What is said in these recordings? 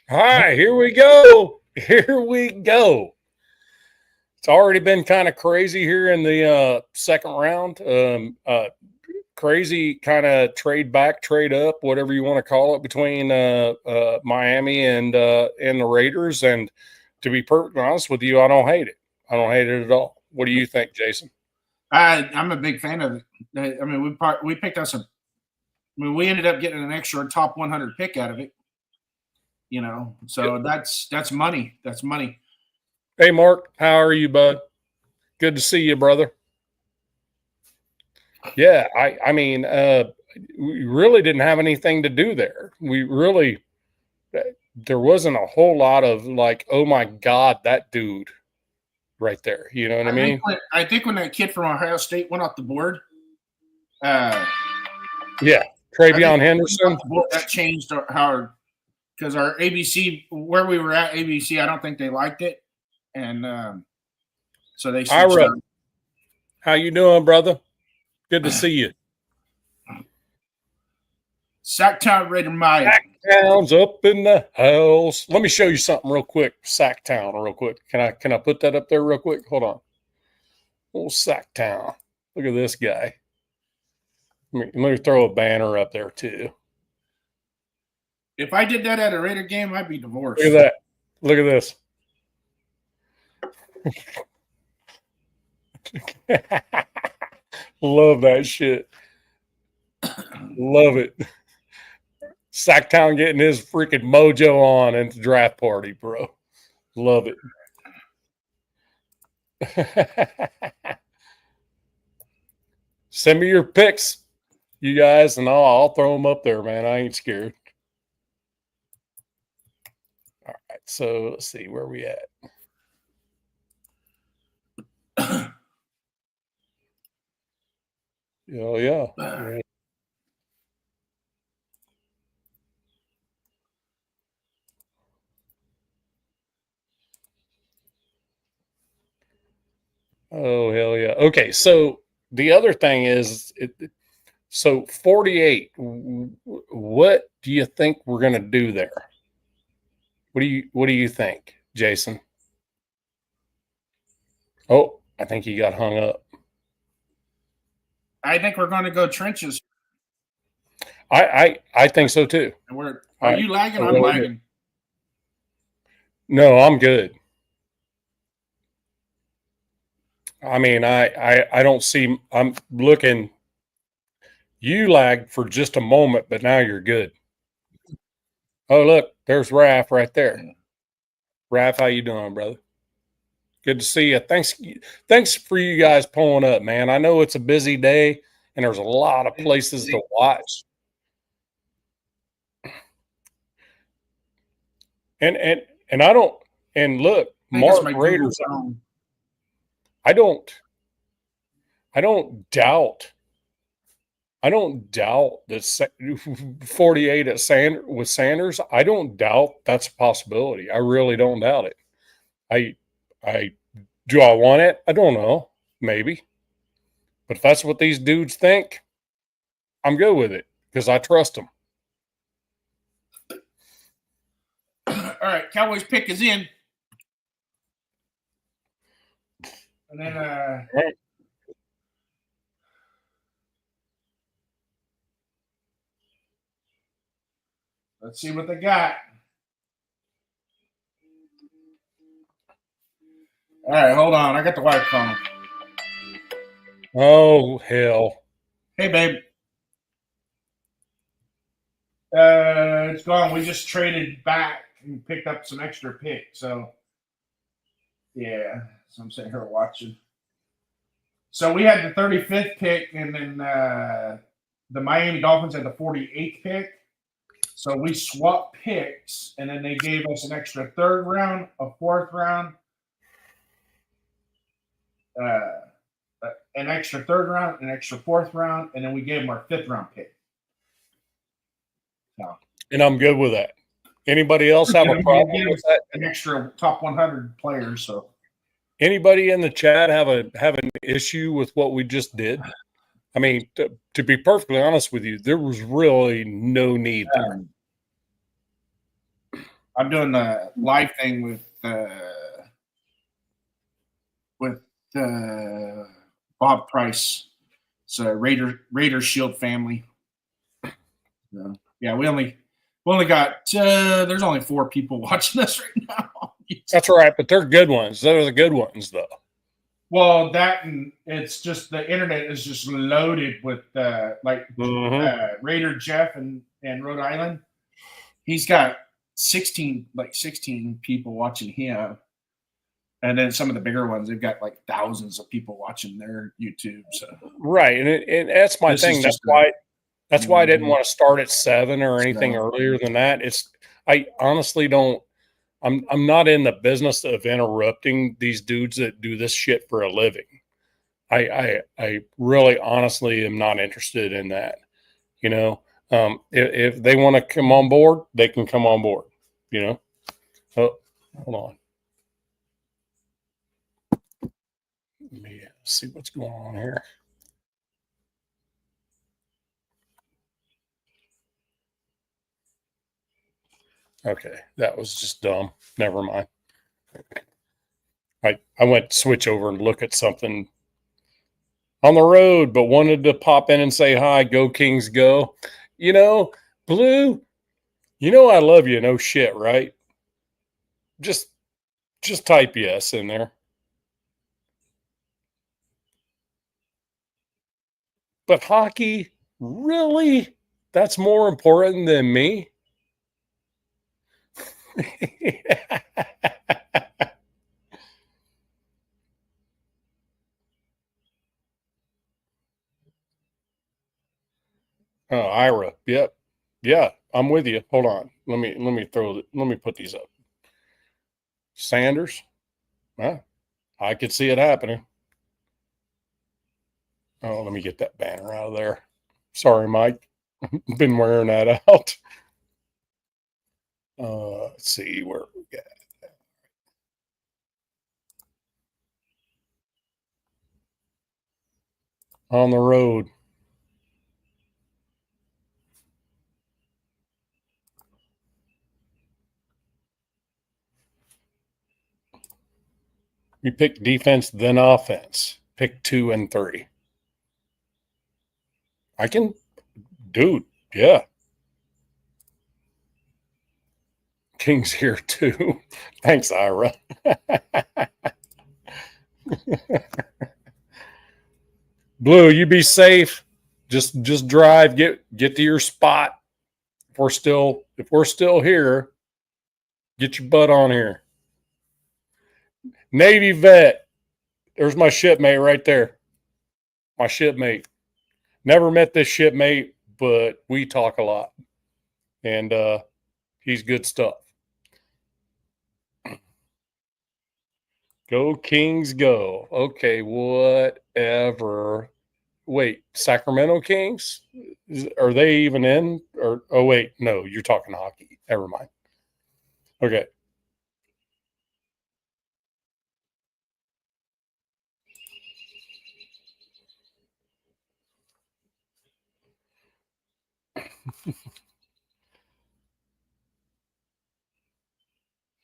Hi, here we go. Here we go. It's already been kind of crazy here in the second round. Crazy kind of trade back, trade up, whatever you want to call it, between Miami and the Raiders. And to be perfectly honest with you, I don't hate it. I don't hate it at all. What do you think, Jason? I'm a big fan of it. I mean, we picked us a. I mean, we ended up getting an extra top 100 pick out of it. You know, so that's money. That's money. Hey, Mark, how are you, bud? Good to see you, brother. Yeah, I mean, we really didn't have anything to do there. There wasn't a whole lot of like, oh my God, that dude right there. You know what I mean? I think when that kid from Ohio State went off the board, yeah, TreVeyon Henderson. That changed how, because our ABC, where we were at ABC, I don't think they liked it, and so they switched. Ira, how you doing, brother? Good to see you. Sacktown Raider Mike. Sacktown's up in the house. Let me show you something real quick. Sacktown, real quick. Can I put that up there real quick? Hold on. Old Sacktown. Look at this guy. Let me throw a banner up there too. If I did that at a Raider game, I'd be divorced. Look at that. Look at this. Love that shit. Love it. Sacktown getting his freaking mojo on at the draft party, bro. Love it. Send me your picks, you guys, and I'll throw them up there, man. I ain't scared. All right, so let's see where we at. Oh yeah. Oh hell yeah. Okay, so the other thing is, so 48. What do you think we're gonna do there? What do you think, Jason? Oh, I think he got hung up. I think we're going to go trenches. I think so too. Are you lagging? I'm lagging. No, I'm good. I mean, I don't see. I'm looking. You lagged for just a moment, but now you're good. Oh, look, there's Raph right there. Raph, how you doing, brother? Good to see you. Thanks for you guys pulling up, man. I know it's a busy day and there's a lot of places to watch. And I don't. And look, Mark Raiders. I don't doubt. I don't doubt that 48 with Sanders. I don't doubt that's a possibility. I really don't doubt it. I do I want it? I don't know. Maybe. But if that's what these dudes think, I'm good with it because I trust them. All right, Cowboys pick is in. And then right. Let's see what they got. All right, hold on. I got the wife calling. Oh, hell. Hey, babe. It's gone. We just traded back and picked up some extra picks. So, yeah. So I'm sitting here watching. So we had the 35th pick, and then the Miami Dolphins had the 48th pick. So we swapped picks, and then they gave us an extra third round, a fourth round, an extra third round, an extra fourth round, and then we gave them our fifth round pick. So, and I'm good with that. Anybody else have a problem with that? An extra top 100 players. So, anybody in the chat have an issue with what we just did? I mean, to be perfectly honest with you, there was really no need there. I'm doing a live thing with Bob Price. It's a Raider Shield family. So, yeah, we only got there's only 4 people watching this right now. That's right, but they're good ones. Those are the good ones, though. Well, that and it's just the internet is just loaded with Raider Jeff in Rhode Island. He's got 16 people watching him. And then some of the bigger ones, they've got like thousands of people watching their YouTube. So right, and that's my thing. That's why I didn't want to start at 7 or anything earlier than that. I honestly don't. I'm not in the business of interrupting these dudes that do this shit for a living. I really honestly am not interested in that. You know, if they want to come on board, they can come on board. You know. Oh, hold on. Let me see what's going on here. Okay, that was just dumb. Never mind. I went to switch over and look at something on the road, but wanted to pop in and say hi. Go Kings, go! You know, Blue. You know I love you. No shit, right? Just type yes in there. But hockey, really? That's more important than me? Oh, Ira. Yep. Yeah, I'm with you. Hold on. Let me put these up. Sanders. Huh? I could see it happening. Oh, let me get that banner out of there. Sorry, Mike. Been wearing that out. Let's see where we got. On the road. You pick defense, then offense. Pick 2 and 3. I can, dude. Yeah. King's here too. Thanks, Ira. Blue, you be safe. Just drive. Get to your spot. If we're still here, get your butt on here. Navy vet. There's my shipmate right there. My shipmate. Never met this shipmate, but we talk a lot. And he's good stuff. Go Kings, go. Okay, whatever. Wait, Sacramento Kings? Are they even in? Or oh wait, no, you're talking hockey. Never mind. Okay.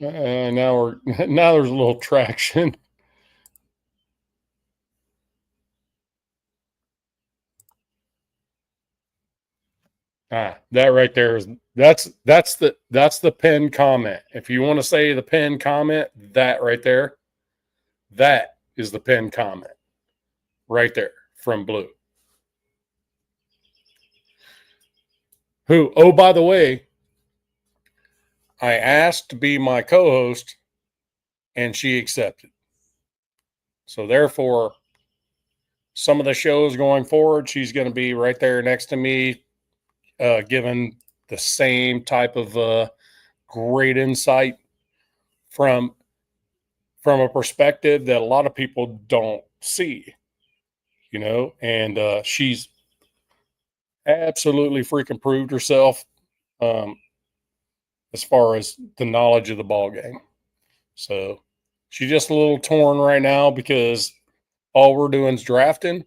Now there's a little traction. That right there is that's the pinned comment. If you want to say the pinned comment, that right there, that is the pinned comment right there from Blue. Who, oh, by the way, I asked to be my co-host and she accepted. So therefore, some of the shows going forward, she's going to be right there next to me, giving the same type of great insight from a perspective that a lot of people don't see, you know, and she's absolutely freaking proved herself as far as the knowledge of the ball game. So she's just a little torn right now because all we're doing is drafting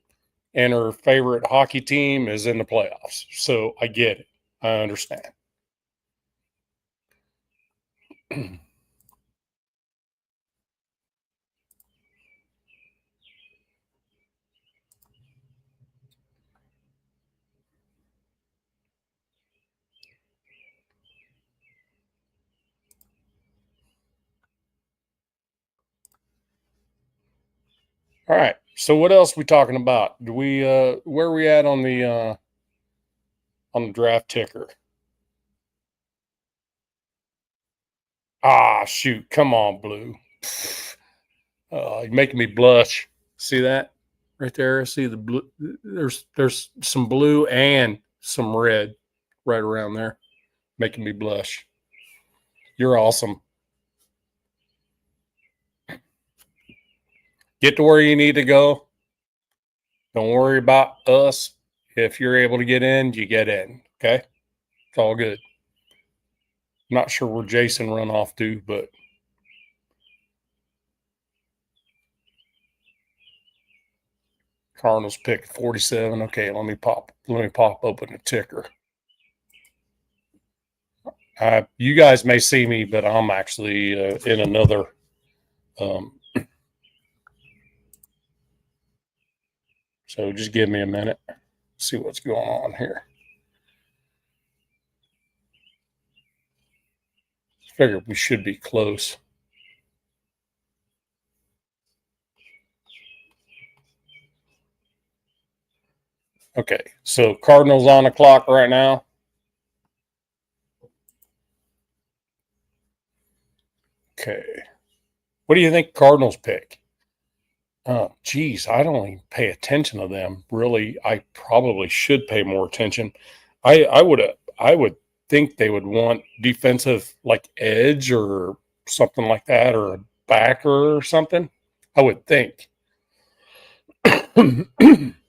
and her favorite hockey team is in the playoffs. So I get it. I understand. All right. So what else we talking about? Do we where are we at on the draft ticker? Ah, shoot. Come on, Blue. You're making me blush. See that right there? See the blue? There's some blue and some red right around there, making me blush. You're awesome. Get to where you need to go. Don't worry about us. If you're able to get in, you get in. Okay? It's all good. I'm not sure where Jason run off to, but Cardinals pick 47. Okay, let me pop open the ticker. You guys may see me, but I'm actually in another. So just give me a minute. See what's going on here. Figure we should be close. Okay, so Cardinals on the clock right now. Okay. What do you think Cardinals pick? Oh, geez, I don't even pay attention to them. Really, I probably should pay more attention. I would think they would want defensive like edge or something like that, or a backer or something. I would think.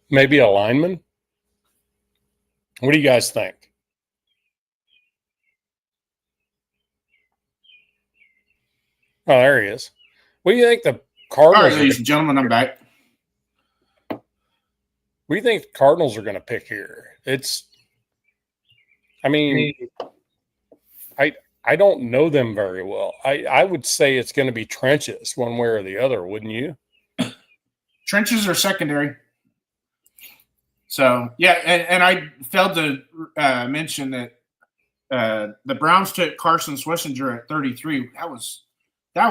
Maybe a lineman. What do you guys think? Oh, there he is. What do you think the All Cardinals? right, ladies and gentlemen, I'm back. What do you think the Cardinals are going to pick here? I mean, I don't know them very well. I would say it's going to be trenches one way or the other, wouldn't you? Trenches are secondary. So, yeah, and I failed to mention that the Browns took Carson Schlesinger at 33. That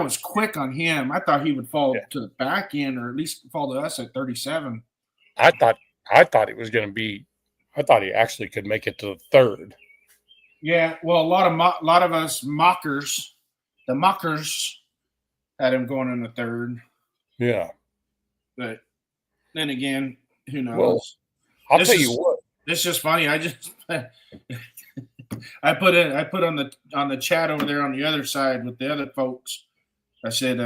was quick on him. I thought he would fall to the back end, or at least fall to us at 37. I thought it was going to be. I thought he actually could make it to the third. Yeah, well, a lot of us mockers had him going in the third. Yeah, but then again, who knows? Well, I'll tell you what. It's just funny. I just I put on the chat over there on the other side with the other folks. I said,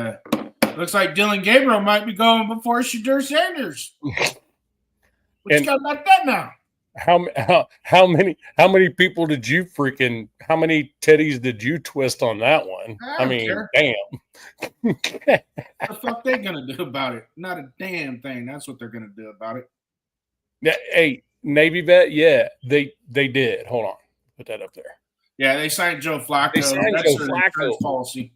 looks like Dylan Gabriel might be going before Shadur Sanders. What you got about that now? How many people did you how many teddies did you twist on that one? I mean, damn. What the fuck they gonna do about it? Not a damn thing. That's what they're gonna do about it. Yeah, hey, Navy vet, yeah, they did. Hold on, put that up there. Yeah, they signed Joe Flacco. That's Joe Flacco policy.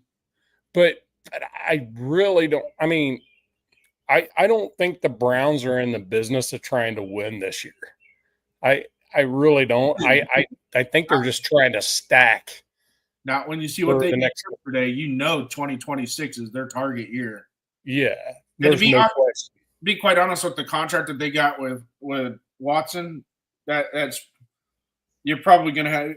But I really don't. I mean, I don't think the Browns are in the business of trying to win this year. I really don't. I think they're just trying to stack. Now, when you see what they did yesterday, 2026 is their target year. Yeah, there's no question. Be quite honest with the contract that they got with Watson, that's you're probably going to have.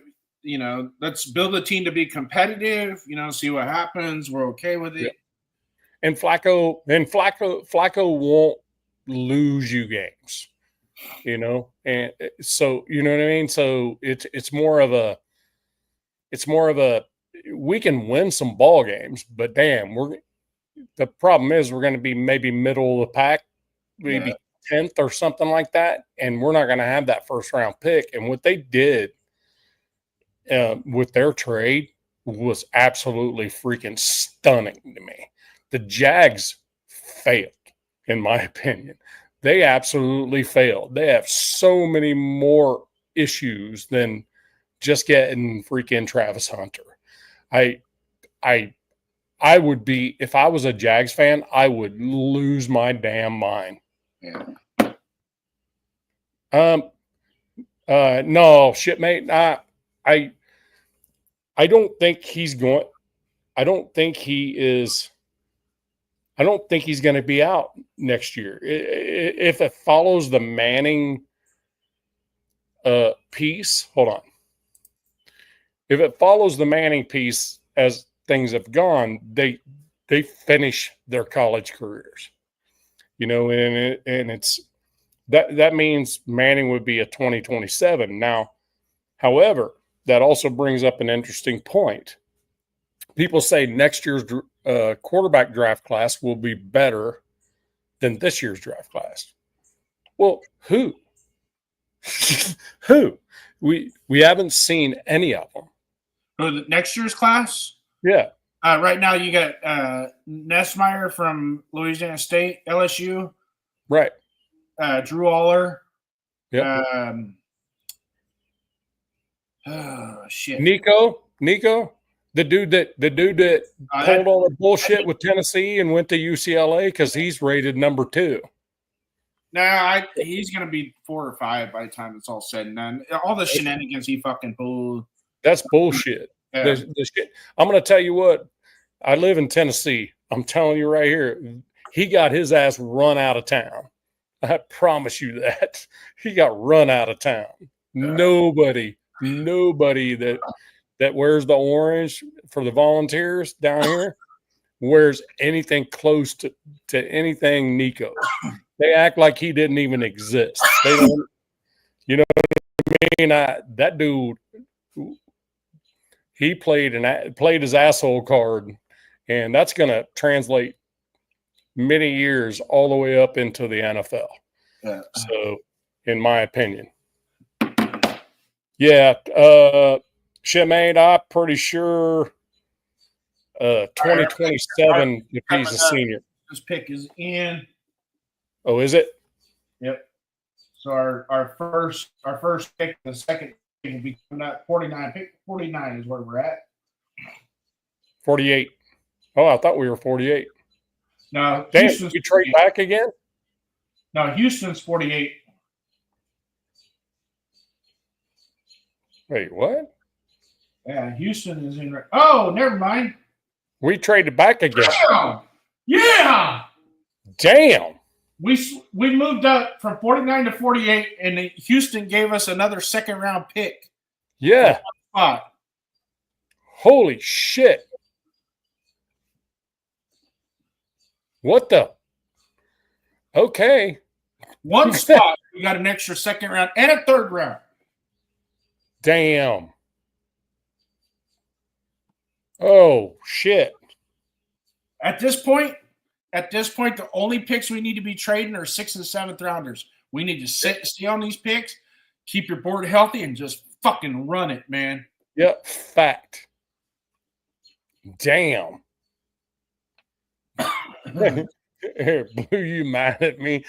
Let's build a team to be competitive. See what happens. We're okay with it. Yeah. And Flacco won't lose you games. And so you know what I mean. So it's more of a we can win some ball games, but damn, the problem is we're going to be maybe middle of the pack, maybe 10th or something like that, and we're not going to have that first round pick. And what they did with their trade was absolutely freaking stunning to me. The Jags failed, in my opinion. They absolutely failed. They have so many more issues than just getting freaking Travis Hunter. I would be, if I was a Jags fan, I would lose my damn mind. Yeah. No, shit, mate. I don't think he's going. I don't think he is. I don't think he's going to be out next year. If it follows the Manning piece, hold on. If it follows the Manning piece as things have gone, they finish their college careers, and it's that means Manning would be a 2027 now. However, that also brings up an interesting point. People say next year's quarterback draft class will be better than this year's draft class. Well, who? Who? We haven't seen any of them. For the next year's class? Yeah. Right now, you got Nessmeyer from Louisiana State, LSU. Right. Drew Aller. Yep. Oh shit. Nico, the dude that pulled all the bullshit with Tennessee and went to UCLA because he's rated number 2. Nah, he's gonna be 4 or 5 by the time it's all said and done. All the shenanigans he fucking pulled. That's bullshit. Yeah. The shit. I'm gonna tell you what. I live in Tennessee. I'm telling you right here, he got his ass run out of town. I promise you that. He got run out of town. Nobody that wears the orange for the Volunteers down here wears anything close to anything Nico. They act like he didn't even exist. They don't, you know what I mean? That dude, he played his asshole card, and that's going to translate many years all the way up into the NFL. Yeah. So, in my opinion. Yeah, Shemaine, I'm pretty sure 2027 if he's a senior. This pick is in. Oh, is it? Yep. So our first pick, the second pick will be coming up 49. Pick 49 is where we're at. 48. Oh, I thought we were 48. No, damn, Houston's you trade 48. back again? No, Houston's 48. Wait, what? Yeah, Houston is in. Oh, never mind. We traded back again. Yeah. Damn. We moved up from 49 to 48, and Houston gave us another second-round pick. Yeah. Spot. Holy shit. What the? Okay. One spot, we got an extra second round and a third round. Damn. Oh, shit. At this point, the only picks we need to be trading are 6th and 7th rounders. We need to stay on these picks, keep your board healthy, and just fucking run it, man. Yep, fact. Damn. Here, Blue, you mad at me?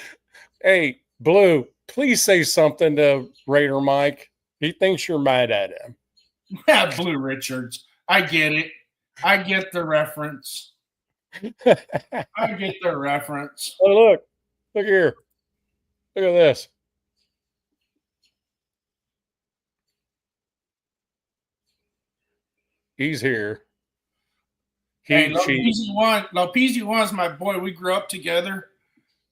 Hey, Blue, please say something to Raider Mike. He thinks you're mad at him. Yeah, Blue Richards. I get it. I get the reference. I get the reference. Oh, look here. Look at this. He's here. Lopez one's my boy. We grew up together.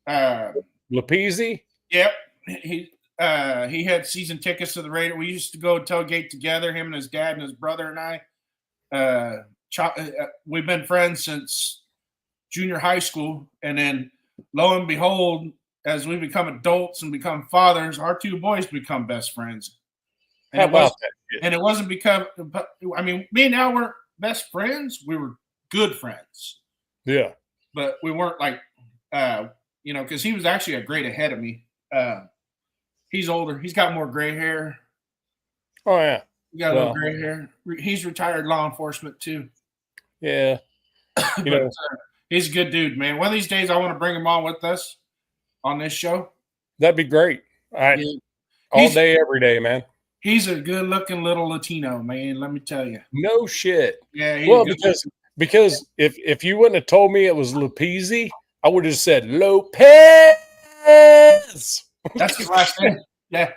Lapizzi? Yep. He had season tickets to the Raider. We used to go tailgate together, him and his dad and his brother and I. We've been friends since junior high school. And then lo and behold, as we become adults and become fathers, our two boys become best friends. And How about that? And it wasn't because, I mean, me and Al weren't best friends. We were good friends. Yeah. But we weren't like, because he was actually a grade ahead of me. He's older. He's got more gray hair. Oh, yeah. He got a little gray hair. He's retired law enforcement, too. Yeah. But, he's a good dude, man. One of these days, I want to bring him on with us on this show. That'd be great. All day, every day, man. He's a good-looking little Latino, man. Let me tell you. No shit. Yeah. Well, because Because if you wouldn't have told me it was Lupizzi, I would have said Lopez. That's his last name. Yeah.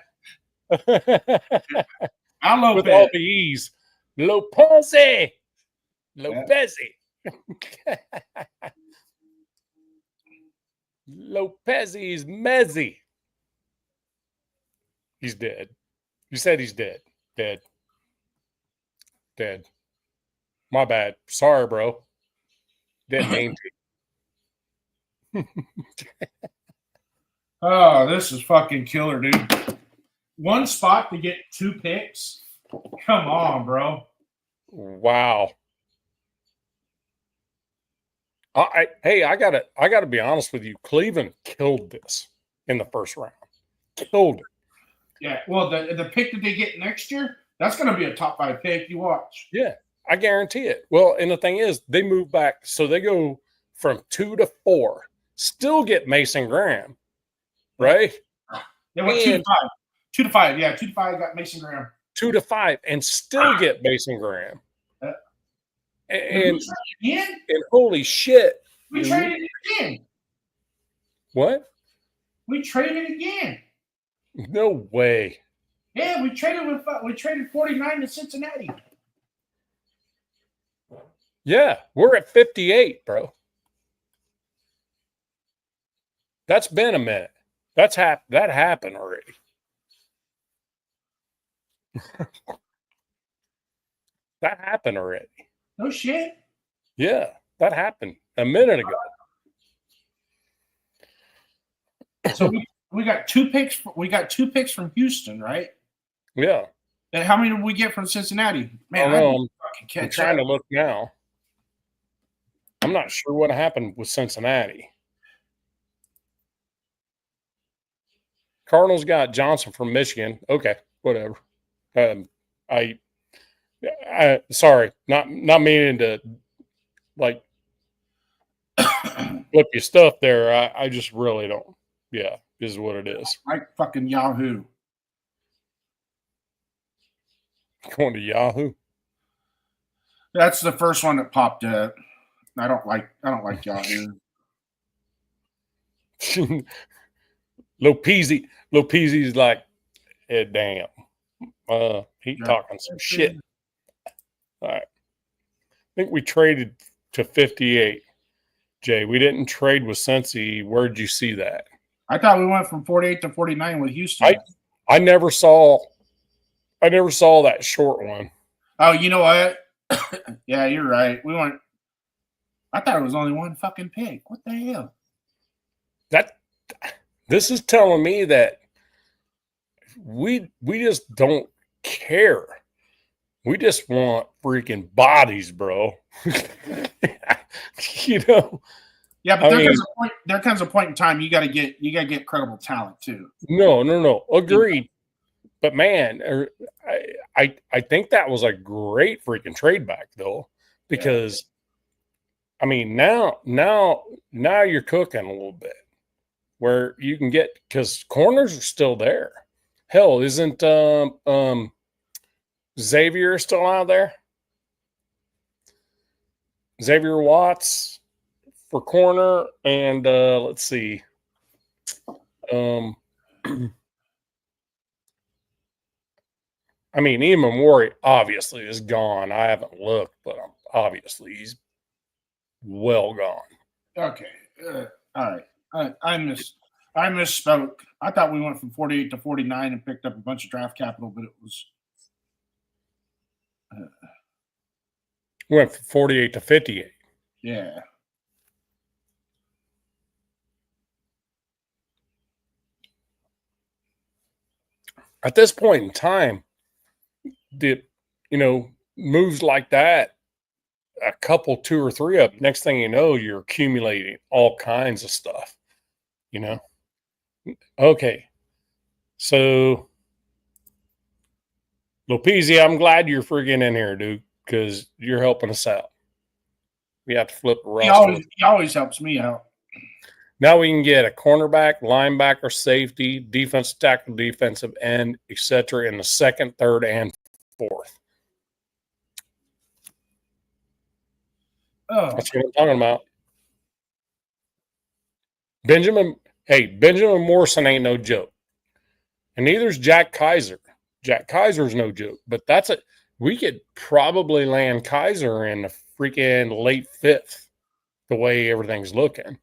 Al With Lopez. all the E's. Lopez. Lopez. Lopez is Mezzi. He's dead. You said he's dead. Dead. Dead. My bad. Sorry, bro. Didn't mean to. Oh, this is fucking killer, dude. One spot to get 2 picks. Come on, bro. Wow. Hey, I gotta be honest with you. Cleveland killed this in the first round. Killed it. Yeah. Well, the pick that they get next year, that's going to be a top 5 pick. You watch. Yeah, I guarantee it. Well, and the thing is, they move back, so they go from 2 to 4. Still get Mason Graham, right? They went 2 to 5. 2 to 5. Yeah, 2 to 5 got Mason Graham. 2 to 5, and still get Mason Graham. And holy shit, we traded it again. What? We traded again. No way. Yeah, we traded 49 to Cincinnati. Yeah, we're at 58, bro. That's been a minute. That happened already. That happened already. No shit. Yeah, that happened a minute ago. So we got 2 picks. We got 2 picks from Houston, right? Yeah. And how many did we get from Cincinnati? Man, I'm trying to look now. I'm not sure what happened with Cincinnati. Cardinals got Johnson from Michigan. Okay, whatever. I sorry, not meaning to like flip your stuff there. I just really don't. Yeah, is what it is. Like fucking Yahoo. Going to Yahoo. That's the first one that popped up. I don't like Yahoo. Lopezzi's like, hey, damn. He talking some shit. All right. I think we traded to 58. Jay, we didn't trade with Cincy. Where'd you see that? I thought we went from 48 to 49 with Houston. I never saw that short one. Oh, you know what? Yeah, you're right. I thought it was only one fucking pick. What the hell? This is telling me that we just don't care. We just want freaking bodies, bro. You know. Yeah, but there comes a point in time you gotta get credible talent too. No. Agreed. But man, I think that was a great freaking trade back though, because I mean now you're cooking a little bit where you can get, because corners are still there. Hell, isn't Xavier still out there? Xavier Watts for corner, and let's see. I mean, Eamon Warrior obviously is gone. I haven't looked, but obviously he's well gone. Okay. All right. I misspoke. I thought we went from 48 to 49 and picked up a bunch of draft capital, but it was we went from 48 to 58. Yeah. At this point in time, moves like that, a couple, 2 or 3 up, next thing you know, you're accumulating all kinds of stuff, Okay. So, Lopezzi, I'm glad you're friggin' in here, dude, because you're helping us out. We have to flip the roster. He always helps me out. Now we can get a cornerback, linebacker, safety, defensive tackle, defensive end, etc. in the 2nd, 3rd, and 4th. Oh, That's what I'm talking about. Benjamin Morrison ain't no joke. And neither's Jack Kaiser. Jack Kaiser's no joke. But we could probably land Kaiser in the freaking late fifth, the way everything's looking.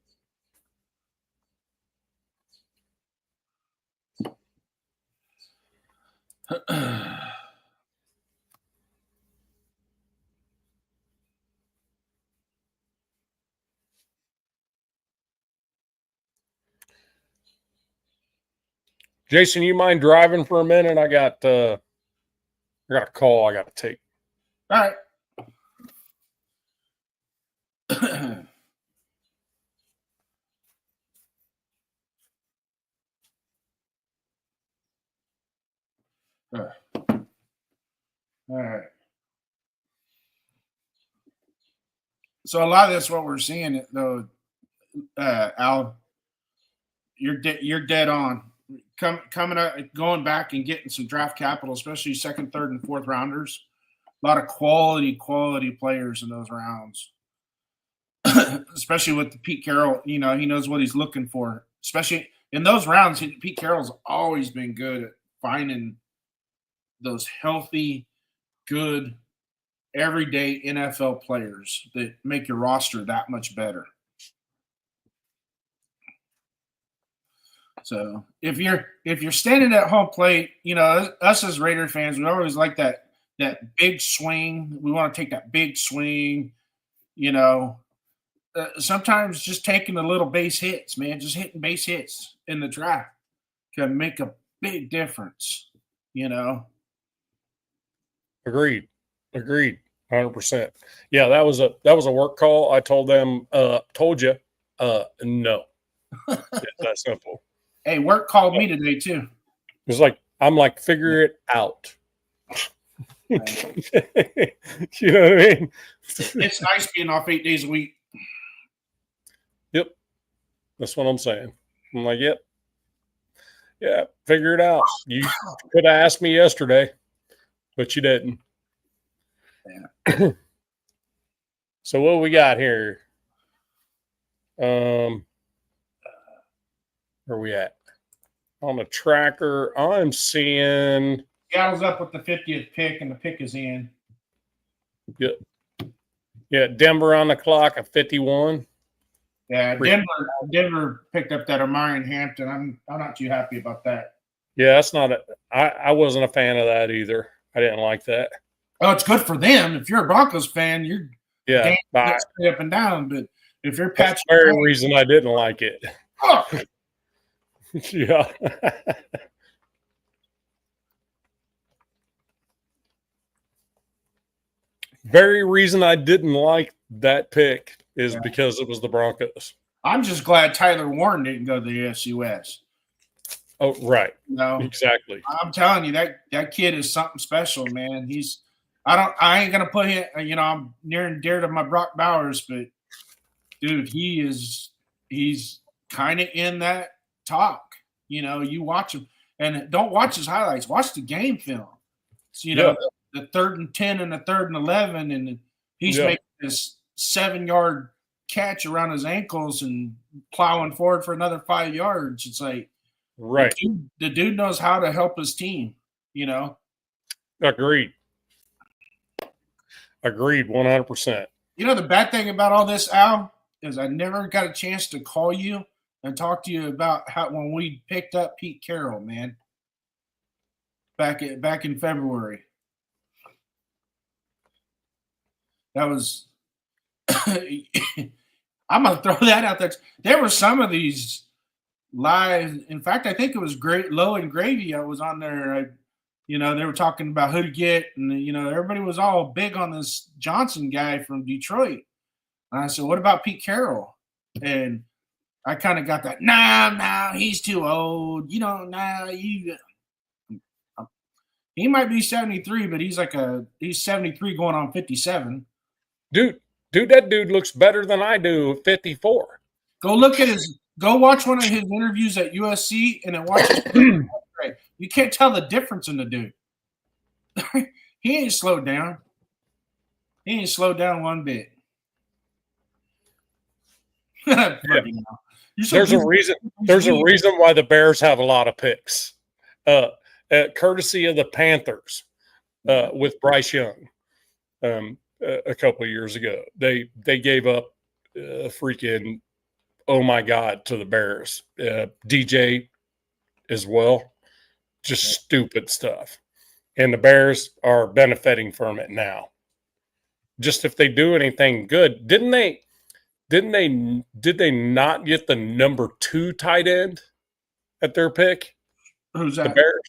Jason, you mind driving for a minute? I got a call I got to take. all right. All right. So a lot of this, what we're seeing, though, Al, you're dead on. Coming up, going back and getting some draft capital, especially second, third, and fourth rounders. A lot of quality players in those rounds, especially with the Pete Carroll. You know, he knows what he's looking for, especially in those rounds. Pete Carroll's always been good at finding those healthy, good, everyday NFL players that make your roster that much better. So if you're standing at home plate, you know, us as Raider fans, we always like that big swing. We want to take that big swing. You know, sometimes just taking the little base hits, man, just hitting base hits in the draft can make a big difference. You know. Agreed. 100%. Yeah, that was a work call. I told them, told you, no. It's that simple. Hey, work called me today too. It's like I'm like, figure it out. You know what I mean? It's nice being off 8 days a week. Yep, that's what I'm saying. I'm like, yep, yeah, figure it out. You could have asked me yesterday, but you didn't. Yeah. So what we got here? Where are we at? On the tracker, I'm seeing Seattle's up with the 50th pick, and the pick is in. Yep. Yeah, Denver on the clock at 51. Yeah, Denver picked up that Omarion Hampton. I'm not too happy about that. Yeah, that's not I wasn't a fan of that either. I didn't like that. Oh, it's good for them. If you're a Broncos fan, you're straight up and down. But if you're Patrick, that's the very reason I didn't like it. Oh. Yeah. Very reason I didn't like that pick is because it was the Broncos. I'm just glad Tyler Warren didn't go to the AFC West. Oh, right. No, exactly. I'm telling you, that kid is something special, man. I ain't gonna put him, you know, I'm near and dear to my Brock Bowers, but dude, he's kind of in that talk. You know, you watch him and don't watch his highlights, watch the game film. So, you know, the 3rd and 10 and the 3rd and 11, and he's making this 7-yard catch around his ankles and plowing forward for another 5 yards. It's like, right. The dude knows how to help his team, you know? Agreed. 100%. You know, the bad thing about all this, Al, is I never got a chance to call you and talk to you about how when we picked up Pete Carroll, man, back in February. That was I'm gonna throw that out there. There were some of these live. In fact, I think it was Great Low and Gravy. I was on there. You know, they were talking about who to get, and you know, everybody was all big on this Johnson guy from Detroit. And I said, "What about Pete Carroll?" And I kind of got that. No, he's too old. You know, he might be 73, but he's 73 going on 57. Dude, that dude looks better than I do at 54. Go watch one of his interviews at USC and then watch his You can't tell the difference in the dude. He ain't slowed down. He ain't slowed down one bit. Fucking hell. You're so There's a busy. reason. There's a reason why the Bears have a lot of picks, courtesy of the Panthers with Bryce Young. A couple of years ago, they gave up freaking oh my god to the Bears. DJ as well, just stupid stuff, and the Bears are benefiting from it now. Just if they do anything good, did they not get the number 2 tight end at their pick? Who's The that? Bears.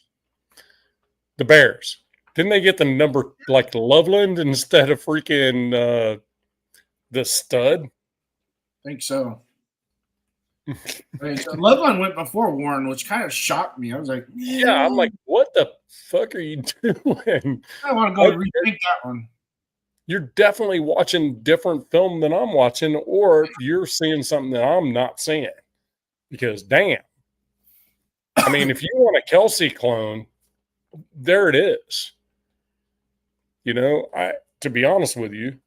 The Bears. Didn't they get the number like Loveland instead of freaking the stud? I think so. So Loveland went before Warren, which kind of shocked me. I was like, Yeah, I'm like, what the fuck are you doing? I want to go rethink that one. You're definitely watching different film than I'm watching, or you're seeing something that I'm not seeing. Because damn. I mean, if you want a Kelsey clone, there it is. You know, to be honest with you.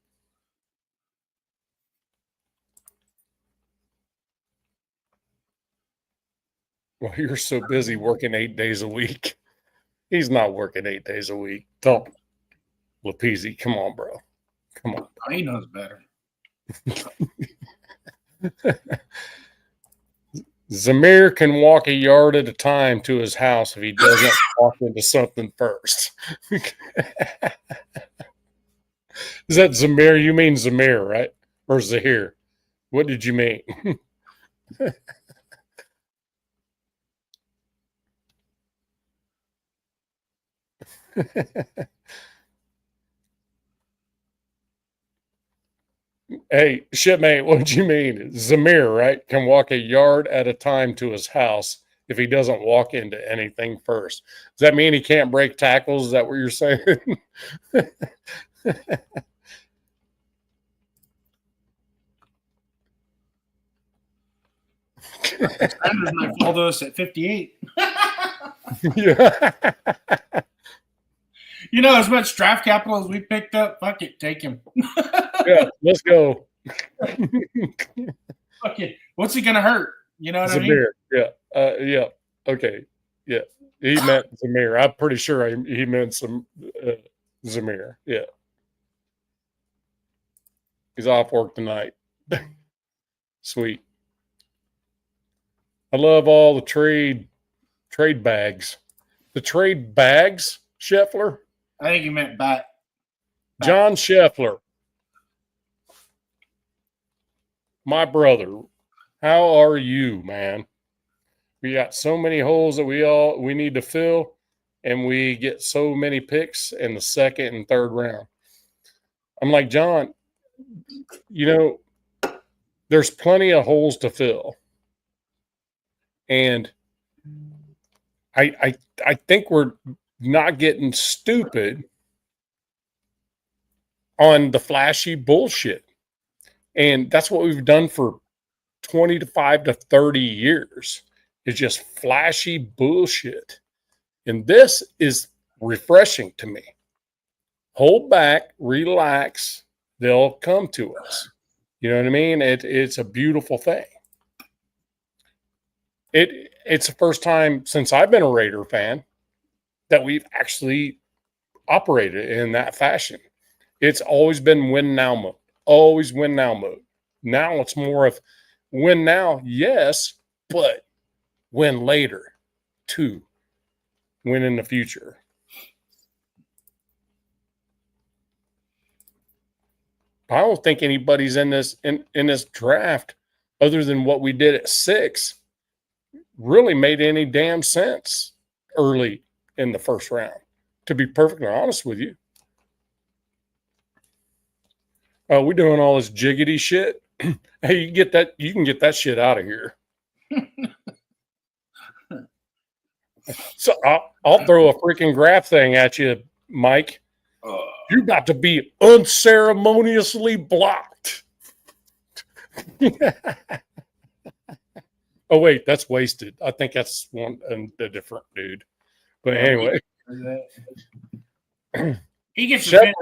Well, you're so busy working 8 days a week. He's not working 8 days a week. Don't, Lapizzi, come on, bro. Come on. Oh, he knows better. Zamir can walk a yard at a time to his house if he doesn't walk into something first. Is that Zamir? You mean Zamir, right? Or Zahir? What did you mean? Hey, shipmate, what do you mean? Zamir, right? Can walk a yard at a time to his house if he doesn't walk into anything first. Does that mean he can't break tackles? Is that what you're saying? Sanders might fall to us at 58. Yeah. You know, as much draft capital as we picked up, fuck it, take him. Yeah, let's go. Fuck it. What's he gonna hurt? You know what I mean? Zamir. Yeah. Yeah. Okay. Yeah. He meant Zamir. I'm pretty sure he meant some Zamir. Yeah. He's off work tonight. Sweet. I love all the trade bags. The trade bags, Scheffler? I think he meant bat. John Scheffler. My brother. How are you, man? We got so many holes that we need to fill, and we get so many picks in the second and third round. I'm like, John, you know, there's plenty of holes to fill. And I think we're not getting stupid on the flashy bullshit. And that's what we've done for 25 to 30 years. It's just flashy bullshit. And this is refreshing to me. Hold back, relax, they'll come to us. You know what I mean? It's a beautiful thing. It's the first time since I've been a Raider fan that we've actually operated in that fashion. It's always been win now mode. Always win now mode. Now it's more of win now, yes, but win later too. Win in the future. I don't think anybody's in this draft other than what we did at 6 really made any damn sense early in the first round, to be perfectly honest with you. We're doing all this jiggity shit. Hey, you can get that shit out of here. So I'll throw a freaking graph thing at you, Mike. You're about to be unceremoniously blocked. Oh wait, that's wasted. I think that's a different dude. But anyway, he gets Scheffler,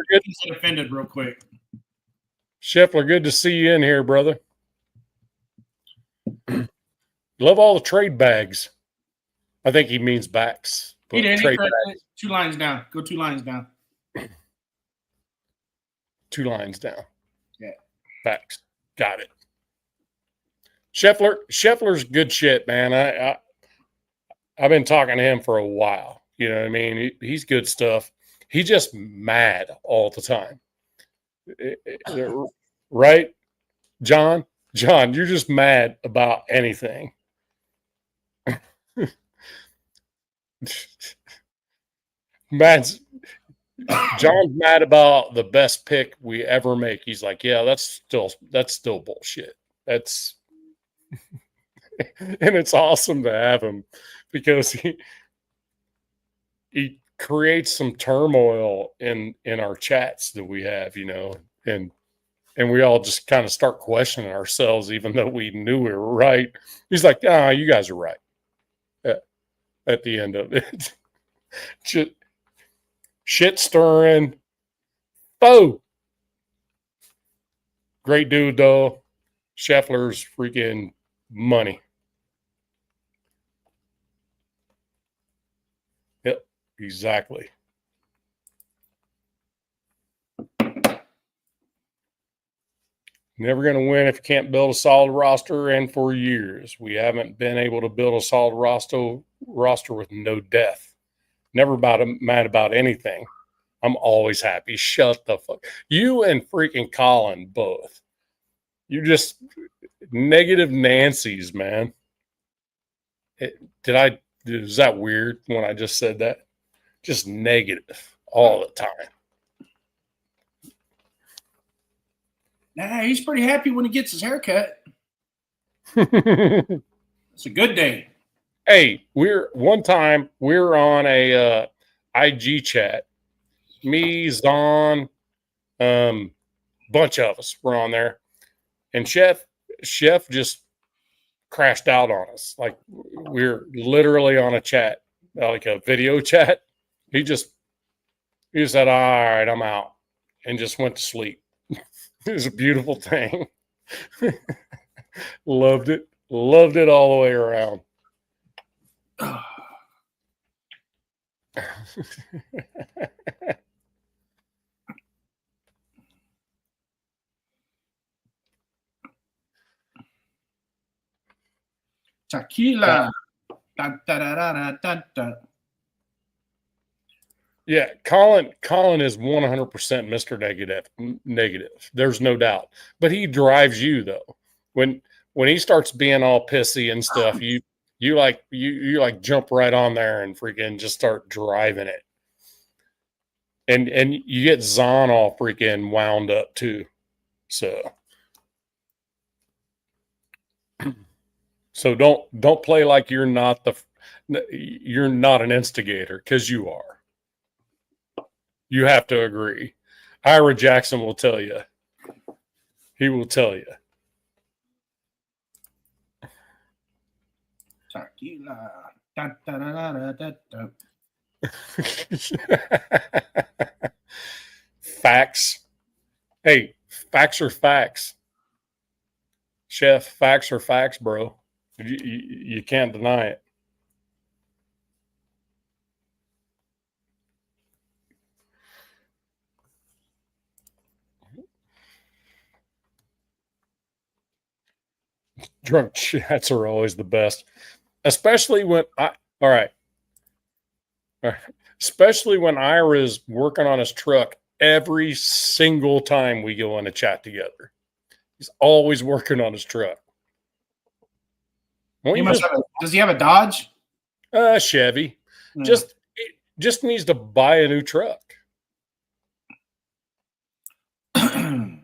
offended real quick. Scheffler, good to see you in here, brother. love all the trade bags. I think he means backs. He did. He Trade corrected bags. it. 2 lines down. Go 2 lines down. 2 lines down. Yeah. Backs. Got it. Scheffler's good shit, man. I've been talking to him for a while. You know what I mean? He's good stuff. He's just mad all the time. Right? John, you're just mad about anything. John's mad about the best pick we ever make. He's like, yeah, that's still bullshit. That's and it's awesome to have him because he creates some turmoil in our chats that we have, you know, and we all just kind of start questioning ourselves, even though we knew we were right. He's like, you guys are right. At the end of it, shit stirring. Oh, great dude though. Scheffler's freaking money. Yep, exactly. Never going to win if you can't build a solid roster. And for years, we haven't been able to build a solid roster with no depth. Never mad about anything. I'm always happy. Shut the fuck. You and freaking Colin both. You just negative Nancy's, man. Is that weird when I just said that? Just negative all the time. Nah, he's pretty happy when he gets his haircut. It's a good day. Hey, one time we were on a IG chat. Me, Zon, bunch of us were on there, and Chef just crashed out on us. Like we're literally on a chat, like a video chat. He said, "All right, I'm out," and just went to sleep. It was a beautiful thing. Loved it all the way around. Tequila. Da, da, da, da, da, da. Yeah, Colin is 100% Mr. Negative. There's no doubt. But he drives you though. When he starts being all pissy and stuff, you like jump right on there and freaking just start driving it. And you get Zon all freaking wound up too. So don't play like you're not an instigator, because you are. You have to agree. Ira Jackson will tell you. He will tell you. Tequila. Da, da, da, da, da, da. Facts. Hey, facts are facts. Chef, facts are facts, bro. You can't deny it. Drunk chats are always the best, especially when especially when Ira's working on his truck. Every single time we go on a chat together, he's always working on his truck. Does he have a Dodge? Chevy. Yeah. Just needs to buy a new truck. I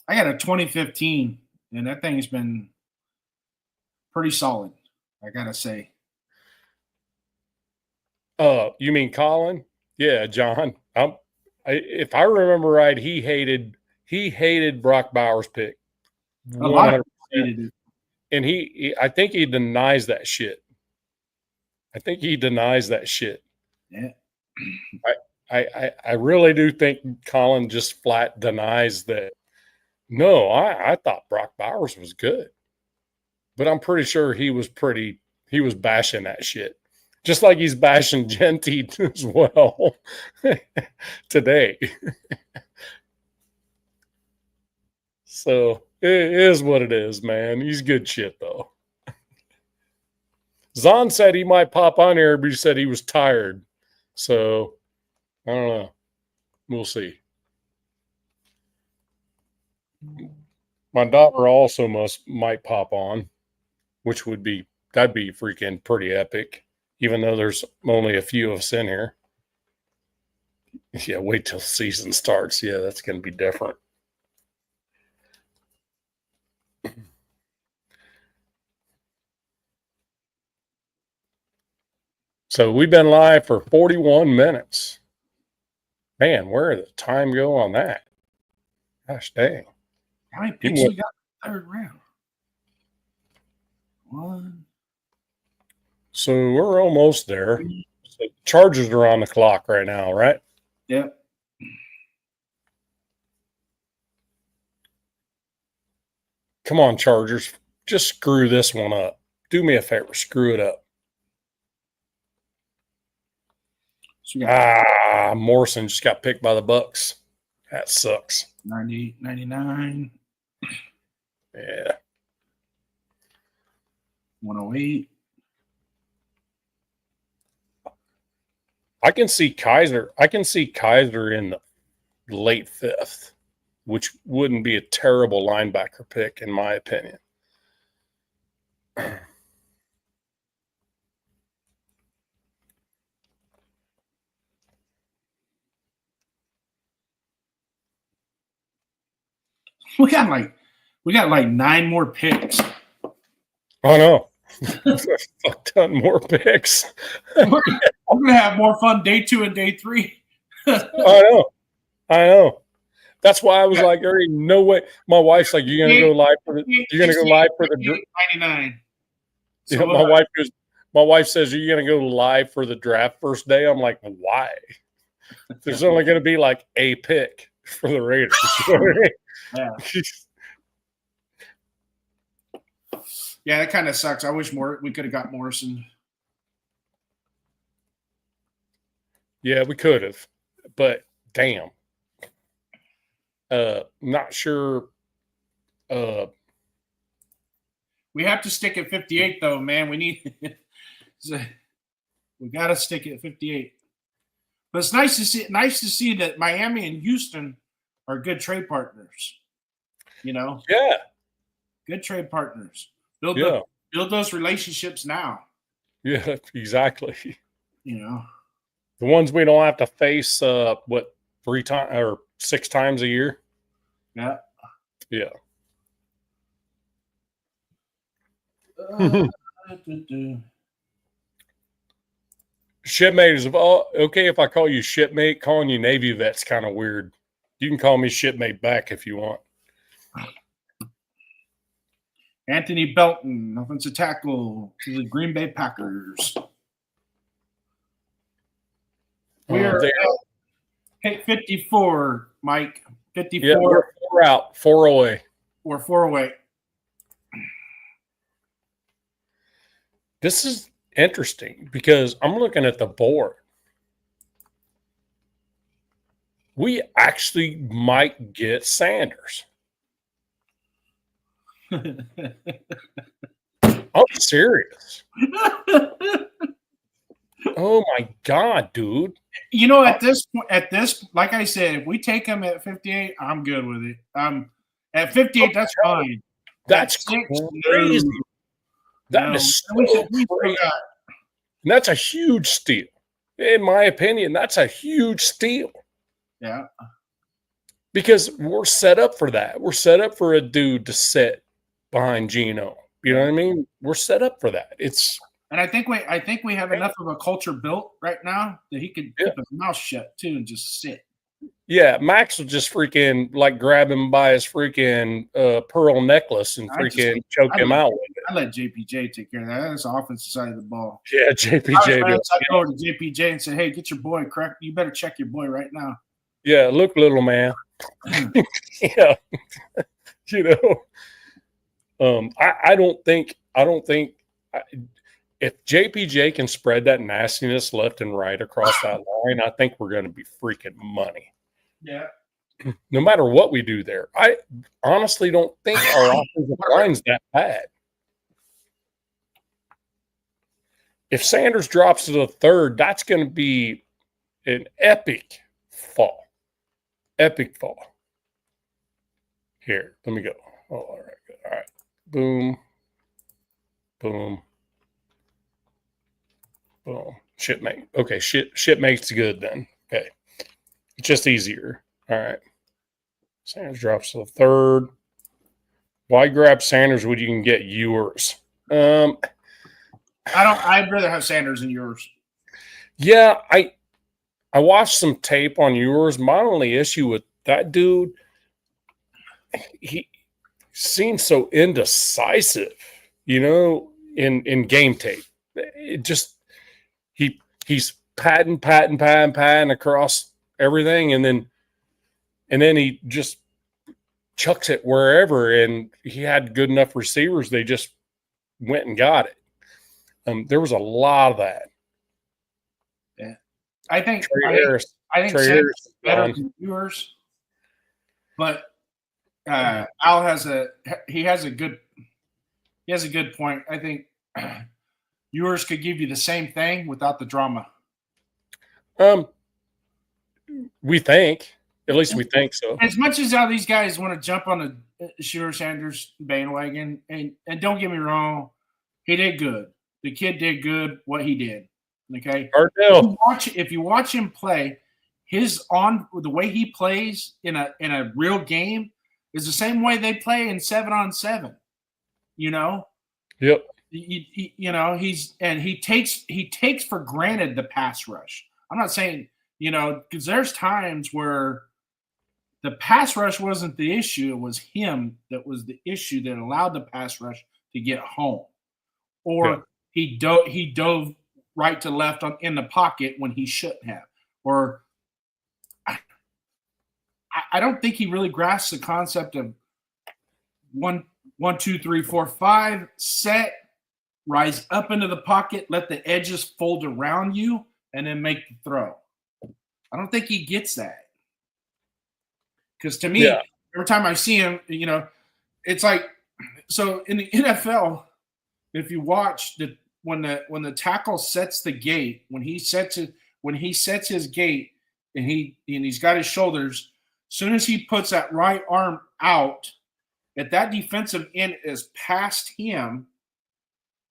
got a 2015, and that thing's been pretty solid, I gotta say. You mean Colin? Yeah, John. If I remember right, he hated Brock Bowers' pick. 100%. And I think he denies that shit. Yeah. I really do think Colin just flat denies that. No, I thought Brock Bowers was good. but I'm pretty sure he was bashing that shit. Just like he's bashing Genty as well today. So it is what it is, man. He's good shit, though. Zahn said he might pop on here, but he said he was tired. So I don't know. We'll see. My daughter also might pop on, which that'd be freaking pretty epic, even though there's only a few of us in here. Yeah, wait till season starts. Yeah, that's going to be different. So we've been live for 41 minutes. Man, where did the time go on that? Gosh dang. How many picks we got in the third round? One. So we're almost there. So Chargers are on the clock right now, right? Yep. Come on, Chargers. Just screw this one up. Do me a favor. Screw it up. So Morrison just got picked by the Bucks. That sucks. 98, 99. Yeah. 108. I can see Kaiser in the late fifth, which wouldn't be a terrible linebacker pick, in my opinion. We got like 9 more picks. Oh no. Fuck ton more picks. I'm gonna have more fun day 2 and day 3. I know. That's why I was like, there ain't no way. My wife's like, you're gonna go live for the 99. So my wife says, you're gonna go live for the draft first day. I'm like, why? There's only gonna be like a pick for the Raiders. Yeah. Yeah, that kind of sucks. I wish we could have got Morrison. Yeah, we could have, but damn. Not sure. We have to stick at 58 though, man. We got to stick at 58. But it's nice to see that Miami and Houston are good trade partners. You know? Yeah. Good trade partners. Build those relationships now. Yeah, exactly. You know. The ones we don't have to face 3 times or 6 times a year. Yeah. Yeah. Shipmate is okay if I call you shipmate. Calling you Navy vet's kind of weird. You can call me shipmate back if you want. Anthony Belton, offensive tackle to the Green Bay Packers. We are at 54, Mike. 54. Yeah, we're 4 out, 4 away. We're 4 away. This is interesting because I'm looking at the board. We actually might get Sanders. I'm serious. Oh my God, dude. You know, at this, like I said, if we take him at 58, I'm good with it. At 58, that's fine. That's crazy. That is so crazy. And that's a huge steal. In my opinion, that's a huge steal. Yeah. Because we're set up for that. We're set up for a dude to sit behind Geno. You know what I mean? We're set up for that. And I think we have enough of a culture built right now that he could keep his mouth shut too and just sit. Yeah, Max will just freaking like grab him by his freaking pearl necklace and freaking choke him out with it. I let JPJ take care of that. That's the offensive side of the ball. Yeah, JPJ. I go over to JPJ and say, "Hey, get your boy correct. You better check your boy right now." Yeah, look, little man. Yeah, you know. I don't think if JPJ can spread that nastiness left and right across that line, I think we're going to be freaking money. Yeah. No matter what we do there, I honestly don't think our offensive line's that bad. If Sanders drops to the third, that's going to be an epic fall. Epic fall. Here, let me go. Oh, all right, good. All right. Boom. Boom. Boom. Shipmate. Okay, shipmate's good then. Okay. It's just easier. All right. Sanders drops to the third. Why grab Sanders when you can get yours? I'd rather have Sanders than yours. Yeah, I watched some tape on yours. My only issue with that dude, he seems so indecisive, in game tape. It just he's patting across everything, and then he just chucks it wherever. And he had good enough receivers; they just went and got it. There was a lot of that. Yeah, I think Trey Harris. I think Sanders is better than yours, but Al has a good point. I think yours could give you the same thing without the drama. We think, at least we think so. As much as all these guys want to jump on the Shedeur Sanders bandwagon, and don't get me wrong, he did good. The kid did good what he did. Okay. If you watch him play, the way he plays in a real game is the same way they play in 7-on-7. Yep. He takes for granted the pass rush. I'm not saying, because there's times where the pass rush wasn't the issue. It was him that was the issue that allowed the pass rush to get home. Or he dove right to left in the pocket when he shouldn't have. Or I don't think he really grasps the concept of 1, 2, 3, 4, 5, set, rise up into the pocket, let the edges fold around you, and then make the throw. I don't think he gets that. Because to me, every time I see him, it's like, so in the NFL, if you watch when the tackle sets the gate, when he sets his gate and he's got his shoulders, as soon as he puts that right arm out, if that defensive end is past him,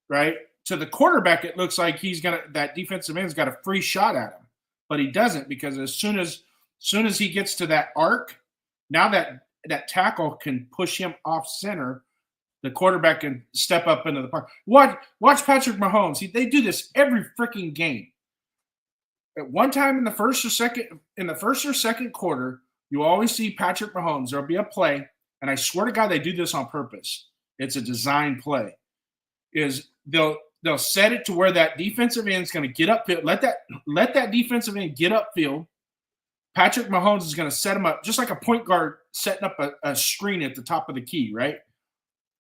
right, to the quarterback, it looks like that defensive end's got a free shot at him. But he doesn't, because as soon as he gets to that arc, now that tackle can push him off center, the quarterback can step up into the park. Watch Patrick Mahomes. They do this every freaking game. At one time in the first or second quarter, you always see Patrick Mahomes. There'll be a play, and I swear to God, they do this on purpose. It's a design play. They'll set it to where that defensive end is going to get upfield. Let that defensive end get upfield. Patrick Mahomes is going to set him up just like a point guard setting up a screen at the top of the key, right?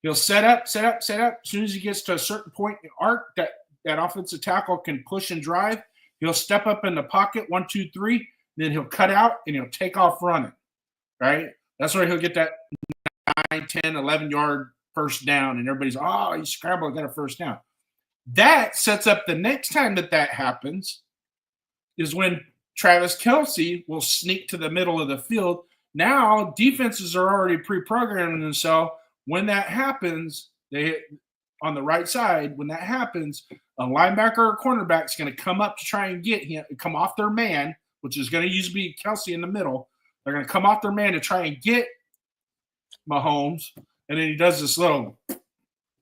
He'll set up. As soon as he gets to a certain point in arc that offensive tackle can push and drive, he'll step up in the pocket, 1, 2, 3, then he'll cut out and he'll take off running, right? That's where he'll get that 9, 10, 11-yard first down, and everybody's, he scrambled, got a first down. That sets up the next time that happens is when Travis Kelce will sneak to the middle of the field. Now defenses are already pre-programming themselves. When that happens, on the right side, when that happens, a linebacker or cornerback is going to come up to try and get him, come off their man, which is going to usually be Kelce in the middle. They're going to come off their man to try and get Mahomes, and then he does this little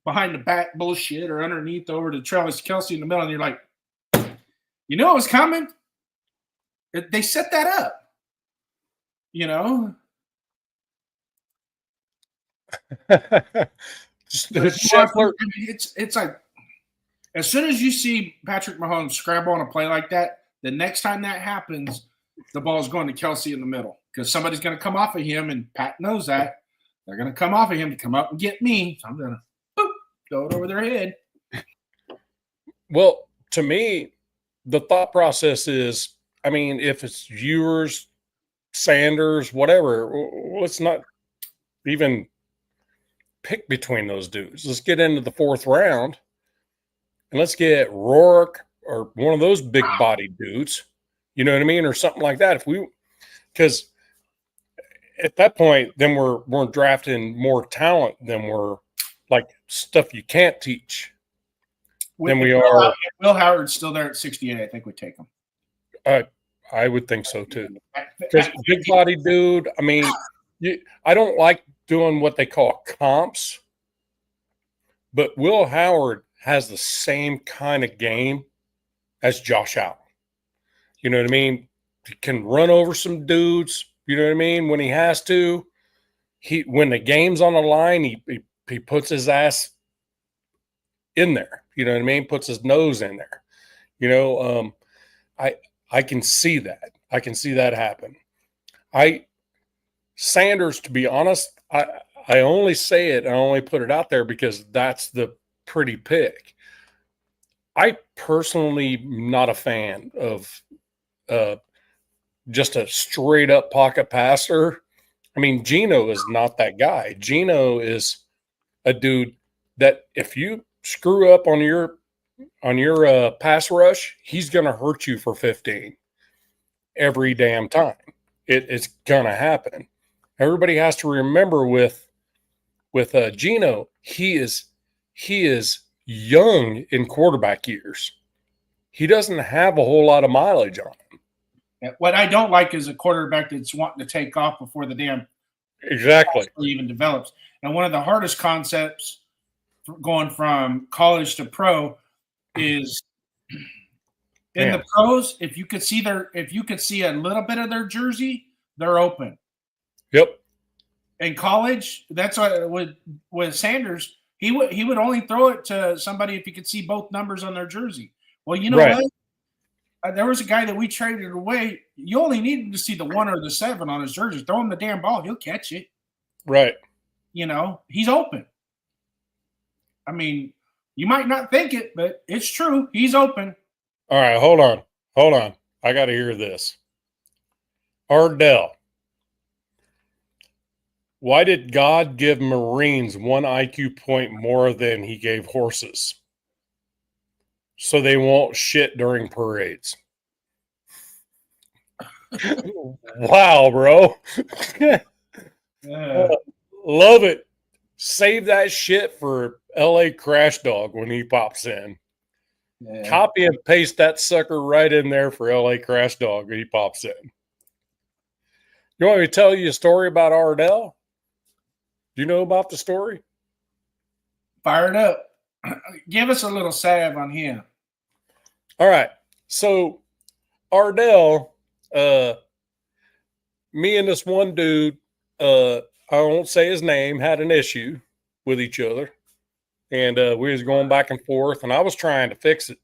behind the back bullshit or underneath over to Travis Kelce in the middle, and you're like, you know it was coming? They set that up, It's like as soon as you see Patrick Mahomes scramble on a play like that, the next time that happens, the ball is going to Kelce in the middle because somebody's going to come off of him, and Pat knows that. They're going to come off of him to come up and get me. So I'm going to go it over their head. Well, to me, the thought process is, I mean, if it's Ewers, Sanders, whatever, let's not even pick between those dudes. Let's get into the fourth round and let's get Rourke or one of those big body dudes. You know what I mean? Or something like that. Because at that point, then we're drafting more talent than we're like stuff you can't teach. Than we are. Will Howard's still there at 68. I think we take him. I would think so too. Because big body dude, I mean, I don't like doing what they call comps, but Will Howard has the same kind of game as Josh Allen. You know what I mean? He can run over some dudes. You know what I mean? When he has to, when the game's on the line, he puts his ass in there. You know what I mean? Puts his nose in there. You know, I can see that. I can see that happen. Sanders, to be honest, I only say it, I only put it out there because that's the pretty pick. I personally not a fan of just a straight up pocket passer. I mean, Geno is not that guy. Geno is a dude that if you screw up on your pass rush, he's going to hurt you for 15 every damn time. It's going to happen. Everybody has to remember with Geno, he is young in quarterback years. He doesn't have a whole lot of mileage on him. What I don't like is a quarterback that's wanting to take off before the damn exactly even develops. And one of the hardest concepts going from college to pro is in the pros. If you could see a little bit of their jersey, they're open. Yep. In college, that's what with Sanders. He would only throw it to somebody if he could see both numbers on their jersey. Well, you know what? There was a guy that we traded away. You only needed to see the 1 or the 7 on his jersey. Throw him the damn ball. He'll catch it. Right. You know, he's open. I mean, you might not think it, but it's true. He's open. All right. Hold on. I got to hear this. Ardell. Why did God give Marines 1 IQ point more than he gave horses? So they won't shit during parades. Wow, bro. Love it. Save that shit for LA Crash Dog when he pops in. Yeah. Copy and paste that sucker right in there for LA Crash Dog when he pops in. You want me to tell you a story about Ardell? Do you know about the story? Fire it up. Give us a little salve on him. All right. So Ardell, me and this one dude, I won't say his name, had an issue with each other. And we was going back and forth, and I was trying to fix it.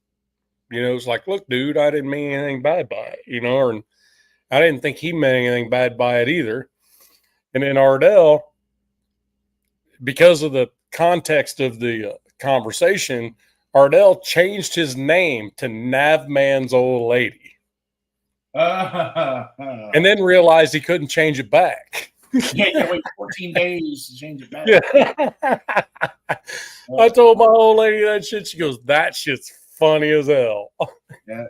You know, it's like, look, dude, I didn't mean anything bad by it, you know, and I didn't think he meant anything bad by it either. And then Ardell, because of the context of the conversation, Ardell changed his name to Navman's old lady. And then realized he couldn't change it back. Yeah, wait 14 days to change it back. Yeah. I told my old lady that shit. She goes, that shit's funny as hell. Yeah.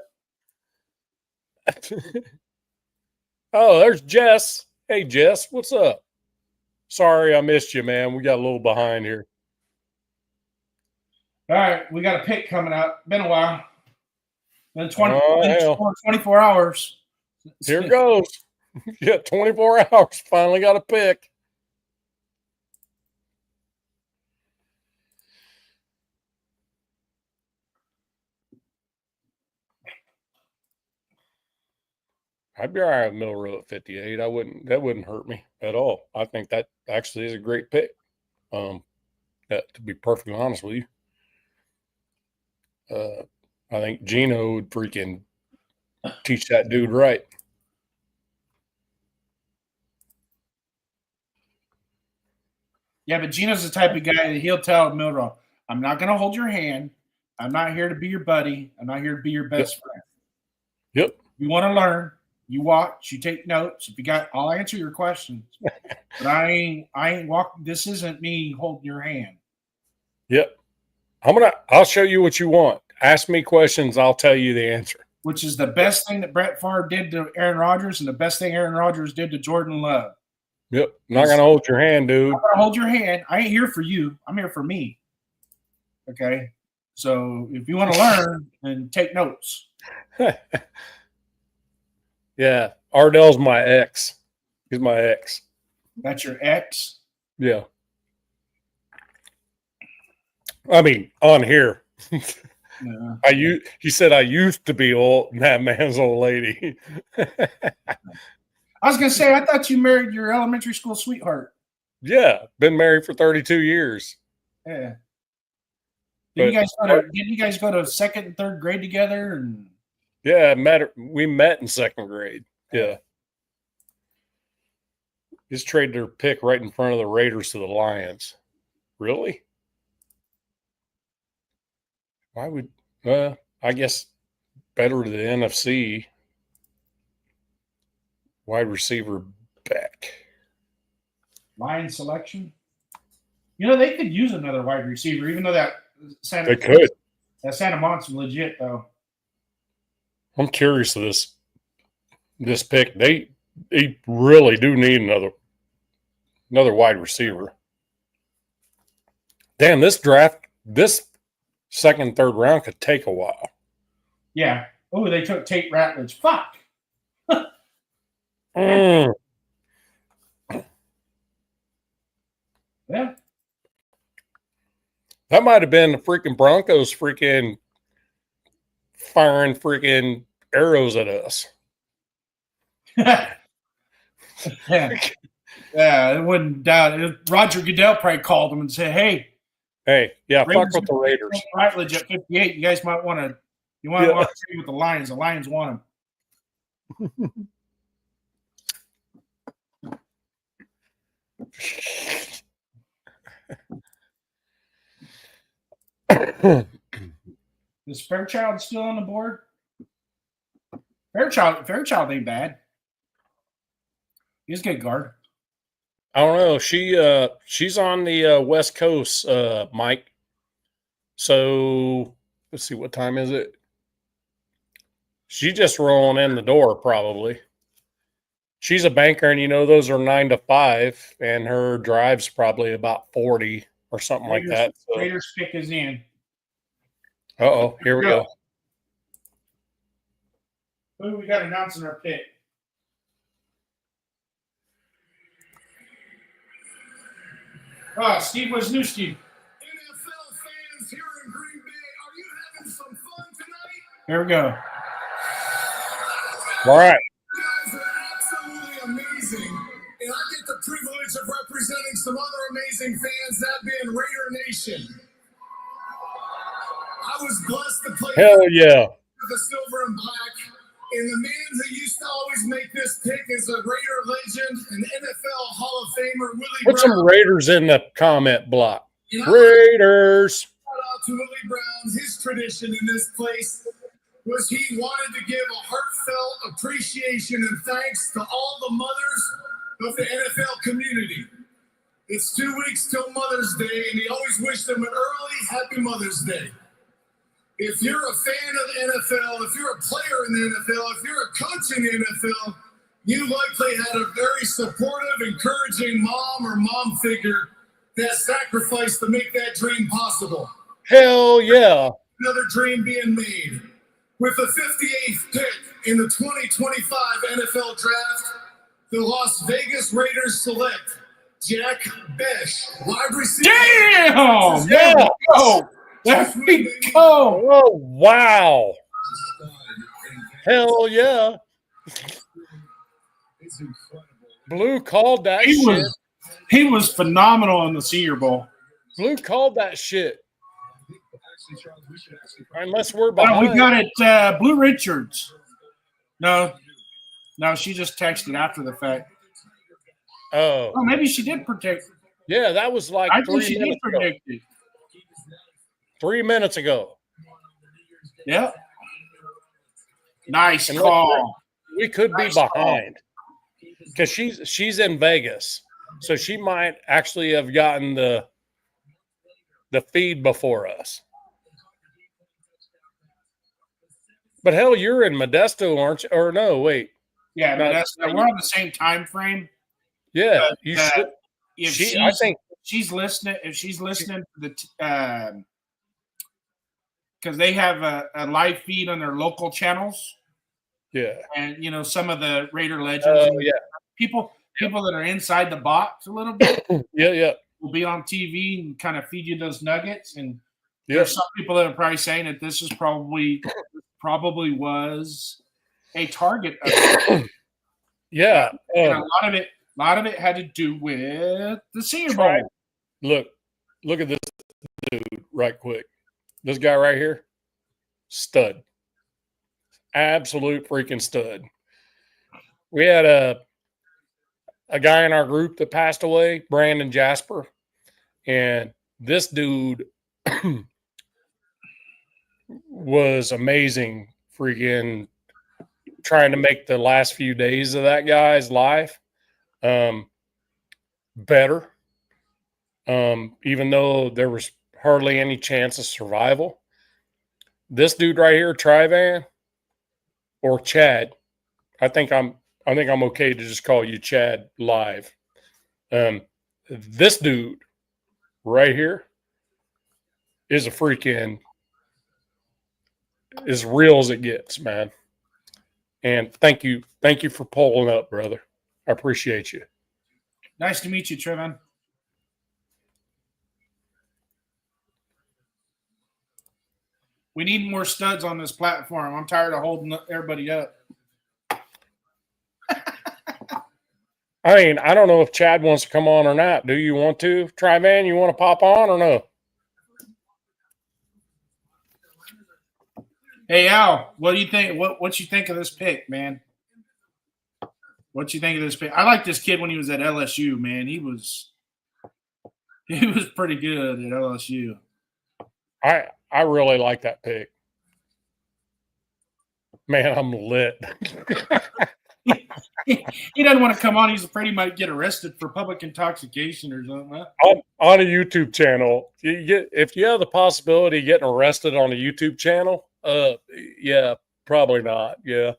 Oh, there's Jess. Hey, Jess, what's up? Sorry I missed you, man. We got a little behind here. All right, we got a pick coming up. Been a while. Been 24 hours. Here goes. Yeah, 24 hours. Finally got a pick. I'd be all right with Milrow at 58. That wouldn't hurt me at all. I think that actually is a great pick. To be perfectly honest with you. I think Geno would freaking teach that dude right. Yeah, but Gino's the type of guy that he'll tell Mildred, I'm not going to hold your hand. I'm not here to be your buddy. I'm not here to be your best friend. Yep. You want to learn, you watch, you take notes. If you got, I'll answer your questions. But I ain't walking. This isn't me holding your hand. Yep. I'll show you what you want. Ask me questions. I'll tell you the answer. Which is the best thing that Brett Favre did to Aaron Rodgers and the best thing Aaron Rodgers did to Jordan Love. Yep. Not going to hold your hand, dude. I'm going to hold your hand. I ain't here for you. I'm here for me. Okay. So if you want to learn, then take notes. Yeah. Ardell's my ex. He's my ex. That's your ex? Yeah. I mean, on here. Yeah. He said I used to be old, and that man's old lady. I was gonna say, I thought you married your elementary school sweetheart. Yeah, been married for 32 years. Yeah. Did you guys go to second and third grade together? And yeah, we met in second grade. Yeah. Just traded their pick right in front of the Raiders to the Lions. Really? Why would I guess better to the NFC. Wide receiver back. Lion selection. You know, they could use another wide receiver, even though that They could. That Santa Mont's legit though. I'm curious of this pick. They really do need another wide receiver. Damn, this second, third round could take a while. Yeah. Oh, they took Tate Ratledge. Fuck. Mm. Yeah. That might have been the freaking Broncos freaking firing freaking arrows at us. Yeah. Yeah, it wouldn't doubt. Roger Goodell probably called him and said, "Hey, yeah, fuck with the Raiders. Ratledge at 58. You guys might want to trade with the Lions. The Lions want him." Is Fairchild still on the board? Fairchild ain't bad. He's a good guard. I don't know. She's on the West Coast, Mike. So let's see, what time is it? She's just rolling in the door, probably. She's a banker, and those are 9 to 5, and her drive's probably about 40 or something like that. So. Raiders pick is in. Uh-oh, here we go. Who we got announcing our pick? Steve Wisniewski. NFL fans here in Green Bay, are you having some fun tonight? Here we go. All right. You guys are absolutely amazing, and I get the privilege of representing some other amazing fans, that being Raider Nation. I was blessed to play Hell yeah. with the silver and black, and the man who used to always make this pick is a Raider legend, an NFL Hall of Famer, Willie Put Brown. some Raiders in the comment block. And Raiders. shout out to Willie Brown. His tradition in this place was he wanted to give a heartfelt appreciation and thanks to all the mothers of the NFL community. It's 2 weeks till Mother's Day, and he always wished them an early Happy Mother's Day. If you're a fan of the NFL, if you're a player in the NFL, if you're a coach in the NFL, you likely had a very supportive, encouraging mom or mom figure that sacrificed to make that dream possible. Hell yeah. Another dream being made. With the 58th pick in the 2025 NFL Draft, the Las Vegas Raiders select Jack Besh, wide receiver. Damn! Yeah. There we go. There we go. Oh, wow. Hell yeah. It's incredible. Blue called that shit. He was phenomenal in the Senior Bowl. Blue called that shit. Unless we're Well, behind. we got it, Blue Richards. No, she just texted after the fact. Oh. Oh, maybe she did protect. Yeah, that was like I think 3 she did minutes ago. predict it. 3 minutes ago. Yep. Nice And call. we could be Nice call. behind because she's in Vegas, so she might actually have gotten the feed before us. But hell, you're in Modesto, aren't you? Or no, wait. Yeah, No, we're on the same time frame. Yeah, But, you should. If I think she's listening, to the because they have a live feed on their local channels, yeah. and some of the Raider legends, Yeah. people that are inside the box a little bit Yeah. will be on TV and kind of feed you those nuggets. And Yeah. there's some people that are probably saying that this is probably was a target of it. Yeah. And a lot of it had to do with the Senior Bowl. Look at this dude right quick. This guy right here, stud. Absolute freaking stud. We had a guy in our group that passed away, Brandon Jasper, and this dude was amazing, freaking trying to make the last few days of that guy's life better, even though there was hardly any chance of survival. This dude right here, Trivan or Chad, I think I'm okay to just call you Chad live. This dude right here is a freaking as real as it gets, man. And thank you for pulling up, brother. I appreciate you. Nice to meet you, Trevin. We need more studs on this platform. I'm tired of holding everybody up. I mean, I don't know if Chad wants to come on or not. Do you want to? Trivan, you want to pop on or no? Hey, Al, what do you think? What you think of this pick, man? What you think of this pick? I like this kid when he was at LSU, man. He was pretty good at LSU. I really like that pick. Man, I'm lit. He doesn't want to come on. He's afraid he might get arrested for public intoxication or something. On a YouTube channel, if you have the possibility of getting arrested on a YouTube channel, yeah, probably not. Yeah.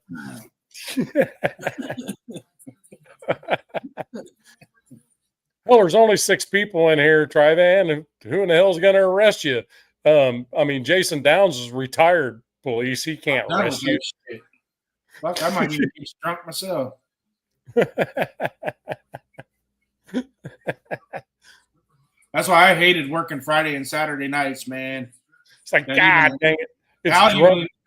Well, there's only 6 people in here, Trivan. Who in the hell is going to arrest you? I mean, Jason Downs is retired police. He can't arrest you. Fuck, I might even get drunk myself. That's why I hated working Friday and Saturday nights, man. It's like, God dang it.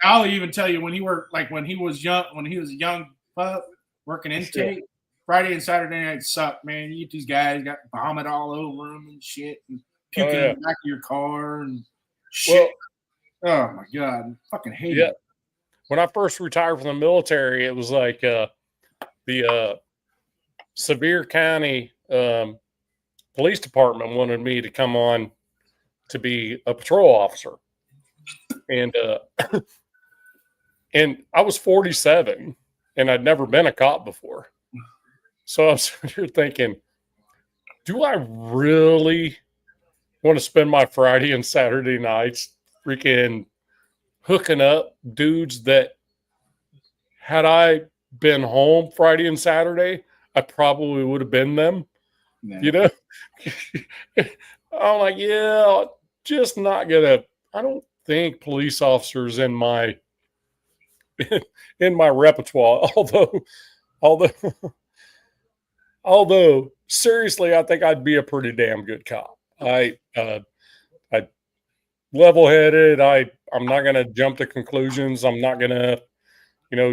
I'll even tell you when he was a young pup working intake, Friday and Saturday nights sucked, man. You get these guys got vomit all over them and shit and puking in the back of your car and shit. Oh my God. I fucking hate it. When I first retired from the military, it was like the Sevier County Police Department wanted me to come on to be a patrol officer. And and I was 47 and I'd never been a cop before. So I'm sitting here thinking, do I really want to spend my Friday and Saturday nights freaking hooking up dudes that had I been home Friday and Saturday, I probably would have been them. Yeah. You know? I'm like, yeah, just not gonna. I don't think police officers in my repertoire. Although seriously, I think I'd be a pretty damn good cop. I level-headed. I'm not gonna jump to conclusions. I'm not gonna,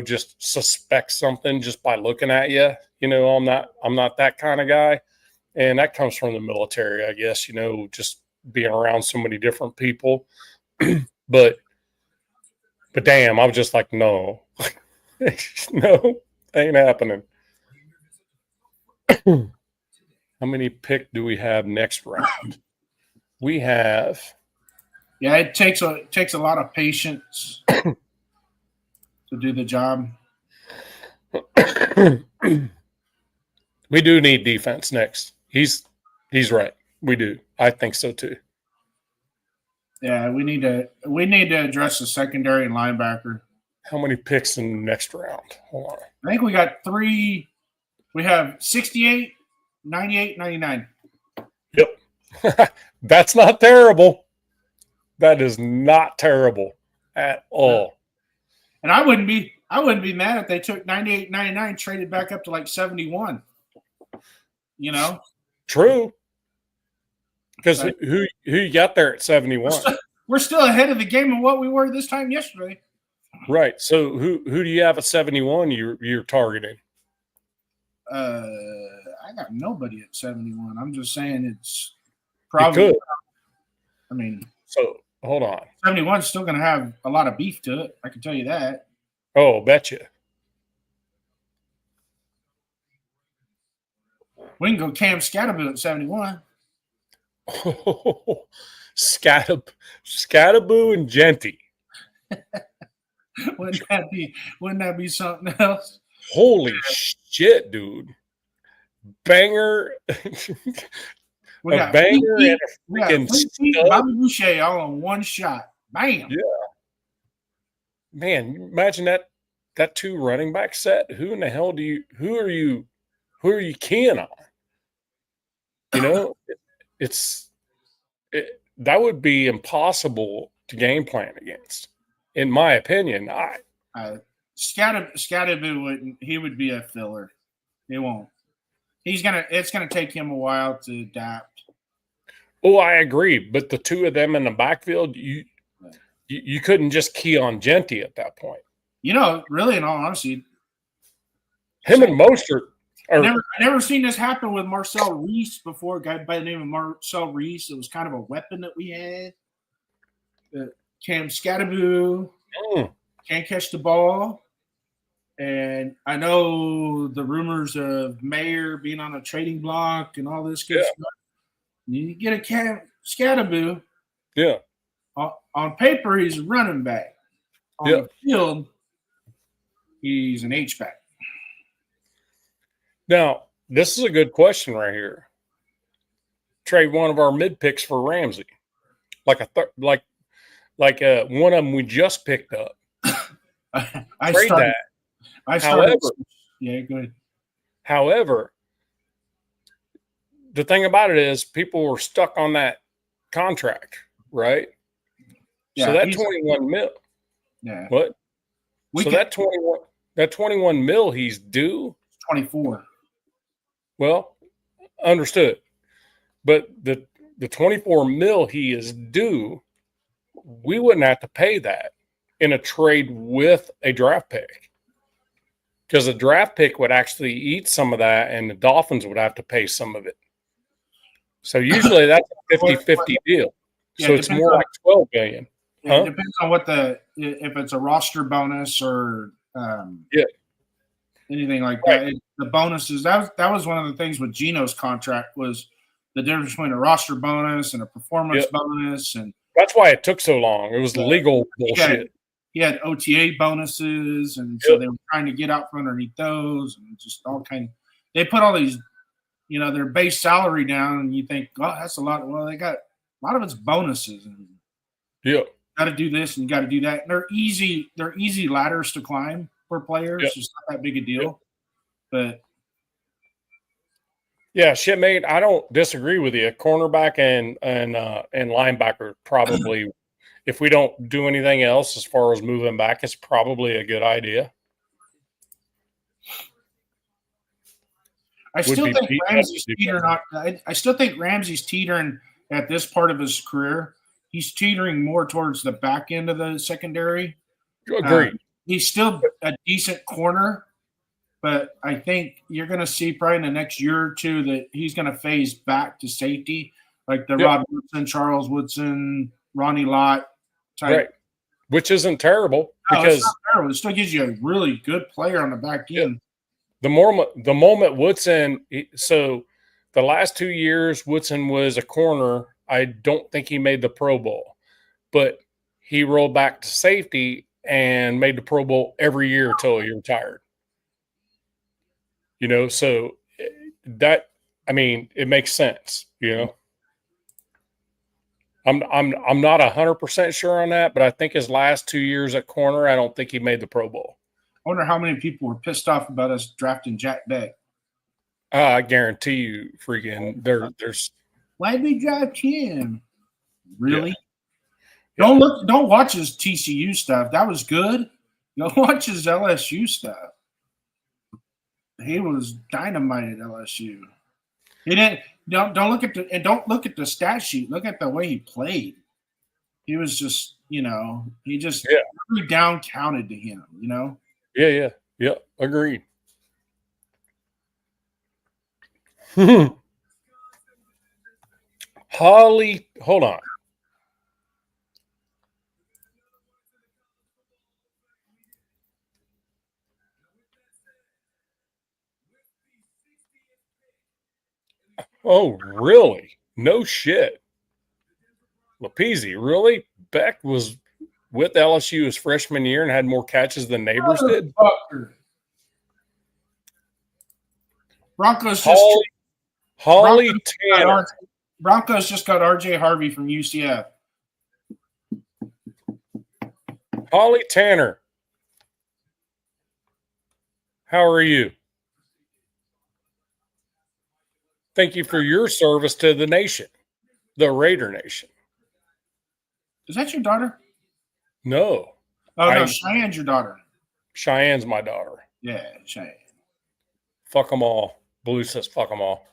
just suspect something just by looking at you. I'm not that kind of guy. And that comes from the military, I guess, just being around so many different people. But damn, I was just like, no, no, ain't happening. How many pick do we have next round? We have. Yeah, it takes a lot of patience to do the job. We do need defense next. He's right. We do. I think so too. Yeah, we need to address the secondary and linebacker. How many picks in the next round? Hold on. I think we got 3. We have 68, 98, 99. Yep. That's not terrible. That is not terrible at all. And I wouldn't be mad if they took 98, 99, traded back up to like 71. You know? True. Because who you got there at 71? We're still ahead of the game of what we were this time yesterday. Right. So who do you have at 71 you're targeting? I got nobody at 71. I'm just saying it's probably. You could. I mean, so hold on. 71 is still going to have a lot of beef to it. I can tell you that. Oh, betcha. We can go Cam Scatterboo at 71. Oh, Scatterboo and Genty. Wouldn't that be something else? Holy shit, dude. Banger. We a banger and a freaking stud. Bobby Boucher all in one shot. Bam. Yeah. Man, imagine that 2 running back set. Who in the hell who are you keying on? You know, that would be impossible to game plan against, in my opinion. Scatterboo wouldn't. He would be a filler. He won't. It's gonna take him a while to adapt. Oh, I agree. But the 2 of them in the backfield, you couldn't just key on Genty at that point. You know, really, in all honesty, him and Mostert. I never seen this happen with Marcel Reese before. A guy by the name of Marcel Reese. It was kind of a weapon that we had. Cam Scatterboo can't catch the ball. And I know the rumors of Mayer being on a trading block and all this good stuff. You get a Cam Scatterboo. Yeah. On paper, he's a running back. On the field, he's an H-back. Now, this is a good question right here. Trade one of our mid picks for Ramsey, like one of them we just picked up. Trade that. Yeah, go ahead. However, the thing about it is people were stuck on that contract, right? Yeah, so that 21 mil. Yeah. What? That 21 mil he's due. 24. Well, understood. But the 24 mil he is due, we wouldn't have to pay that in a trade with a draft pick. Because the draft pick would actually eat some of that and the Dolphins would have to pay some of it. So usually that's a 50-50 deal. Yeah, so it's more like $12 million. Huh? It depends on if it's a roster bonus or anything like that. The bonuses, that was one of the things with Geno's contract was the difference between a roster bonus and a performance bonus. And that's why it took so long. It was legal bullshit. He had OTA bonuses, and so they were trying to get out from underneath those, and just all kind of. They put all these, their base salary down, and you think, oh, that's a lot. Well, they got a lot of it's bonuses, and got to do this and got to do that. And they're easy ladders to climb for players. It's not that big a deal, but. Yeah, shipmate, I don't disagree with you. Cornerback and linebacker probably. If we don't do anything else as far as moving back, it's probably a good idea. I still think Ramsey's teetering at this part of his career. He's teetering more towards the back end of the secondary. Agreed. He's still a decent corner, but I think you're going to see probably in the next year or two that he's going to phase back to safety, like the Rod Woodson, Charles Woodson, Ronnie Lott. Right, which isn't terrible because it's not terrible. It still gives you a really good player on the back end. The moment Woodson, so the last 2 years Woodson was a corner, I don't think he made the Pro Bowl, but he rolled back to safety and made the Pro Bowl every year until he retired. So that, I mean, it makes sense. I'm not 100% sure on that, but I think his last 2 years at corner, I don't think he made the Pro Bowl. I wonder how many people were pissed off about us drafting Jack Beck. I guarantee you, freaking there's. Why'd we draft him? Really? Yeah. Don't watch his TCU stuff. That was good. Go watch his LSU stuff. He was dynamite at LSU. He didn't. Don't look at the stat sheet. Look at the way he played. He was just, he just every down counted to him. Yeah. Agreed. Holly, hold on. Oh, really? No shit. Lapizzi, really? Beck was with LSU his freshman year and had more catches than Neighbors did? Broncos just Holly Tanner. Broncos just got RJ Harvey from UCF. Holly Tanner. How are you? Thank you for your service to the nation, the Raider Nation. Is that your daughter? No. Oh, no, Cheyenne's your daughter. Cheyenne's my daughter. Yeah, Cheyenne. Fuck them all. Blue says fuck them all.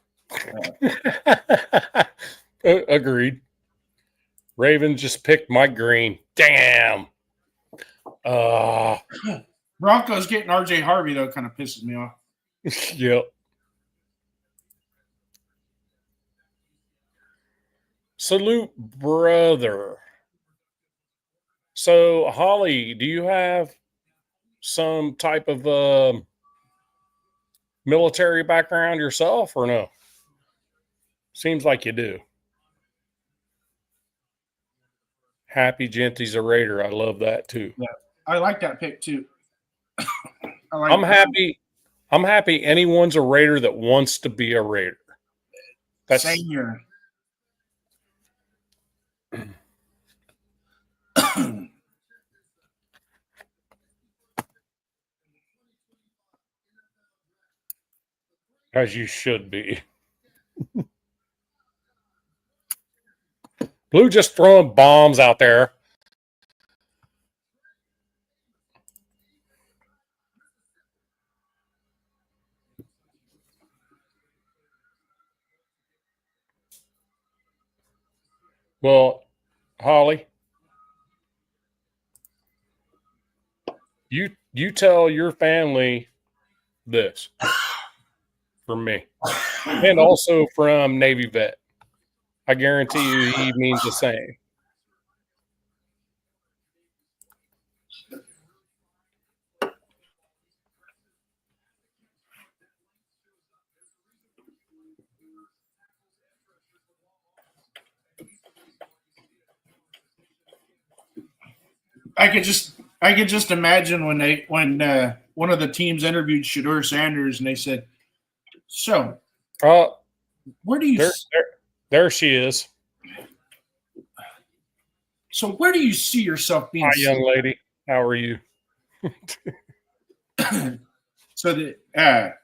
Agreed. Ravens just picked Mike Green. Damn. Broncos getting RJ Harvey, though, kind of pisses me off. Yep. Salute, brother. So, Holly, do you have some type of military background yourself or no? Seems like you do. Happy Genty's a Raider. I love that too. Yeah, I like that pick too. I'm happy anyone's a Raider that wants to be a Raider. That's same here. As you should be. Blue just throwing bombs out there. Well, Holly, you tell your family this from me, and also from Navy vet. I guarantee you he means the same. I could just imagine when one of the teams interviewed Shedeur Sanders and they said, "So, where do you?" There she is. So, where do you see yourself being? Hi, young lady. How are you? So that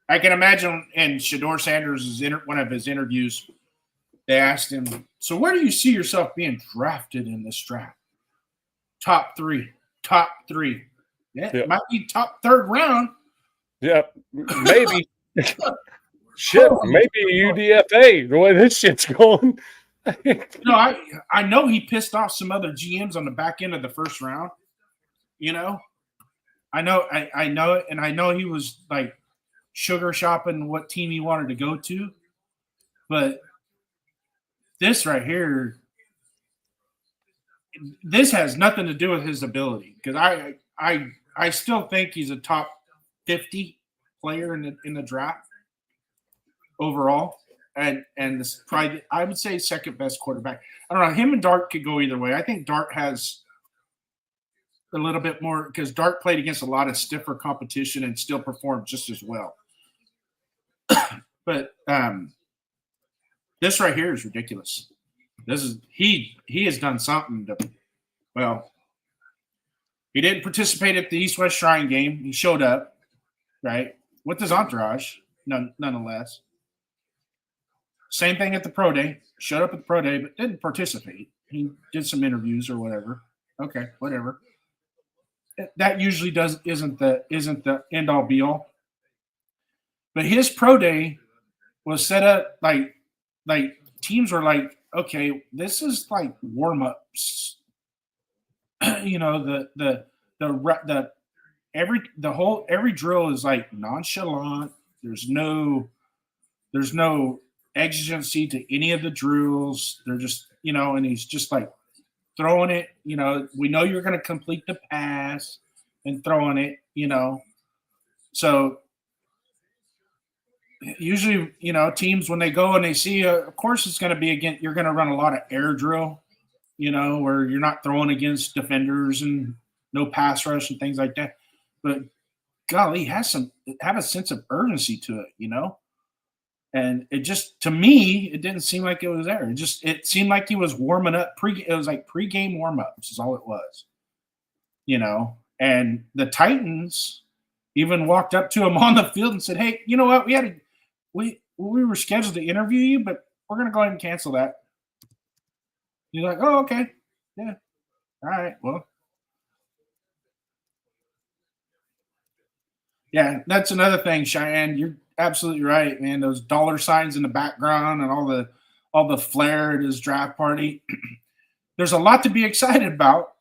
I can imagine in Shedeur Sanders' one of his interviews, they asked him, "So, where do you see yourself being drafted in this draft?" Top three. Yeah, it might be top third round. Yeah, maybe. Shit, maybe a UDFA, the way this shit's going. I know he pissed off some other GMs on the back end of the first round. I know it, and I know he was like sugar shopping what team he wanted to go to. But this right here, this has nothing to do with his ability, because I still think he's a top 50 player in the draft overall. and this probably I would say second best quarterback. I don't know. Him and Dart could go either way. I think Dart has a little bit more because Dart played against a lot of stiffer competition and still performed just as well. But this right here is ridiculous. This is he has done something to he didn't participate at the East-West Shrine game. He showed up, right, with his entourage, nonetheless. Same thing at the pro day. Showed up at the pro day, but didn't participate. He did some interviews or whatever. Okay, whatever. That usually isn't the end all be all. But his pro day was set up like teams were like, okay, this is like warm ups. You know, every drill is like nonchalant. There's no exigency to any of the drills. They're just, you know, and he's just like throwing it, you know, we know you're going to complete the pass and throwing it, you know. So usually, you know, teams when they go and they see, of course it's going to be again, you're going to run a lot of air drill, you know, where you're not throwing against defenders and no pass rush and things like that. But golly, have a sense of urgency to it, you know. And it just, to me, it didn't seem like it was there. It seemed like he was warming up. It was like pregame warm-ups is all it was, you know. And the Titans even walked up to him on the field and said, "Hey, you know what? We were scheduled to interview you, but we're going to go ahead and cancel that." You're like, "Oh, okay, yeah, all right, well." Yeah, that's another thing, Cheyenne. You're absolutely right, man. Those dollar signs in the background and all the flair at his draft party. There's a lot to be excited about.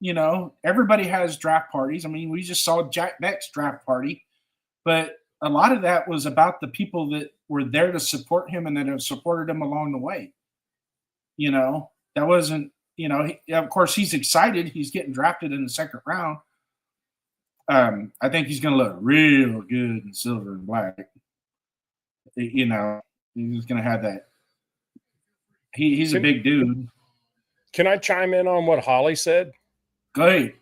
You know, everybody has draft parties. I mean, we just saw Jack Beck's draft party, but a lot of that was about the people that were there to support him and that have supported him along the way. You know, that wasn't, you know, of course he's excited. He's getting drafted in the second round. I think he's going to look real good in silver and black. You know, he's going to have that. He's a big dude. Can I chime in on what Holly said? Go ahead.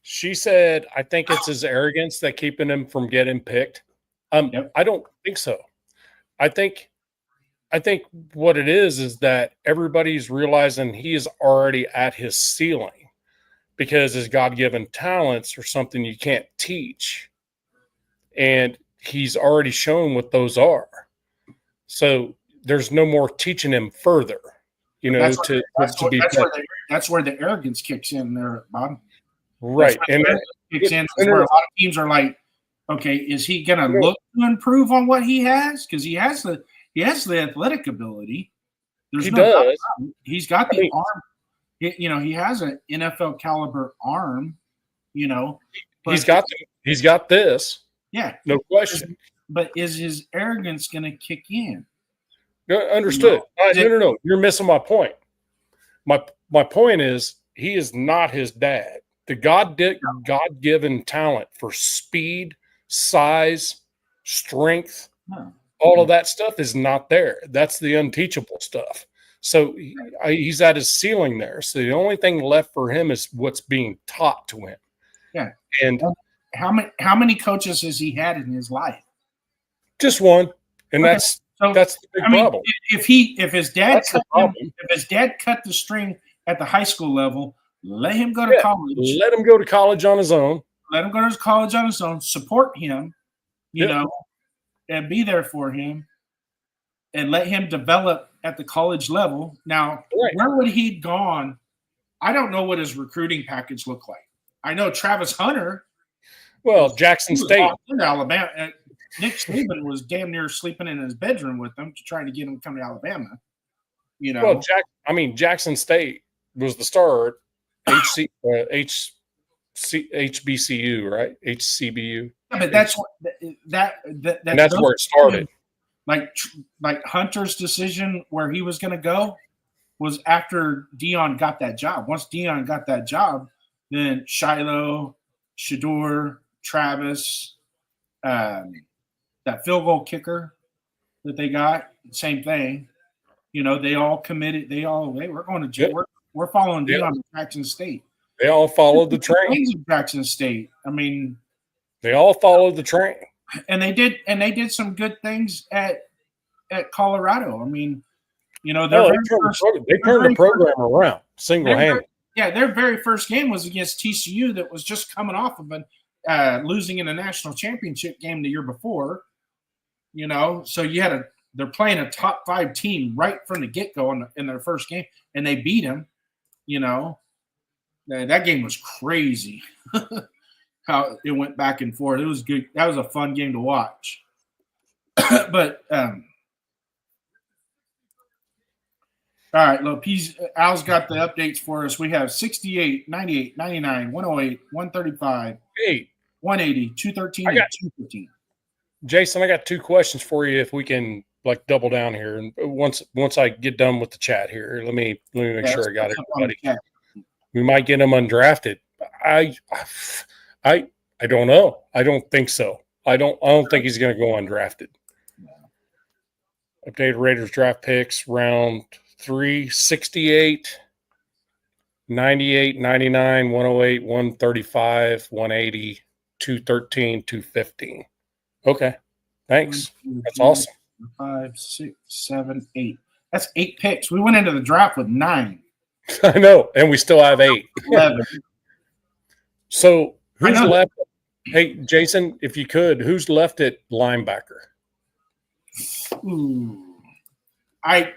She said, I think it's his arrogance that keeping him from getting picked. Yep. I don't think so. I think what it is that everybody's realizing he is already at his ceiling because his God-given talents are something you can't teach. And he's already shown what those are. So there's no more teaching him further, you know, that's where the arrogance kicks in there, Bob. Right. And kicks in where a lot of teams are like, okay, is he going to look to improve on what he has? Because he has the athletic ability. He does. He's got the arm. You know, he has an NFL caliber arm. You know, he's got this. Yeah, no question. But is his arrogance going to kick in? Understood. No. You're missing my point. My point is he is not his dad. The God-given talent for speed, size, strength, all of that stuff is not there. That's the unteachable stuff. So he's at his ceiling there. So the only thing left for him is what's being taught to him. Yeah. And how many coaches has he had in his life? Just one. And that's the big problem. If his dad cut the string at the high school level, let him go to college. Let him go to college on his own. Let him go to college on his own. Support him, you know, and be there for him, and let him develop at the college level. Now, where would he gone? I don't know what his recruiting package looked like. I know Travis Hunter. Well, Jackson State, Alabama. Nick Saban was damn near sleeping in his bedroom with them, trying to get him to come to Alabama. You know, well, Jackson State was the star. HBCU, right? HCBU. Yeah, but that's where it started. Like Hunter's decision where he was going to go was after Deion got that job. Once Deion got that job, then Shiloh, Shedeur, Travis, that field goal kicker, that they got, same thing. You know, they all committed. Hey, we're going to Yep. we're following Yep. Deion to Jackson State. They all followed the train. Things at Jackson State. I mean, They all followed the train. and they did some good things at Colorado. I mean, you know, No, they turned the program around single-handed. Their very first game was against TCU that was just coming off of losing in a national championship game the year before. You know, so they're playing a top 5 team right from the get-go in their first game, and they beat them. You know, that game was crazy. How it went back and forth. It was good. That was a fun game to watch. But all right, look, Al's got the updates for us. We have 68, 98, 99, 108, 135, Hey, 180, 213, and 215. Jason, I got 2 questions for you if we can like double down here. And once I get done with the chat here, let me make sure I got everybody. We might get him undrafted. I don't know. I don't think so. I don't think he's going to go undrafted. Updated Raiders draft picks round 3, 68, 98, 99, 108, 135, 180, 213, 215. Okay. Thanks. That's awesome. 5, 6, 7, 8. That's 8 picks. We went into the draft with 9. I know. And we still have 8. 11. So who's left? Hey, Jason, if you could, who's left at linebacker? Ooh. I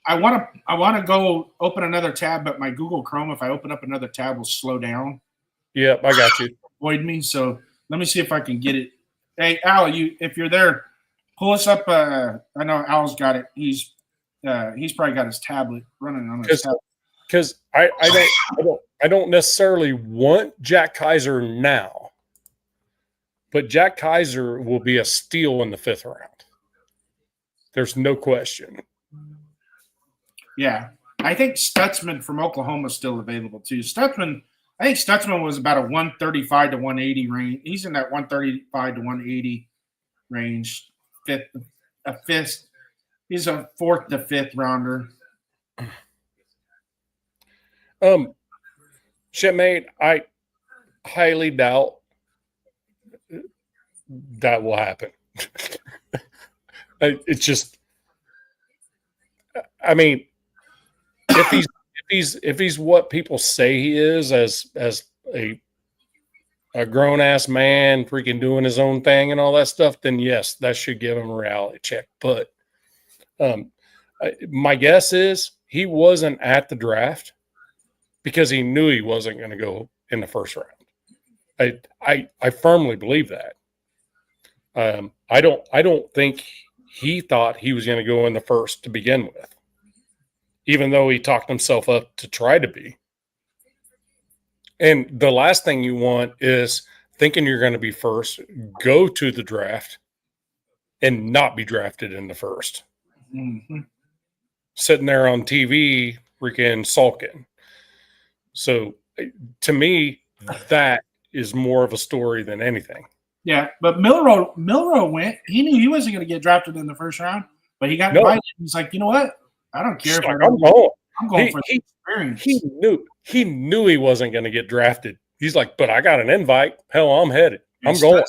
want to go open another tab, but my Google Chrome, if I open up another tab, will slow down. Yep, I got you. Avoid me. So let me see if I can get it. Hey, Al, if you're there, pull us up. I know Al's got it. He's probably got his tablet running on his tablet. Because I don't necessarily want Jack Kaiser now, but Jack Kaiser will be a steal in the 5th round. There's no question. Yeah. I think Stutzman from Oklahoma is still available too. I think Stutzman was about a 135 to 180 range. He's in that 135 to 180 range. He's a 4th to 5th rounder. Shipmate, I highly doubt that will happen. It's just, I mean, if he's what people say he is as a grown ass man, freaking doing his own thing and all that stuff, then yes, that should give him a reality check. But my guess is he wasn't at the draft because he knew he wasn't going to go in the 1st round. I firmly believe that. I don't think he thought he was going to go in the 1st to begin with, even though he talked himself up to try to be. And the last thing you want is thinking you're going to be 1st, go to the draft, and not be drafted in the 1st. Mm-hmm. Sitting there on TV, freaking sulking. So to me, that is more of a story than anything. Yeah, but Milroe went. He knew he wasn't going to get drafted in the 1st round, but he got invited. He's like, you know what? I don't care if I'm going. I'm going for the experience. He knew he wasn't going to get drafted. He's like, but I got an invite. Hell, I'm headed. I'm going.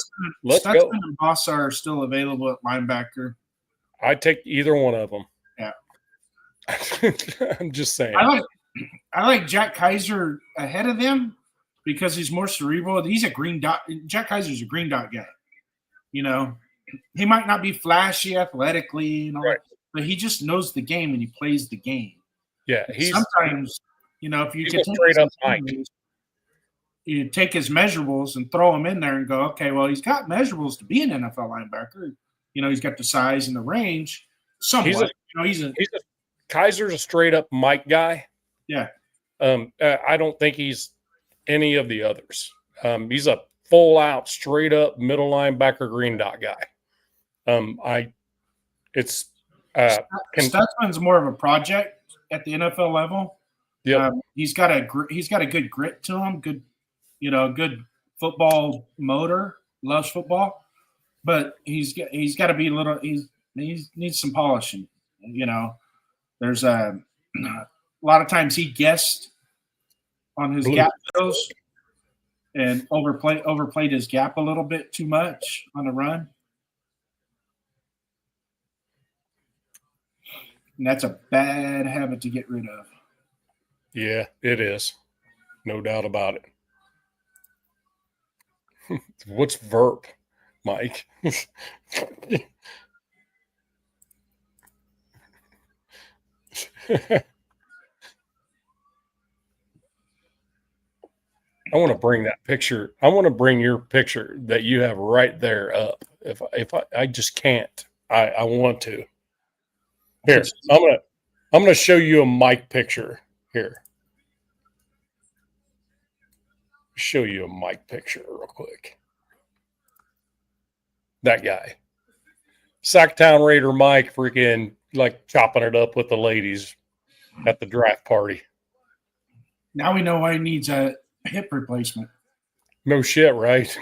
Let's go. Stutzman and Bossa are still available at linebacker. I'd take either one of them. Yeah. I'm just saying. I like Jack Kaiser ahead of them because he's more cerebral. He's a green dot. Jack Kaiser's a green dot guy. You know, he might not be flashy athletically and all that, but he just knows the game and he plays the game. Yeah, sometimes, you know, if you could you take his measurables and throw him in there and go, okay, well, he's got measurables to be an NFL linebacker. You know, he's got the size and the range. Somewhat. Kaiser's a straight up Mike guy. Yeah. I don't think he's any of the others. He's a full out, straight up middle linebacker green dot guy. Stutzman's more of a project at the NFL level. Yeah. He's got a good grit to him. Good, you know, good football motor. Loves football, but he's got to be a little. needs some polishing. You know, there's a lot of times he guessed on his gap fills and overplayed his gap a little bit too much on the run. And that's a bad habit to get rid of. Yeah, it is. No doubt about it. What's VERP, Mike? I want to bring that picture. I want to bring your picture that you have right there up. If I just can't, I want to. Here, I'm gonna show you a Mike picture here. Show you a Mike picture real quick. That guy, Sacktown Raider Mike, freaking like chopping it up with the ladies at the draft party. Now we know why he needs a hip replacement. No shit, right?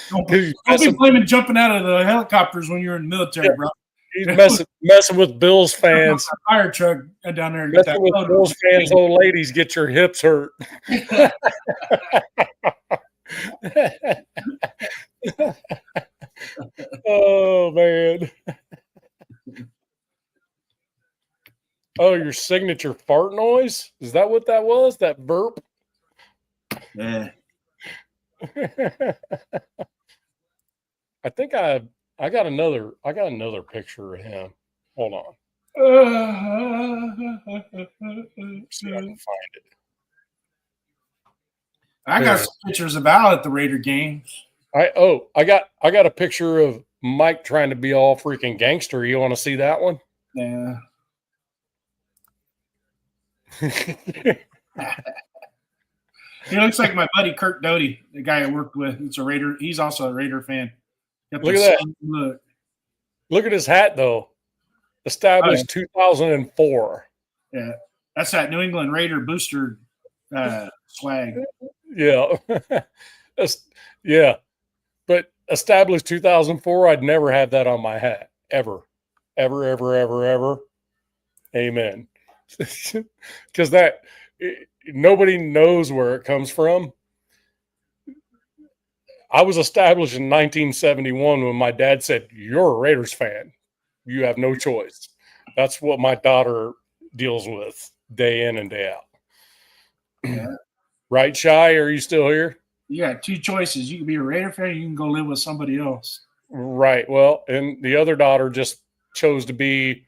Don't be blaming jumping out of the helicopters when you're in the military, bro. He's messing with Bills fans. Fire truck down there. Messing with Bills fans, old ladies, get your hips hurt. Oh man. Oh, your signature fart noise? Is that what that was? That burp? Yeah. I think I got another picture of him. Hold on. See if I can find it. I got some pictures of Al at the Raider games. I got a picture of Mike trying to be all freaking gangster. You want to see that one? Yeah. He looks like my buddy Kirk Doty, the guy I worked with. He's a Raider. He's also a Raider fan. Look at that. Look at his hat, though. Established 2004. Yeah. That's that New England Raider booster swag. Yeah. Yeah. But established 2004, I'd never have that on my hat. Ever. Ever, ever, ever, ever. Amen. Because nobody knows where it comes from. I was established in 1971 when my dad said, "You're a Raiders fan. You have no choice." That's what my daughter deals with day in and day out. Yeah. Right, Shy? Are you still here? You got two choices. You can be a Raider fan, or you can go live with somebody else. Right. Well, and the other daughter just chose to be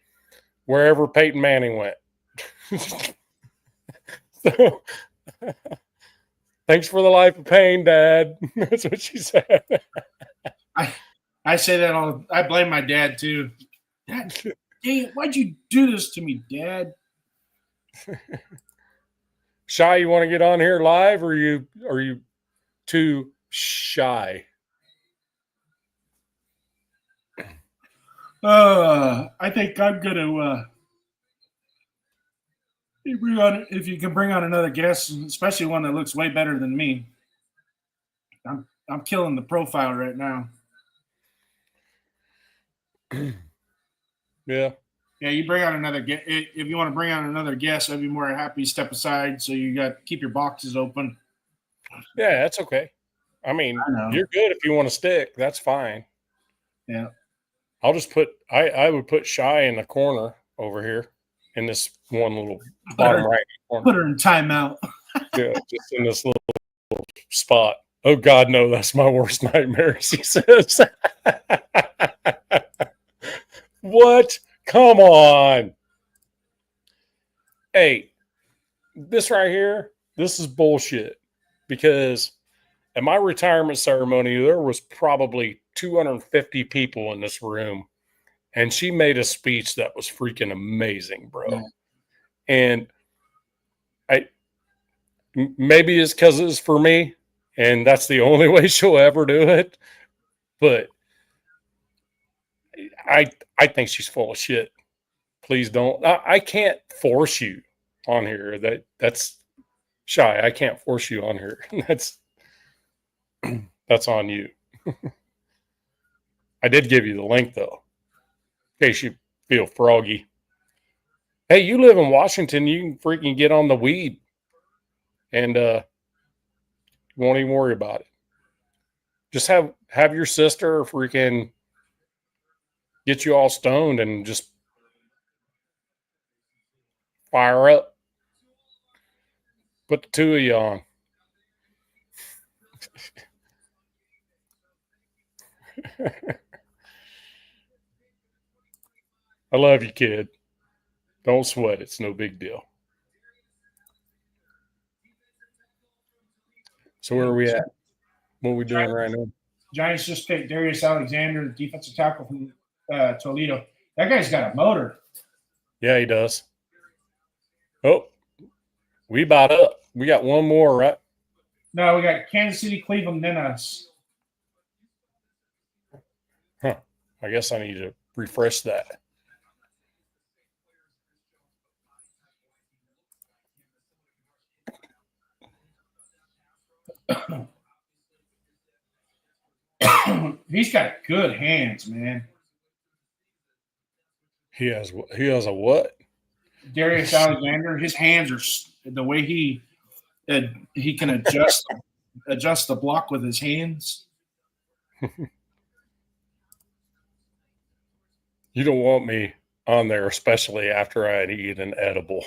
wherever Peyton Manning went. So, thanks for the life of pain, Dad. That's what she said. I say that I blame my dad too. Dad, dang, why'd you do this to me, Dad? Shy, you want to get on here live, or are you too shy? I think I'm gonna. If you can bring on another guest, especially one that looks way better than me, I'm killing the profile right now. Yeah. Yeah, you bring on another guest. If you want to bring on another guest, I'd be more happy to step aside so you keep your boxes open. Yeah, that's okay. I mean, you're good if you want to stick. That's fine. Yeah. I'll just I would put Shy in the corner over here in this one little bottom right corner. Put her in timeout. Yeah, just in this little spot. Oh God, no, that's my worst nightmare, she says. What? Come on. Hey, this right here, this is bullshit. Because at my retirement ceremony, there was probably 250 people in this room. And she made a speech that was freaking amazing, bro. Yeah. And maybe it's because it's for me, and that's the only way she'll ever do it. But I think she's full of shit. Please don't. I can't force you on here. That's Shy. I can't force you on here. That's on you. I did give you the link though. case you feel froggy. Hey, you live in Washington, you can freaking get on the weed and won't even worry about it. Just have your sister freaking get you all stoned and just fire up. Put the two of you on. I love you, kid. Don't sweat. It's no big deal. So where are we at? What are we doing right now? Giants just picked Darius Alexander, the defensive tackle from Toledo. That guy's got a motor. Yeah, he does. Oh, we about up. We got one more, right? No, we got Kansas City, Cleveland, then us. Huh. I guess I need to refresh that. He's got good hands, man. He has a what? Darius Alexander, his hands are the way he can adjust the block with his hands. You don't want me on there, especially after I eat an edible.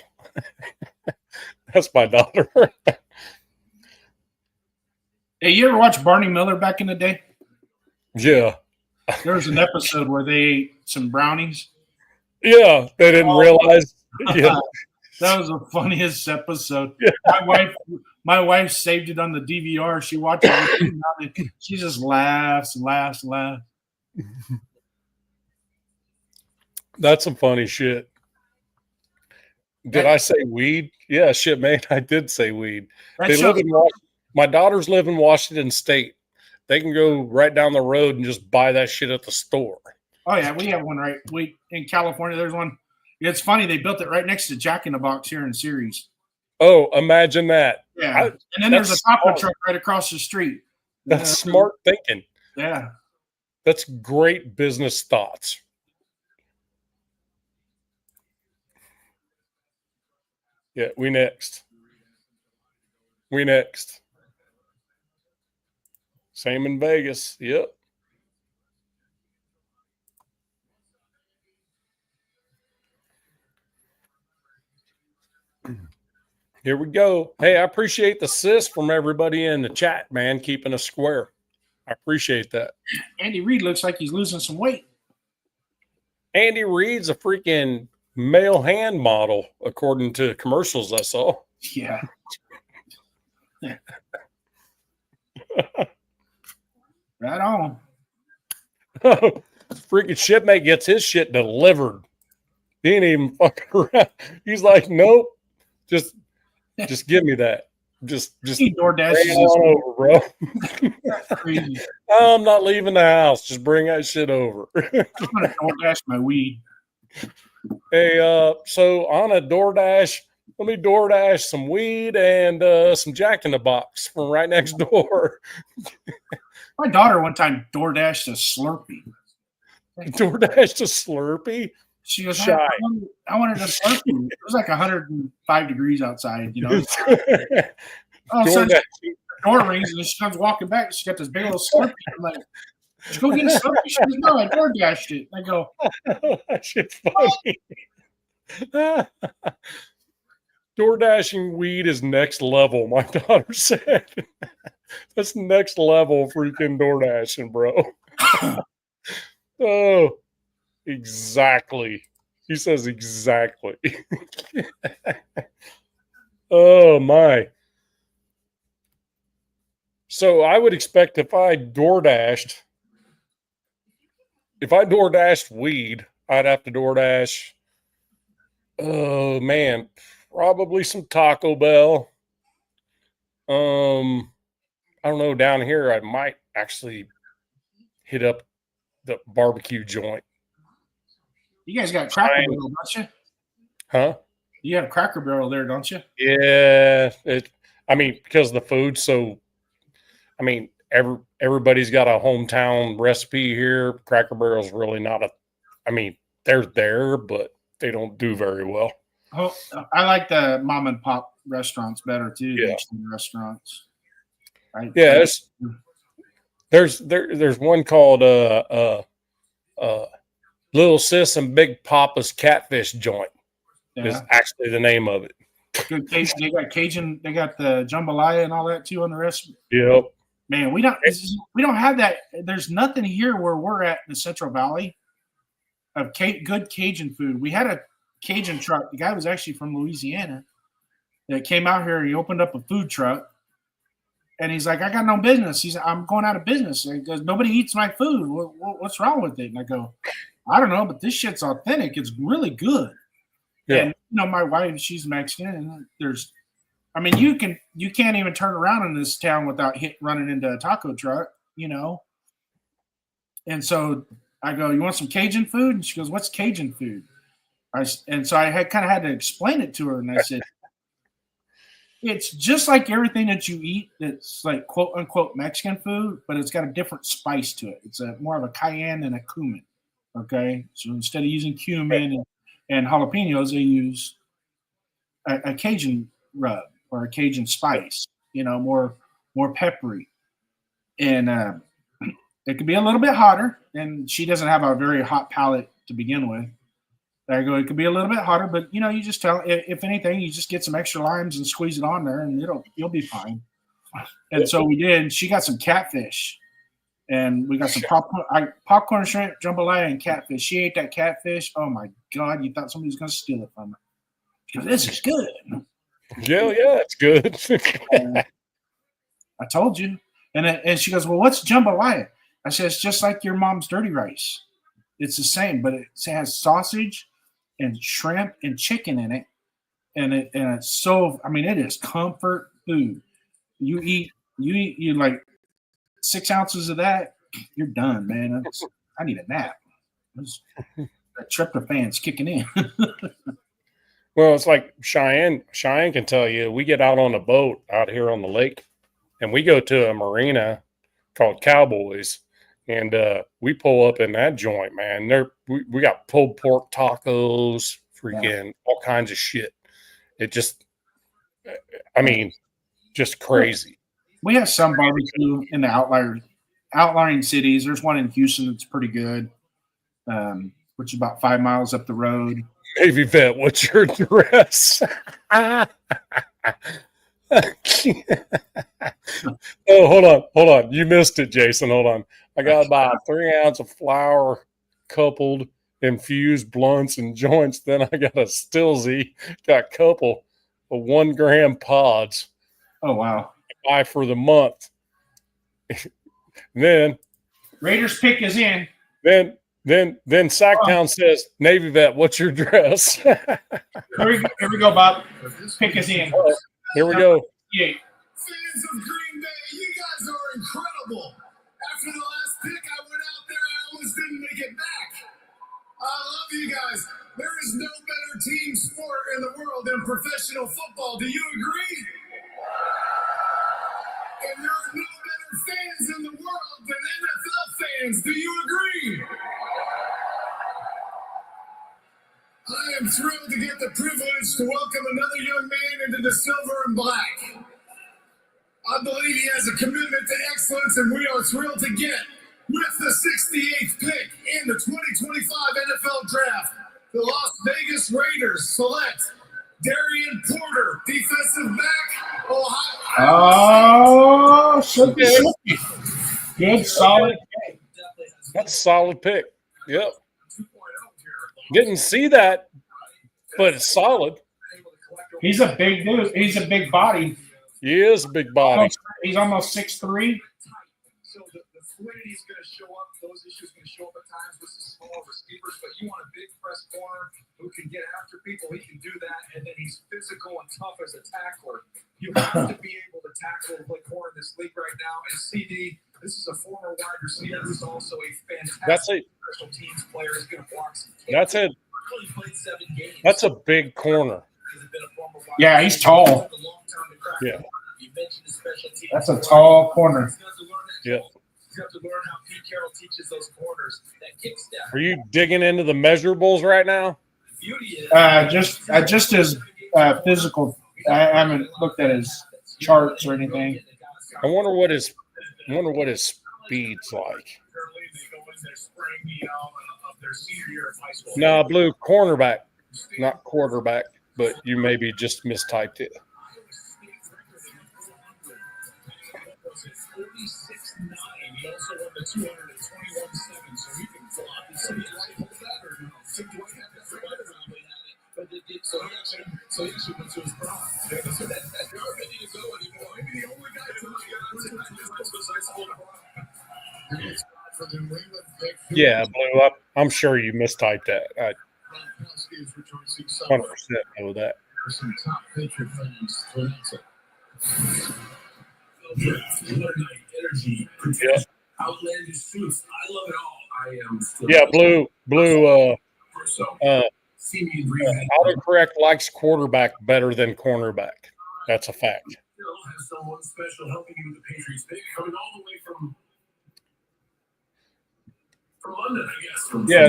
That's my daughter. Hey, you ever watch Barney Miller back in the day? Yeah. There was an episode where they ate some brownies. Yeah, they didn't realize. Yeah. That was the funniest episode. Yeah. My wife saved it on the DVR. She watched it. She just laughs and laughs and laughs. That's some funny shit. Did I say weed? Yeah, shit, man. I did say weed. My daughters live in Washington State. They can go right down the road and just buy that shit at the store. Oh yeah, we have one right. In California, there's one. It's funny they built it right next to Jack in the Box here in Ceres. Oh, imagine that. Yeah, and then there's a taco truck right across the street. That's smart thinking. Yeah, that's great business thoughts. Yeah, we next. Same in Vegas. Yep. Here we go. Hey, I appreciate the sis from everybody in the chat, man, keeping us square. I appreciate that. Andy Reid looks like he's losing some weight. Andy Reid's a freaking male hand model, according to commercials I saw. Yeah. Right on. Freaking shipmate gets his shit delivered. He ain't even fucking around. He's like, nope. Just give me that. Just DoorDash on over, bro. I'm not leaving the house. Just bring that shit over. I'm gonna DoorDash my weed. Hey, so on a DoorDash, let me DoorDash some weed and some Jack in the Box from right next door. My daughter one time DoorDashed a Slurpee. DoorDashed a Slurpee? She goes, I wanted a Slurpee. It was like 105 degrees outside, you know. Oh, so the door rings and she comes walking back. She got this big old Slurpee. I'm like, let's go get a Slurpee. She goes, no, I DoorDashed it. I go, that shit's funny. DoorDashing weed is next level, my daughter said. That's next level freaking DoorDashing, bro. Oh, exactly. He says exactly. Oh, my. So I would expect if I DoorDashed weed, I'd have to DoorDash, oh, man, probably some Taco Bell. I don't know, down here I might actually hit up the barbecue joint. You guys got Cracker Barrel, don't you? Huh? You have Cracker Barrel there, don't you? Yeah. Because the food, so everybody's got a hometown recipe here. Cracker Barrel's really not they're there, but they don't do very well. Oh, I like the mom and pop restaurants better too. Yeah. The chain restaurants. Yeah, there's one called Little Sis and Big Papa's Catfish Joint is actually the name of it. Good. They got Cajun. They got the jambalaya and all that too on the restaurant. Yep. Man, we don't have that. There's nothing here where we're at in the Central Valley of good Cajun food. We had a Cajun truck. The guy was actually from Louisiana that came out here. He opened up a food truck, and he's like, "I got no business." I'm going out of business. He goes, "Nobody eats my food. What's wrong with it?" And I go, "I don't know, but this shit's authentic. It's really good." Yeah. And my wife, she's Mexican, and you can't even turn around in this town without running into a taco truck, And so I go, "You want some Cajun food?" And she goes, "What's Cajun food?" So I had to explain it to her, and I said, "It's just like everything that you eat that's like quote unquote Mexican food, but it's got a different spice to it. It's more of a cayenne and a cumin. Okay, so instead of using cumin and jalapenos, they use a Cajun rub or a Cajun spice, more peppery. And it could be a little bit hotter, and she doesn't have a very hot palate to begin with. I go, it could be a little bit hotter, but you just tell, if anything, you just get some extra limes and squeeze it on there, and you'll be fine. And so we did. She got some catfish, and we got some popcorn shrimp, jambalaya, and catfish. She ate that catfish. Oh my God! You thought somebody was going to steal it from her. She goes, "This is good." Yeah, it's good. I told you. And she goes, "Well, what's jambalaya?" I said, "It's just like your mom's dirty rice. It's the same, but it has sausage and shrimp and chicken in it, and it's so. It is comfort food. You eat like 6 ounces of that, you're done, man. I need a nap. That tryptophan's kicking in." Well, it's like Cheyenne can tell you. We get out on a boat out here on the lake, and we go to a marina called Cowboys, and we pull up in that joint, man. We got pulled pork tacos, freaking all kinds of shit. It just, just crazy. We have some barbecue in the outlying cities. There's one in Houston that's pretty good, which is about 5 miles up the road. Navy vet, what's your address? Oh, hold on. You missed it, Jason. Hold on. I got about 3 ounces of flour coupled, infused blunts and joints. Then I got a Stilsy, got a couple of 1 gram pods. Oh, wow. Buy for the month. Then Raiders pick is in. Then Sacktown says, "Navy vet, what's your address?" Here we go, Bob. Pick is in. Here we go. Yeah. Fans of Green Bay, you guys are incredible. After the last pick, I went out there, I almost didn't make it back. I love you guys. There is no better team sport in the world than professional football. Do you agree? And there are no better fans in the world than NFL fans. Do you agree? I am thrilled to get the privilege to welcome another young man into the silver and black. I believe he has a commitment to excellence, and we are thrilled to get, with the 68th pick in the 2025 NFL Draft, the Las Vegas Raiders select Darian Porter, defensive back, Ohio. Oh, good, solid pick. That's a solid pick. Yep. Didn't see that, but it's solid. He's a big dude. He's a big body. He is a big body. He's almost 6'3". So the fluidity is going to show up. Those issues going to show up at times with some small receivers, but you want a big press corner who can get after people. He can do that, and then he's physical and tough as a tackler. You have to be able to tackle and play corner in this league right now. And CD, this is a former wide receiver who's also a fantastic special teams player. He's going to block some kicks. That's it. That's a big corner. Yeah, he's tall. Yeah. That's a tall corner. Yeah. You have to learn how Pete Carroll teaches those corners that kick step. Are you digging into the measurables right now? Just his physical. I haven't looked at his charts or anything. I wonder what his speed's like. No, Blue, cornerback, not quarterback, but you maybe just mistyped it. 46.9. He also won the 221.7, so he can flop. So Dwight hold that, or so Dwight had that for weather around, but he had it. But so he actually went to his prom. So that's not ready to go anymore. Maybe the only guy to for the New England pick. Yeah, Blue, I'm sure you mistyped that. I 100% know that. Some top Patriot fans to announce it. Energy, Yep. outlandish truth. I love it all. I am. Yeah, Blue. See me in green. Autocorrect likes quarterback better than cornerback. That's a fact. Still has someone special helping you with the Patriots pick, coming all the way from London, I guess. Yeah,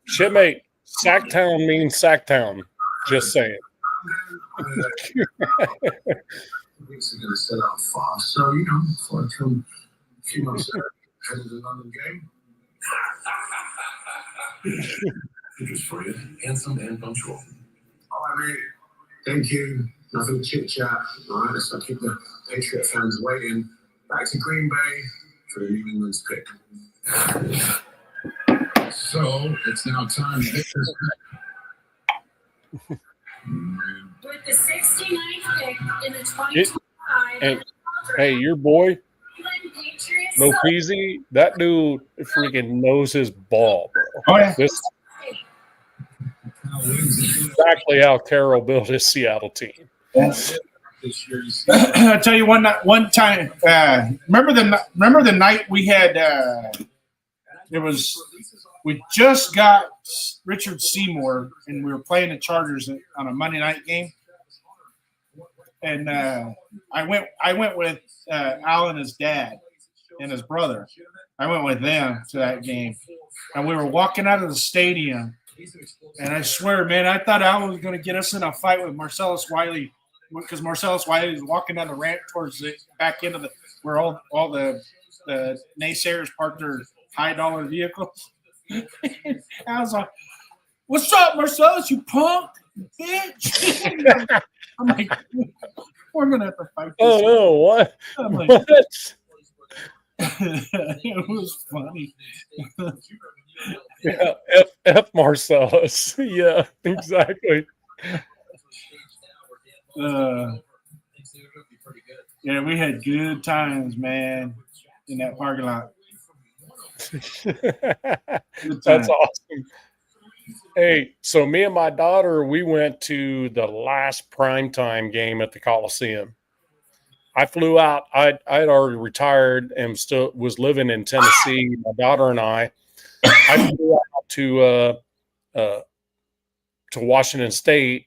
shipmate. Sacktown means Sacktown. Just saying. Weeks ago, set out fast. So, for a few months ahead of the London game. Just for you, handsome and punctual. All right, mate. Thank you. Nothing chit chat. All right, let's not keep the Patriot fans waiting. Back to Green Bay for the New England's pick. So it's now time to get this pick. With the 69th pick in the 2025 Hey, your boy, Patriots. Mopeezy, that dude freaking knows his ball, bro. Oh yeah. This is exactly how Carroll built his Seattle team. I tell you one time. Remember the night we had. We just got Richard Seymour, and we were playing the Chargers on a Monday night game. And I went with Al and his dad and his brother. I went with them to that game, and we were walking out of the stadium. And I swear, man, I thought Al was going to get us in a fight with Marcellus Wiley, because Marcellus Wiley was walking down the ramp towards the back end of where all the naysayers parked their high-dollar vehicles. I was like, "What's up, Marcellus? You punk, bitch!" I'm like, "We're gonna have to fight." Oh no! What? I'm like, What? it was funny. Yeah, F Marcellus. Yeah, exactly. Yeah, we had good times, man, in that parking lot. That's awesome. Hey, so me and my daughter, we went to the last primetime game at the Coliseum. I flew out. I'd already retired and still was living in Tennessee. My daughter and I flew out to Washington State,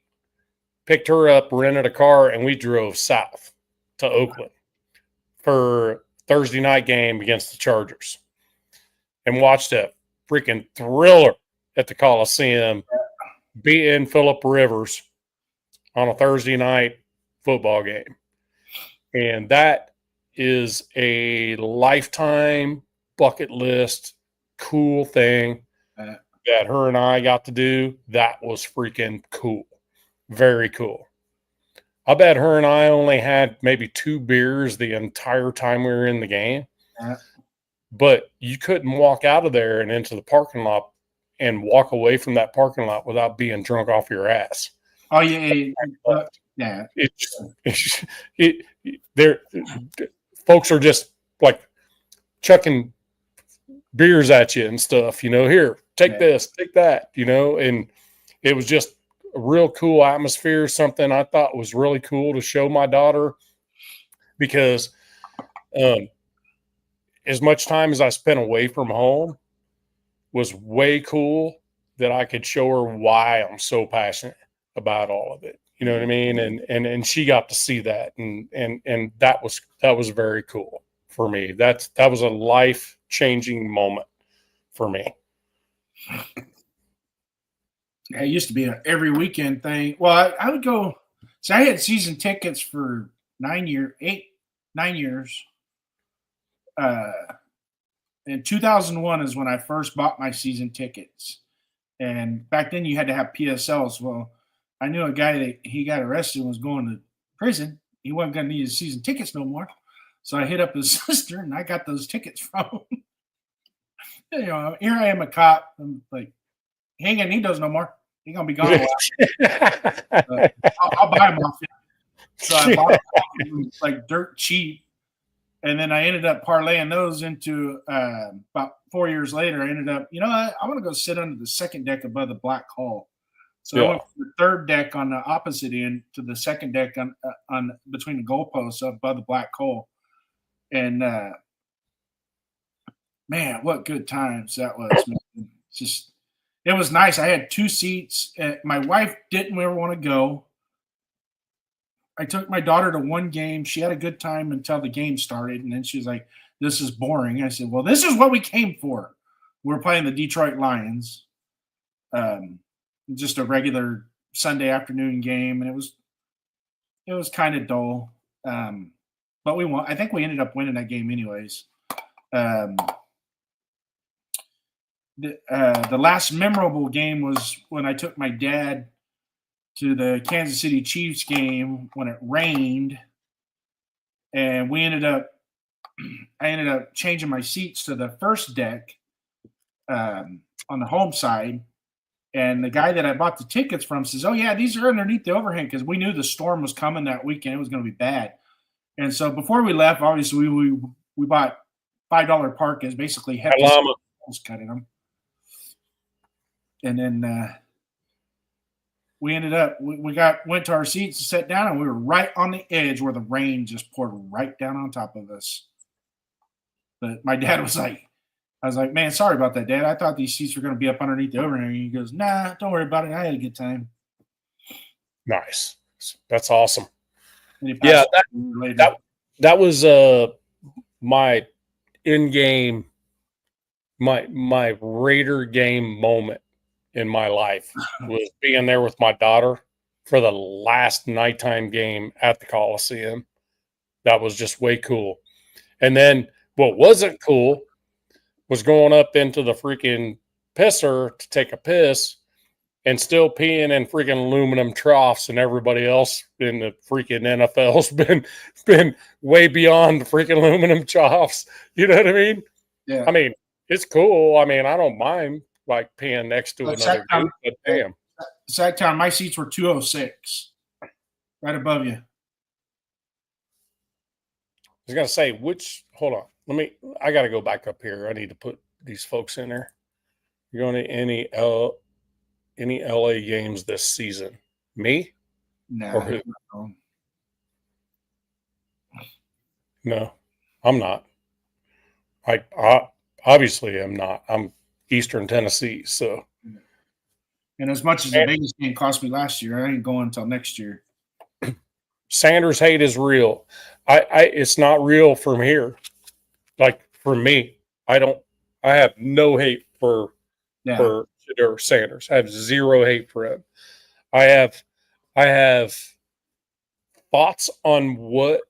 picked her up, rented a car, and we drove south to Oakland for Thursday night game against the Chargers, and watched a freaking thriller at the Coliseum, beating Phillip Rivers on a Thursday night football game. And that is a lifetime bucket list cool thing that her and I got to do. That was freaking cool. Very cool. I bet her and I only had maybe 2 beers the entire time we were in the game. But you couldn't walk out of there and into the parking lot and walk away from that parking lot without being drunk off your ass. Oh yeah, yeah. Folks are just like chucking beers at you and stuff. Here, take this, take that. And it was just a real cool atmosphere. Something I thought was really cool to show my daughter, because as much time as I spent away from home was way cool that I could show her why I'm so passionate about all of it. You know what I mean? And she got to see that, and that was very cool for me. That was a life-changing moment for me. Yeah, it used to be an every weekend thing. Well, I would go. So I had season tickets for 9 years. In 2001 is when I first bought my season tickets. And back then you had to have PSLs. Well, I knew a guy that he got arrested and was going to prison. He wasn't going to need his season tickets no more. So I hit up his sister and I got those tickets from him. You know, here I am, a cop. I'm like, he ain't going to need those no more. He's going to be gone a while. I'll buy them off you. So I bought them like dirt cheap. And then I ended up parlaying those into about 4 years later. I ended up, I want to go sit under the second deck above the black hole. So I went from the third deck on the opposite end to the second deck on between the goalposts above the black hole. And man, what good times that was. Man. It was nice. I had 2 seats. My wife didn't ever want to go. I took my daughter to one game. She had a good time until the game started. And then she was like, this is boring. I said, well, this is what we came for. We're playing the Detroit Lions. Just a regular Sunday afternoon game. And it was kind of dull. But we won. I think we ended up winning that game anyways. The last memorable game was when I took my dad to the Kansas City Chiefs game when it rained, and I ended up changing my seats to the first deck on the home side. And the guy that I bought the tickets from says, oh yeah, these are underneath the overhang, because we knew the storm was coming that weekend. It was going to be bad. And so before we left, obviously we bought $5 parkas, basically hefty cutting them. And then we ended up went to our seats and sat down, and we were right on the edge where the rain just poured right down on top of us. But my dad was like, I was like, man, sorry about that, Dad. I thought these seats were going to be up underneath the overhang. He goes, nah, don't worry about it. I had a good time. Nice. That's awesome. Yeah, that was my in-game, my Raider game moment in my life was being there with my daughter for the last nighttime game at the Coliseum. That was just way cool. And then what wasn't cool was going up into the freaking pisser to take a piss and still peeing in freaking aluminum troughs, and everybody else in the freaking NFL's been way beyond the freaking aluminum troughs. You know what I mean? Yeah. I mean, it's cool. I mean, I don't mind like peeing next to another dude, but damn. Sacktown, my seats were 206, right above you. I was gonna say, hold on. I gotta go back up here. I need to put these folks in there. You're going to any LA games this season? Me? No. No, I'm not. I obviously am not. I'm Eastern Tennessee, so. And as much as the Vegas game cost me last year, I ain't going until next year. Sanders hate is real. It's not real from here. Like for me, I have no hate for Sanders. I have zero hate for him. I have thoughts on what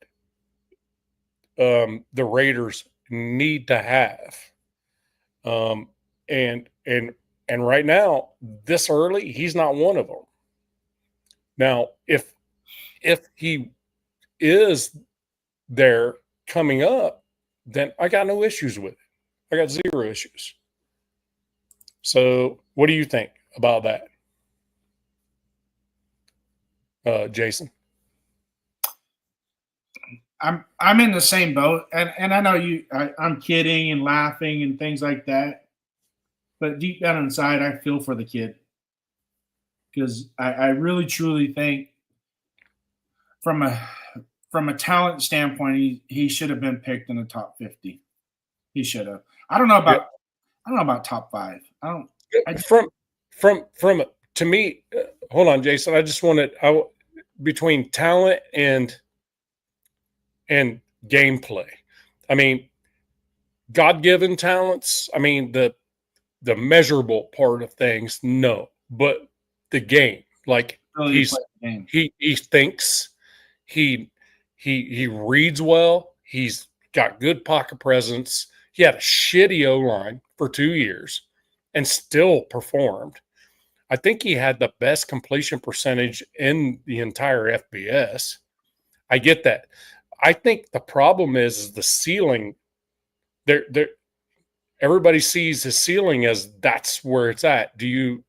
the Raiders need to have. And right now, this early, he's not one of them. Now, if he is there coming up, then I got no issues with it. I got zero issues. So what do you think about that, Jason? I'm in the same boat, and I know I'm kidding and laughing and things like that, but deep down inside, I feel for the kid, because I really truly think from a talent standpoint, he should have been picked in the top 50. He should have. I don't know about top 5. To me, hold on, Jason. I just wanted between talent and gameplay. I mean, God-given talents. I mean, the measurable part of things, no, but the game, like Ability to play the game. he thinks, he reads well. He's got good pocket presence. He had a shitty O-line for 2 years and still performed. I think he had the best completion percentage in the entire FBS. I get that. I think the problem is the ceiling. There, everybody sees his ceiling as that's where it's at. Do you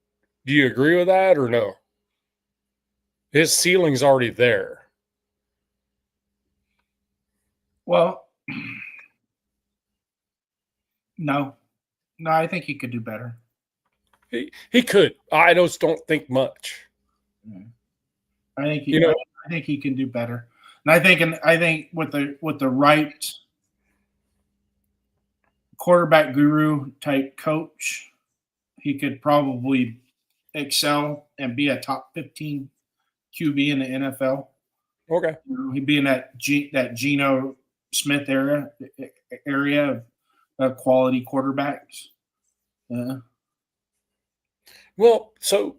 agree with that or no? His ceiling's already there. Well, no, I think he could do better. He could. I just don't think much. I think I think he can do better, and I think with the right quarterback guru type coach, he could probably excel and be a top 15 QB in the NFL. Okay. He'd be in that Geno Smith area of quality quarterbacks. Yeah. Well, so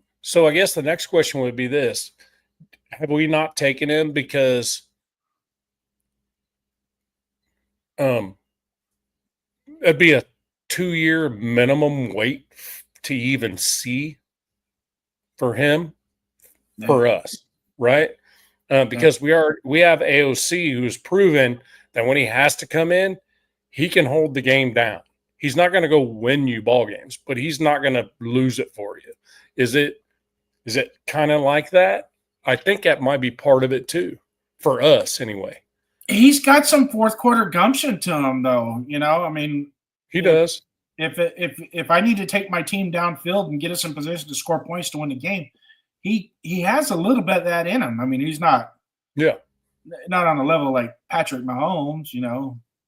I guess the next question would be this: have we not taken him because it'd be a 2-year minimum wait to even see for him, for us, right? Because we have AOC who's proven that when he has to come in, he can hold the game down. He's not going to go win you ball games, but he's not going to lose it for you. Is it kind of like that? I think that might be part of it too, for us anyway. He's got some fourth quarter gumption to him, though. I mean, he does. If I need to take my team downfield and get us in position to score points to win the game, he has a little bit of that in him. I mean, he's not on a level like Patrick Mahomes,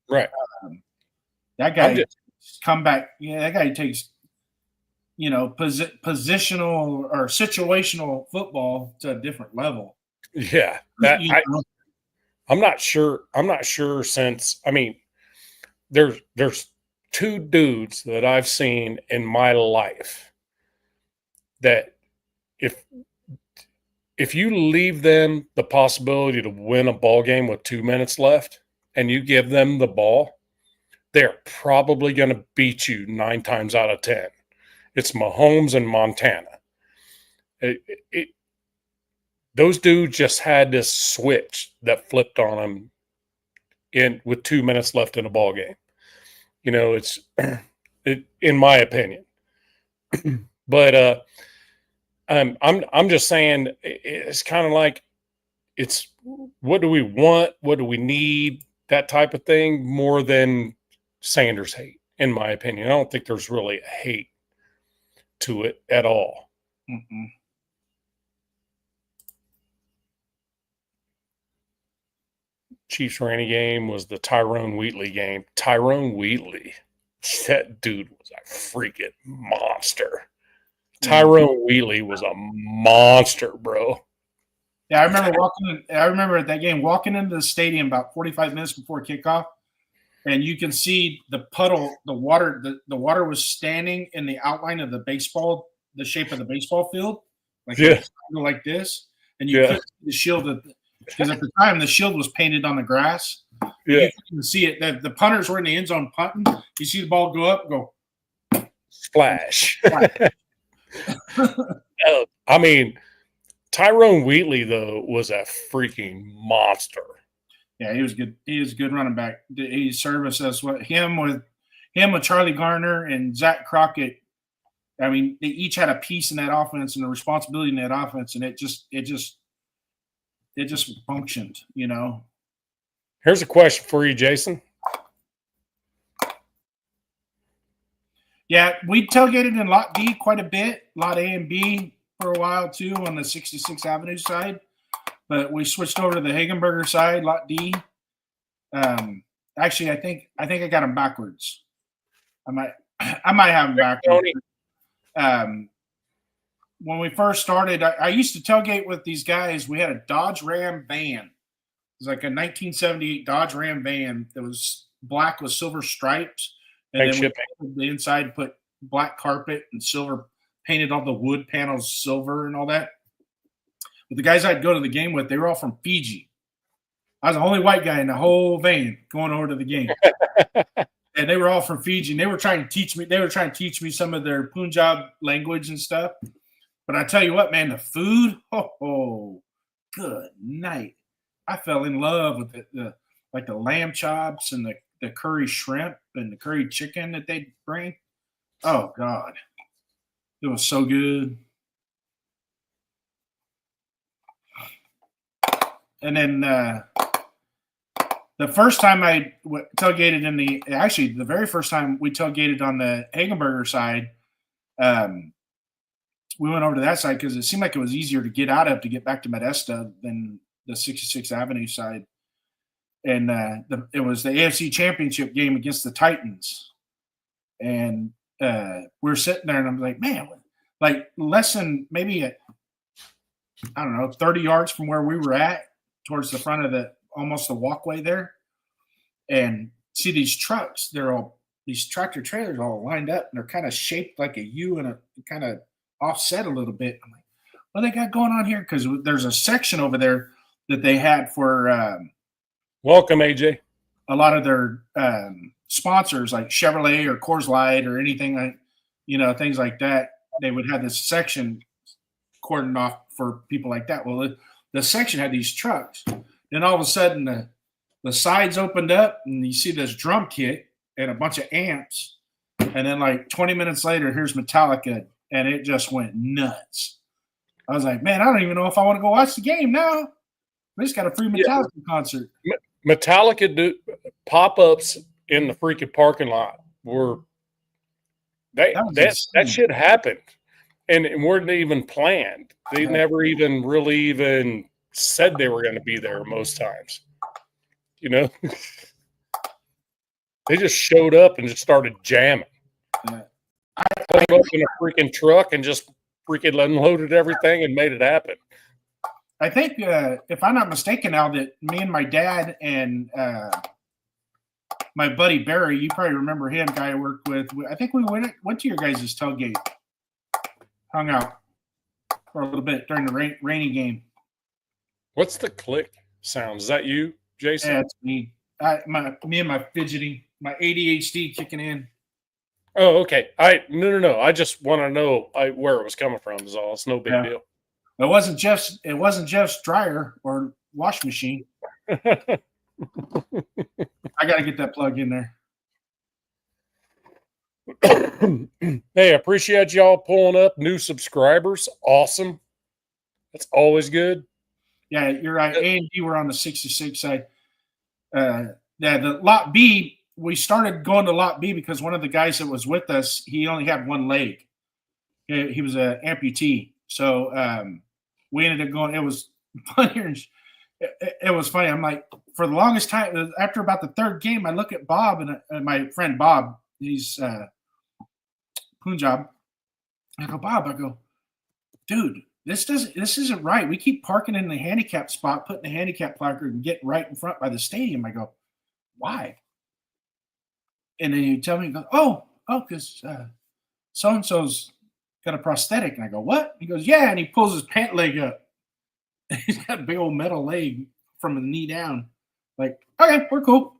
Right. That guy come back. Yeah, that guy takes positional or situational football to a different level. Yeah, I'm not sure. Since there's 2 dudes that I've seen in my life that if you leave them the possibility to win a ball game with 2 minutes left and you give them the ball, they're probably going to beat you 9 times out of 10. It's Mahomes and Montana. Those dudes just had this switch that flipped on them with 2 minutes left in a ball game. It's in my opinion. But I'm just saying it's kind of like it's what do we want, what do we need, that type of thing, more than Sanders hate, in my opinion. I don't think there's really a hate to it at all. Mm-mm. Chiefs rainy game was the Tyrone Wheatley game. Tyrone Wheatley, that dude was a freaking monster. Tyrone Wheatley was a monster, bro. Yeah, I remember at that game walking into the stadium about 45 minutes before kickoff, and you can see the puddle, the water. The water was standing in the outline of the shape of the baseball field, like this, and you couldn't see the shield because at the time the shield was painted on the grass. Yeah, you can see it. The punters were in the end zone punting. You see the ball go up, go splash. I mean, Tyrone Wheatley though was a freaking monster. Yeah, he was good. He was a good running back. He serviced us with Charlie Garner and Zach Crockett. I mean, they each had a piece in that offense and a responsibility in that offense, and it just functioned. Here's a question for you, Jason. Yeah, we tailgated in Lot D quite a bit, Lot A and B for a while too on the 66th Avenue side, but we switched over to the Hagenberger side, Lot D. Actually, I think I got them backwards. I might have them backwards. When we first started, I used to tailgate with these guys. We had a Dodge Ram van. It was like a 1978 Dodge Ram van that was black with silver stripes, and Thanks, then we shipping. painted the inside, put black carpet and silver, painted all the wood panels silver and all that. But the guys I'd go to the game with, they were all from Fiji. I was the only white guy in the whole van going over to the game. And they were all from Fiji, and they were trying to teach me. They were trying to teach me some of their Punjab language and stuff. But I tell you what, man, the food, good night. I fell in love with the lamb chops and the curry shrimp and the curry chicken that they bring. Oh God, it was so good. And then the first time I tailgated the very first time we tailgated on the Hagenberger side, we went over to that side because it seemed like it was easier to get out of to get back to Modesto than the 66th Avenue side. And it was the AFC Championship game against the Titans. And we were sitting there, and I'm like, man, like less than maybe, I don't know, 30 yards from where we were at, towards the front of almost the walkway there, and see these trucks. These tractor trailers all lined up, and they're kind of shaped like a U and a kind of offset a little bit. I'm like, what they got going on here? Because there's a section over there that they had for Welcome, AJ. a lot of their sponsors, like Chevrolet or Coors Light or anything like, things like that. They would have this section cordoned off for people like that. Well, the section had these trucks. Then all of a sudden, the sides opened up, and you see this drum kit and a bunch of amps. And then, like 20 minutes later, here's Metallica, and it just went nuts. I was like, man, I don't even know if I want to go watch the game now. We just got a free Metallica concert. Metallica pop-ups in the freaking parking lot were that shit happened. And it weren't even planned. They never even really even said they were going to be there most times. They just showed up and just started jamming. Yeah. Pulled up in a freaking truck and just freaking unloaded everything and made it happen. I think, if I'm not mistaken, Al, that me and my dad and my buddy Barry, you probably remember him, guy I worked with. I think we went to your guys' tailgate. Hung out for a little bit during the rainy game. What's the click sound? Is that you, Jason? Yeah, it's me. Me and my fidgeting, my ADHD kicking in. Oh, okay. No. I just want to know where it was coming from. Is all. It's no big deal. It wasn't Jeff's dryer or wash machine. I got to get that plug in there. Hey, I appreciate y'all pulling up new subscribers. Awesome. That's always good. Yeah, you're right. A and B were on the 66 side. The lot B, we started going to lot B because one of the guys that was with us, he only had one leg. He was an amputee. So we ended up going. It was funny. It was funny. I'm like, for the longest time, after about the third game, I look at Bob and my friend Bob. He's Punjab. I go, Bob. Dude, this isn't right. We keep parking in the handicap spot, putting the handicap placard, and getting right in front by the stadium. I go, why? And then you tell me, because so and so's got a prosthetic. And I go, what? He goes, yeah. And he pulls his pant leg up. He's got a big old metal leg from the knee down. Like, okay, we're cool.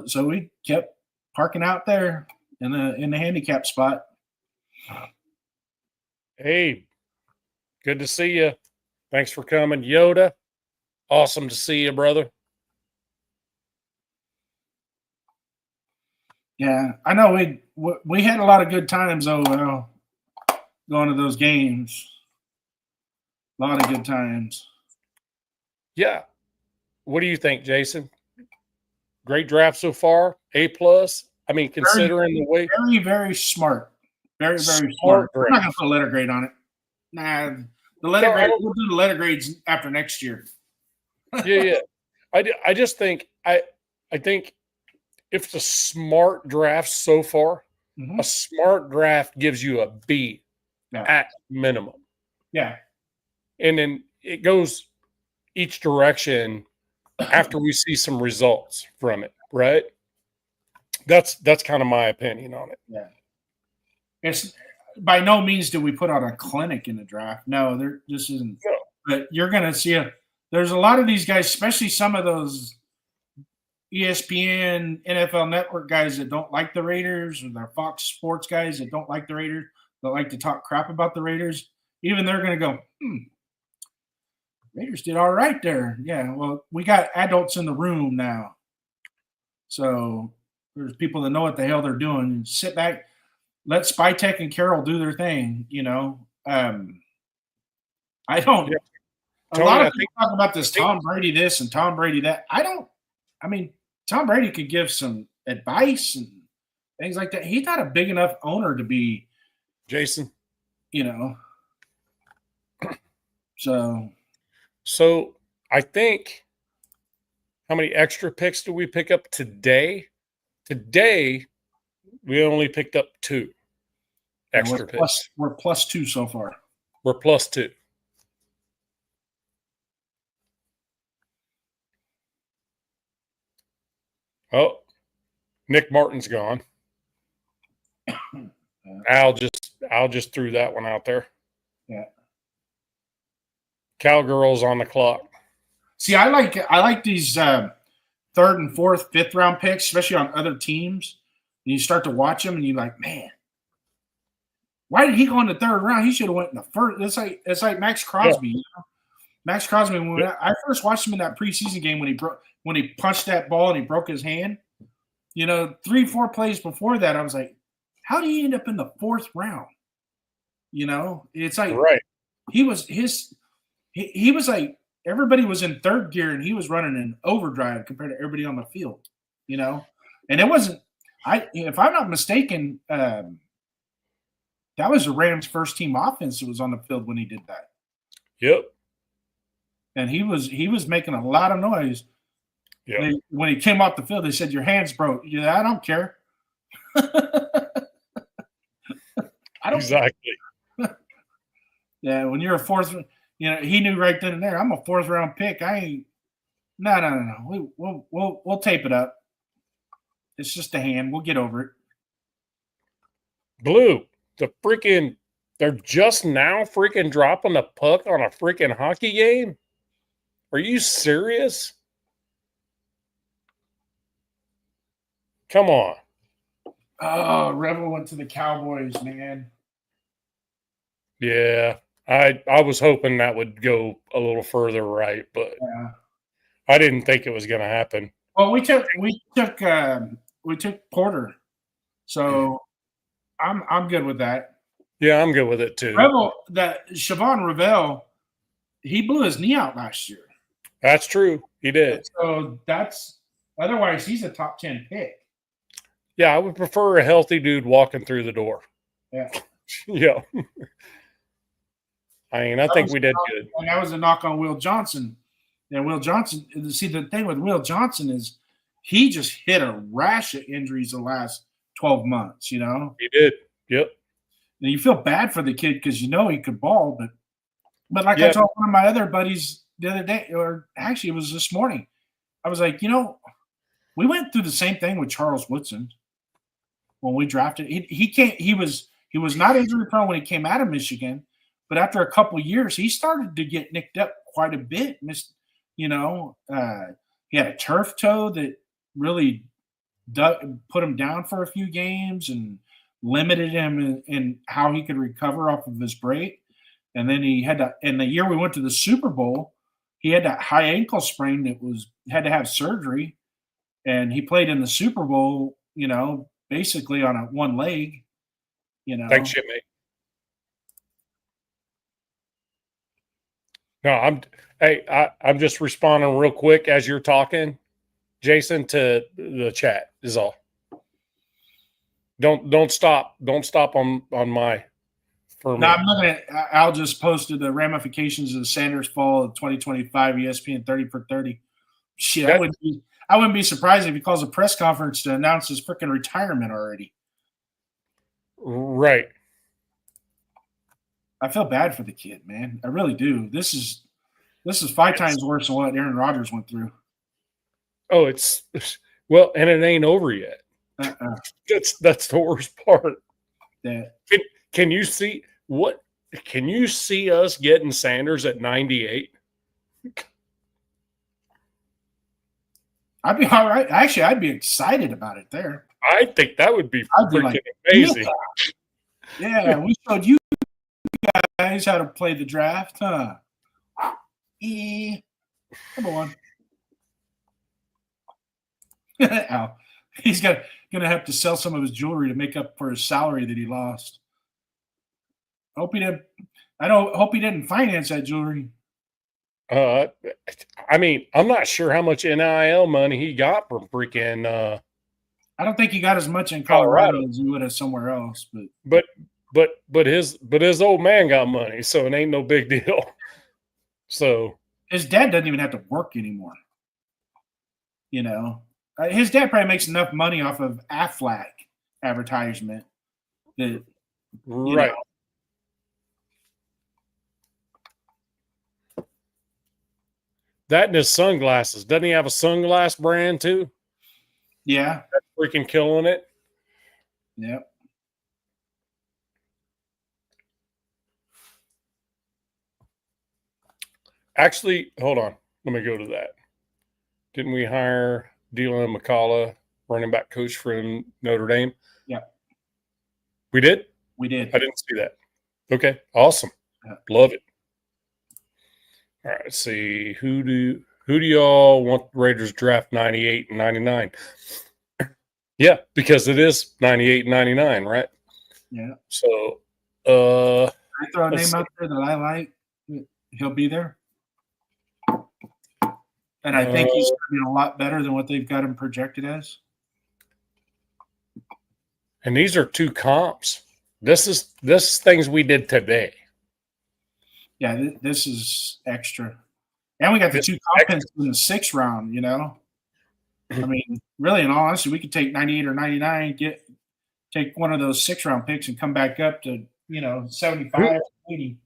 So we kept parking out there in the handicap spot. Hey, good to see you. Thanks for coming, Yoda. Awesome to see you, brother. Yeah, I know we had a lot of good times though, going to those games. A lot of good times. Yeah. What do you think, Jason? Great draft so far. A+. I mean, considering the way very, very smart. Very, very smart. I'm not gonna put a letter grade on it. Nah, the letter grade. We'll do the letter grades after next year. Yeah. I just think I think if it's a smart draft so far, a smart draft gives you a B at minimum. Yeah. And then it goes each direction after we see some results from it. right? That's kind of my opinion on it. Yeah. It's by no means do we put out a clinic in the draft. No, this isn't. No. But you're going to see there's a lot of these guys, especially some of those ESPN, NFL Network guys that don't like the Raiders, or their Fox Sports guys that don't like the Raiders, that like to talk crap about the Raiders. Even they're going to go, Raiders did all right there. Yeah, well, we got adults in the room now. So there's people that know what the hell they're doing. Sit back, let Spytek and Carroll do their thing, I don't. Yeah. A Tony, lot I of people talk about this Tom Brady this and Tom Brady that. Tom Brady could give some advice and things like that. He's not a big enough owner to be, Jason. So I think, how many extra picks do we pick up today? Today, we only picked up 2 extra picks. We're +2 so far. We're +2. Oh, Nick Martin's gone. Al just threw that one out there. Yeah. Cowgirls on the clock. See, I like these 3rd and 4th, 5th round picks, especially on other teams. And you start to watch them, and you're like, man, why did he go in the 3rd round? He should have went in the 1st. It's like Max Crosby. Yeah. Max Crosby. When I first watched him in that preseason game when he punched that ball and he broke his hand, 3-4 plays before that, I was like, how did he end up in the 4th round? It's like right. He was like everybody was in 3rd gear and he was running in overdrive compared to everybody on the field, And it wasn't. If I'm not mistaken, that was the Rams' first team offense that was on the field when he did that. Yep. And he was making a lot of noise. Yeah. When he came off the field, they said, "Your hands broke." Yeah, I don't care. I don't. Exactly. Yeah, when you're a 4th, he knew right then and there. I'm a 4th round pick. I ain't. No. We'll tape it up. It's just a hand. We'll get over it. Blue, they're just now freaking dropping the puck on a freaking hockey game? Are you serious? Come on. Oh, Rebel went to the Cowboys, man. Yeah, I was hoping that would go a little further right, but yeah. I didn't think it was going to happen. Well, we took Porter, so I'm good with that. Yeah, I'm good with it too. Siobhan Revel, he blew his knee out last year. That's true. He did. So otherwise he's a top 10 pick. Yeah, I would prefer a healthy dude walking through the door. Yeah. Yeah. I think we did good. And that was a knock on Will Johnson. And Will Johnson, see, the thing with Will Johnson is he just hit a rash of injuries the last 12 months, He did. Yep. And you feel bad for the kid because he could ball, but like I told one of my other buddies the other day, or actually it was this morning, I was like, we went through the same thing with Charles Woodson when we drafted. He was not injury prone when he came out of Michigan, but after a couple of years, he started to get nicked up quite a bit. He had a turf toe that really put him down for a few games and limited him in how he could recover off of his break. And then he had in the year we went to the Super Bowl, he had that high ankle sprain that had to have surgery. And he played in the Super Bowl, basically on one leg, Thanks, shipmate. No, I'm just responding real quick as you're talking, Jason, to the chat is all. Don't stop on my. No, I'm looking at. Al just posted the ramifications of the Sanders fall of 2025 ESPN 30 for 30. Shit, I wouldn't be surprised if he calls a press conference to announce his freaking retirement already. Right. I feel bad for the kid, man. I really do. This is 5 times worse than what Aaron Rodgers went through. Oh, Well, and it ain't over yet. Uh-uh. That's the worst part. That Can you see what? Can you see us getting Sanders at 98? I'd be all right. Actually, I'd be excited about it there. I think that would be I'd be freaking like, amazing. Yeah, we showed you guys how to play the draft, huh? Come on. Ow. He's gonna have to sell some of his jewelry to make up for his salary that he lost. Hope he didn't. Hope he didn't finance that jewelry. I mean, I'm not sure how much NIL money he got from freaking. I don't think he got as much in Colorado as he would have somewhere else. But his old man got money, so it ain't no big deal. So his dad doesn't even have to work anymore. You know, his dad probably makes enough money off of Aflac advertisement that right. Know, that and his sunglasses. Doesn't he have a sunglass brand too? Yeah. That's freaking killing it. Yep. Actually, hold on. Let me go to that. Didn't we hire Dylan McCullough, running back coach from Notre Dame? Yeah. We did? We did. I didn't see that. Okay. Awesome. Yeah. Love it. All right. Let's see. Who do y'all want the Raiders draft 98 and 99? Yeah, because it is 98 and 99, right? Yeah. So I throw a name out there that I like. He'll be there. And I think he's doing a lot better than what they've got him projected as. And these are two comps. This is things we did today. Yeah, this is extra. And we got the two comps in the 6th round, you know. I mean, really, in all honesty, we could take 98 or 99, take one of those 6th-round picks and come back up to, 75, 80,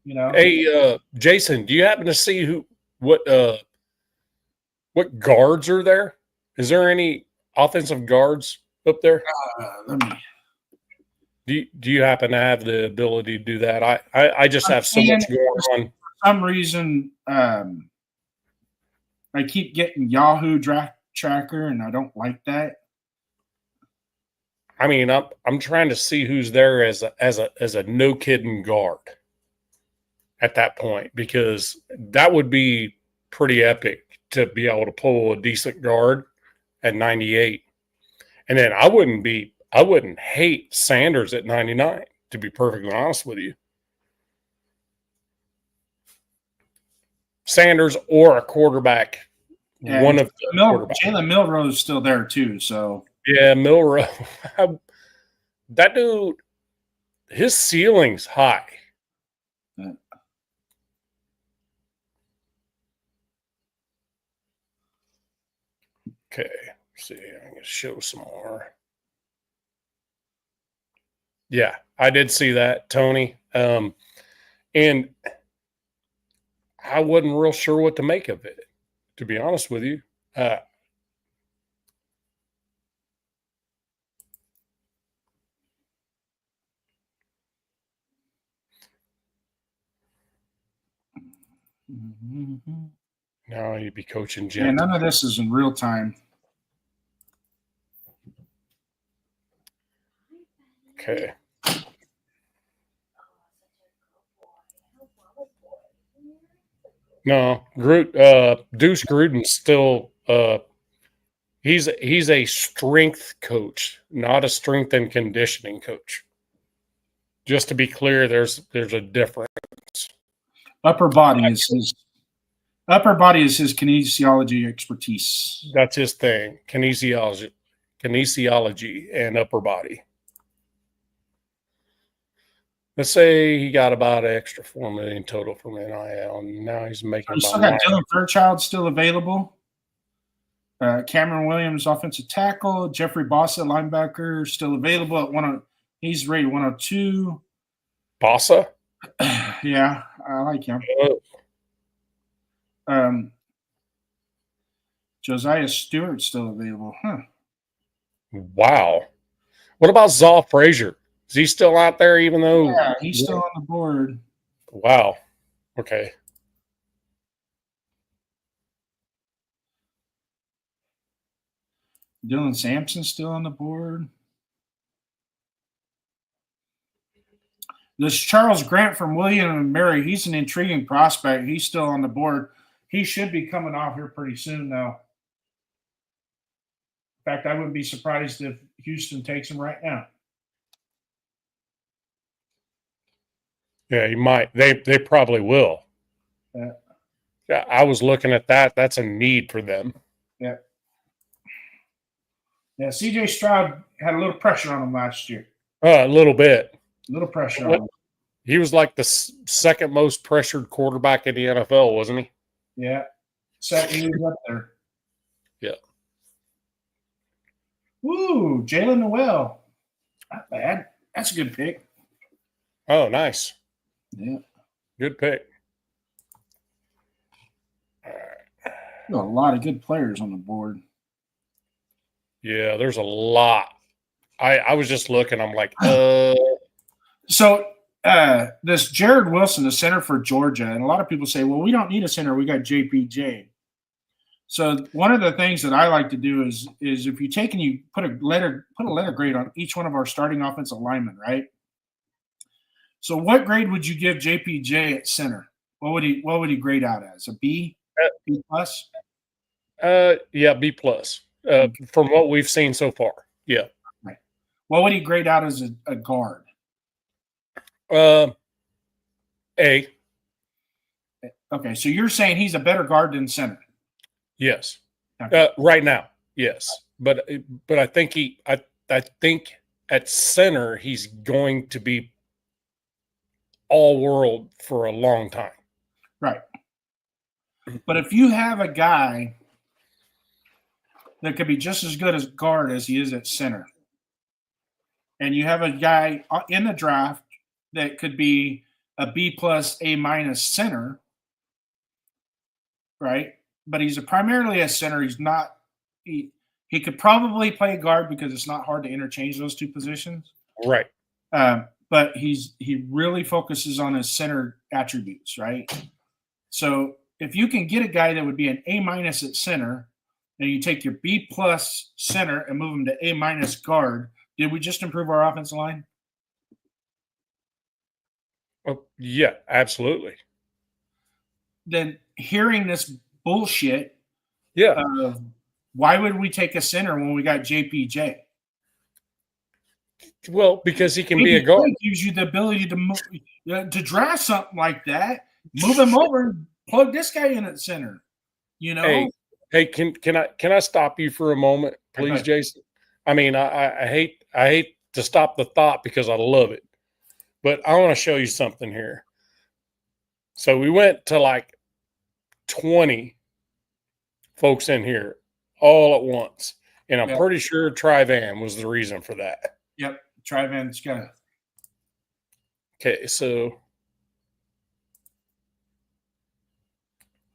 you know. Hey, Jason, do you happen to see what guards are there? Is there any offensive guards up there? Let me. Do you happen to have the ability to do that? I just have so much going on. For some reason, I keep getting Yahoo Draft Tracker, and I don't like that. I mean, I'm trying to see who's there as a no kidding guard at that point, because that would be pretty epic to be able to pull a decent guard at 98. And then I wouldn't hate Sanders at 99, to be perfectly honest with you. Sanders or a quarterback. And one of the Jalen Milroe is still there too. So yeah, Milroe. That dude, his ceiling's high. Yeah. Okay, let's see. I'm gonna show some more. Yeah, I did see that, Tony. And I wasn't real sure what to make of it, to be honest with you. Now you'd be coaching Jim. Yeah, none of this is in real time. Okay. No, Deuce Gruden's still he's a strength coach, not a strength and conditioning coach. Just to be clear, there's a difference. Upper body is his kinesiology expertise. That's his thing. Kinesiology and upper body. Let's say he got about an extra $4 million total from NIL, and now he's making. We still got Dylan Fairchild still available. Cameron Williams, offensive tackle. Jeffrey Bossa, linebacker, still available at 10. He's rated 102. Bossa? Yeah, I like him. Josiah Stewart's still available. Huh. Wow. What about Zal Frazier? Is he still out there even though? Yeah, he's still on the board. Wow. Okay. Dylan Sampson's still on the board. This Charles Grant from William and Mary, he's an intriguing prospect. He's still on the board. He should be coming off here pretty soon, though. In fact, I wouldn't be surprised if Houston takes him right now. Yeah, he might. They probably will. Yeah. Yeah, I was looking at that. That's a need for them. Yeah. Yeah, C.J. Stroud had a little pressure on him last year. A little bit. A little pressure on him. He was like the second most pressured quarterback in the NFL, wasn't he? Yeah. He was up there. Yeah. Woo, Jalen Noel. Not bad. That's a good pick. Oh, nice. Yeah. Good pick. Got a lot of good players on the board. Yeah, there's a lot. I was just looking. I'm like, So this Jared Wilson, the center for Georgia, and a lot of people say, well, we don't need a center. We got JPJ. So one of the things that I like to do is if you take and you put a letter grade on each one of our starting offensive linemen, right? So what grade would you give JPJ at center? What would he grade out as? A B? B plus? Yeah, B plus. From what we've seen so far. Yeah. Right. What would he grade out as a guard? A. Okay, so you're saying he's a better guard than center. Yes. Okay. Right now, yes. But I think I think at center he's going to be all world for a long time. Right. But if you have a guy that could be just as good as guard as he is at center, and you have a guy in the draft that could be a B plus, A minus center, right? But he's primarily a center. He's not – he could probably play guard because it's not hard to interchange those two positions. Right. But he really focuses on his center attributes, right? So if you can get a guy that would be an A minus at center, and you take your B plus center and move him to A minus guard, did we just improve our offensive line? Oh, yeah, absolutely. Then hearing this bullshit, Yeah. why would we take a center when we got JPJ? Well, because he can be a guard. It gives you the ability to move, to draft something like that, move him over, and plug this guy in at center. You know. Hey, can I stop you for a moment, please, Okay. Jason? I mean, I hate to stop the thought because I love it, but I want to show you something here. So we went to like 20 folks in here all at once, and I'm pretty sure Trivan was the reason for that. Yep, Trivan's got it. Okay, so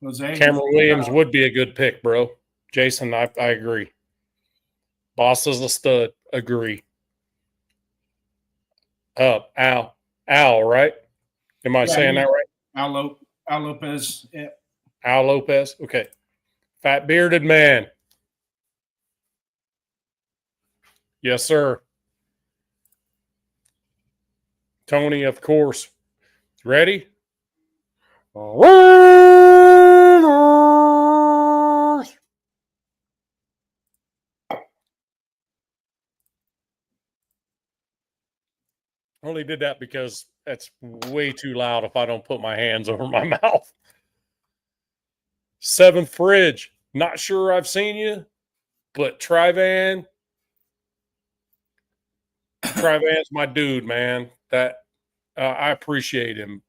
Jose Cameron Williams would be a good pick, bro. Jason, I agree. Boss is a stud. Agree. Al, right? Am I saying that right? Al Lopez. Yeah. Al Lopez. Okay. Fat bearded man. Yes, sir. Tony, of course. Ready? Only did that because that's way too loud if I don't put my hands over my mouth. Seventh Fridge. Not sure I've seen you, but Trivan's my dude, man. That I appreciate him.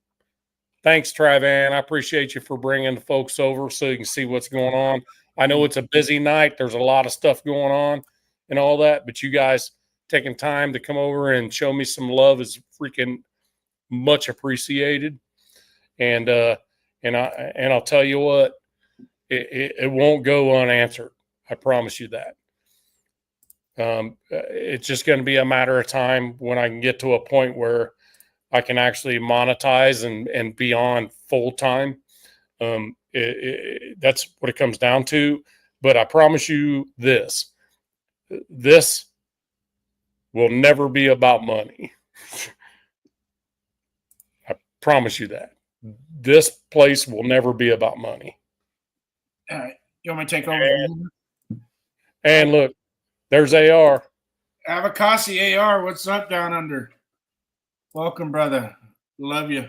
Thanks, Trivan. I appreciate you for bringing the folks over so you can see what's going on. I know it's a busy night. There's a lot of stuff going on and all that, but you guys taking time to come over and show me some love is freaking much appreciated. And I'll tell you what, it won't go unanswered. I promise you that. It's just going to be a matter of time when I can get to a point where I can actually monetize and be on full time. That's what it comes down to. But I promise you this will never be about money. I promise you that. This place will never be about money. All right. You want me to take over? And look, there's AR. Avocasi AR, what's up down under? Welcome, brother. Love you.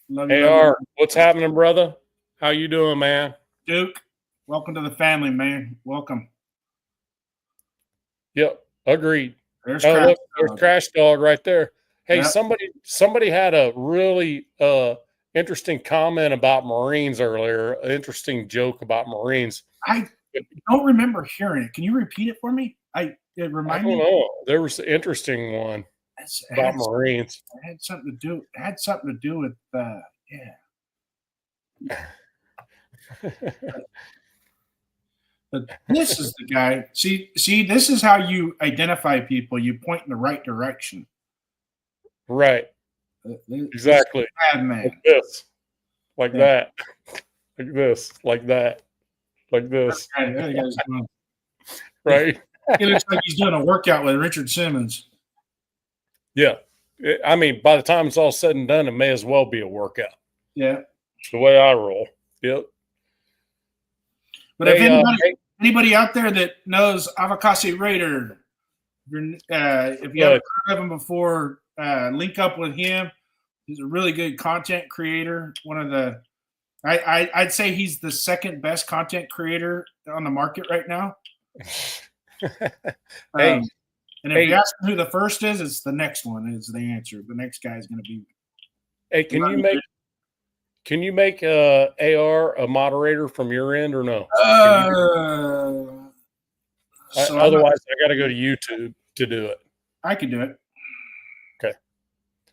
Love you. AR, what's happening, brother? How you doing, man? Duke, welcome to the family, man. Welcome. Yep, agreed. There's Oh, Crash look, there's Dog. Crash Dog right there. Hey, Yep. somebody had a really interesting comment about Marines earlier. An interesting joke about Marines. I don't remember hearing it. Can you repeat it for me? It I reminded don't me. know. There was an interesting one It about Marines. had something to do with yeah. But this is the guy. See, this is how you identify people. You point in the right direction. Right. This Exactly. bad man. Like this. Like Yeah. that. Like this. Like that. Like this. That guy's doing- Right. He looks like he's doing a workout with Richard Simmons. Yeah. I mean, by the time it's all said and done, it may as well be a workout. Yeah. The way I roll. Yep. But if Hey, anybody out there that knows Avocasi Raider, if you haven't heard of him before, link up with him. He's a really good content creator. One of the, I'd say he's the second best content creator on the market right now. Hey, and if you ask who the first is, it's the next one is the answer. The next guy is going to be. hey, can you make AR a moderator from your end or no? Otherwise, I got to go to YouTube to do it. I can do it. Okay.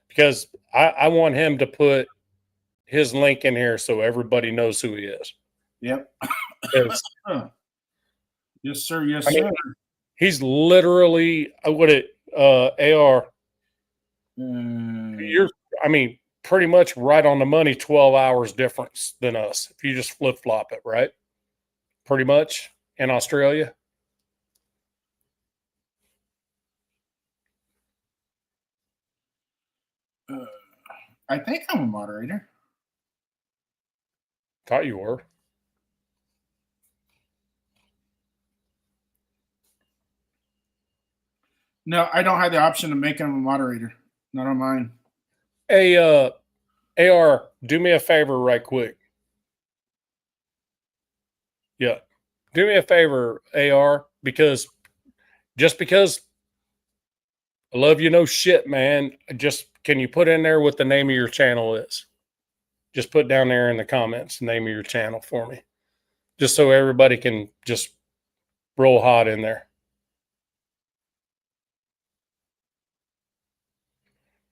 Because I want him to put his link in here so everybody knows who he is. Yep. 'Cause, Yes, sir. Yes, I mean, sir. he's literally AR. You're, I mean, pretty much right on the money. 12 hours difference than us if you just flip flop it, right? Pretty much in Australia. I think I'm a moderator. Thought you were. No, I don't have the option to make him a moderator. Not on mine. Hey, AR, do me a favor right quick. Yeah. Do me a favor, AR, because I love you no shit, man. Can you put in there what the name of your channel is? Just put down there in the comments the name of your channel for me. Just so everybody can just roll hot in there.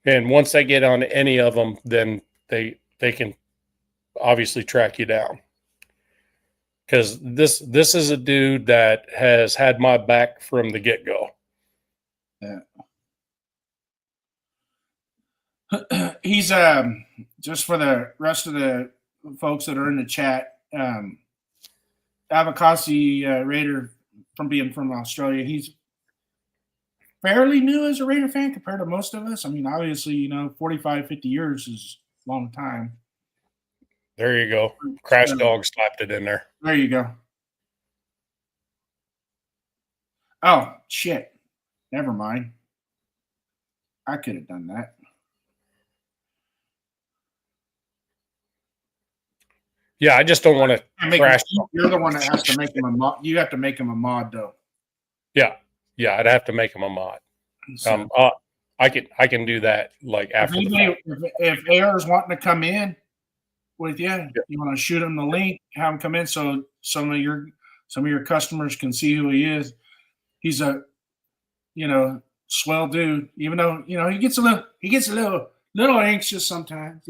And once they get on any of them, then they can obviously track you down. Because this is a dude that has had my back from the get-go. Yeah. He's just for the rest of the folks that are in the chat, Avocasi Raider from being from Australia. He's fairly new as a Raider fan compared to most of us. I mean, obviously, 45, 50 years is a long time. There you go. Crash Dog slapped it in there. There you go. Oh, shit. Never mind. I could have done that. Yeah, I just don't want to crash. You're the one that has to make him a mod. You have to make him a mod, though. Yeah, I'd have to make him a mod. So, I can do that like after the fact. if AR is wanting to come in with you, you want to shoot him the link, have him come in so some of your customers can see who he is. He's a swell dude, even though he gets a little anxious sometimes.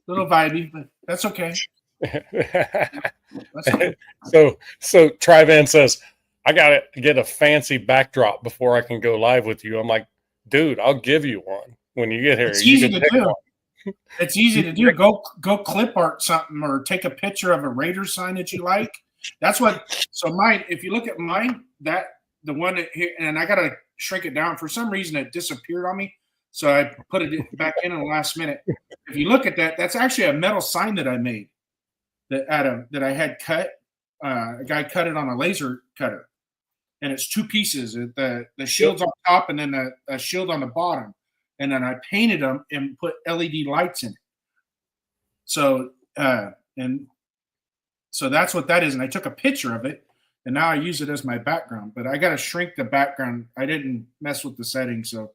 little vibey, but that's okay. That's okay. so Tri-Van says, I gotta get a fancy backdrop before I can go live with you. I'm like, dude, I'll give you one when you get here. It's You easy can to pick do. one. It's easy to do. Go clip art something or take a picture of a Raider sign that you like. That's what. So mine, if you look at mine, that the one that here, and I gotta shrink it down. For some reason, it disappeared on me, so I put it back in the last minute. If you look at that, that's actually a metal sign that I made that I had cut. A guy cut it on a laser cutter, and it's two pieces. The shield's on top, and then a shield on the bottom. And then I painted them and put LED lights in it. So and so that's what that is. And I took a picture of it, and now I use it as my background. But I got to shrink the background. I didn't mess with the settings, so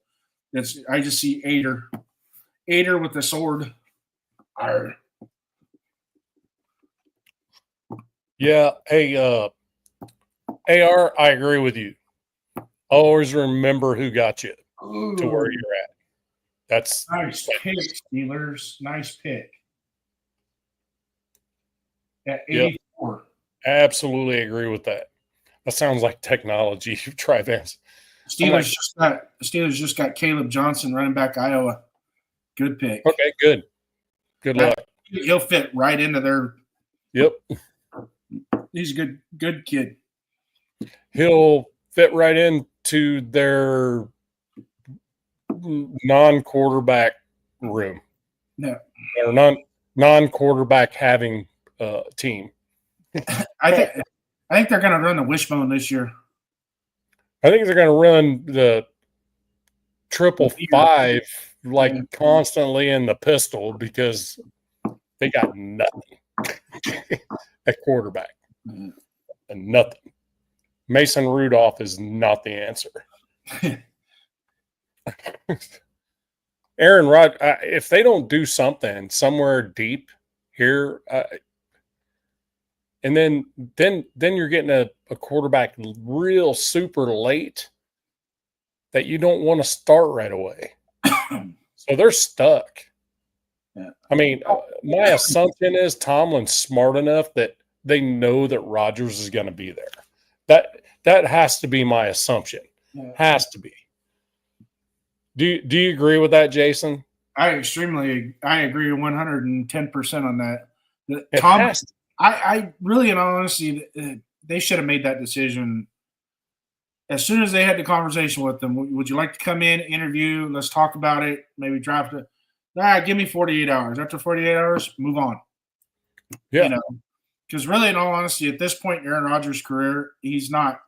I just see Ader with the sword. Arr. Yeah. Hey, AR, I agree with you. Always remember who got you to where you're at. That's nice pick, Steelers. Nice pick. At 84. Yep. Absolutely agree with that. That sounds like technology. Tri-Vans. Steelers just got Caleb Johnson, running back Iowa. Good pick. Okay, good. Good luck. He'll fit right into their. Yep. He's a good kid. He'll fit right into their non-quarterback room. Yeah. Or non-quarterback having team. I think they're going to run the wishbone this year. I think they're going to run the 555 like constantly in the pistol because they got nothing at quarterback. And nothing. Mason Rudolph is not the answer. Aaron Rod, if they don't do something somewhere deep here, and then you're getting a quarterback real super late that you don't want to start right away. So they're stuck. Yeah. I mean, my assumption is Tomlin's smart enough that they know that Rodgers is going to be there. That has to be my assumption. Yeah. Has to be. Do you agree with that, Jason? I agree 110% on that. Tom, I really, in all honesty, they should have made that decision as soon as they had the conversation with them. Would you like to come in, interview? Let's talk about it. Maybe draft it. Give me 48 hours. After 48 hours, move on. Yeah. You know, because really, in all honesty, at this point in Aaron Rodgers' career, he's not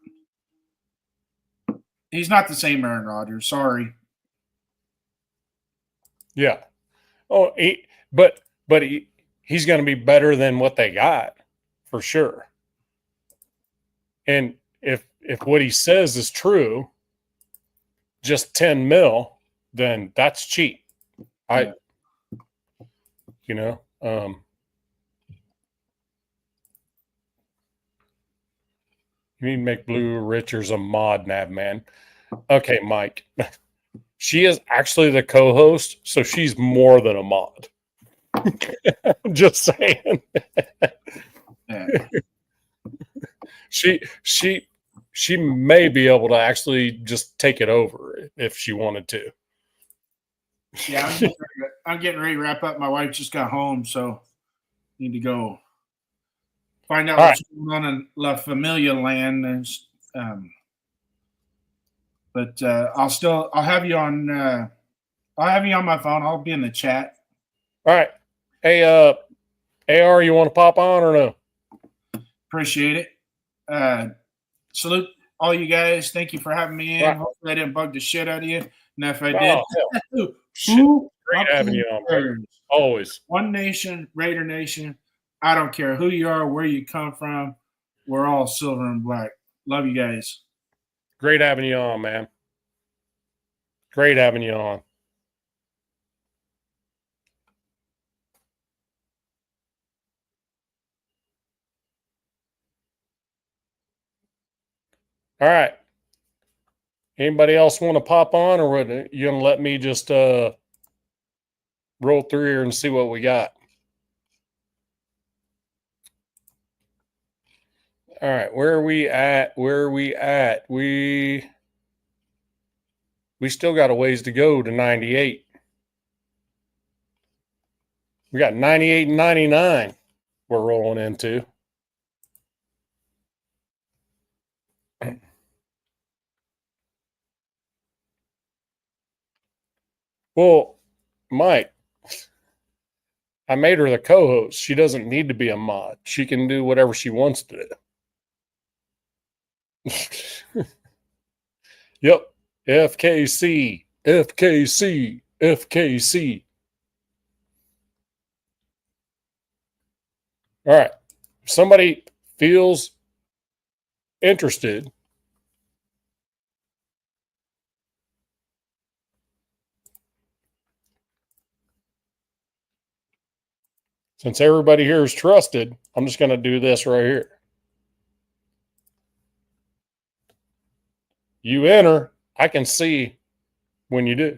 the same Aaron Rodgers. Sorry. Yeah. Oh, he's going to be better than what they got for sure. And if what he says is true, just 10 mil, then that's cheap. You need to make Blue Richards a mod, nav man. Okay, Mike. She is actually the co-host, so she's more than a mod. Just saying. Yeah. She may be able to actually just take it over if she wanted to. Yeah, I'm getting ready to wrap up. My wife just got home, so need to go find out what's going on in La Familia land. But I'll have you on my phone. I'll be in the chat. All right. Hey, AR, you want to pop on or no? Appreciate it. Salute all you guys. Thank you for having me in. Right. Hopefully I didn't bug the shit out of you. And if I did, great having you on, bro. Always. One nation, Raider Nation. I don't care who you are, where you come from. We're all silver and black. Love you guys. Great having you on, man. Great having you on. All right. Anybody else want to pop on, or what? You gonna let me just roll through here and see what we got? All right, where are we at? Where are we at? We still got a ways to go to 98. We got 98 and 99 we're rolling into. Well, Mike, I made her the co-host. She doesn't need to be a mod. She can do whatever she wants to do. Yep. FKC, FKC, FKC. All right. If somebody feels interested, since everybody here is trusted, I'm just going to do this right here. You enter, I can see when you do.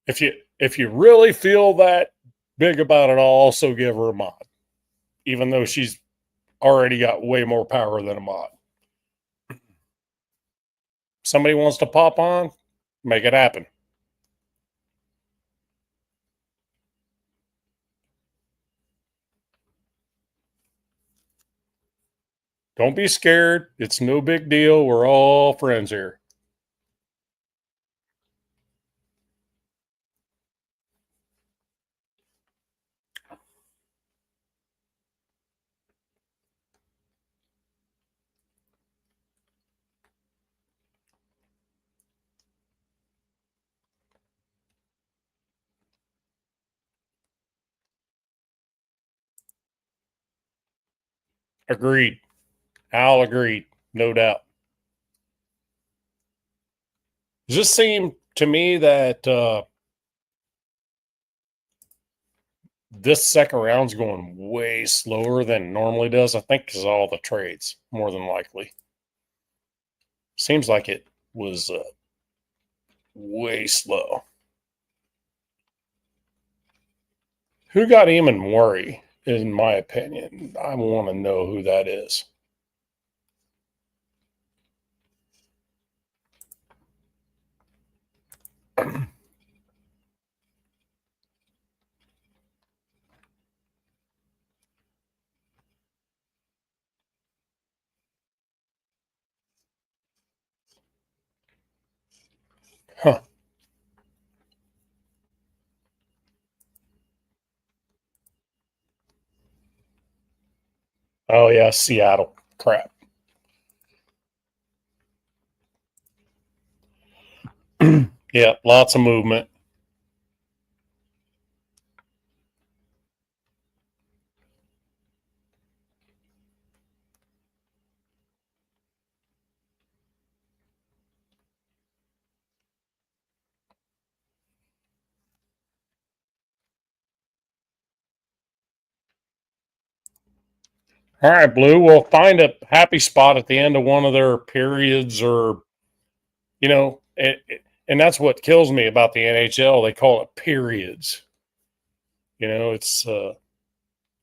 If you really feel that big about it, I'll also give her a mod, even though she's already got way more power than a mod. Somebody wants to pop on, make it happen. Don't be scared. It's no big deal. We're all friends here. Agreed. Al agreed. No doubt. Does this seem to me that this second round's going way slower than it normally does? I think because of all the trades, more than likely. Seems like it was way slow. Who got Eamon Murray, in my opinion? I want to know who that is. Huh. Oh, yeah, Seattle. Crap. Yeah, lots of movement. All right, Blue. We'll find a happy spot at the end of one of their periods, or and that's what kills me about the NHL. They call it periods. It's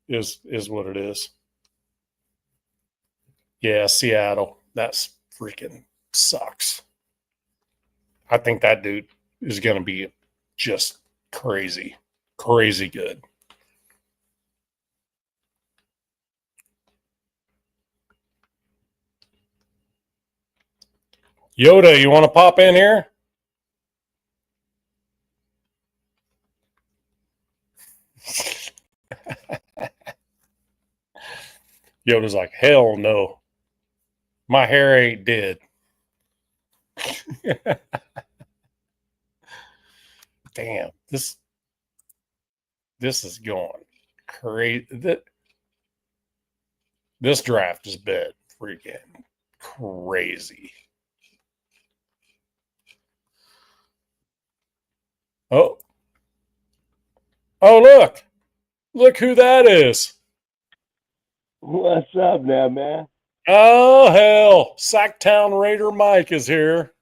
is what it is. Yeah, Seattle. That's freaking sucks. I think that dude is going to be just crazy, crazy good. Yoda, you want to pop in here? Yoda's like, hell no. My hair ain't dead. Damn, this is going crazy. This draft has been freaking crazy. Oh, look who that is. What's up now, man? Oh, hell. Sacktown Raider Mike is here.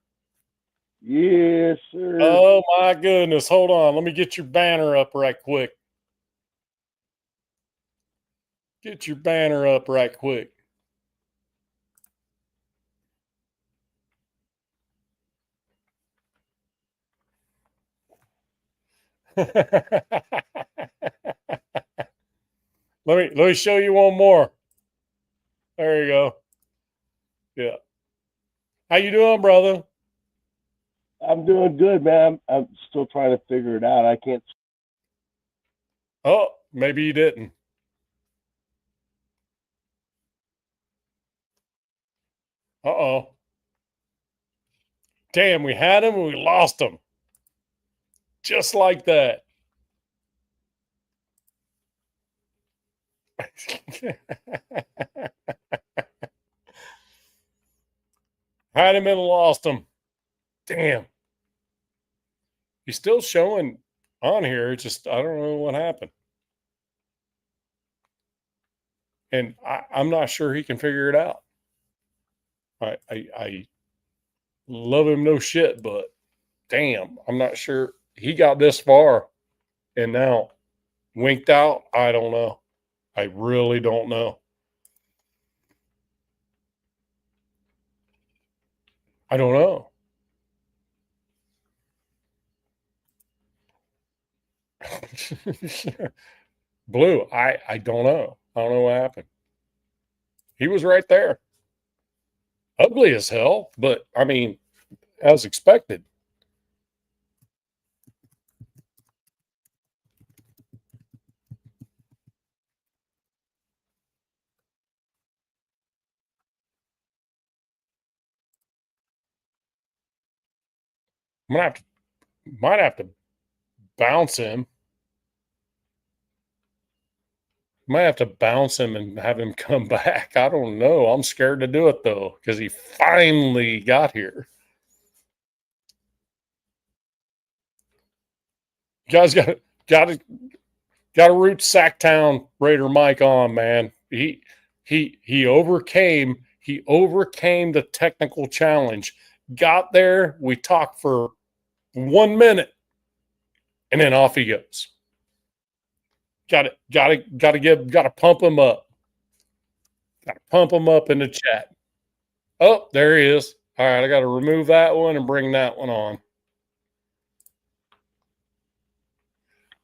Yes, sir. Oh, my goodness. Hold on. Let me get your banner up right quick. Get your banner up right quick. let me show you one more. There you go. Yeah. How you doing, brother? I'm doing good, man. I'm still trying to figure it out. I can't. Oh, maybe you didn't. Uh-oh. Damn, we had him and we lost him. Just like that. Had him and lost him. Damn. He's still showing on here. It's just, I don't know what happened. And I'm not sure he can figure it out. I love him no shit, but damn, I'm not sure he got this far and now winked out. I don't know. I really don't know. I don't know. Blue, I don't know. I don't know what happened. He was right there. Ugly as hell, but I mean, as expected. Might have to bounce him. Might have to bounce him and have him come back. I don't know. I'm scared to do it though, because he finally got here. You guys got to root Sacktown Raider Mike on, man. He overcame the technical challenge. Got there. We talked for 1 minute, and then off he goes. Got to pump him up. Got to pump him up in the chat. Oh, there he is. All right, I got to remove that one and bring that one on.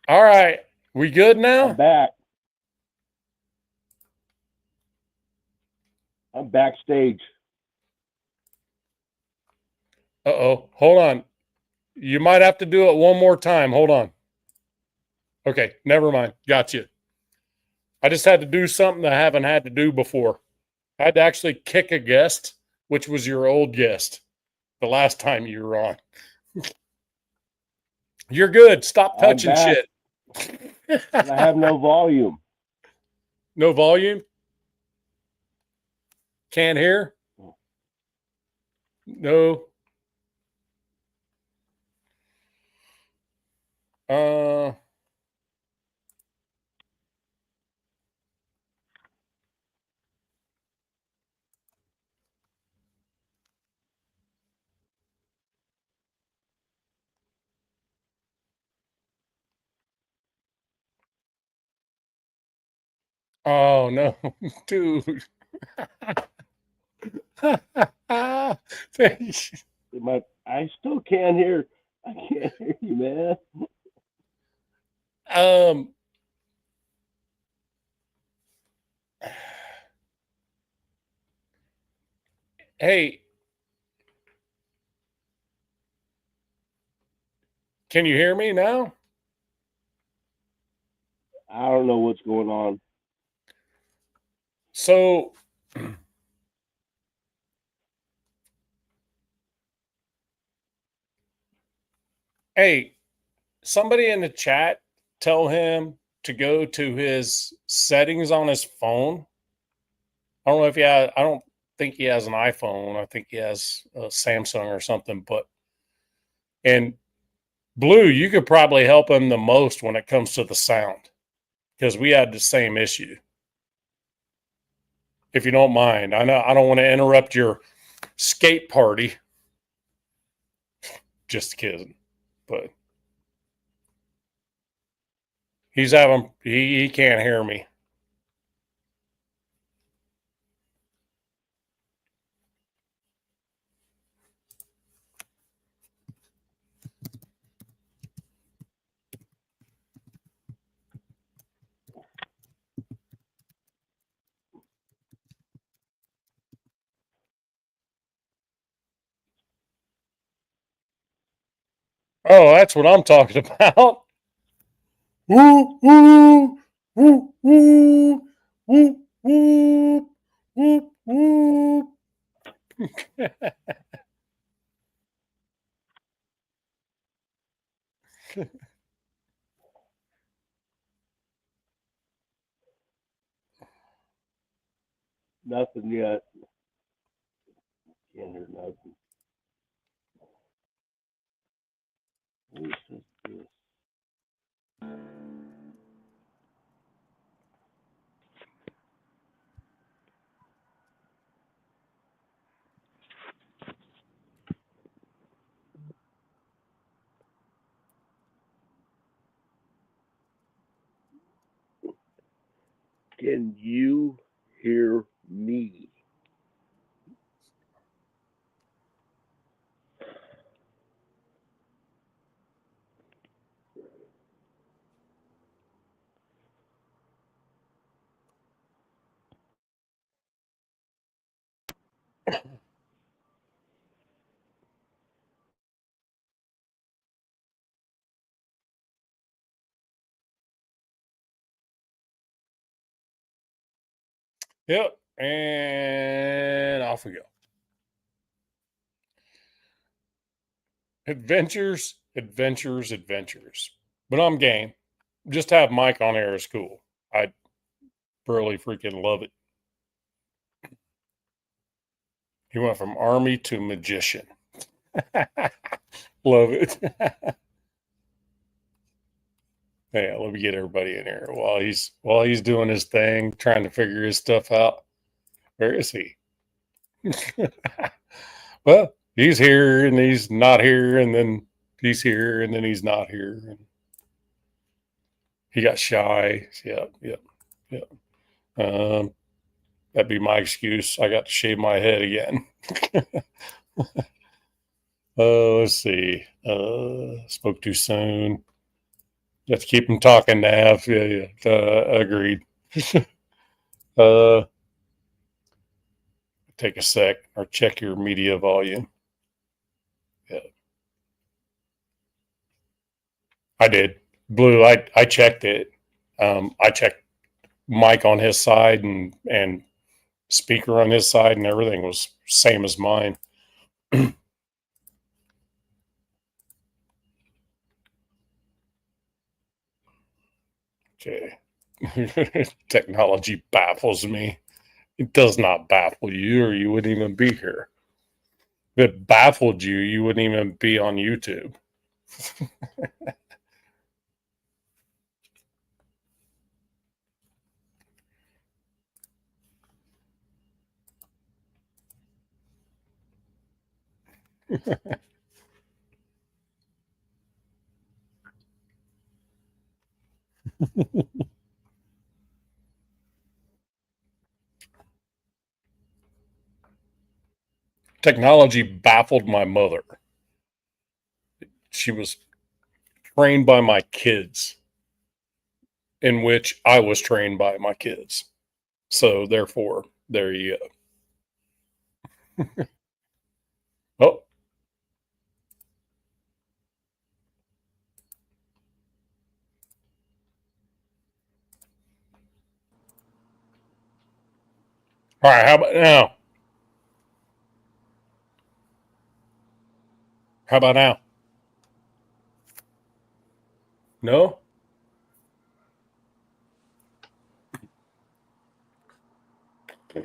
All right, we good now? I'm back. I'm backstage. Uh-oh. Hold on. You might have to do it one more time. Hold on. Okay, never mind. Got you. I just had to do something I haven't had to do before. I had to actually kick a guest, which was your old guest the last time you were on. You're good. Stop touching shit. I have no volume. No volume? Can't hear? No. Oh no, dude. I still can't hear. I can't hear you, man. Hey, can you hear me now? I don't know what's going on. So, hey, somebody in the chat tell him to go to his settings on his phone. I don't know if I don't think he has an iPhone. I think he has a Samsung or something, and Blue, you could probably help him the most when it comes to the sound because we had the same issue. if you don't mind. I know I don't want to interrupt your skate party. Just kidding, but he's having he can't hear me. Oh, that's what I'm talking about. Woo woo woo woo woo woo woo woo. Nothing yet. Can't hear nothing. What is this? Can you hear me? Yep, and off we go. Adventures, adventures, adventures. But I'm game. Just have Mike on air is cool. I really freaking love it. He went from army to magician. Love it. Yeah, let me get everybody in here while he's doing his thing, trying to figure his stuff out. Where is he? Well, he's here and he's not here, and then he's here and then he's not here. And he got shy. Yep, yep, yep. That'd be my excuse. I got to shave my head again. Let's see. Spoke too soon. You have to keep him talking, Nav. Yeah, yeah. Agreed. Take a sec or check your media volume. Yeah. I did. Blue, I checked it. I checked mic on his side and speaker on his side, and everything was same as mine. Okay. Technology baffles me. It does not baffle you, or you wouldn't even be here. If it baffled you, you wouldn't even be on YouTube. Technology baffled my mother. She was trained by my kids, in which I was trained by my kids. So therefore, there you go. Oh, all right. How about now? How about now? No? All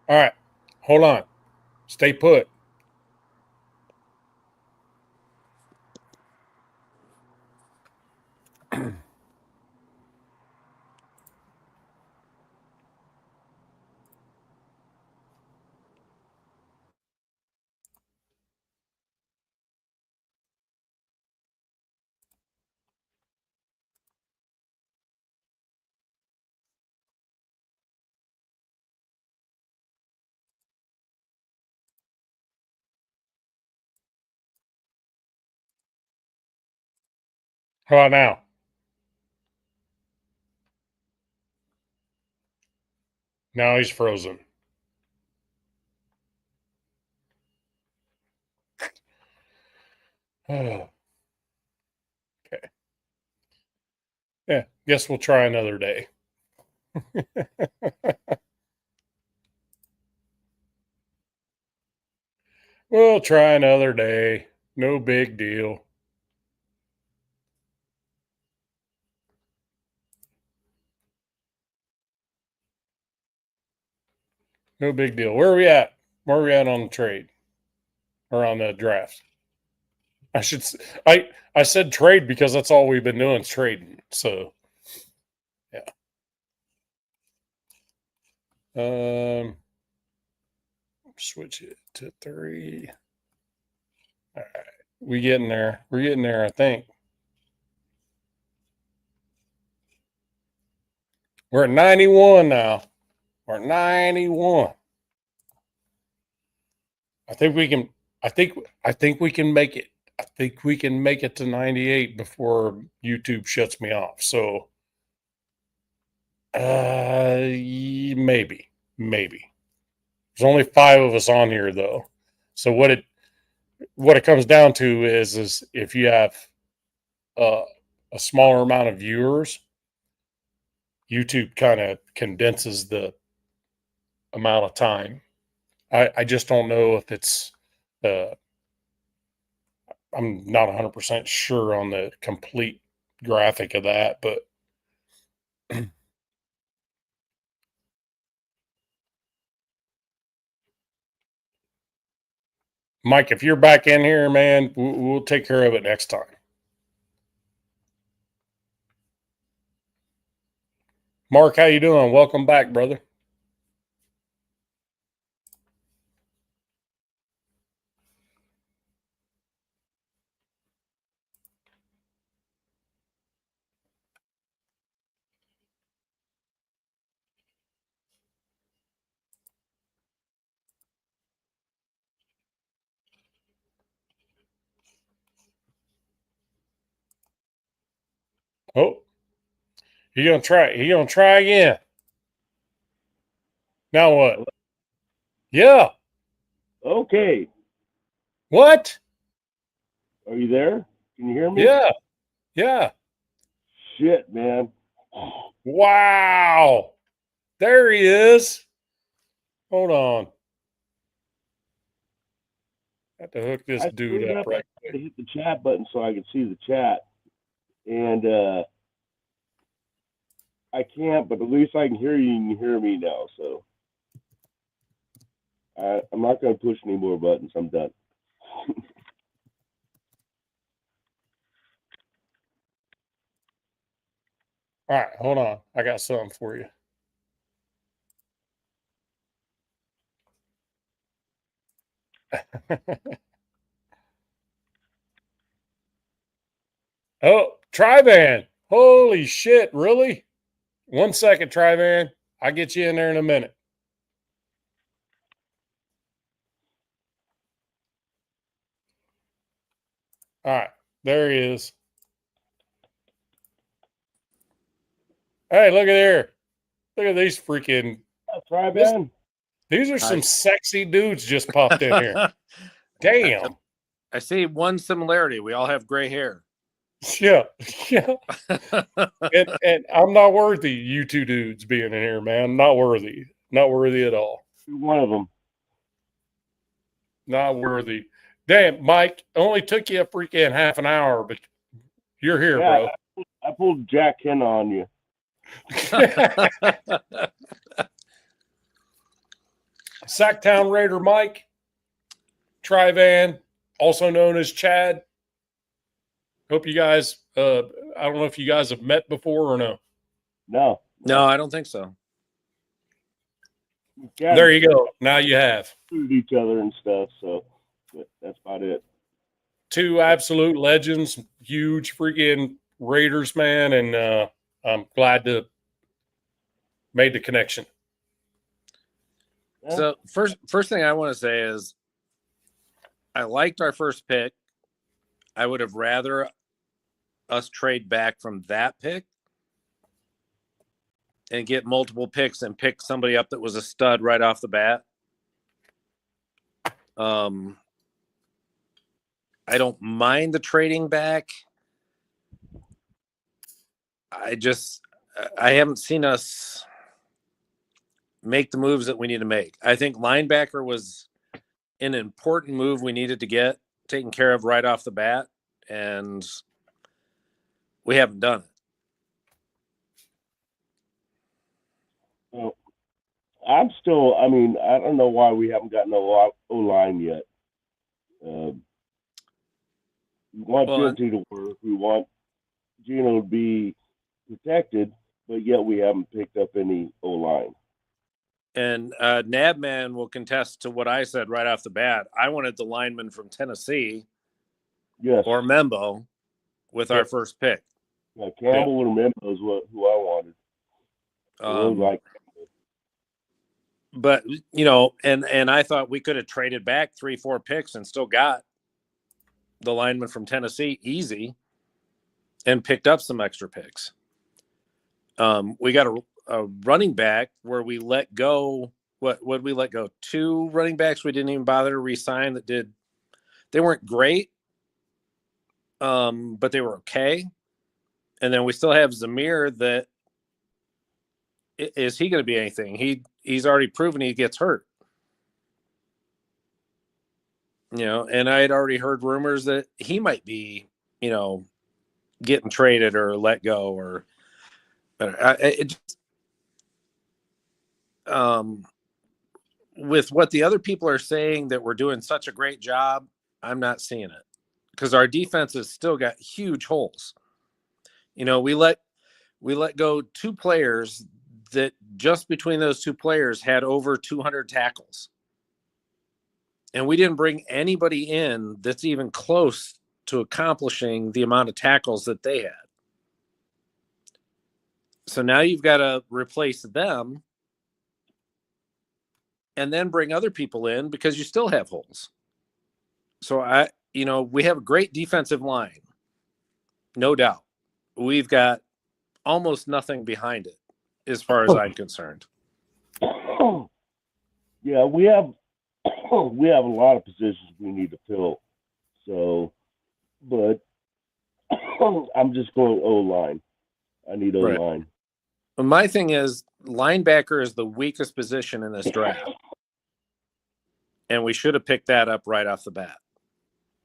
right. Hold on. Stay put. How about now? Now he's frozen. Oh, okay. Yeah, guess we'll try another day. We'll try another day. No big deal. No big deal. Where are we at? Where are we at on the trade or on the draft? I should. I said trade because that's all we've been doing is trading. So, yeah. Switch it to 3. All right, we getting there. We're getting there. I think we're at 91 now. We're at 91. I think we can. I think we can make it. I think we can make it to 98 before YouTube shuts me off. So, maybe. There's only 5 of us on here though. So what it comes down to is if you have a smaller amount of viewers, YouTube kind of condenses the amount of time. I just don't know if it's I'm not 100% sure on the complete graphic of that, but Mike, if you're back in here, man, we'll take care of it next time. Mark, how you doing? Welcome back, brother. Oh, he gonna try. He gonna try again. Now what? Yeah. Okay. What? Are you there? Can you hear me? Yeah. Yeah. Shit, man. Wow. There he is. Hold on. I have to hook this I dude screwed up up. right I had quick. to hit the chat button so I could see the chat. And I can't, but at least I can hear you and you hear me now. So I'm not going to push any more buttons. I'm done. All right, hold on. I got something for you. Oh, Trivan. Holy shit, really? 1 second, Trivan. I'll get you in there in a minute. All right, there he is. Hey, look at here. Look at these freaking. Try, man. These are some sexy dudes just popped in here. Damn. I see one similarity. We all have gray hair. Yeah. Yeah. And I'm not worthy, you two dudes being in here, man. Not worthy. Not worthy at all. One of them. Not worthy. Damn, Mike, only took you a freaking half an hour, but you're here, Yeah, I pulled Jack Henna on you. bro. Sacktown Raider Mike, Trivan, also known as Chad. Hope you guys, I don't know if you guys have met before or no. No. No, I don't think so. Yeah, There you go. Now you have. shoot each other and stuff. So but that's about it. 2 absolute legends, huge freaking Raiders, man. And I'm glad to made the connection. Yeah. So first thing I want to say is I liked our first pick. I would have rather us trade back from that pick and get multiple picks and pick somebody up that was a stud right off the bat. I don't mind the trading back. I haven't seen us make the moves that we need to make. I think linebacker was an important move we needed to get taken care of right off the bat, and we haven't done it. Well, I don't know why we haven't gotten O line yet. We want Genty to work. We want Gino to be protected, but yet we haven't picked up any O line. And Nabman will contest to what I said right off the bat. I wanted the lineman from Tennessee, yes, or Membo, with our first pick. Yeah, Campbell or Membo is who I wanted. But and I thought we could have traded back 3-4 picks and still got the lineman from Tennessee easy, and picked up some extra picks. We got a running back where we let go. What would we let go? 2 running backs we didn't even bother to re-sign they weren't great, but they were okay. And then we still have Zamir. That is he going to be anything? He's already proven he gets hurt. And I had already heard rumors that he might be, getting traded or let go, or with what the other people are saying that we're doing such a great job, I'm not seeing it, because our defense has still got huge holes. We let go 2 players that just between those 2 players had over 200 tackles. And we didn't bring anybody in that's even close to accomplishing the amount of tackles that they had. So now you've got to replace them and then bring other people in, because you still have holes. So we have a great defensive line, no doubt. We've got almost nothing behind it, as far as I'm concerned. Yeah, we have a lot of positions we need to fill. So, but I'm just going O-line. I need O-line. Right. My thing is, linebacker is the weakest position in this draft, and we should have picked that up right off the bat.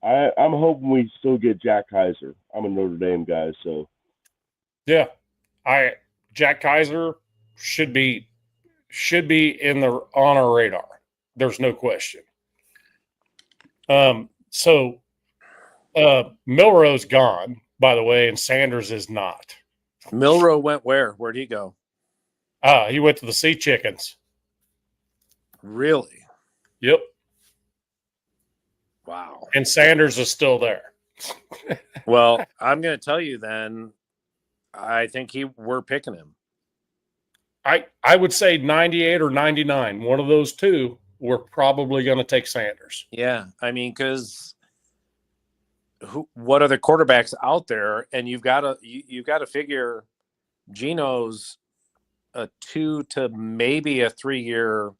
I'm hoping we still get Jack Kaiser. I'm a Notre Dame guy, so yeah, Jack Kaiser should be on our radar. There's no question. So Milrow's gone, by the way, and Sanders is not. Milrow went where? Where'd he go? He went to the Sea Chickens. Really? Yep. Wow. And Sanders is still there. Well, I'm going to tell you then, I think we're picking him. I would say 98 or 99. One of those 2, we're probably going to take Sanders. Yeah. I mean, because what are the quarterbacks out there? And you've got to figure Gino's a 2 to maybe a 3-year,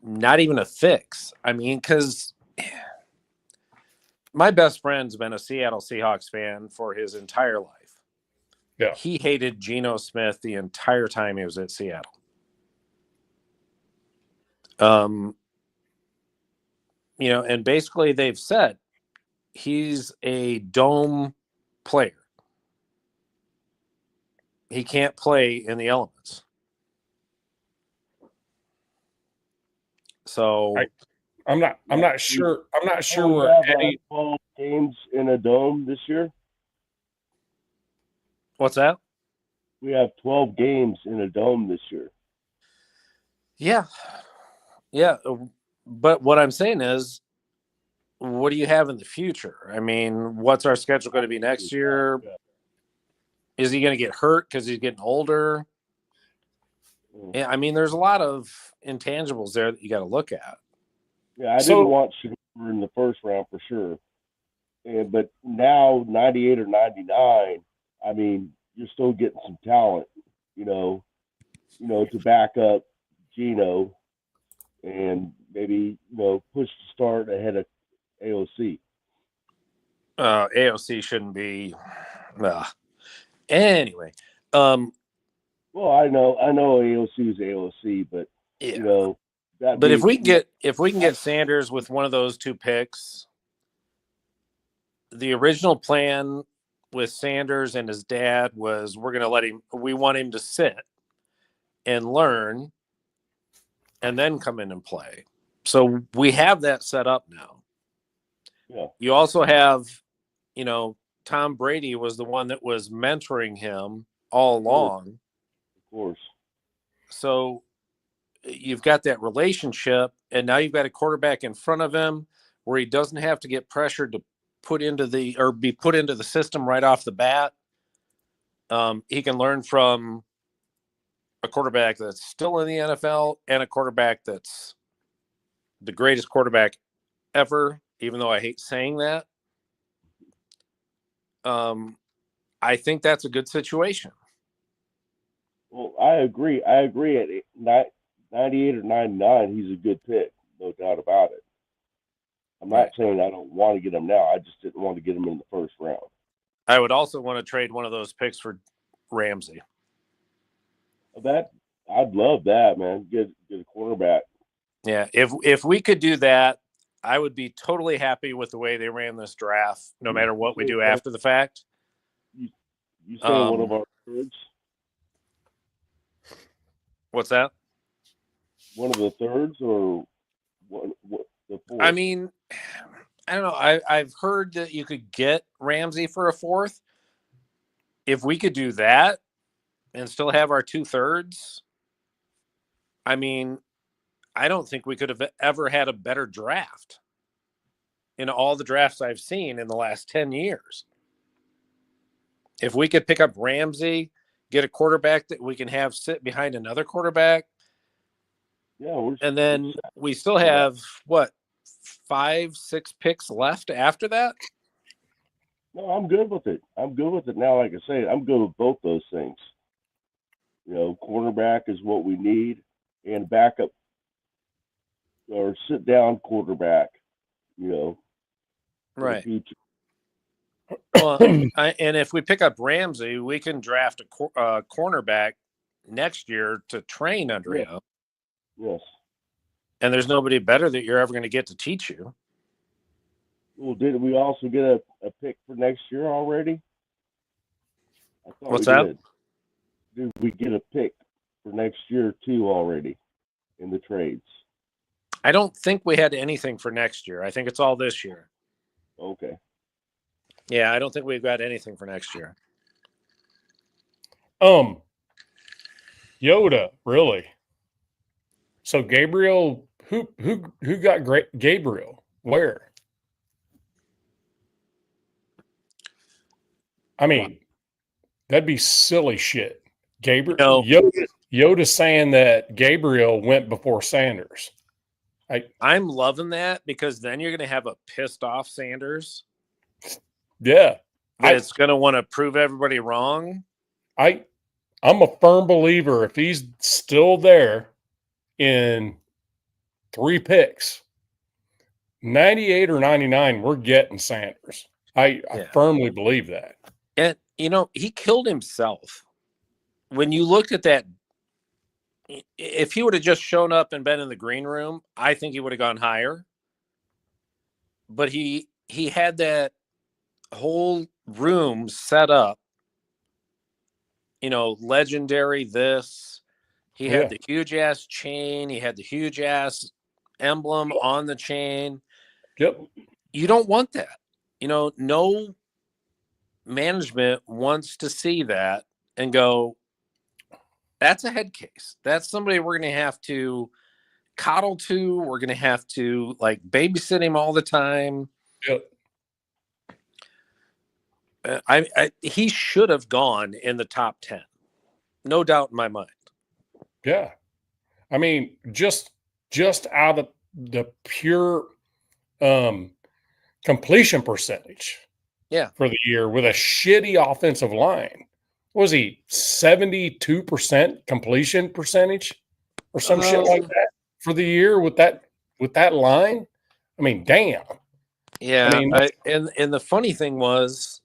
not even a fix. I mean, because my best friend's been a Seattle Seahawks fan for his entire life. Yeah. He hated Geno Smith the entire time he was at Seattle. And basically they've said he's a dome player. He can't play in the elements. So I'm not sure. I'm not sure we we're have any 12 games in a dome this year. What's that? We have 12 games in a dome this year. Yeah. But what I'm saying is, what do you have in the future? I mean, what's our schedule going to be next year? Is he going to get hurt because he's getting older? Yeah, I mean, there's a lot of intangibles there that you got to look at. Yeah, I didn't want Shedeur in the first round for sure. but now 98 or 99, I mean, you're still getting some talent, to back up Gino and maybe push the start ahead of AOC. AOC shouldn't be. Anyway, Well, I know AOC is AOC, but yeah. that. But if we can get Sanders with one of those two picks, the original plan with Sanders and his dad was we want him to sit and learn and then come in and play. So we have that set up now. Yeah. You also have, Tom Brady was the one that was mentoring him all along. Of course. So you've got that relationship, and now you've got a quarterback in front of him where he doesn't have to get pressured to be put into the system right off the bat. He can learn from a quarterback that's still in the NFL and a quarterback that's the greatest quarterback ever, even though I hate saying that. I think that's a good situation. Well, I agree. At 98 or 99, he's a good pick, no doubt about it. I'm not saying I don't want to get him now. I just didn't want to get him in the first round. I would also want to trade one of those picks for Ramsey. I'd love that, man. Get a quarterback. Yeah, if we could do that, I would be totally happy with the way they ran this draft, no matter what we do after the fact. You say one of our thirds? What's that? One of the thirds or what the fourth? I mean, I don't know. I've heard that you could get Ramsey for a fourth. If we could do that and still have our 2/3, I mean, I don't think we could have ever had a better draft in all the drafts I've seen in the last 10 years. If we could pick up Ramsey, get a quarterback that we can have sit behind another quarterback, and then we still have, 5-6 picks left after that? No, I'm good with it. Now. Like I say, I'm good with both those things. Quarterback is what we need, and backup or sit down quarterback. Right. Future. Well, and if we pick up Ramsey, we can draft a cornerback next year to train under him. Yes. And there's nobody better that you're ever going to get to teach you. Well, did we also get a pick for next year already? What's that? Did we get a pick for next year too already in the trades? I don't think we had anything for next year. I think it's all this year. Okay. Yeah, I don't think we've got anything for next year. Yoda, really? So Gabriel, who got Gabriel? Where? I mean, that'd be silly shit. Gabriel, Yoda saying that Gabriel went before Sanders. I'm loving that because then you're going to have a pissed off Sanders. Yeah. It's going to want to prove everybody wrong. I'm a firm believer if he's still there in 3 picks, 98 or 99, we're getting Sanders. I firmly believe that. And, he killed himself. When you looked at that, if he would have just shown up and been in the green room, I think he would have gone higher. But he had that whole room set up, legendary this. He had the huge ass chain. He had the huge ass emblem on the chain. Yep. You don't want that. No management wants to see that and go, that's a head case. That's somebody we're going to have to coddle to. We're going to have to babysit him all the time. Yep. He should have gone in the top 10. No doubt in my mind. Yeah. I mean, just out of the pure kind completion percentage. Yeah. For the year with a shitty offensive line. What was he 72% completion percentage or some shit like that for the year with that line? I mean, damn. Yeah, I mean, and the funny thing was,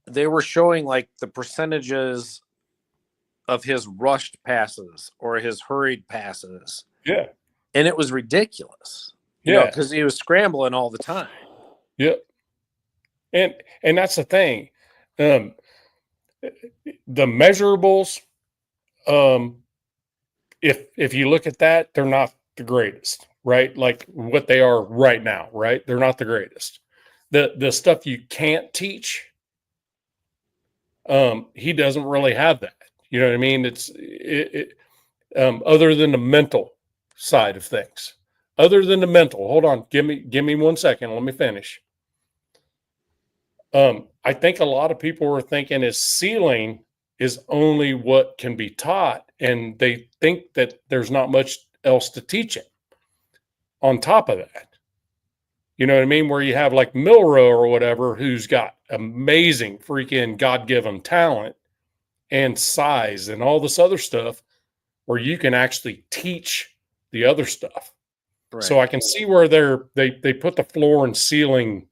they were showing like the percentages of his rushed passes or his hurried passes, yeah, and it was ridiculous. You know, because he was scrambling all the time. yeah. And that's the thing. The measurables, if you look at that, they're not the greatest, right? Like what they are right now, right? They're not the greatest. The stuff you can't teach, he doesn't really have that. You know what I mean? Other than the mental side of things. Other than the mental, hold on, give me 1 second. Let me finish. I think a lot of people were thinking his ceiling is only what can be taught, and they think that there's not much else to teach him on top of that. You know what I mean? Where you have like Milrow or whatever, who's got amazing freaking God-given talent and size and all this other stuff, where you can actually teach the other stuff. Right. So I can see where they put the floor and ceiling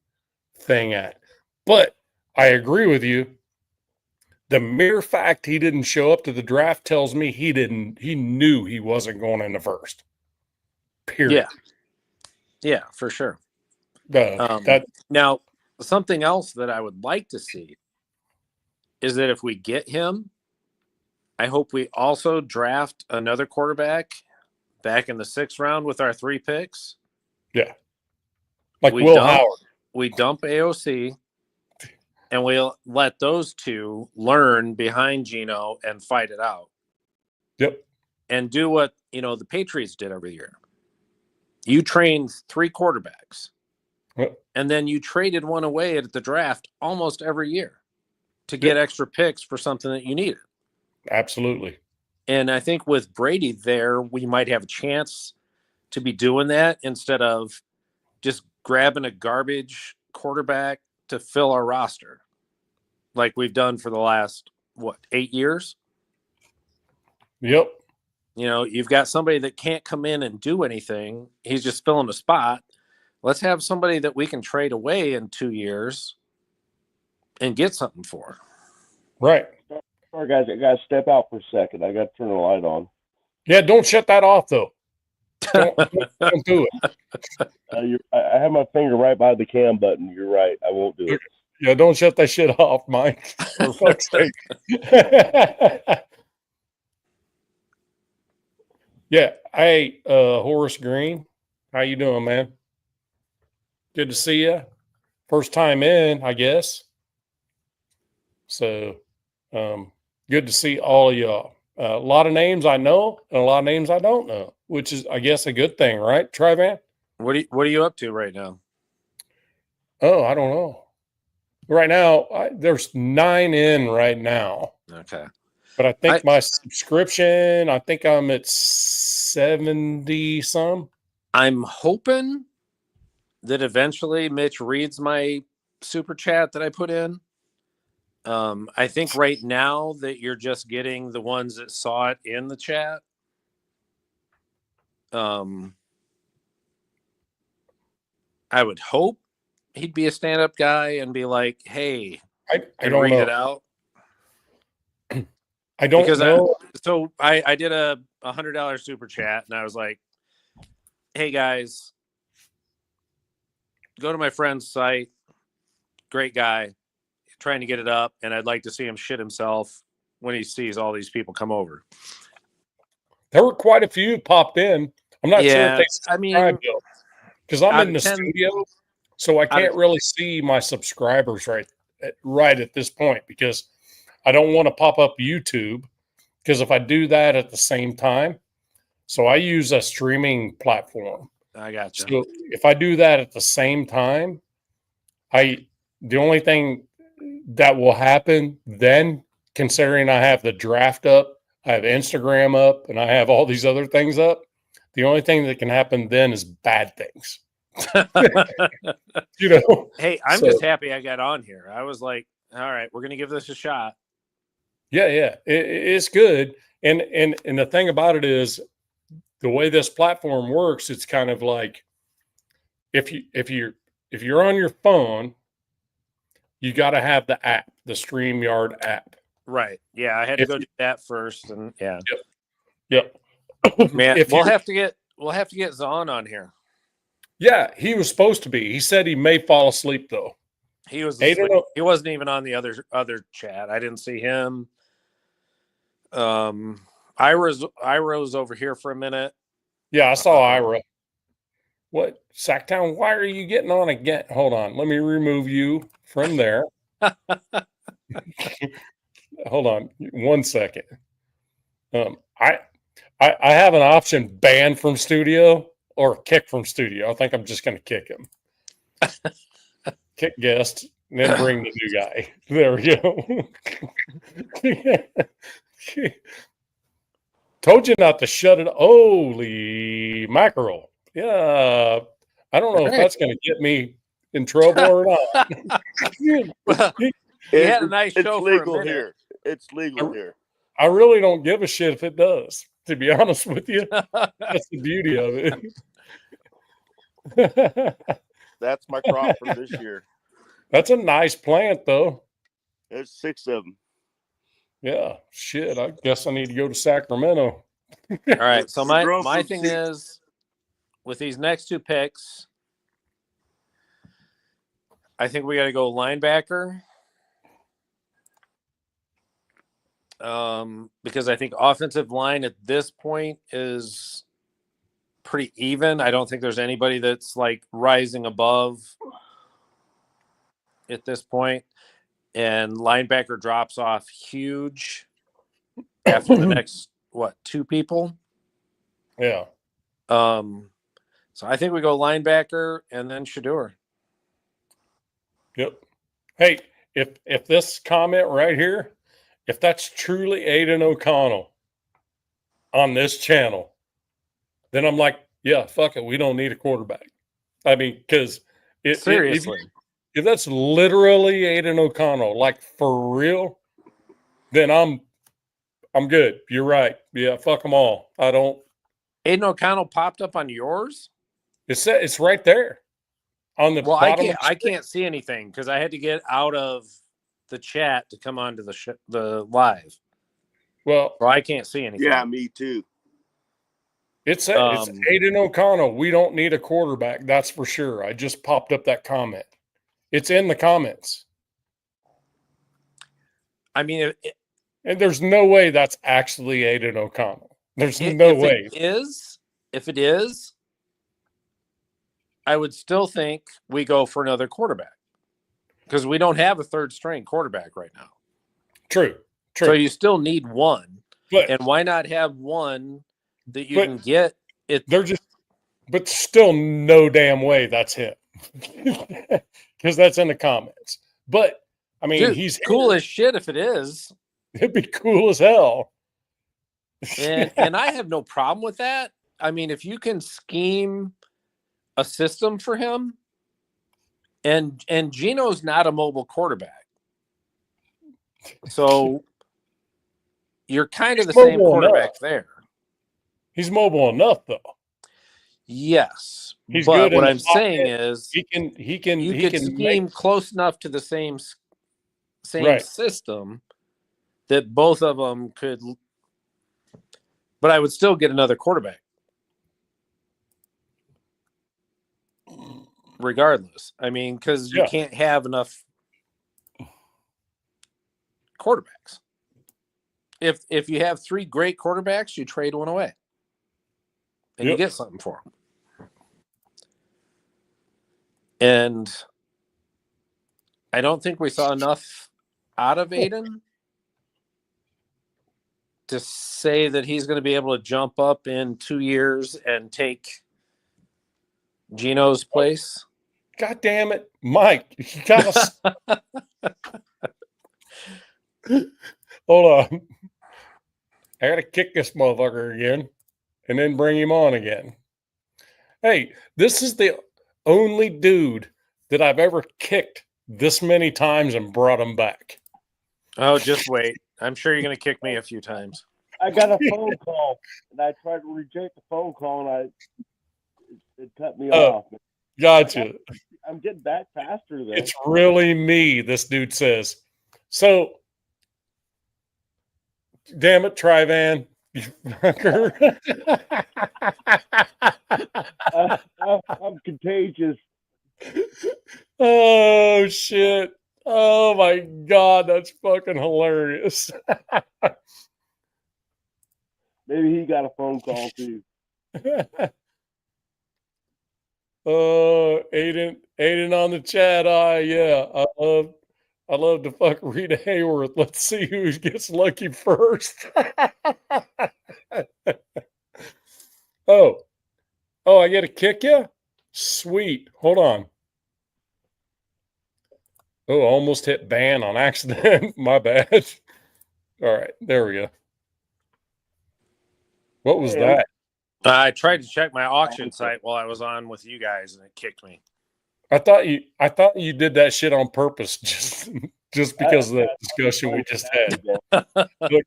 thing at. But I agree with you. The mere fact he didn't show up to the draft tells me he knew he wasn't going in the first. Period. Yeah, for sure. Now, something else that I would like to see is that if we get him, I hope we also draft another quarterback back in the 6th round with our 3 picks. Yeah. Like Will Howard. We dump AOC. And we'll let those 2 learn behind Geno and fight it out. Yep. And do what, the Patriots did every year. You trained 3 quarterbacks. Yep. And then you traded one away at the draft almost every year to get extra picks for something that you needed. Absolutely. And I think with Brady there, we might have a chance to be doing that instead of just grabbing a garbage quarterback to fill our roster like we've done for the last 8 years. Yep. You've got somebody that can't come in and do anything. He's just filling a spot. Let's have somebody that we can trade away in 2 years and get something for. Right. Sorry guys, I gotta step out for a second. I gotta turn the light on. Yeah, don't shut that off though. Don't do it. I have my finger right by the cam button. You're right. I won't do it. Yeah, don't shut that shit off, Mike. For fuck's sake. Yeah. Hey, Horace Green. How you doing, man? Good to see you. First time in, I guess. So, good to see all of y'all. A lot of names I know and a lot of names I don't know, which is, I guess, a good thing, right, Trivan? What are you up to right now? Oh, I don't know. Right now, there's 9 in right now. Okay. But I think my subscription, I think I'm at 70 some. I'm hoping that eventually Mitch reads my super chat that I put in. I think right now that you're just getting the ones that saw it in the chat. I would hope he'd be a stand-up guy and be like, "Hey, I don't read know. it out." I don't know. I did a $100 super chat and I was like, "Hey guys, go to my friend's site. Great guy, trying to get it up, and I'd like to see him shit himself when he sees all these people come over." There were quite a few popped in. I'm not sure if they subscribed because I'm in the studio, so I can't really see my subscribers right at this point because I don't want to pop up YouTube because if I do that at the same time, so I use a streaming platform. I got you. So if I do that at the same time, the only thing that will happen then, considering I have the draft up, I have Instagram up, and I have all these other things up, the only thing that can happen then is bad things. You know. Hey, I'm So- just happy I got on here. I was like, all right, we're going to give this a shot. Yeah, it's good. And the thing about it is, the way this platform works, it's kind of like if you're on your phone, you got to have the app, the StreamYard app. Right. Yeah, I had to If go you- do that first, and yeah, Yep. man, If we'll you- have to get Zahn on here. Yeah, he was supposed to be. He said he may fall asleep though. He was Hey, no, asleep. no. He wasn't even on the other chat. I didn't see him. Ira's over here for a minute. Yeah, I saw Ira. What, Sacktown? Why are you getting on again? Hold on, let me remove you from there. Hold on 1 second. I have an option: ban from studio or kick from studio. I think I'm just going to kick him. Kick guest, and then bring the new guy. There we go. Told you not to shut it. Holy mackerel! Yeah, I don't know if that's going to get me in trouble or not. Well, he had a nice it's show for a legal minute. here. It's legal here. I really don't give a shit if it does. To be honest with you, that's the beauty of it. That's my crop for this year. That's a nice plant, though. There's 6 of them. Yeah, shit. I guess I need to go to Sacramento. All right. So Grow my some thing seeds. is, with these next two picks, I think we got to go linebacker. Because I think offensive line at this point is pretty even. I don't think there's anybody that's like rising above at this point. And linebacker drops off huge after the next two people. Yeah. So I think we go linebacker and then Shedeur. Yep. Hey, if this comment right here, if that's truly Aiden O'Connell on this channel, then I'm like, yeah, fuck it. We don't need a quarterback. I mean, because Seriously. if that's literally Aiden O'Connell, like for real, then I'm good. You're right. Yeah, fuck them all. I don't. Aiden O'Connell popped up on yours. It's right there on the Well, I bottom. can't see anything because I had to get out of the chat to come onto the live. Well, Or I can't see anything. Yeah, me too. it's Aiden O'Connell. We don't need a quarterback. That's for sure. I just popped up that comment. It's in the comments. I mean, And there's no way that's actually Aiden O'Connell. There's no way. If it is, I would still think we go for another quarterback because we don't have a third string quarterback right now. True. So you still need one. But And why not have one that you can get it? they're just, but still no damn way that's him. Because that's in the comments. But I mean, Dude, he's cool as shit if it is. It'd be cool as hell. And I have no problem with that. I mean, if you can scheme a system for him, and Gino's not a mobile quarterback. So you're kind of the same mobile quarterback enough. there. He's mobile enough though. Yes. He's but good in what the I'm saying pocket. is He can you he could can scheme make, close enough to the same Right. system that both of them could, but I would still get another quarterback regardless. I mean, because you Yeah. can't have enough quarterbacks. If you have three great quarterbacks, you trade one away and you Yep. get something for them. And I don't think we saw enough out of Aiden to say that he's going to be able to jump up in 2 years and take Gino's place. God damn it, Mike. You gotta hold on. I gotta kick this motherfucker again and then bring him on again. Hey, this is the only dude that I've ever kicked this many times and brought him back. Oh, just wait. I'm sure you're going to kick me a few times. I got a phone call, and I tried to reject the phone call, and it cut me off. Gotcha. I'm getting back faster though. It's really me, this dude says. So, damn it, Trivan. You fucker. I'm contagious. Oh, shit. Oh, my God. That's fucking hilarious. Maybe he got a phone call too. Oh, Aiden on the chat. Yeah, I love to fuck Rita Hayworth. Let's see who gets lucky first. oh, I get to kick you? Sweet. Hold on. Oh, almost hit ban on accident. My bad. All right, there we go. What was that? I tried to check my auction site while I was on with you guys, and it kicked me. I thought you did that shit on purpose, just because of that discussion we just had. Look,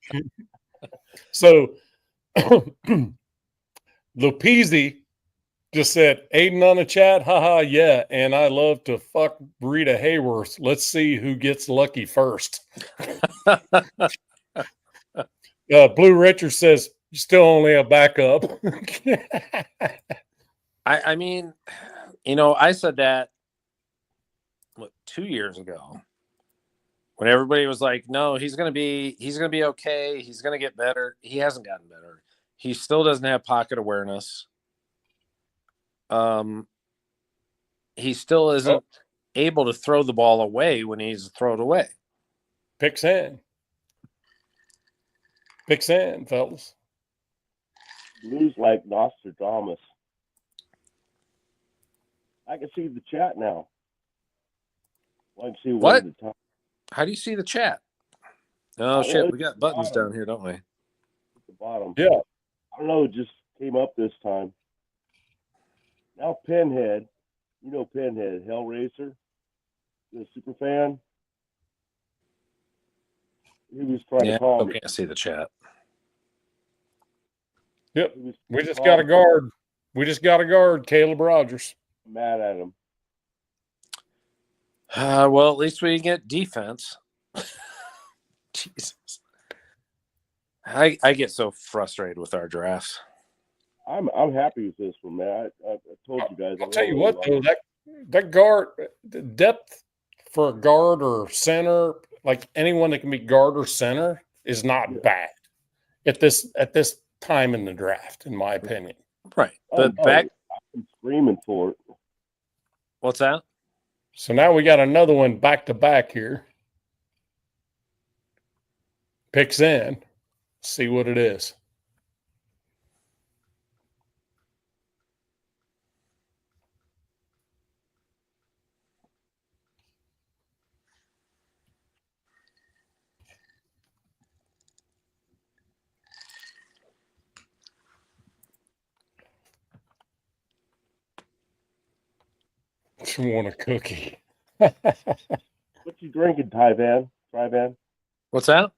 so Lupizzi just said, Aiden on the chat, haha, yeah, and I love to fuck Rita Hayworth. Let's see who gets lucky first. Blue Richard says, still only a backup. I mean, you know, I said that 2 years ago when everybody was like, no, he's gonna be okay, he's gonna get better. He hasn't gotten better. He still doesn't have pocket awareness. He still isn't able to throw the ball away when he's thrown away. Picks in, fellas. Blues like Nostradamus. I can see the chat now. I can see What? one at a time. How do you see the chat? Oh shit, we got buttons down here, don't we? At the bottom. Yeah. I don't know, it just came up this time. Now Pinhead, you know Pinhead, Hellraiser, the super fan. He was trying to call me. Can't see the chat. Yep. We just got a guard. Caleb Rogers. Mad at him. Well, at least we get defense. Jesus. I get so frustrated with our drafts. I'm happy with this one, man. I told you guys. I'll tell you what, though, that guard, the depth for a guard or center, like anyone that can be guard or center, is not bad at this time in the draft, in my opinion. Right. But back, I'm screaming for it. What's that? So now we got another one back to back here. Picks in. See what it is. Want a cookie? What you drinking, Tyvan? What's that?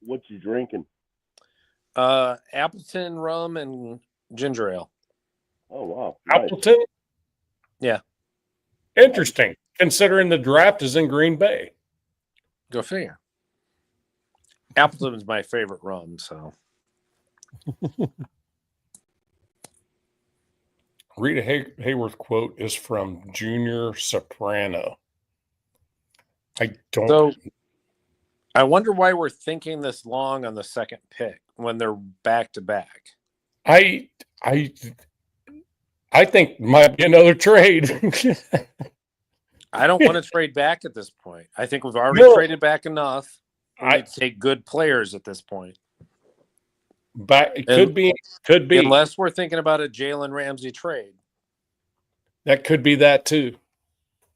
What you drinking? Appleton rum and ginger ale. Oh wow, nice. Appleton. Yeah. Interesting, considering the draft is in Green Bay. Go figure. Appleton is my favorite rum, so. Rita Hayworth quote is from Junior Soprano. So I wonder why we're thinking this long on the second pick when they're back to back. I think might be another trade. I don't want to trade back at this point. I think we've already traded back enough. I take good players at this point. Could be. Unless we're thinking about a Jalen Ramsey trade. That could be that too.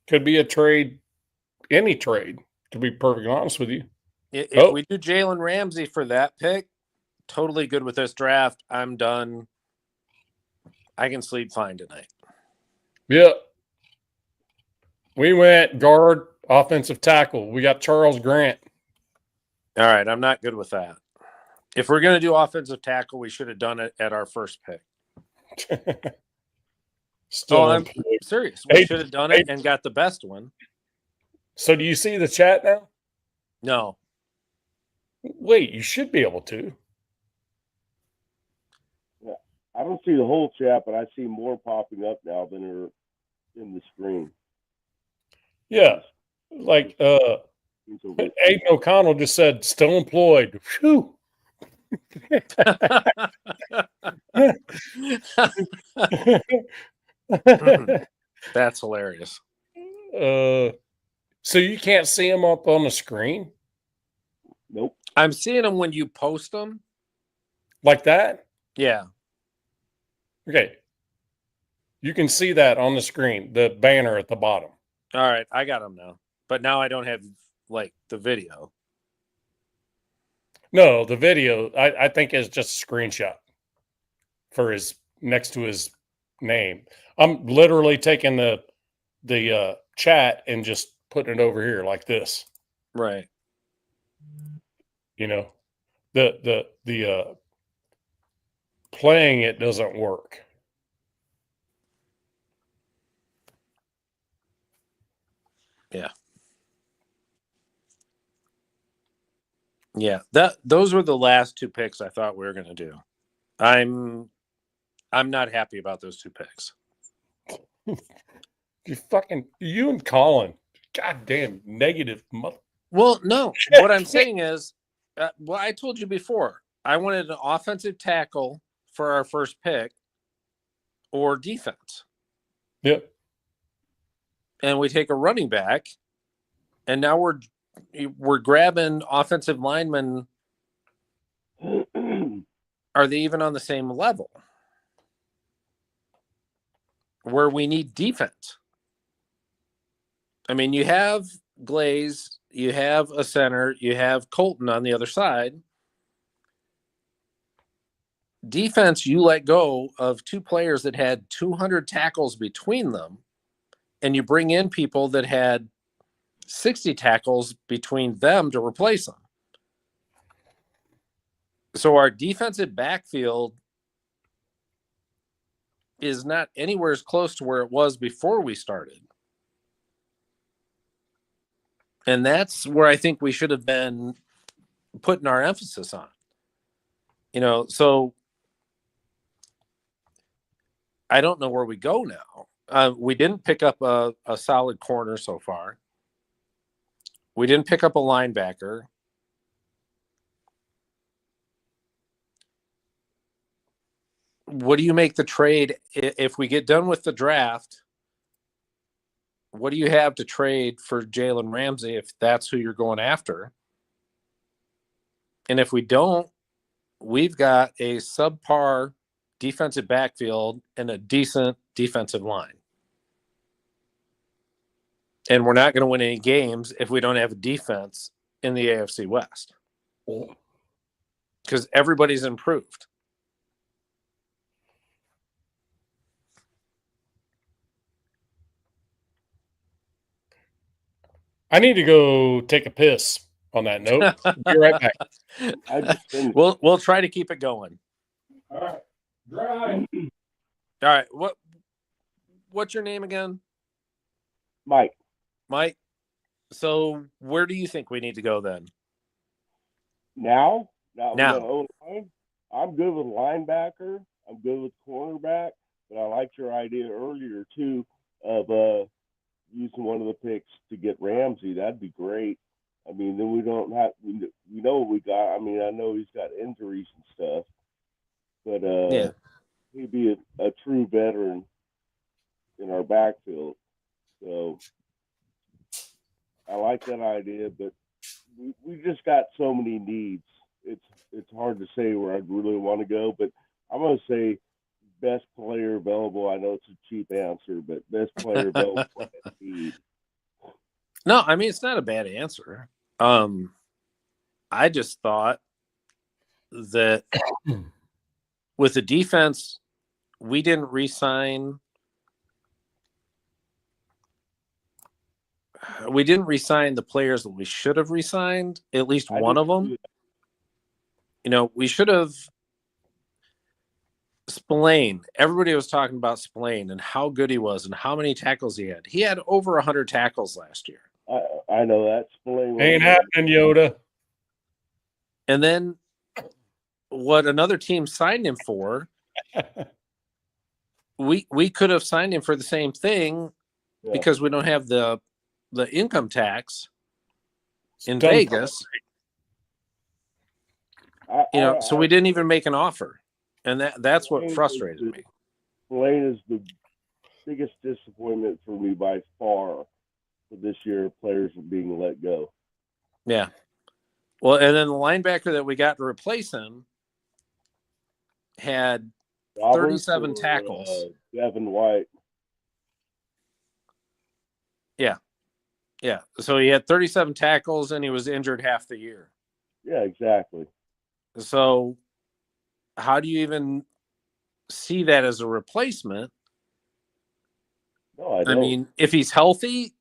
Could be a trade, any trade, to be perfectly honest with you. If we do Jalen Ramsey for that pick, totally good with this draft. I'm done. I can sleep fine tonight. Yeah. We went guard, offensive tackle. We got Charles Grant. All right, I'm not good with that. If we're going to do offensive tackle, we should have done it at our first pick. Still I'm employed. serious. We Hey, should have done hey. it and got the best one. So do you see the chat now? No. Wait, you should be able to. I don't see the whole chat, but I see more popping up now than are in the screen. Yeah. Like Aiden O'Connell just said, still employed. Whew. That's hilarious. So you can't see them up on the screen Nope. I'm seeing them when you post them. like that? Yeah. Okay. You can see that on the screen, the banner at the bottom. All right, I got them now. But now I don't have like the video. No, the video I think is just a screenshot for his next to his name. I'm literally taking the chat and just putting it over here like this. Right. You know, the playing it doesn't work. Yeah. Those were the last two picks I thought we were going to do. I'm not happy about those two picks. You and Colin, goddamn negative mother. Well, no. What I'm saying is, I told you before, I wanted an offensive tackle for our first pick or defense. Yep. And we take a running back, and now we're grabbing offensive linemen. Are they even on the same level? Where we need defense. I mean, you have Glaze, you have a center, you have Colton on the other side. Defense, you let go of two players that had 200 tackles between them, and you bring in people that had 60 tackles between them to replace them. So our defensive backfield is not anywhere as close to where it was before we started. And that's where I think we should have been putting our emphasis on. You know, so I don't know where we go now. We didn't pick up a solid corner so far. We didn't pick up a linebacker. What do you make the trade if we get done with the draft? What do you have to trade for Jalen Ramsey if that's who you're going after? And if we don't, we've got a subpar defensive backfield and a decent defensive line. And we're not going to win any games if we don't have a defense in the AFC West. Because everybody's improved. I need to go take a piss on that note. Be right back. I just finished. We'll try to keep it going. All right. Dry. All right. What's your name again? Mike. Mike. So where do you think we need to go then? Now. Now. I'm good with linebacker. I'm good with cornerback, but I liked your idea earlier too of using one of the picks to get Ramsey. That'd be great. I mean, then we don't have we know what we got. I mean, I know he's got injuries and stuff, but Yeah. he'd be a true veteran in our backfield. So I like that idea, but we just got so many needs. It's hard to say where I'd really want to go, but I'm going to say best player available. I know it's a cheap answer, but best player available at need. No, I mean, it's not a bad answer. I just thought that with the defense, we didn't re-sign we didn't re-sign the players that we should have re-signed, at least one of them. You know, we should have. Spillane. Everybody was talking about Spillane and how good he was and how many tackles he had. He had over 100 tackles last year. I know that. Spillane Ain't happening, Yoda. And then what another team signed him for, we could have signed him for the same thing because we don't have the income tax in Done. Vegas. So we didn't even make an offer. And that's what frustrated me. Spillane is the biggest disappointment for me by far for this year. Players are being let go. Yeah. Well, and then the linebacker that we got to replace him had Roberts 37 or, tackles. Devin White. Yeah. So he had 37 tackles and he was injured half the year. Yeah, exactly. So how do you even see that as a replacement? No, I I don't. mean, if he's healthy,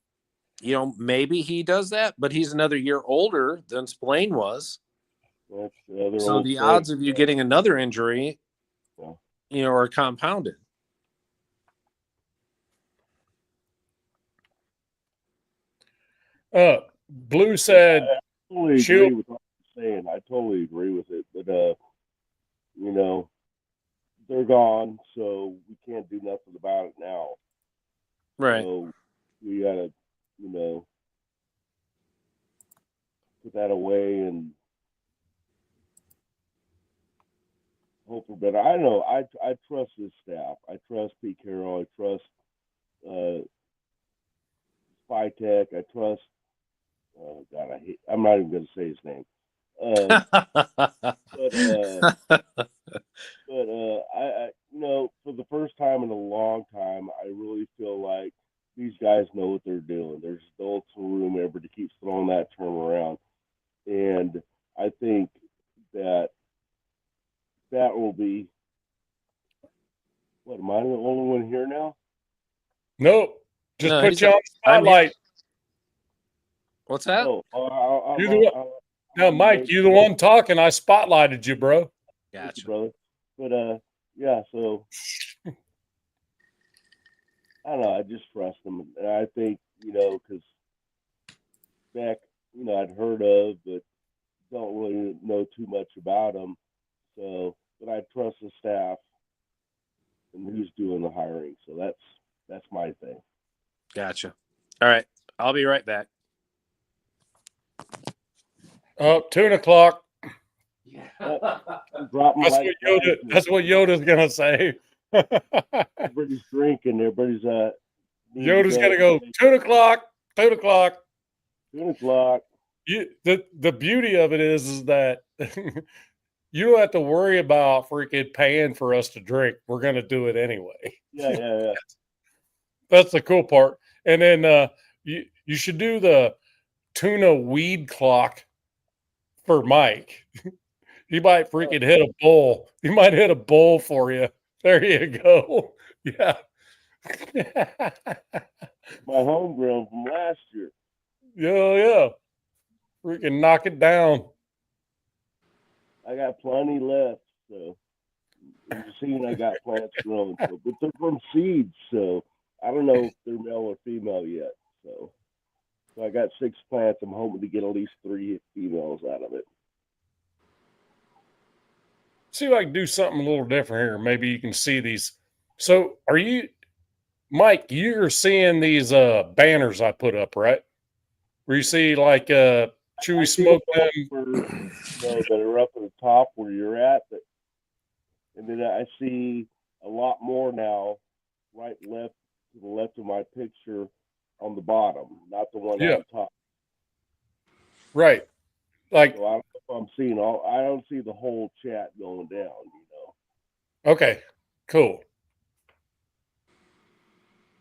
you know, maybe he does that, but he's another year older than Spillane was. That's the other So old the thing. odds of you getting another injury, Yeah. you know, are compounded. Blue said, I totally Shoot. agree with what you're saying. I totally agree with it. But you know, they're gone, so we can't do nothing about it now. Right. So we gotta, you know, put that away and hope for better. I know I trust this staff. I trust Pete Carroll. I trust Spytech. I trust. Oh God, I'm not even going to say his name. But I, you know, for the first time in a long time, I really feel like these guys know what they're doing. There's still some room ever to keep throwing that term around, and I think that will be. What, am I the only one here now? nope. Just No, put he's you on the I'm here. spotlight. What's that? Oh, You the one. No, Mike, you the one talking. I spotlighted you, bro. Thank you, Gotcha. brother. But yeah. So I don't know. I just trust them, and I think, you know, because Beck, you know, I'd heard of, but don't really know too much about them. So, but I trust the staff and who's doing the hiring. So that's my thing. Gotcha. All right. I'll be right back. Oh, 2:00. Dropping That's like what Yoda. That's what Yoda's gonna say. everybody's drinking. Everybody's Yoda's gonna go 2:00. 2:00. 2:00. The beauty of it is that you don't have to worry about freaking paying for us to drink. We're gonna do it anyway. Yeah. That's the cool part. And then you should do the tuna weed clock for Mike. He might freaking hit a bowl. He might hit a bowl for you. There you go. Yeah. My homegrown from last year. Yeah. Freaking knock it down. I got plenty left, so you're seeing I got plants growing. So, but they're from seeds, so I don't know if they're male or female yet. So I got 6 plants. I'm hoping to get at least 3 females out of it. See if I can do something a little different here. Maybe you can see these. So are you, Mike, you're seeing these banners I put up, right? Where you see like Chewy Smoke them. That are up at the top where you're at. And then I see a lot more now, right, left, to the left of my picture on the bottom, not the one on top. Right. Like, so I don't know if I'm seeing I don't see the whole chat going down, you know. Okay, cool.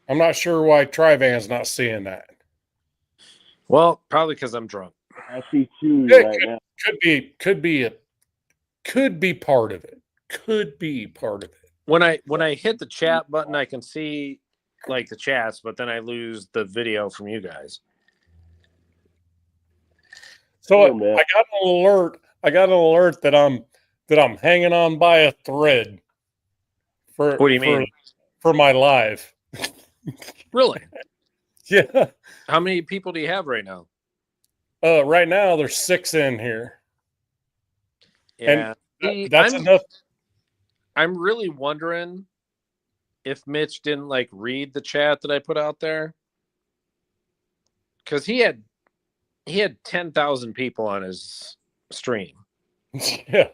I'm not sure why Trivan's not seeing that. Well, probably because I'm drunk. I see Chewy right now. Could be part of it. Could be part of it. When I hit the chat button, I can see like the chats, but then I lose the video from you guys. So Sure, man. I got an alert. I got an alert that I'm hanging on by a thread for What do you mean? for my live. Really? Yeah. How many people do you have right now? Right now there's 6 in here. Yeah. See, That's enough. I'm really wondering if Mitch didn't like read the chat that I put out there. Because he had 10,000 people on his stream. Yeah.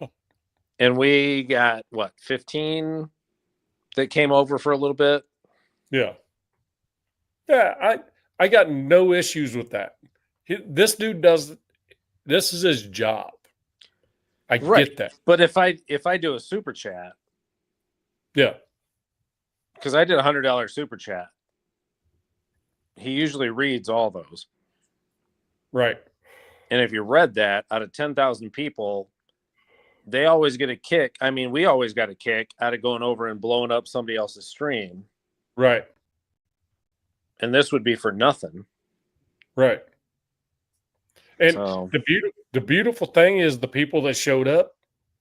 And we got what, 15 that came over for a little bit. Yeah. Yeah, I got no issues with that. This dude does this is his job. I Right. get that. But if I do a super chat, Yeah. because I did $100 super chat, he usually reads all those. Right. And if you read that, out of 10,000 people, they always get a kick. I mean, we always got a kick out of going over and blowing up somebody else's stream. Right. And this would be for nothing. Right. And So, the beautiful thing is the people that showed up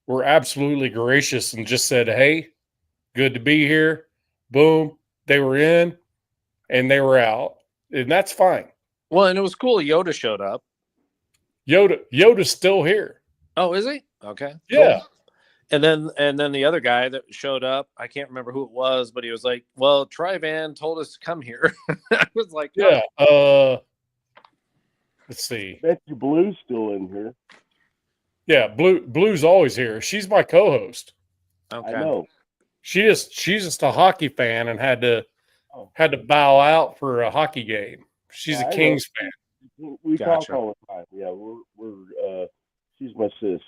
were absolutely gracious and just said, "Hey, good to be here." Boom. They were in and they were out. And that's fine. well, and it was cool. Yoda showed up. Yoda's still here. Oh, is he? Okay. Yeah. Cool. And then the other guy that showed up, I can't remember who it was, but he was like, "Well, Trivan told us to come here." I was like, Yeah. Let's see. Bet you Blue's still in here. Yeah, Blue's always here. She's my co-host. Okay. I know. She's just a hockey fan and had to bow out for a hockey game. She's Yeah, a I Kings fan. We Gotcha. talk all the time. Yeah, we're she's my sis.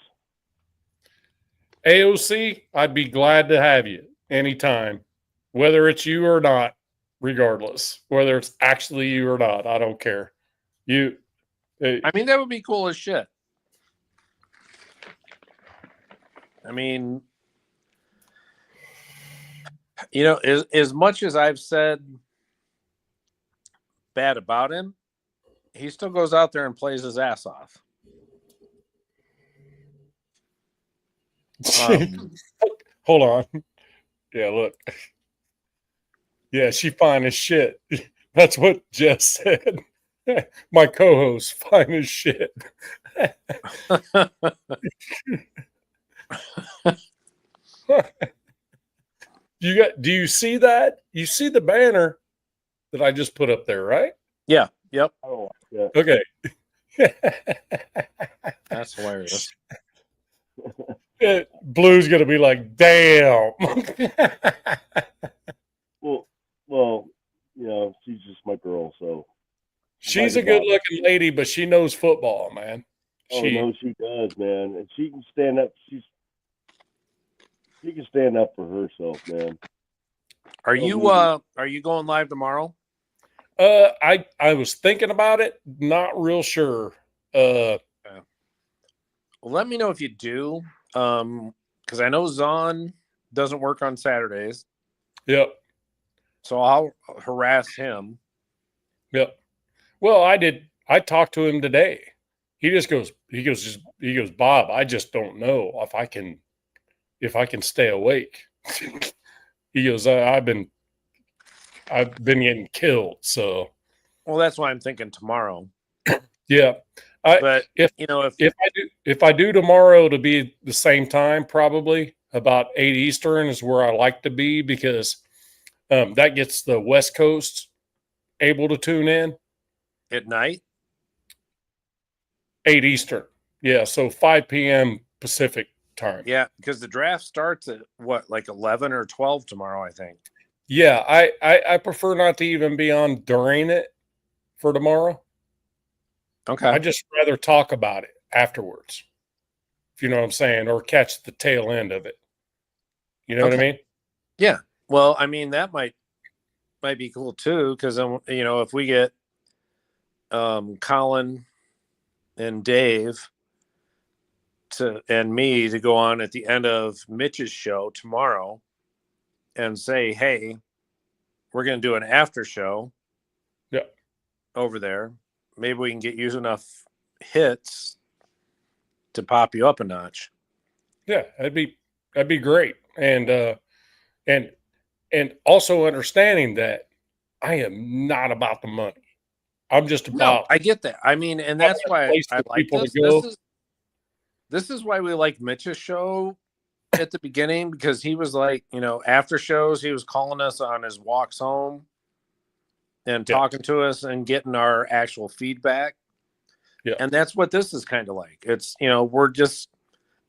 AOC, I'd be glad to have you anytime, whether it's you or not, regardless, whether it's actually you or not. I don't care. I mean, that would be cool as shit. I mean, you know, as much as I've said bad about him, he still goes out there and plays his ass off. Hold on. Yeah, look. Yeah, she fine as shit. That's what Jess said. My co-host, fine as shit. Do you see that? You see the banner that I just put up there, right? Yeah. Yep. Oh, yeah. Okay. That's hilarious. Blue's gonna be like, damn. Well, you know, she's just my girl, so. She's a good-looking lady, but she knows football, man. Oh no, she does, man, and she can stand up. She can stand up for herself, man. Are you going live tomorrow? I was thinking about it, not real sure. Well, let me know if you do, because I know Zahn doesn't work on Saturdays, Yep. so I'll harass him. Yep. Well, I talked to him today. He goes, Bob, I just don't know if I can stay awake. He goes, I've been getting killed. So, Well, that's why I'm thinking tomorrow. yeah. But if I do tomorrow, to be the same time, probably about 8 Eastern is where I like to be, because that gets the West Coast able to tune in. At night? 8 Eastern. Yeah, so 5 p.m. Pacific time. Yeah, because the draft starts at what, like 11 or 12 tomorrow, I think. Yeah, I prefer not to even be on during it for tomorrow. Okay. I just rather talk about it afterwards, if you know what I'm saying, or catch the tail end of it. You know what I mean? Yeah. Well, I mean, that might be cool too, because you know, if we get Colin and Dave and me to go on at the end of Mitch's show tomorrow and say, hey, we're going to do an after show. Yeah. Over there. Maybe we can get you enough hits to pop you up a notch. Yeah, that'd be great. And also understanding that I am not about the money. I'm just No, about I get that. I mean, and that's why place I for like people to this. go. This is why we like Mitch's show at the beginning, because he was like, after shows, he was calling us on his walks home and Yeah. talking to us and getting our actual feedback. Yeah. And that's what this is kind of like. It's, we're just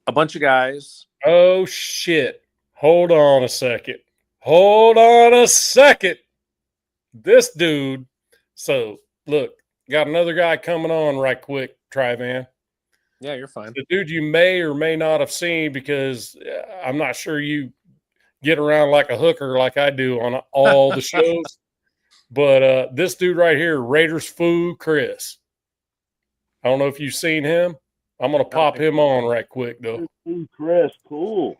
a bunch of guys. Oh shit. Hold on a second. This dude. So look, got another guy coming on right quick, Trivan. Yeah, you're fine. The dude you may or may not have seen, because I'm not sure you get around like a hooker like I do on all the shows. But this dude right here, Raiders Foo Chris. I don't know if you've seen him. I'm going to pop him on right quick, though. Ooh, Chris, cool.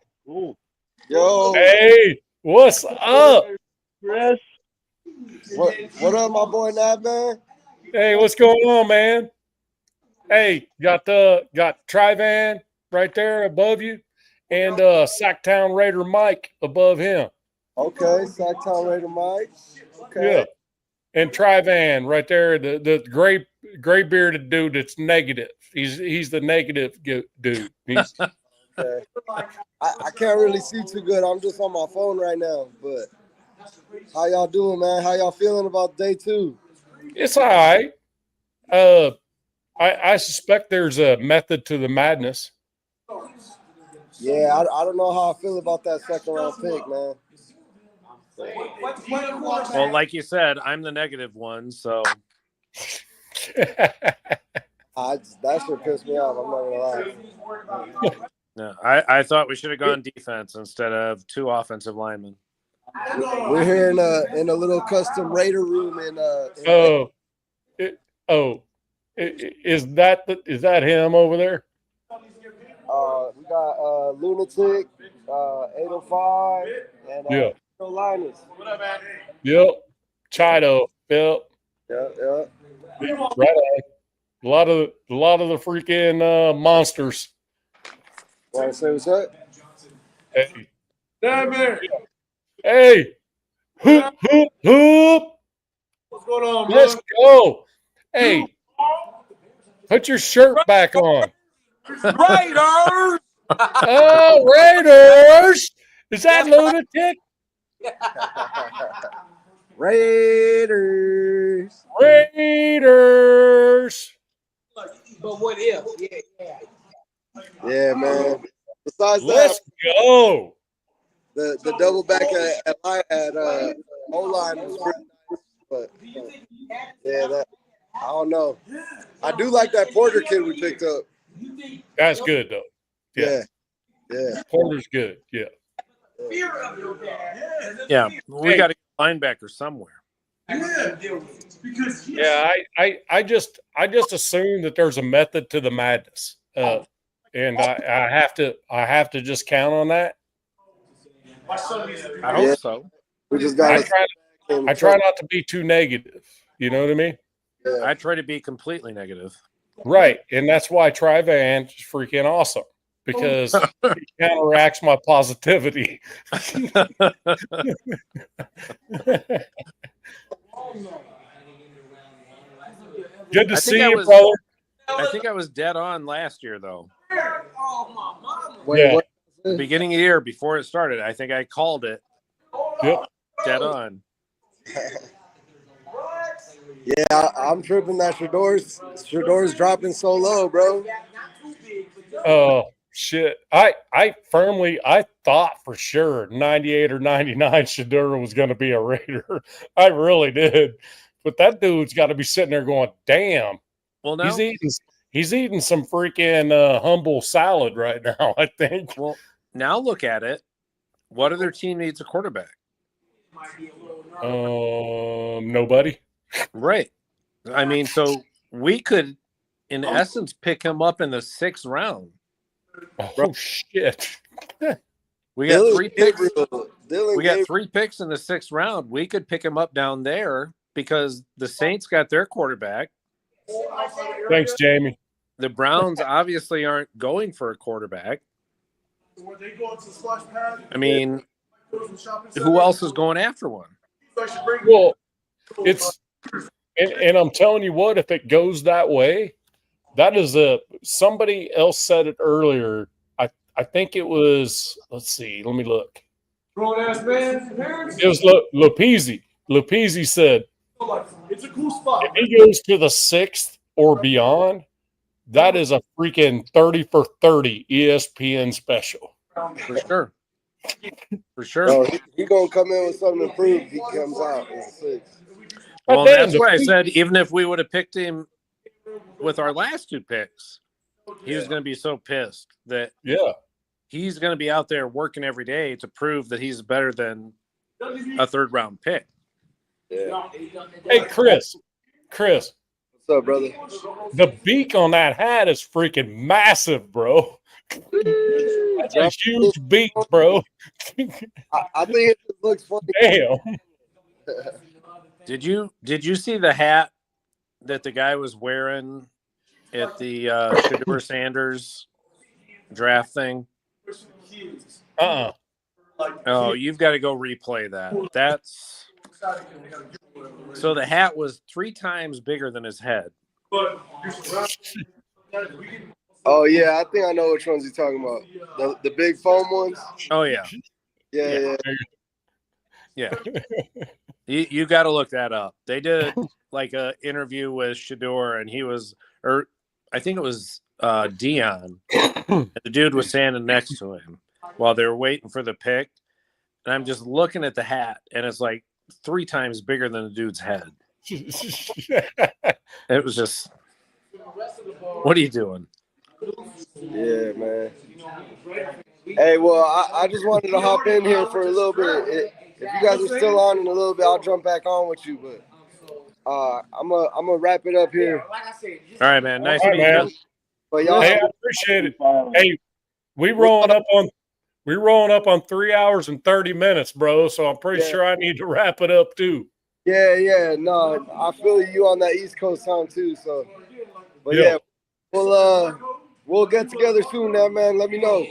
Yo, Hey, what's up? Chris, what up, my boy Nab, man? Hey, what's going on, man? Hey, got Trivan right there above you, and Sacktown Raider Mike above him. Okay, Sacktown Raider Mike. Okay. Yeah, and Trivan right there, the gray bearded dude that's negative. He's the negative dude. He's, Okay. I can't really see too good. I'm just on my phone right now. But how y'all doing, man? How y'all feeling about day 2? it's all right. I suspect there's a method to the madness. Yeah, I don't know how I feel about that second round pick, man. Well, like you said, I'm the negative one. So That should piss me off. I'm not gonna lie. no, I thought we should have gone defense instead of 2 offensive linemen. We're here in a little custom Raider room in Is that him over there? we got Lunatic, 805, and Yeah. Linus. Yep. Chido. Yep. Yeah. Right on. A lot of the freaking monsters. Want to say what's up? Hey. Hey. Hoop, hoop, hoop. What's going on, Let's go. Hey. Put your shirt back on. Raiders! Oh, Raiders. Is that Lunatic? Raiders. Raiders. But what if? Yeah, man. Besides Let's go. that, the double back at O-line was pretty nice, but yeah, I don't know. I do like that Porter kid we picked up. That's good though. Yeah. Porter's good. Yeah. Yeah, we got a linebacker somewhere. Yeah, I just assume that there's a method to the madness, and I have to just count on that. I hope so. We just got. I try not to be too negative. You know what I mean? I try to be completely negative. Right, and that's why Trivan is freaking awesome, because he counteracts my positivity. Good to see you, brother. I think I was dead on last year, though. Wait, Yeah. what? Beginning of the year, before it started, I think I called it Yep. dead on. Yeah, I'm tripping that Shador's dropping so low, bro. Oh shit! I thought for sure 98 or 99 Shadura was going to be a Raider. I really did, but that dude's got to be sitting there going, "Damn, Well, now, he's eating some freaking humble salad right now." I think. well, now look at it. What other team needs a quarterback? Nobody. Right. I mean, so we could, in essence, pick him up in the 6th round. Oh shit! We got 3 picks. Dylan We got 3 picks in the 6th round. We could pick him up down there because the Saints got their quarterback. Thanks, Jamie. the Browns obviously aren't going for a quarterback. I mean, who else is going after one? Well, it's and I'm telling you what, if it goes that way, that is somebody else said it earlier. I think it was, let's see, let me look. It was Lupizzi. Lupizzi said, It's a cool spot. if he goes to the 6th or beyond, that is a freaking 30 for 30 ESPN special. For sure. For sure. No, he gonna come in with something to prove. He comes out in the 6th. Well, Damn, that's why I the- said even if we would have picked him with our last 2 picks, he was going to be so pissed that Yeah. he's going to be out there working every day to prove that he's better than a 3rd round pick. Yeah. Hey, Chris, What's up, brother? the beak on that hat is freaking massive, bro. That's a huge beak, bro. I think it just looks funny. Damn. Did you see the hat that the guy was wearing at the Shedeur Sanders draft thing? Uh-uh. Oh, you've got to go replay that. That's so the hat was 3 times bigger than his head. Oh yeah, I think I know which ones you're talking about. The big foam ones. Oh yeah, Yeah. yeah. You got to look that up. They did like a interview with Shedeur, and he was, or I think it was Dion. And the dude was standing next to him while they were waiting for the pick, and I'm just looking at the hat, and it's like 3 times bigger than the dude's head. It was just, what are you doing? Yeah, man. Hey, well, I just wanted to hop in here for a little bit. If you guys are still on in a little bit, I'll jump back on with you. But I'm gonna wrap it up here. All right, man. Nice All right, meeting man. you. But y'all, Hey, I appreciate it. Hey, we rolling up on 3 hours and 30 minutes, bro. So I'm pretty sure I need to wrap it up too. yeah, no, I feel you on that East Coast time too. So, but Yeah. yeah, we'll get together soon, man. Let me know.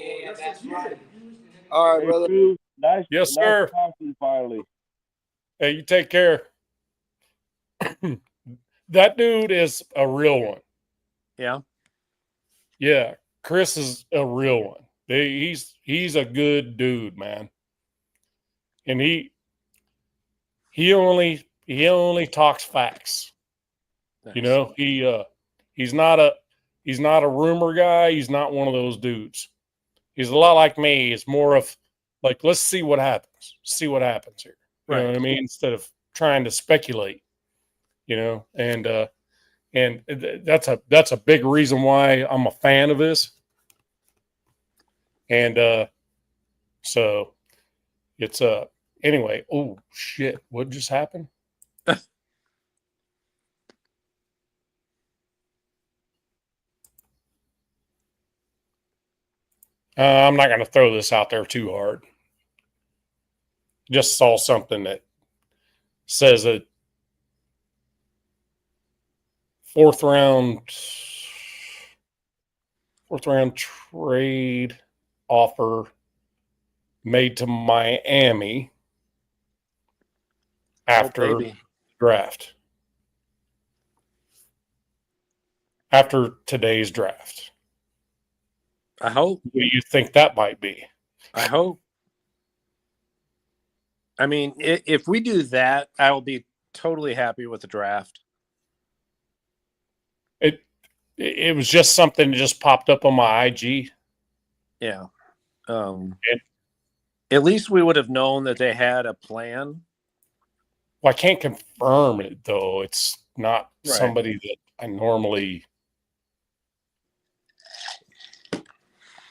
All right, Hey, brother. Stu, nice. Yes, nice sir. talking to you finally. Hey, you take care. That dude is a real one. Yeah. Yeah, Chris is a real one. He's a good dude, man. And he only talks facts. Nice. You know, he's not a rumor guy. He's not one of those dudes. He's a lot like me. It's more of like, let's see what happens. See what happens here. You know Right. what I mean? Instead of trying to speculate. You know, and that's a big reason why I'm a fan of this. And so it's anyway. Oh shit! What just happened? I'm not going to throw this out there too hard. Just saw something that says a fourth round trade offer made to Miami after baby. draft. After today's draft. I hope. What do you think that might be? I hope. I mean, if we do that, I will be totally happy with the draft. It was just something that just popped up on my IG. Yeah. At least we would have known that they had a plan. Well, I can't confirm it though. It's not Right. somebody that I normally.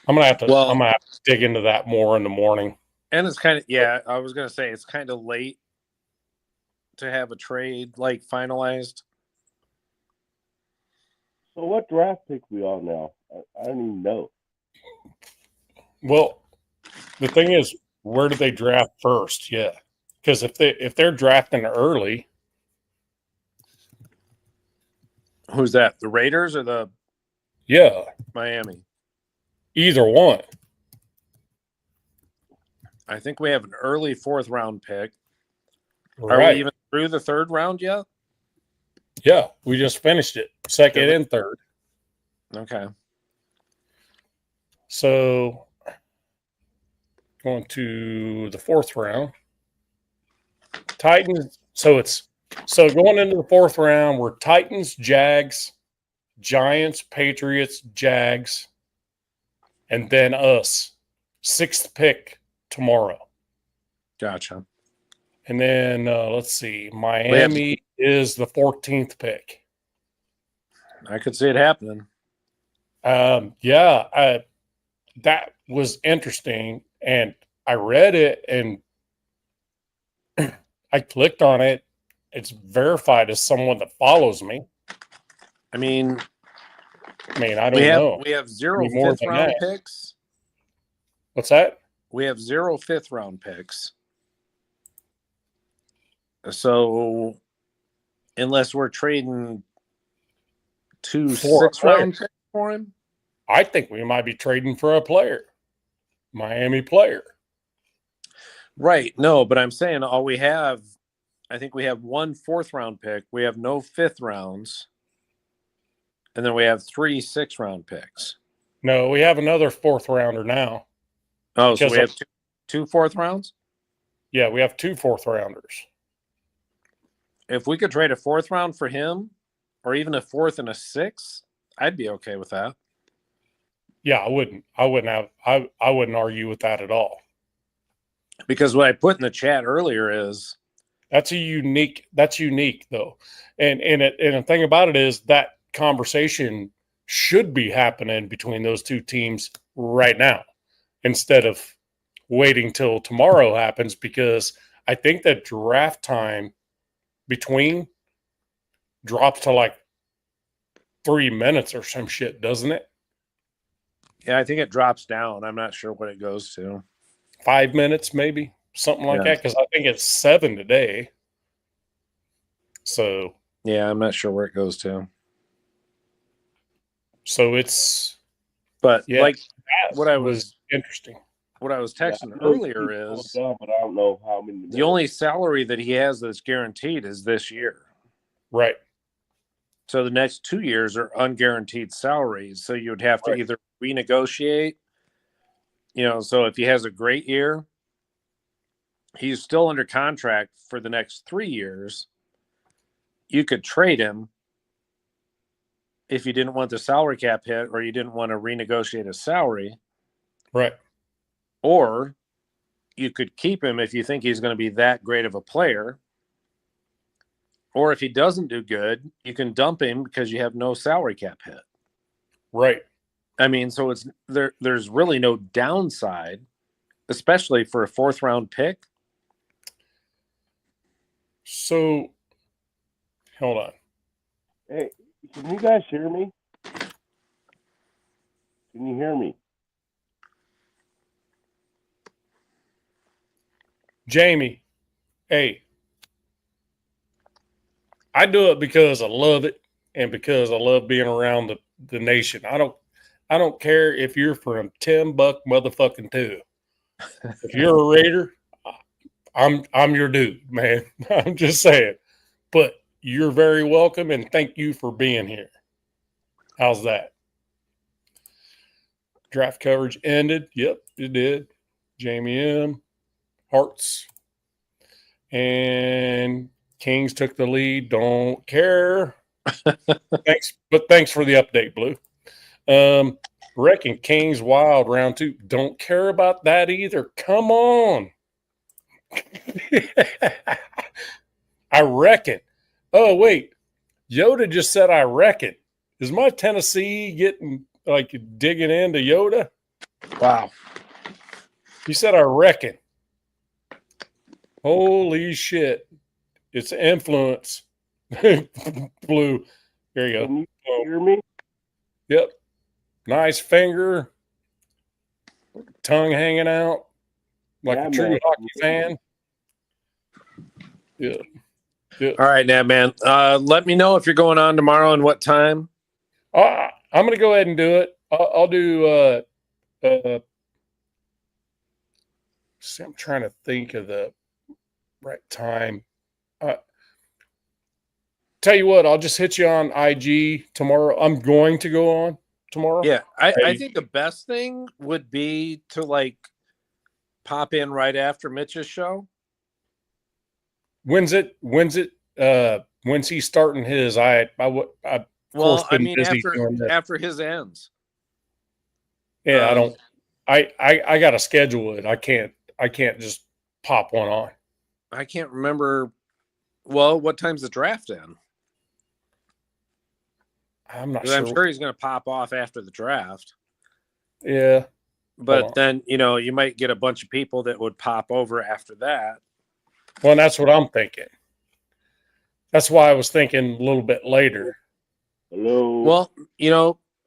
I'm gonna have to dig into that more in the morning. And it's kind of, yeah, I was going to say it's kind of late to have a trade like finalized. So what draft pick we on now? I don't even know. Well, the thing is, where do they draft first? Yeah, because if they're drafting early, Who's that? The Raiders or the Yeah, Miami. either one. I think we have an early 4th round pick. Are Right. we even through the 3rd round yet? Yeah, we just finished it. Second Did we? and third. Okay. So going to the 4th round. Titans. So going into the 4th round, we're Titans, Jags, Giants, Patriots, Jags, and then us. 6th pick tomorrow. Gotcha. And then let's see. Miami is the 14th pick. I could see it happening. Yeah, that was interesting. And I read it and I clicked on it. It's verified as someone that follows me. I mean, I don't know. We have 0 Any more 5th than round that. picks. What's that? We have 0 5th round picks. So unless we're trading 2 4 6th round players. picks for him. I think we might be trading for a player. Miami player. Right. No, but I'm saying all we have, I think we have 1 4th round pick. We have no 5th rounds. And then we have 3 6th round picks. No, we have another 4th rounder now. Oh, so Because we have two 4th rounds? Yeah, we have 2 4th rounders. If we could trade a 4th round for him, or even a 4th and a 6th, I'd be okay with that. Yeah, I wouldn't argue with that at all. Because what I put in the chat earlier is That's unique though. And the thing about it is that conversation should be happening between those two teams right now instead of waiting till tomorrow happens, because I think that draft time between drops to like 3 minutes or some shit, doesn't it? yeah, I think it drops down. I'm not sure what it goes to. 5 minutes, maybe something like Yeah. that. Because I think it's 7 today. So Yeah, I'm not sure where it goes to. it's But Yeah, like that what I was interesting. what I was texting I know earlier he's is slowed down, but I don't know how many. the only salary that he has that's guaranteed is this year. Right. So the next 2 years are unguaranteed salaries. So you would have to Right. either renegotiate, so if he has a great year, he's still under contract for the next 3 years. You could trade him if you didn't want the salary cap hit or you didn't want to renegotiate his salary, Right. or you could keep him if you think he's going to be that great of a player. Or if he doesn't do good, you can dump him because you have no salary cap hit. Right. I mean, so it's there's really no downside, especially for a 4th round pick. So hold on. Hey, can you guys hear me? Can you hear me? Jamie, hey, I do it because I love it and because I love being around the nation. I don't care if you're from Timbuk motherfucking 2. If you're a Raider, I'm your dude, man. I'm just saying. But you're very welcome and thank you for being here. How's that? Draft coverage ended. Yep, it did. Jamie M. Hearts. And Kings took the lead. Don't care. Thanks for the update, Blue. Reckon Kings Wild round 2. Don't care about that either. Come on. I reckon. Oh, wait. Yoda just said I reckon. Is my Tennessee getting digging into Yoda? Wow. He said I reckon. Holy shit. It's influence. Blue. There you go. Can you hear me? Yep. Nice finger. Tongue hanging out. Like Yeah, a true man. hockey fan. Yeah. All right, now, man. Let me know if you're going on tomorrow and what time. I'm I'm going to go ahead and do it. I'll do. See, I'm trying to think of the right time. Tell you what, I'll just hit you on IG tomorrow. I'm going to go on tomorrow. Yeah, I think the best thing would be to like pop in right after Mitch's show. When's he starting his? Well, I mean, after his ends. Yeah, I don't. I got to schedule it. I can't just pop one on. I can't remember. Well, what time's the draft in? I'm not 'Cause sure. I'm sure he's going to pop off after the draft. Yeah, But then, you might get a bunch of people that would pop over after that. well, that's what I'm thinking. That's why I was thinking a little bit later. Hello. Well,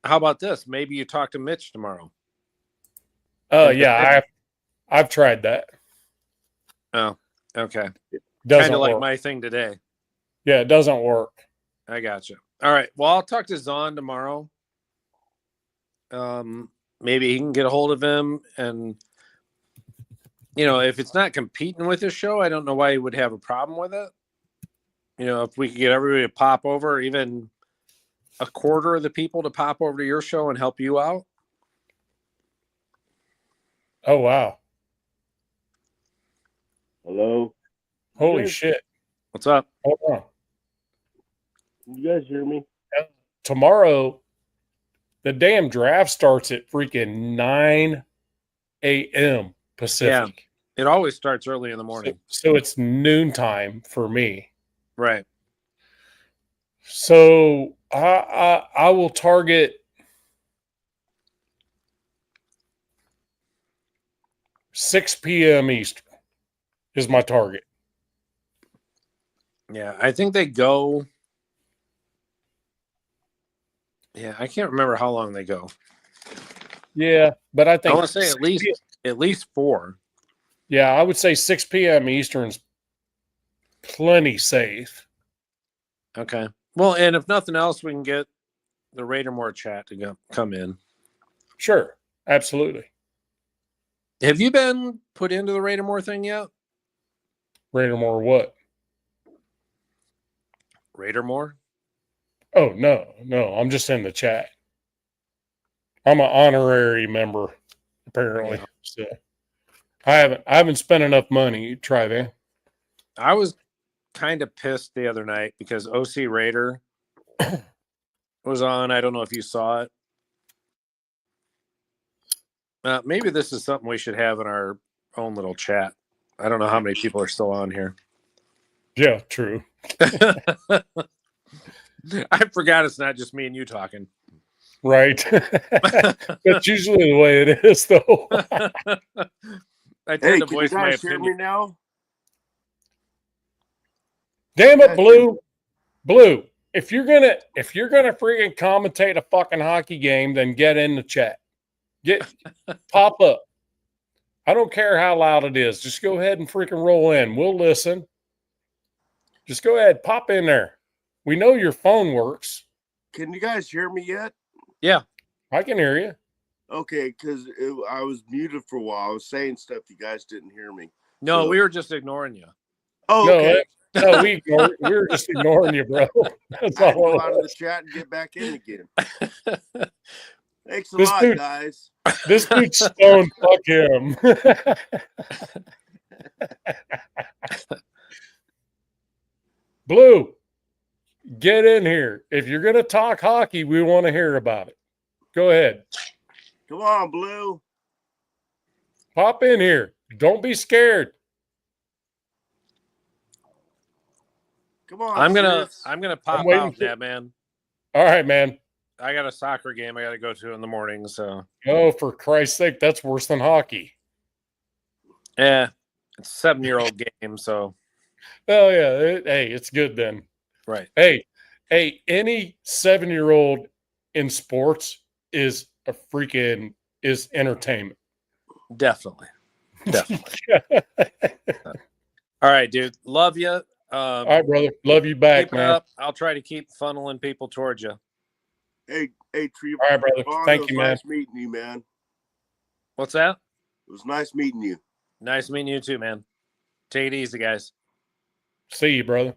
how about this? Maybe you talk to Mitch tomorrow. Oh yeah, I've tried that. Oh, okay. Doesn't Kind of like work. my thing today. Yeah, it doesn't work. I got you. All right. Well, I'll talk to Zahn tomorrow. Maybe he can get a hold of him, and if it's not competing with his show, I don't know why he would have a problem with it. If we could get everybody to pop over, even a quarter of the people to pop over to your show and help you out. Oh wow! Hello. Holy guys- shit! What's up? Hold on. You guys hear me? Tomorrow, the damn draft starts at freaking 9 a.m. Pacific. It always starts early in the morning. So it's noontime for me. Right. So I will target 6 p.m. Eastern is my target. Yeah. I think they go. Yeah. I can't remember how long they go. Yeah, but I think I want to say at least 4. Yeah, I would say 6 p.m. Eastern's plenty safe. Okay. Well, and if nothing else, we can get the Raider More chat to come in. Sure, absolutely. Have you been put into the Raider More thing yet? Raider more what? Raider More? Oh no, I'm just in the chat. I'm an honorary member, apparently. Yeah. So I haven't spent enough money. Try that. I was kind of pissed the other night because OC Raider was on. I don't know if you saw it. Maybe this is something we should have in our own little chat. I don't know how many people are still on here. Yeah, true. I forgot it's not just me and you talking. Right. That's usually the way it is, though. I tend Hey, to can you voice my guys hear me opinion. now? Damn it, Blue. If you're gonna freaking commentate a fucking hockey game, then get in the chat. Pop up. I don't care how loud it is. Just go ahead and freaking roll in. We'll listen. Just go ahead, pop in there. We know your phone works. Can you guys hear me yet? Yeah. I can hear you. Okay, because I was muted for a while. I was saying stuff you guys didn't hear me. No, So- we were just ignoring you. Oh, No, okay. we were just ignoring you, bro. That's I had to all. go out of the chat and get back in again. Thanks a This lot, dude- guys. This dude's stoned. Fuck him. Blue, get in here. If you're going to talk hockey, we want to hear about it. Go ahead. Come on, Blue. Pop in here. Don't be scared. Come on. I'm gonna sis. pop waiting out for- that, man. All right, man. I got a soccer game I got to go to in the morning, so Oh, for Christ's sake, that's worse than hockey. yeah, it's a 7-year-old game, so Oh, yeah. Hey, it's good then. right. Hey, any 7-year-old in sports is entertainment. Definitely. All right, dude. Love you. All right, brother. Love you back, Keep it man. up. I'll try to keep funneling people towards you. Hey, Tree. All right, brother. Vaughn, Thank it was you, man. Nice meeting you, man. What's that? It was nice meeting you. Nice meeting you too, man. Take it easy, guys. See you, brother.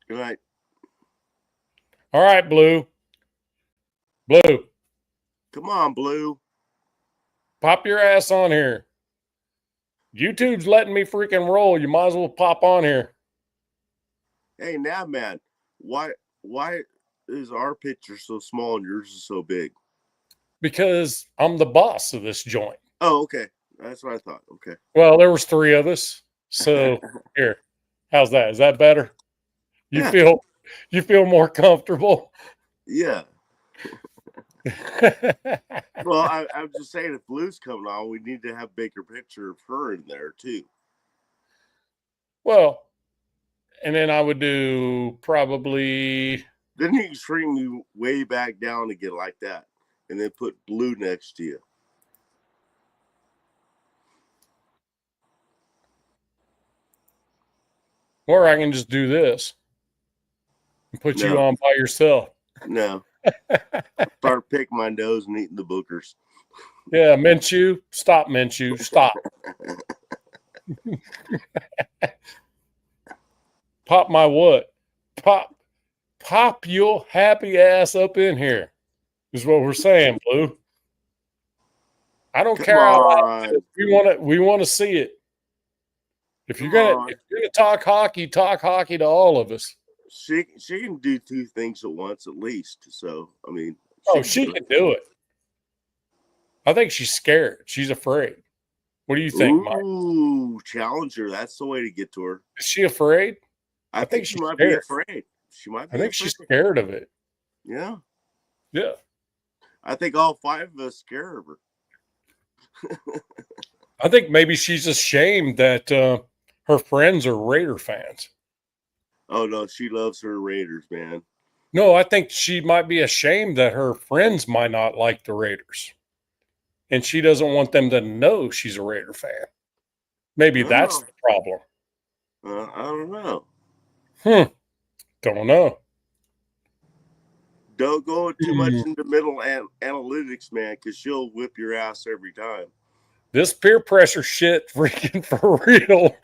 Good night. All right, Blue. Blue, Come on, Blue. pop your ass on here. YouTube's letting me freaking roll. You might as well pop on here. Hey, now, man. Why is our picture so small and yours is so big? Because I'm the boss of this joint. Oh, okay. That's what I thought. Okay. Well, there was 3 of us. So here. How's that? Is that better? You Yeah. feel more comfortable? Yeah. Well, I'm just saying, if Blue's coming on, we need to have a bigger picture of her in there too. Well, and then I would do probably Then you can shrink me way back down again like that, and then put Blue next to you. or I can just do this and put you No. on by yourself. No. Start picking my nose and eating the bookers. Yeah, Minshew. Stop, Minshew. Stop. Pop my what? Pop your happy ass up in here, is what we're saying, Blue. I don't Come care how loud it on. is. We want to see it. If you're gonna talk hockey to all of us. She can do 2 things at once at least. So I mean, She can do it. I think she's scared. She's afraid. What do you think, Mike? Ooh, challenger. That's the way to get to her. Is she afraid? I think she she's might scared. be afraid. She might be I think afraid. she's scared of it. Yeah. Yeah. I think all 5 of us scare of her. I think maybe she's ashamed that her friends are Raider fans. Oh no, she loves her Raiders, man. No, I think she might be ashamed that her friends might not like the Raiders. And she doesn't want them to know she's a Raider fan. Maybe that's Oh. the problem. I don't know. Don't know. Don't go too much into middle analytics, man, because she'll whip your ass every time. This peer pressure shit freaking for real.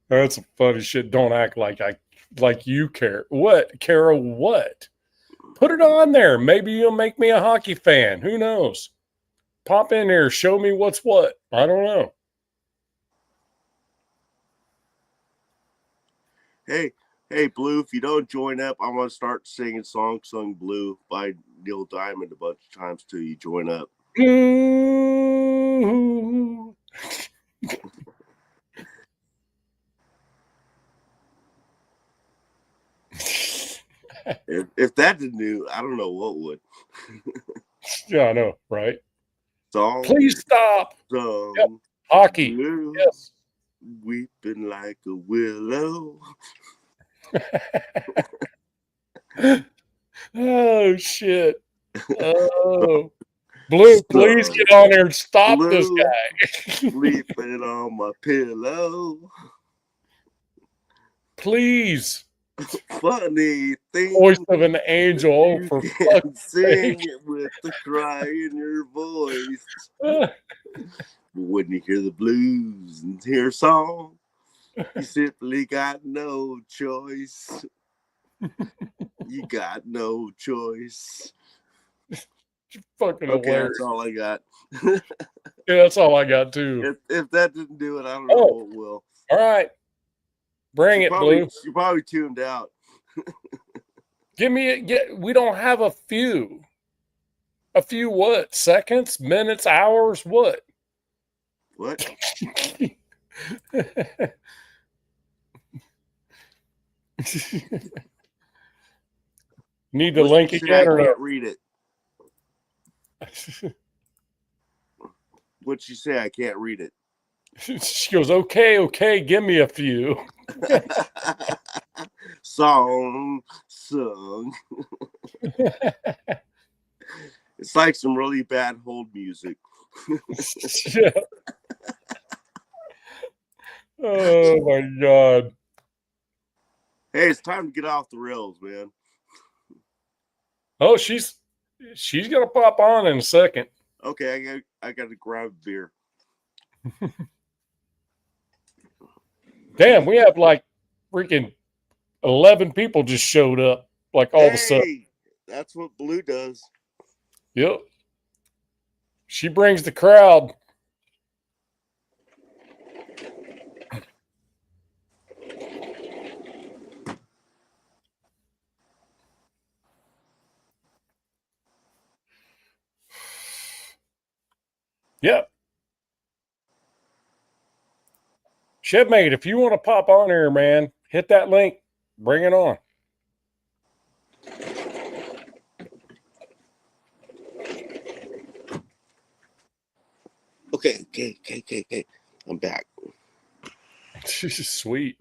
That's some funny shit. Don't act like you care. What? Care what? Put it on there. Maybe you'll make me a hockey fan. Who knows? Pop in here. Show me what's what. I don't know. Hey, Blue, if you don't join up, I'm going to start singing Song Sung Blue by Neil Diamond a bunch of times till you join up. Ooh. If that didn't do, I don't know what would. Yeah, I know, right? Song Please stop. Sung Yep. Hockey. Blue, Yes. weeping like a willow. Oh, shit. Oh. Blue, please get on there and stop this Blue, guy. sleeping on my pillow. Please. Funny thing. Voice of an angel. Oh, for You fuck's can sing it with the cry in your voice. sake. But when you hear the blues and hear a song, you simply got no choice. You got no choice. Fucking Okay, hilarious. that's all I got. Yeah, that's all I got, too. If that didn't do it, I don't know Oh. what will. All right. Bring it, Blue. You probably tuned out. Give me we don't have a few. A few what? Seconds, minutes, hours, what? What? Need the What's link you say? again I or can't read it. What'd she say? I can't read it. She goes, okay, give me a few. Song sung. It's like some really bad hold music. Yeah. Oh my God. Hey, it's time to get off the rails, man. Oh, she's gonna pop on in a second. Okay, I got to grab a beer. Damn, we have like freaking 11 people just showed up, like all of a sudden. Hey, that's what Blue does. Yep. She brings the crowd. Yep. Shipmate, if you want to pop on here, man, hit that link. Bring it on. Okay. I'm back. She's sweet.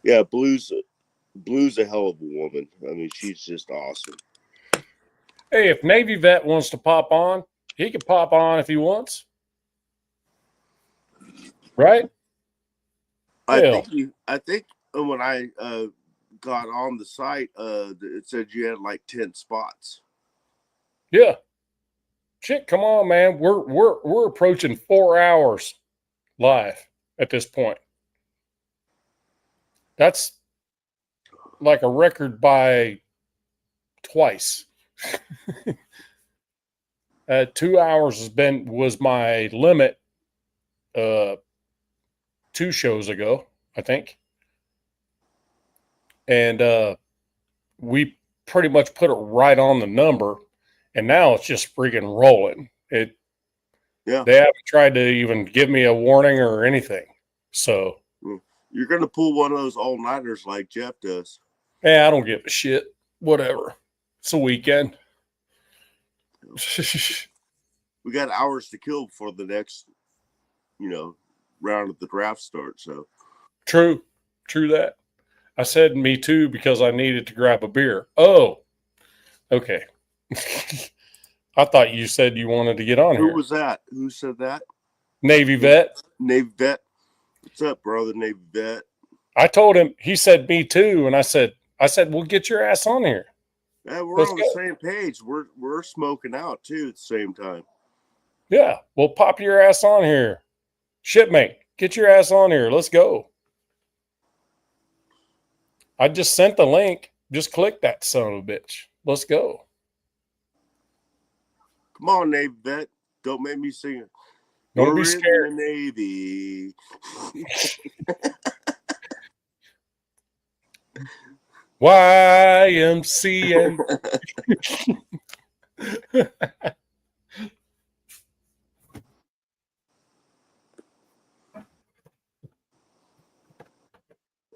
Yeah, Blue's a hell of a woman. I mean, she's just awesome. Hey, if Navy Vet wants to pop on, he can pop on if he wants. Right? I think when I got on the site, it said you had like 10 spots. Yeah. Shit, come on, man. We're approaching 4 hours live at this point. That's like a record by twice. 2 hours was my limit 2 shows ago, I think. And we pretty much put it right on the number, and now it's just freaking rolling. They haven't tried to even give me a warning or anything. So you're gonna pull one of those all-nighters like Jeff does. Yeah, I don't give a shit. Whatever. It's a weekend. We got hours to kill before the next, round of the draft starts. So True that. I said me too because I needed to grab a beer. Oh, okay. I thought you said you wanted to get on here. Who was that? Who said that? Navy Vet. Navy Vet. What's up, brother? Navy Vet. I told him. He said me too, and I said, well, get your ass on here. Yeah, we're on the same page. We're smoking out too at the same time. Yeah, well, pop your ass on here, shipmate. Get your ass on here. Let's go. I just sent the link. Just click that son of a bitch. Let's go. Come on, Navy Vet. Don't make me sing it. Don't be scared. In the Navy. YMCA.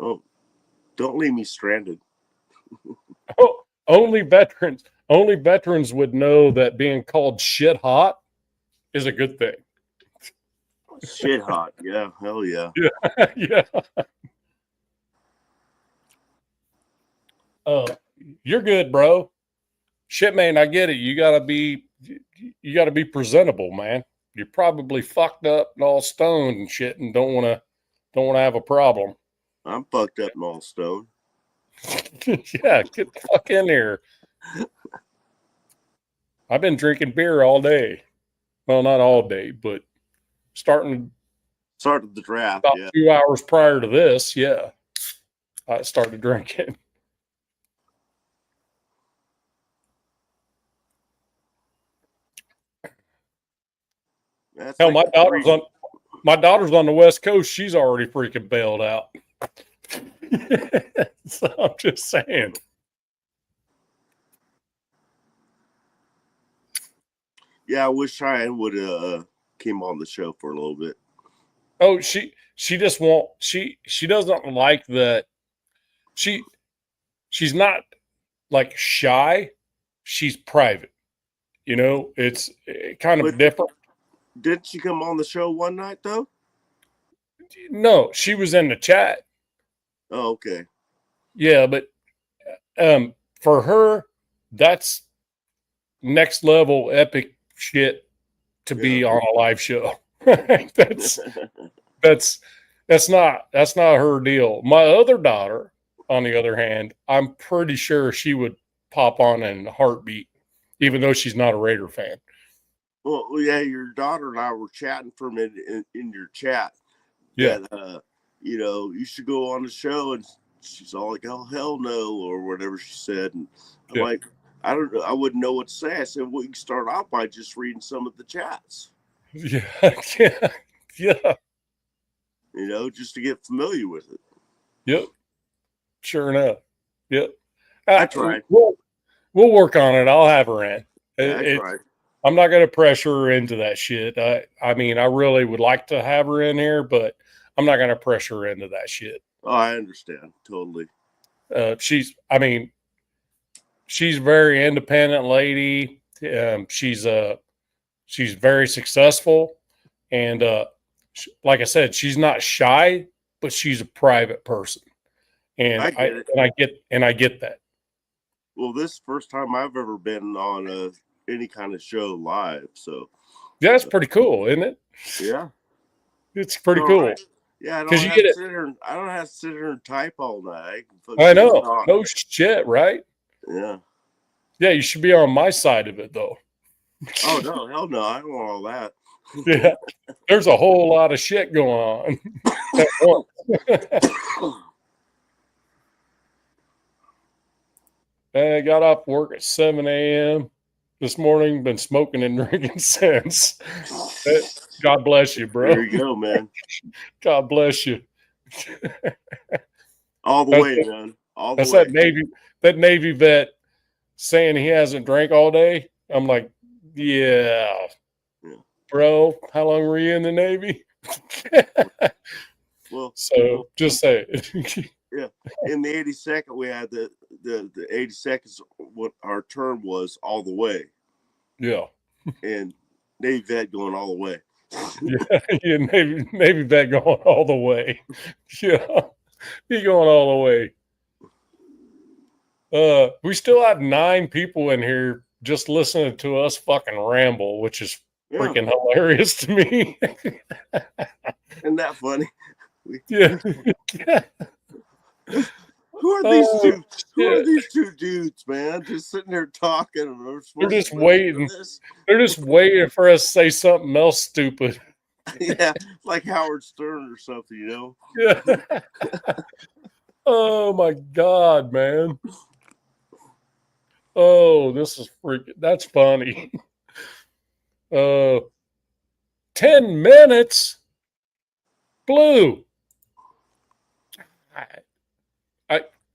Oh, don't leave me stranded. Oh, only veterans would know that being called shit hot is a good thing. Shit hot. Yeah, hell yeah. Yeah. You're good, bro. Shit, man, I get it. You gotta be presentable, man. You're probably fucked up and all stoned and shit and don't wanna have a problem. I'm fucked up and all stoned. Yeah, get the fuck in here. I've been drinking beer all day. Well, not all day, but started the draft about 2 hours prior to this. Yeah, I started drinking. Hell, my daughter's on the West Coast. She's already freaking bailed out. So I'm just saying. Yeah, I wish Cheyenne would have came on the show for a little bit. Oh, she just won't. She doesn't like that. She's not like shy. She's private. It's kind of different. Did she come on the show one night though? No, she was in the chat. Oh, okay. Yeah, but for her, that's next level epic shit to be on a live show. that's That's not her deal. My other daughter, on the other hand, I'm pretty sure she would pop on in a heartbeat, even though she's not a Raider fan. Well, yeah, your daughter and I were chatting for a minute in your chat. Yeah. That, you should go on the show, and she's all like, "Oh, hell no," or whatever she said. And I'm Yeah. like, I don't know. I wouldn't know what to say. I said, well, you can start off by just reading some of the chats, Yeah. Yeah. just to get familiar with it. Yep. Sure enough. Yep. I tried. We'll work on it. I'll have her in. Yeah, I tried. I'm not going to pressure her into that shit. I mean, I really would like to have her in here, but I'm not going to pressure her into that shit. Oh, I understand totally. She's a very independent lady. She's very successful, and like I said, she's not shy, but she's a private person, and I get that. Well, this is the first time I've ever been on any kind of show live, so yeah, that's pretty cool, isn't it? Yeah, it's pretty cool. Right. Yeah, I don't have to sit here and type all night. I know. No shit, right? Yeah. Yeah, you should be on my side of it, though. Oh, no. Hell no. I don't want all that. Yeah. There's a whole lot of shit going on at once. I got off work at 7 a.m. this morning. Been smoking and drinking since. God bless you, bro. There you go, man. God bless you. All the way, man. All the way. That Navy vet saying he hasn't drank all day. I'm like, yeah. Bro, how long were you in the Navy? Well, just say it. Yeah. In the 82nd, we had the 82nd, what our term was all the way. Yeah. And Navy vet going all the way. Yeah, Navy vet going all the way. Yeah. He going all the way. We still have 9 people in here just listening to us fucking ramble, which is freaking hilarious to me. Isn't that funny? Yeah. Who are these two? Who are these two dudes, man? Just sitting there talking. And they're just waiting. They're just waiting for us to say something else stupid. Yeah, like Howard Stern or something, Yeah. Oh my God, man. Oh, this is freaking. That's funny. 10 minutes. Blue.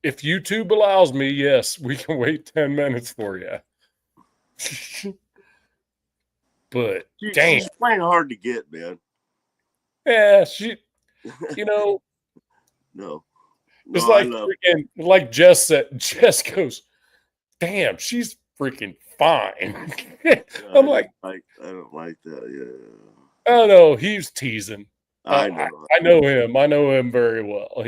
If YouTube allows me, yes, we can wait 10 minutes for you. But damn, she's playing hard to get, man. Yeah, no. It's like freaking, like Jess said. Jess goes, "Damn, she's freaking fine." I'm like, I don't like that. Yeah. Oh no, he's teasing. I know. I know him. I know him very well.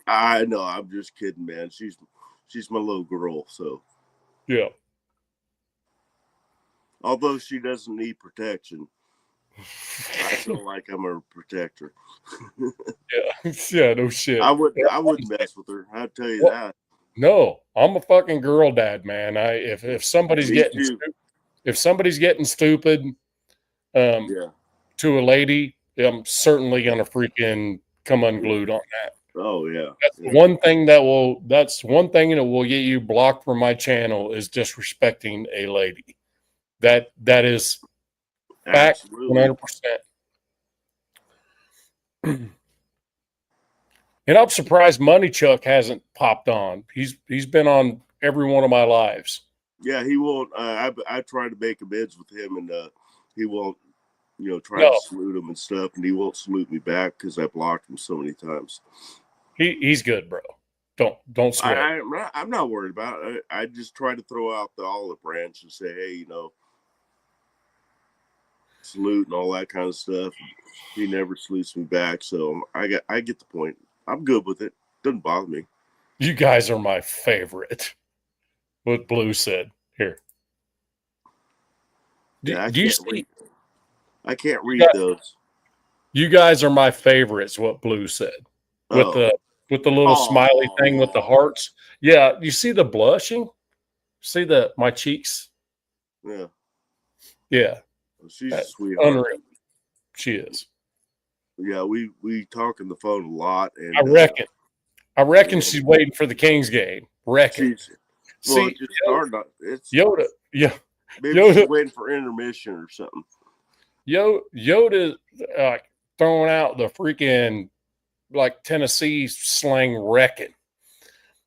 I know. I'm just kidding, man. She's my little girl. So yeah. Although she doesn't need protection, I feel like I'm her protector. Yeah. No shit. I wouldn't mess with her. I'll tell you that. No, I'm a fucking girl dad, man. If somebody's getting stupid, to a lady, I'm certainly gonna freaking come unglued on that. Oh yeah. That's one thing that will get you blocked from my channel is disrespecting a lady. That is fact 100%. And I'm surprised Money Chuck hasn't popped on. He's been on every one of my lives. Yeah, he won't. I tried to make amends with him, and he won't. Try to salute him and stuff, and he won't salute me back because I blocked him so many times. He's good, bro. Don't sweat. I'm not worried about it. I just try to throw out the olive branch and say, hey, salute and all that kind of stuff. He never salutes me back, so I get the point. I'm good with it. Doesn't bother me. You guys are my favorite. What Blue said here. Yeah, do you see? I can't read those. You guys are my favorites. What Blue said with Oh. the little smiley thing with the hearts. Yeah, you see the blushing? See my cheeks? Yeah. Yeah, She's a sweetheart. unreal. She is. Yeah, we talk on the phone a lot, and I reckon she's waiting for the Kings game. Reckon. Well, See, it's hard not. It's Yoda. Yeah, maybe Yoda. she's waiting for intermission or something. Yoda throwing out the freaking like Tennessee slang wrecking.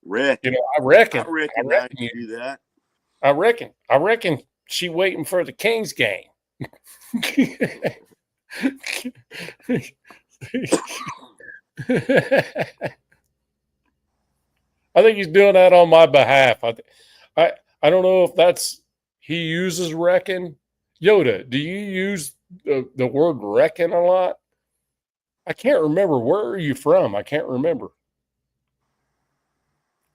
Wreck. You know, I reckon I can do that. I reckon she waiting for the Kings game. I think he's doing that on my behalf. I don't know if that's he uses reckon. Yoda, do you use the word reckon a lot? I can't remember. Where are you from? I can't remember.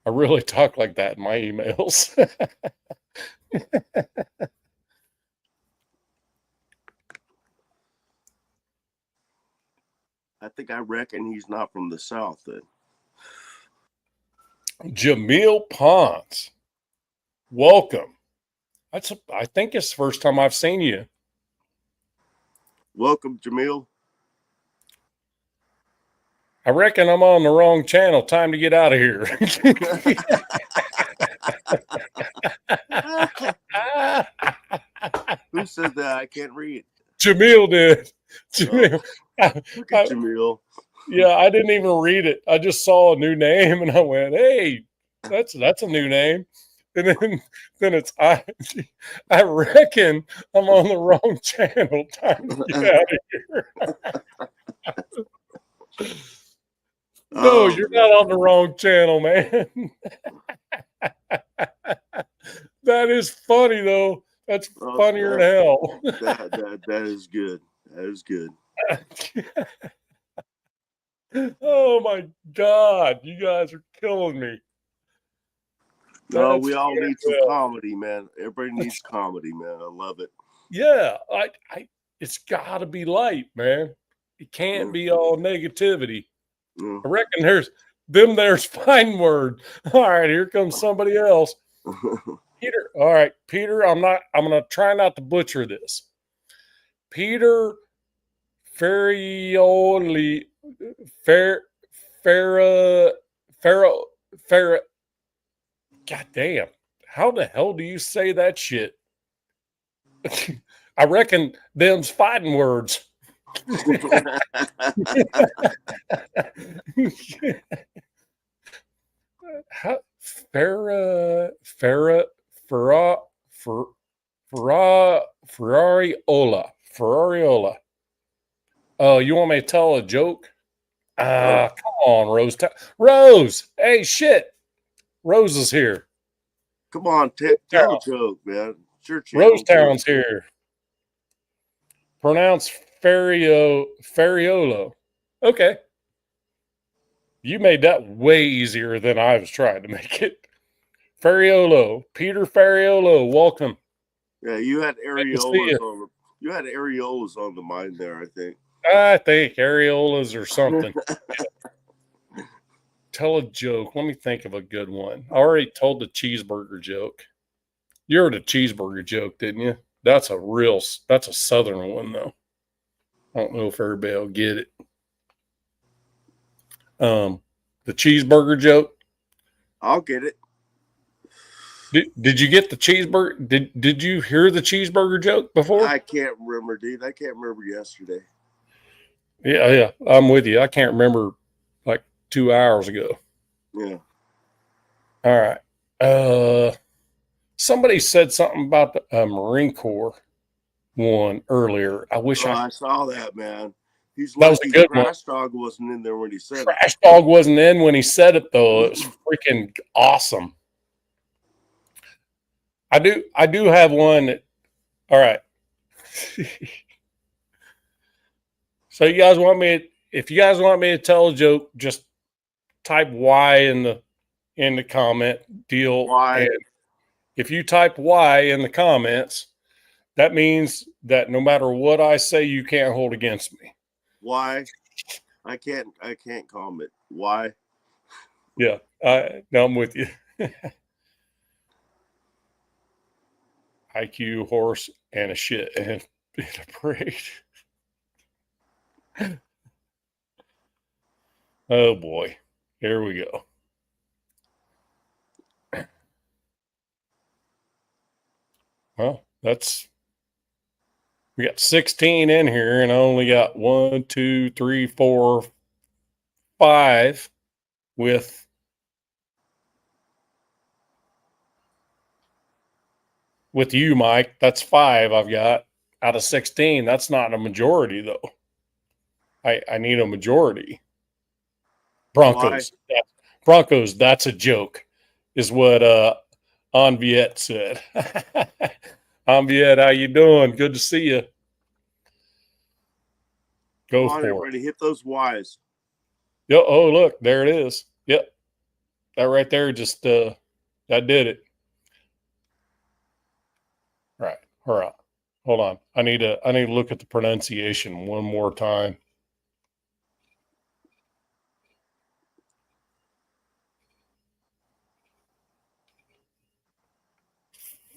I really talk like that in my emails. I think I reckon he's not from the South then. Jamil Pons, welcome. I think it's the first time I've seen you. Welcome, Jamil. I reckon I'm on the wrong channel. Time to get out of here. Who said that? I can't read. Jamil did. Jamil. Look at Jamil. Yeah, I didn't even read it. I just saw a new name and I went, "Hey, that's a new name." And then it's I reckon I'm on the wrong channel. Time to get out of here. No, you're not on the wrong channel, man. That is funny though. That's funnier than hell. That is good. That is good. Oh my God, you guys are killing me. No, we all need some comedy, man. Everybody needs comedy, man. I love it. Yeah, it's got to be light, man. It can't be all negativity. I reckon there's fine word. All right, here comes somebody else. Peter. All right, Peter. I'm gonna try not to butcher this. Peter Ferrioli. Farah. God damn. How the hell do you say that shit? I reckon them's fighting words. Ferrariola. Oh, you want me to tell a joke? Come on, Rose. Rose, hey, shit. Rose is here. Come on, tell a joke, man. Sure, Rosetown's here. Pronounce Ferriolo. Okay. You made that way easier than I was trying to make it. Ferriolo. Peter Ferriolo, welcome. Yeah, you had areolas on the mind there, I think. I think areolas or something. Tell a joke. Let me think of a good one. I already told the cheeseburger joke. You heard a cheeseburger joke, didn't you? That's a Southern one, though. I don't know if everybody will get it. The cheeseburger joke. I'll get it. Did you get the cheeseburger? Did you hear the cheeseburger joke before? I can't remember, dude. I can't remember yesterday. Yeah, I'm with you. I can't remember like 2 hours ago. Yeah. All right. Somebody said something about the Marine Corps one earlier. I wish I saw that, man. That was a good one. Crash Dog wasn't in there when he said it. Crash Dog wasn't in when he said it, though. It was freaking awesome. I do have one that, all right. So if you guys want me to tell a joke, just type Y in the comment deal. Y. And if you type Y in the comments, that means that no matter what I say, you can't hold against me. Why? I can't comment. Why? Yeah, no, I'm with you. IQ, horse, and a shit and in a parade. Oh boy, here we go. Well, we got 16 in here, and I only got 1, 2, 3, 4, 5 with you, Mike. That's 5 I've got out of 16. That's not a majority, though. I need a majority. Broncos. Broncos, that's a joke, is what Anviet said. Anviet, how you doing? Good to see you. Go Come on, for everybody, it. hit those Y's. Yep. Oh, look, there it is. Yep. That right there just that did it. Right. All right. Hold on. I need to look at the pronunciation one more time.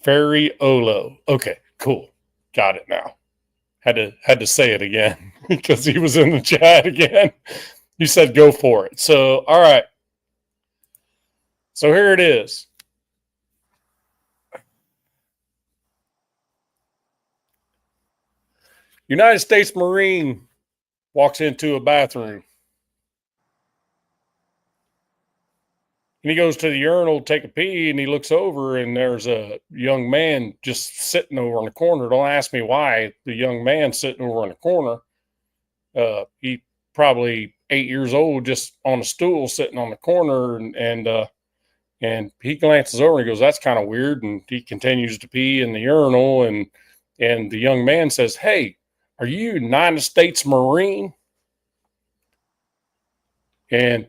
Fariolo. Okay, cool. Got it now. Had to say it again because he was in the chat again. You said go for it. So, all right. So here it is. United States Marine walks into a bathroom. And he goes to the urinal to take a pee, and he looks over, and there's a young man just sitting over in the corner. Don't ask me why the young man sitting over in the corner. He probably 8 years old, just on a stool sitting on the corner, and he glances over and he goes, "That's kind of weird." And he continues to pee in the urinal, and the young man says, "Hey, are you United States Marine?" And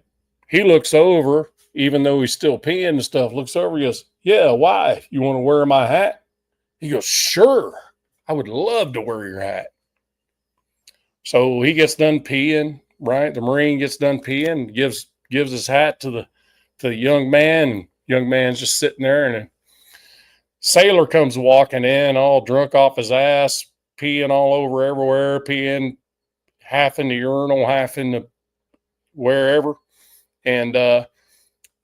he looks over, even though he's still peeing and stuff, looks over, he goes, "Yeah, why? You want to wear my hat?" He goes, "Sure, I would love to wear your hat." So he gets done peeing, right? The Marine gets done peeing, gives his hat to the young man, and young man's just sitting there, and a sailor comes walking in, all drunk off his ass, peeing all over everywhere, peeing half in the urinal, half in the wherever. And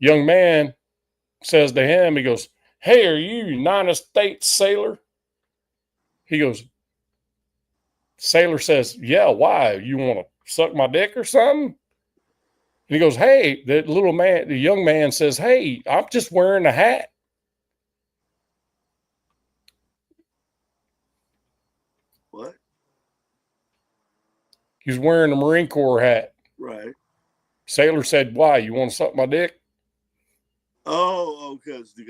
young man says to him, he goes, "Hey, are you United States sailor?" He goes, sailor says, "Yeah, why? You want to suck my dick or something?" And he goes, "Hey," the young man says, "Hey, I'm just wearing a hat." What? He's wearing a Marine Corps hat. Right. Sailor said, "Why? You want to suck my dick?" Oh, because the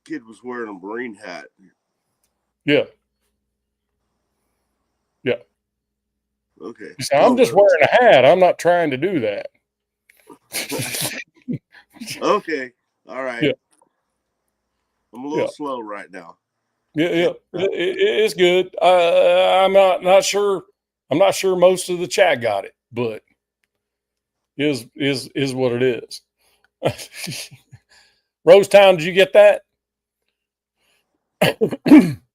kid was wearing a Marine hat. Yeah. Yeah. Okay. He said, "I'm just wearing a hat. I'm not trying to do that." Okay. All right. Yeah. I'm a little slow right now. Yeah. It's good. I'm not sure. I'm not sure most of the chat got it, but is what it is. Rosetown, did you get that?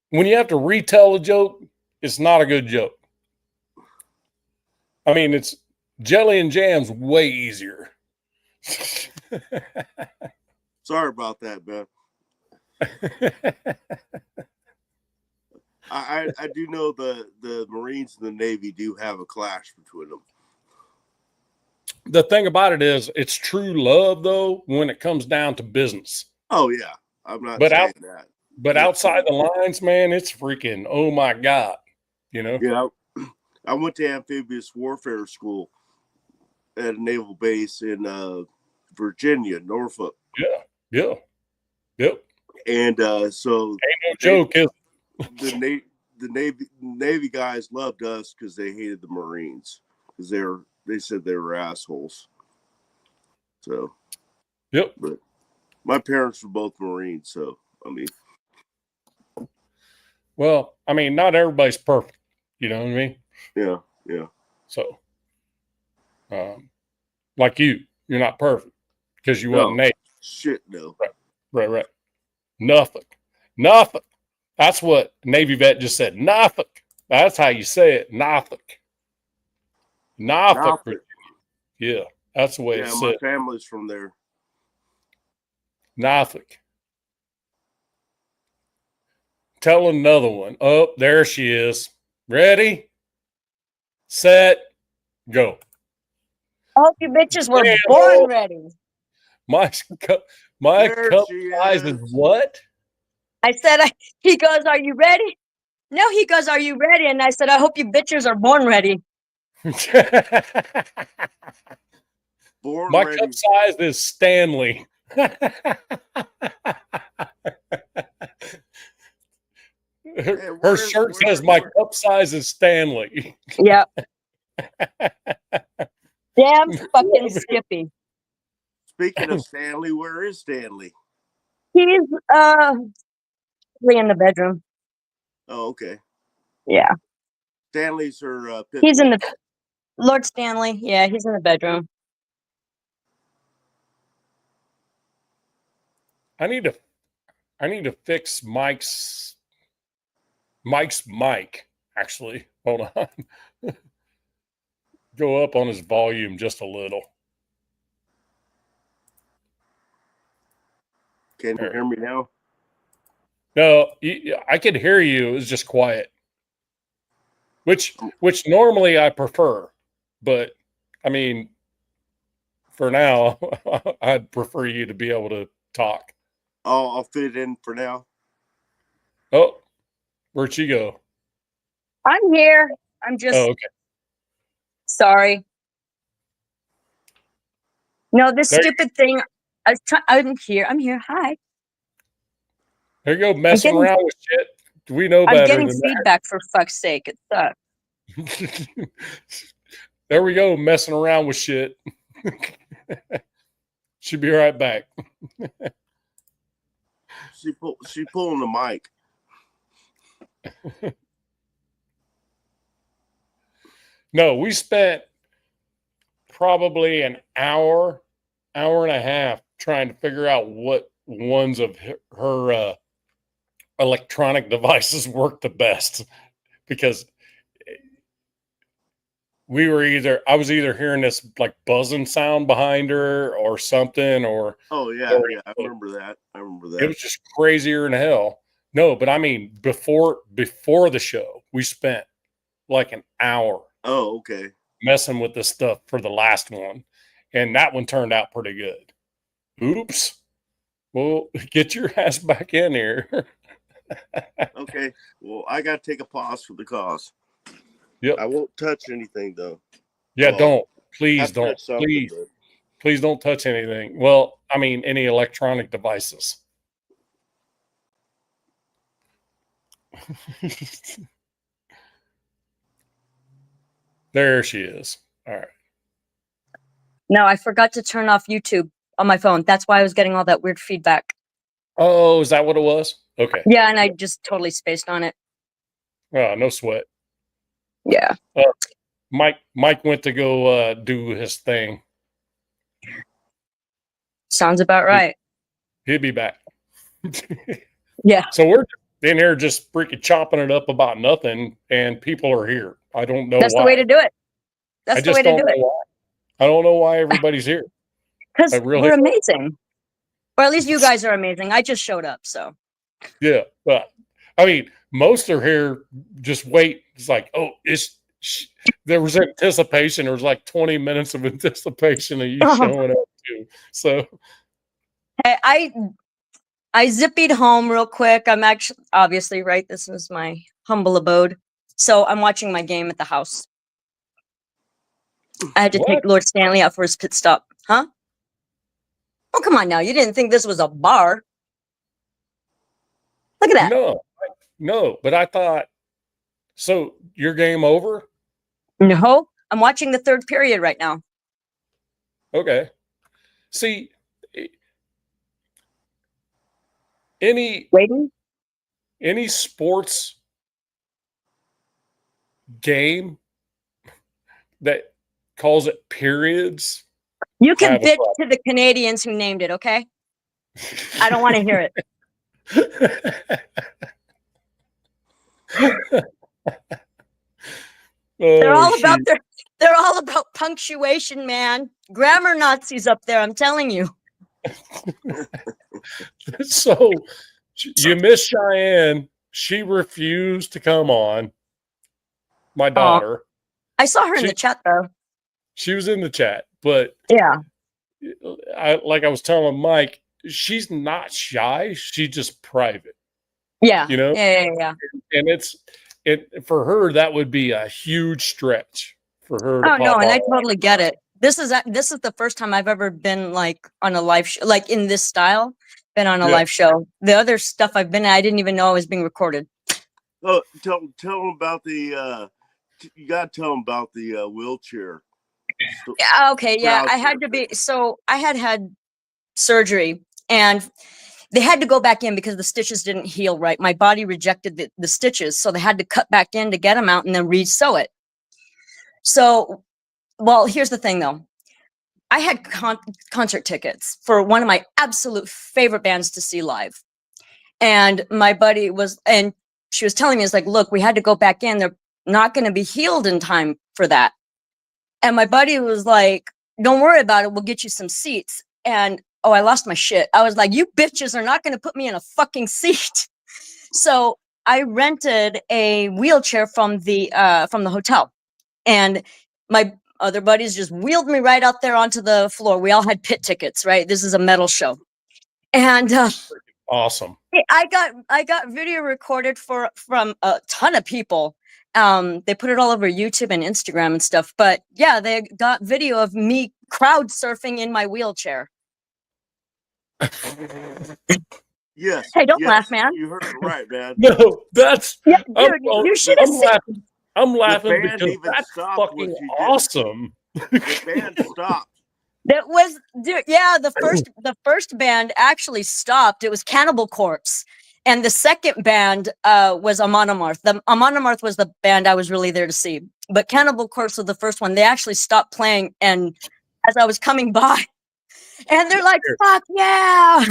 When you have to retell a joke, it's not a good joke. I mean, it's jelly and jam's way easier. Sorry about that, man. I do know the Marines and the Navy do have a clash between them. The thing about it is, it's true love, though, when it comes down to business. Oh, yeah. I'm not saying that. But outside the lines, man, it's freaking, oh, my God. You know? Yeah. I went to amphibious warfare school at a naval base in Virginia, Norfolk. Yeah. Yep. And so ain't no joke, is the Navy guys loved us because they hated the Marines because they said they were assholes. So, yep. But my parents were both Marines, so I mean, well, I mean, not everybody's perfect. You know what I mean? Yeah. Yeah. So, like you're not perfect because you No. wasn't Navy. Shit, no. Right. Nothing. That's what Navy vet just said. Nothing. That's how you say it. Nothing. Norfolk. Virginia. Yeah, that's the way Yeah, it's my said. family's from there. Norfolk. Tell another one. Oh, there she is. Ready, set, go. I hope you bitches were Damn. born ready. My cup There she size is. is what? I said, he goes, are you ready? No, he goes, are you ready? And I said, I hope you bitches are born ready. Born My ready. cup size is Stanley. Her shirt says my cup size is Stanley. Yep. Damn fucking Skippy. Speaking of Stanley, where is Stanley? He's in the bedroom. Oh, okay. Yeah. Stanley's her pit He's in bull. the Lord Stanley. Yeah, he's in the bedroom. I need to fix Mike's mic, actually. Hold on. Go up on his volume just a little. Can you hear me now? No, I could hear you. It was just quiet. Which normally I prefer, but I mean, for now, I'd prefer you to be able to talk. I'll fit it in for now. Oh, where'd she go? I'm here. I'm just Okay. sorry. No, this There- stupid thing. I'm here. I'm here. Hi. There you go, messing getting- around with shit. We know I'm better getting than feedback for fuck's sake. It sucks. that. There we go, messing around with shit. She'll be right back. She pulling the mic. No, we spent probably an hour and a half trying to figure out what ones of her electronic devices work the best, because I was either hearing this like buzzing sound behind her or something, or Oh yeah, I remember that. it was just crazier than hell. No, but I mean, before the show, we spent like an hour Oh, okay. messing with this stuff for the last one, and that one turned out pretty good. Oops. Well, get your ass back in here. Okay. Well, I got to take a pause for the cause. Yep. I won't touch anything though. Yeah, Well, don't. Please have to don't. touch something, Please. but- Please don't touch anything. Well, I mean, any electronic devices. There she is. All right. No, I forgot to turn off YouTube on my phone. That's why I was getting all that weird feedback. Oh, is that what it was? Okay. Yeah, and I just totally spaced on it. Oh, no sweat. Yeah. Mike went to go do his thing. Sounds about right. He'll be back. Yeah. So we're in here just freaking chopping it up about nothing, and people are here. I don't know That's why. the way to do it. That's I the just way to don't do know it. why. I don't know why everybody's here. Because I really we're don't. amazing. Or at least you guys are amazing. I just showed up, so. Yeah, but I mean, most are here. Just wait. It's like, oh, there was anticipation. There was like 20 minutes of anticipation of you showing up too. So Hey, I zippied home real quick. I'm actually obviously right. This is my humble abode. So I'm watching my game at the house. I had to take Lord Stanley out for his pit stop. Huh? Oh, come on now. You didn't think this was a bar. Look at that. No, but I thought, so your game over? No, I'm watching the third period right now. Okay. See, any sports game that calls it periods. You I can have a bitch problem. to the Canadians who named it, okay? I don't want to hear it. They're Oh, all about shoot. they're all about punctuation, man. Grammar Nazis up there, I'm telling you. So you miss Cheyenne. She refused to come on. My daughter. I saw her in She- the chat though. She was in the chat, but Yeah. like I was telling Mike, she's not shy. She's just private, Yeah. you know? Yeah. And it for her, that would be a huge stretch for her to Oh no, pop and I on. totally get it. This is the first time I've ever been like on a live show, like in this style, been on a Yeah. live show. The other stuff I've been, I didn't even know I was being recorded. Oh, tell them about the. You gotta tell them about the wheelchair. Yeah, okay, yeah. Crowd I had to surfing. be so I had surgery and they had to go back in because the stitches didn't heal right. My body rejected the stitches, so they had to cut back in to get them out and then re-sew it. So, well, here's the thing though. I had concert tickets for one of my absolute favorite bands to see live. And my buddy and she was telling me, it's like, look, we had to go back in. They're not going to be healed in time for that. And my buddy was like, don't worry about it. We'll get you some seats. And oh, I lost my shit. I was like, you bitches are not going to put me in a fucking seat. So I rented a wheelchair from the hotel. And my other buddies just wheeled me right out there onto the floor. We all had pit tickets, right? This is a metal show. And Awesome. I got video recorded from a ton of people. They put it all over YouTube and Instagram and stuff. But yeah, they got video of me crowd surfing in my wheelchair. Yes. Hey, don't yes, laugh, man. You heard it right, man. No, that's Yeah, dude, you should have I'm seen. laughing. I'm laughing band because even that's stopped what fucking you did. awesome. The band stopped. That was, dude, yeah, the first band actually stopped. It was Cannibal Corpse. And the second band was Amon Amarth. The Amon Amarth was the band I was really there to see. But Cannibal Corpse was the first one. They actually stopped playing. And as I was coming by, and they're like, fuck yeah.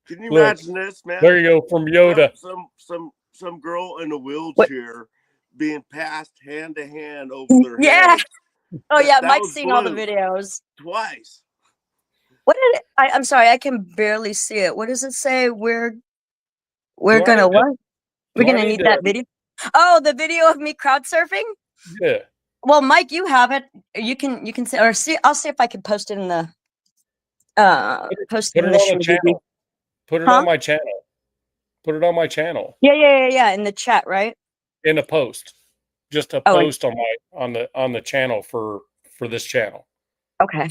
Can you Look, imagine this, man? There you go from Yoda. Some girl in a wheelchair being passed hand to hand over their Yeah. head. Oh, yeah. That Mike's was seen all the Blue. videos. Twice. What did it? I'm sorry, I can barely see it. What does it say? We're Do I gonna need to- what? We're do I gonna need need to- that video. Oh, the video of me crowd surfing? Yeah. Well, Mike, you have it. You can say or see. I'll see if I can post it in the post Put in it the on show the channel. Put it Huh? on my channel. Put it on my channel Yeah, in the chat, right? in a post. Just a Oh, I- post on the channel for this channel. Okay.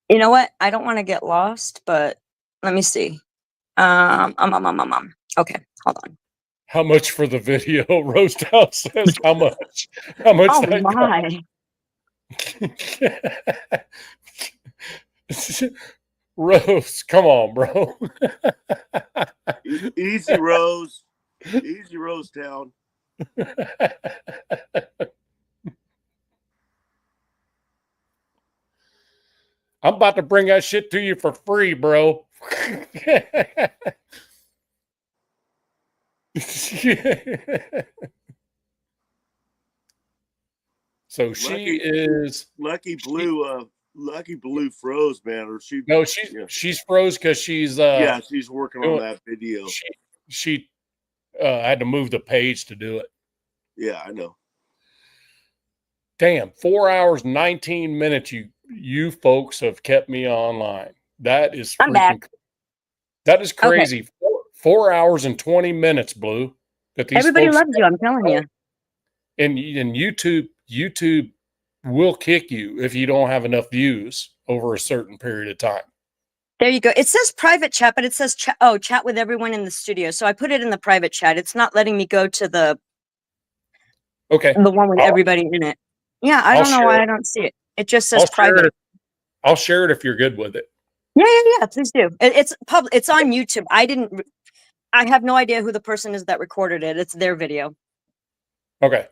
You know what? I don't want to get lost, but let me see. Okay, hold on. How much for the video? Roast House says how much? How much? Oh that my. cost? Rose, come on, bro. Easy Rose. Easy Rose Town. I'm about to bring that shit to you for free, bro. So she is Lucky Blue froze, man. Or she no, she's froze because she's yeah, she's working on doing- that video. she had to move the page to do it. Yeah, I know. Damn, 4 hours 19 minutes. You folks have kept me online. That is I'm back. That is Okay. crazy. 4 hours and 20 minutes, Blue. That these Everybody folks- loves you, I'm telling you. And YouTube will kick you if you don't have enough views over a certain period of time. There you go. It says private chat, but it says chat with everyone in the studio. So I put it in the private chat. It's not letting me go to the Okay. one with I'll- everybody in it. Yeah, I I'll don't know why share I don't see it. It just says I'll share private. I'll share it if you're good with it. Yeah. Please do. It's public. It's on YouTube. I have no idea who the person is that recorded it. It's their video. Okay.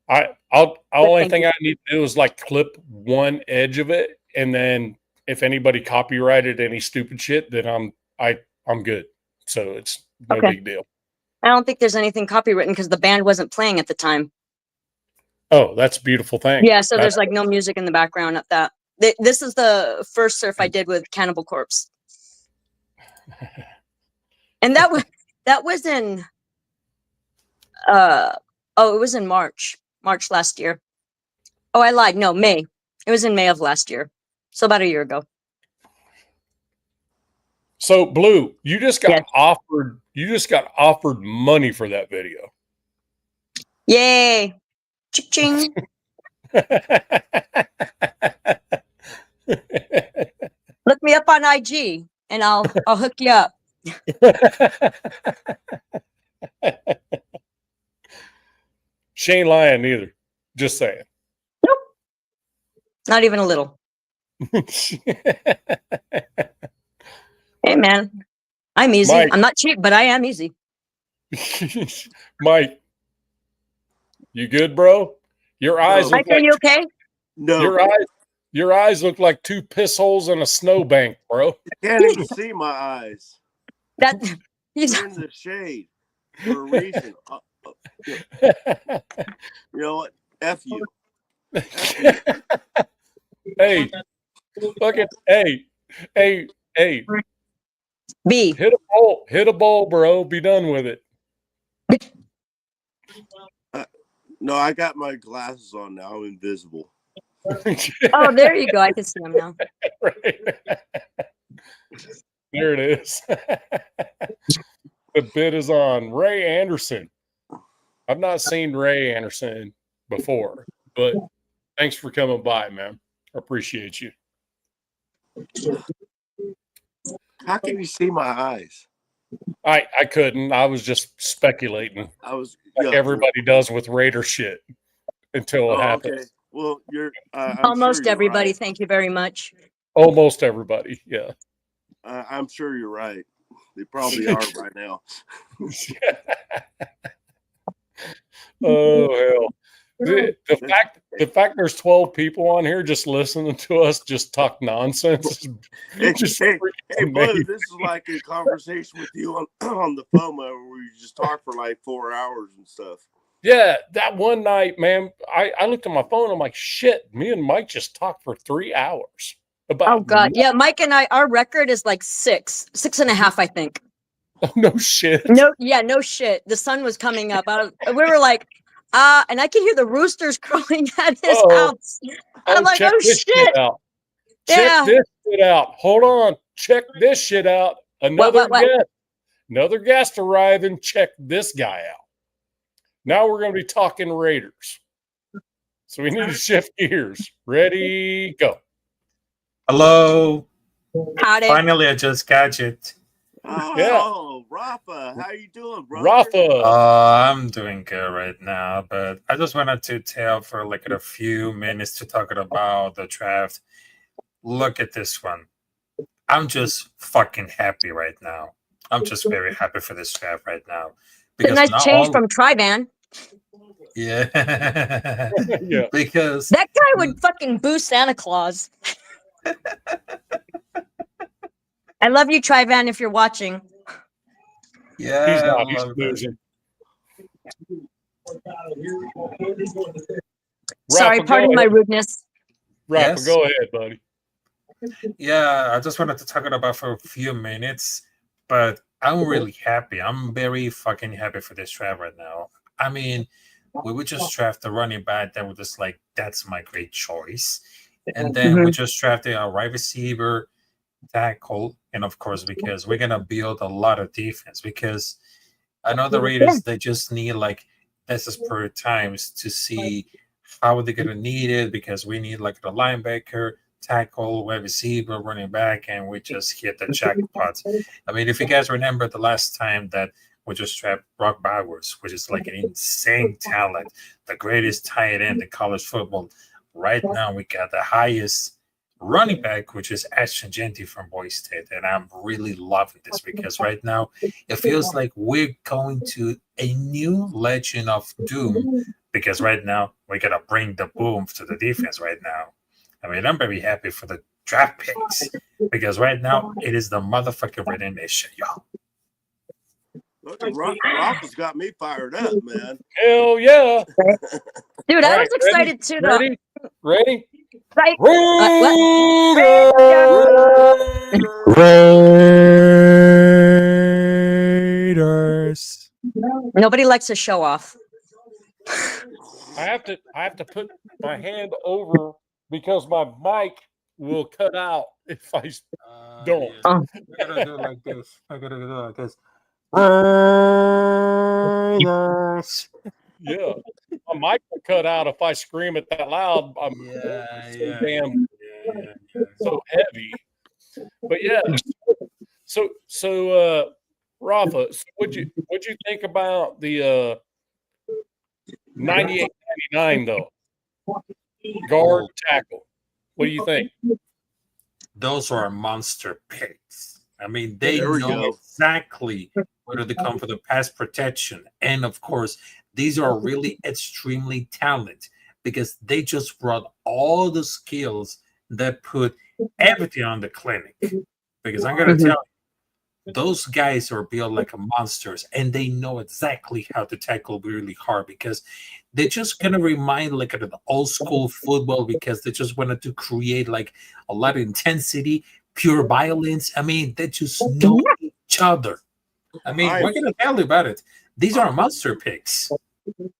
Only thank thing I need to do is like clip one edge of it, and then if anybody copyrighted any stupid shit, then I'm good. So it's no Okay. big deal. I don't think there's anything copywritten because the band wasn't playing at the time. Oh, that's a beautiful thing. Yeah, so That- there's like no music in the background at that. This is the first surf I did with Cannibal Corpse, and that was in it was in March last year. Oh, I lied. No, May. It was in May of last year, so about a year ago. So Blue, you just got Yeah. offered. You just got offered money for that video. Yay! Ching. Look me up on IG, and I'll hook you up. Shane Lyon neither. Just saying. Not even a little. Hey, man, I'm easy. Mike. I'm not cheap, but I am easy. Mike, you good, bro? Your eyes Mike, look are like you okay? No, your eyes look like two piss holes in a snowbank, bro. you can't even see my eyes. That he's They're in the shade for a reason. You know what? F you. Hey, fucking hey, B. hit a ball, bro. Be done with it. No, I got my glasses on now. I'm invisible. Oh, there you go. I can see him now. There it is. The bid is on. Ray Anderson. I've not seen Ray Anderson before, but thanks for coming by, man. I appreciate you. How can you see my eyes? I couldn't. I was just speculating, I was like everybody does with Raider shit until it Oh, happens. okay. Well, you're I'm Almost sure you're everybody. right. Thank you very much. Almost everybody. Yeah. I'm sure you're right. They probably are right now. Oh hell. The fact there's 12 people on here just listening to us just talk nonsense. Hey, Just hey, freaking Blue, amazing. this is like a conversation with you on the phone where you just talk for like 4 hours and stuff. Yeah, that one night, man, I looked at my phone. I'm like, shit, me and Mike just talked for 3 hours about Oh God, yeah. Mike and I, our record is like 6.5, I think. no shit. No, yeah, no shit. The sun was coming up. We were like, and I could hear the roosters crowing at his Uh-oh. house. I'm like, check oh this shit. out. Yeah. Check this shit out. Hold on. Check this shit out. Another What? guest. Another guest arriving. Check this guy out. Now we're going to be talking Raiders. So we need to shift gears. Ready, go. Hello. Howdy. Finally, I just catch it. Oh, Rafa, how you doing, bro? Rafa. I'm doing good right now, but I just wanted to tell for like a few minutes to talk about the draft. Look at this one. I'm just fucking happy right now. I'm just very happy for this draft right now. It's a nice not change all- from Triban. Yeah. Yeah. Because That guy would fucking boo Santa Claus. I love you, Trivan, if you're watching. yeah, He's not. I He's love that. losing. Sorry, Rafa, pardon go my ahead. rudeness. Rafa, Yes? go ahead, buddy. Yeah, I just wanted to talk about for a few minutes, but I'm really happy. I'm very fucking happy for this draft right now. I mean, we would just draft the running back that was just like, that's my great choice. And then we just drafted a wide receiver, tackle, and of course, because we're gonna build a lot of defense. Because I know the Raiders, they just need like desperate times to see how they're gonna need it, because we need like the linebacker, tackle, wide receiver, running back, and we just hit the jackpot. I mean, if you guys remember the last time that we just drafted Brock Bowers, which is like an insane talent, the greatest tight end in college football. Right now, we got the highest running back, which is Ashton Genty from Boise State. And I'm really loving this because right now it feels like we're going to a new Legend of Doom because right now we're going to bring the boom to the defense right now. I mean, I'm very happy for the draft picks because right now it is the motherfucking Red Nation, y'all. Rafa's got me fired up, man. Hell yeah. Dude, All I right, was excited too. Though. Ready? Ready? Right? Raiders. Nobody likes to show off. I have to put my hand over because my mic will cut out if I don't. I gotta do it like this. I gotta do it like this. Raiders. Yeah, my mic will cut out if I scream it that loud. I'm so heavy. But yeah, so Rafa, so what'd you think about the 98-99 though? Guard tackle. What do you think? Those are monster picks. I mean, they There we know go. exactly where to come for the pass protection. And of course, these are really extremely talented because they just brought all the skills that put everything on the clinic. Because I'm going to tell you, those guys are built like monsters and they know exactly how to tackle really hard because they're just going to remind like of the old school football because they just wanted to create like a lot of intensity, pure violence. I mean, they just know each other. I mean, we're going to tell you about it. These are monster picks.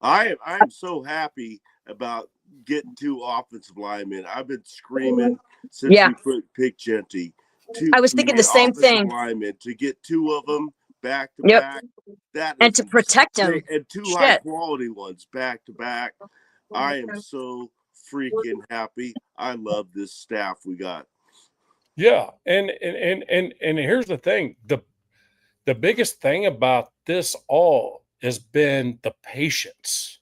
I'm so happy about getting 2 offensive linemen. I've been screaming since we picked Genty. I was thinking the same thing. Linemen, to get 2 of them back to back. And to protect them. And 2 high quality ones back to back. I am so freaking happy. I love this staff we got. Yeah, and here's the thing: the biggest thing about this all has been the patience.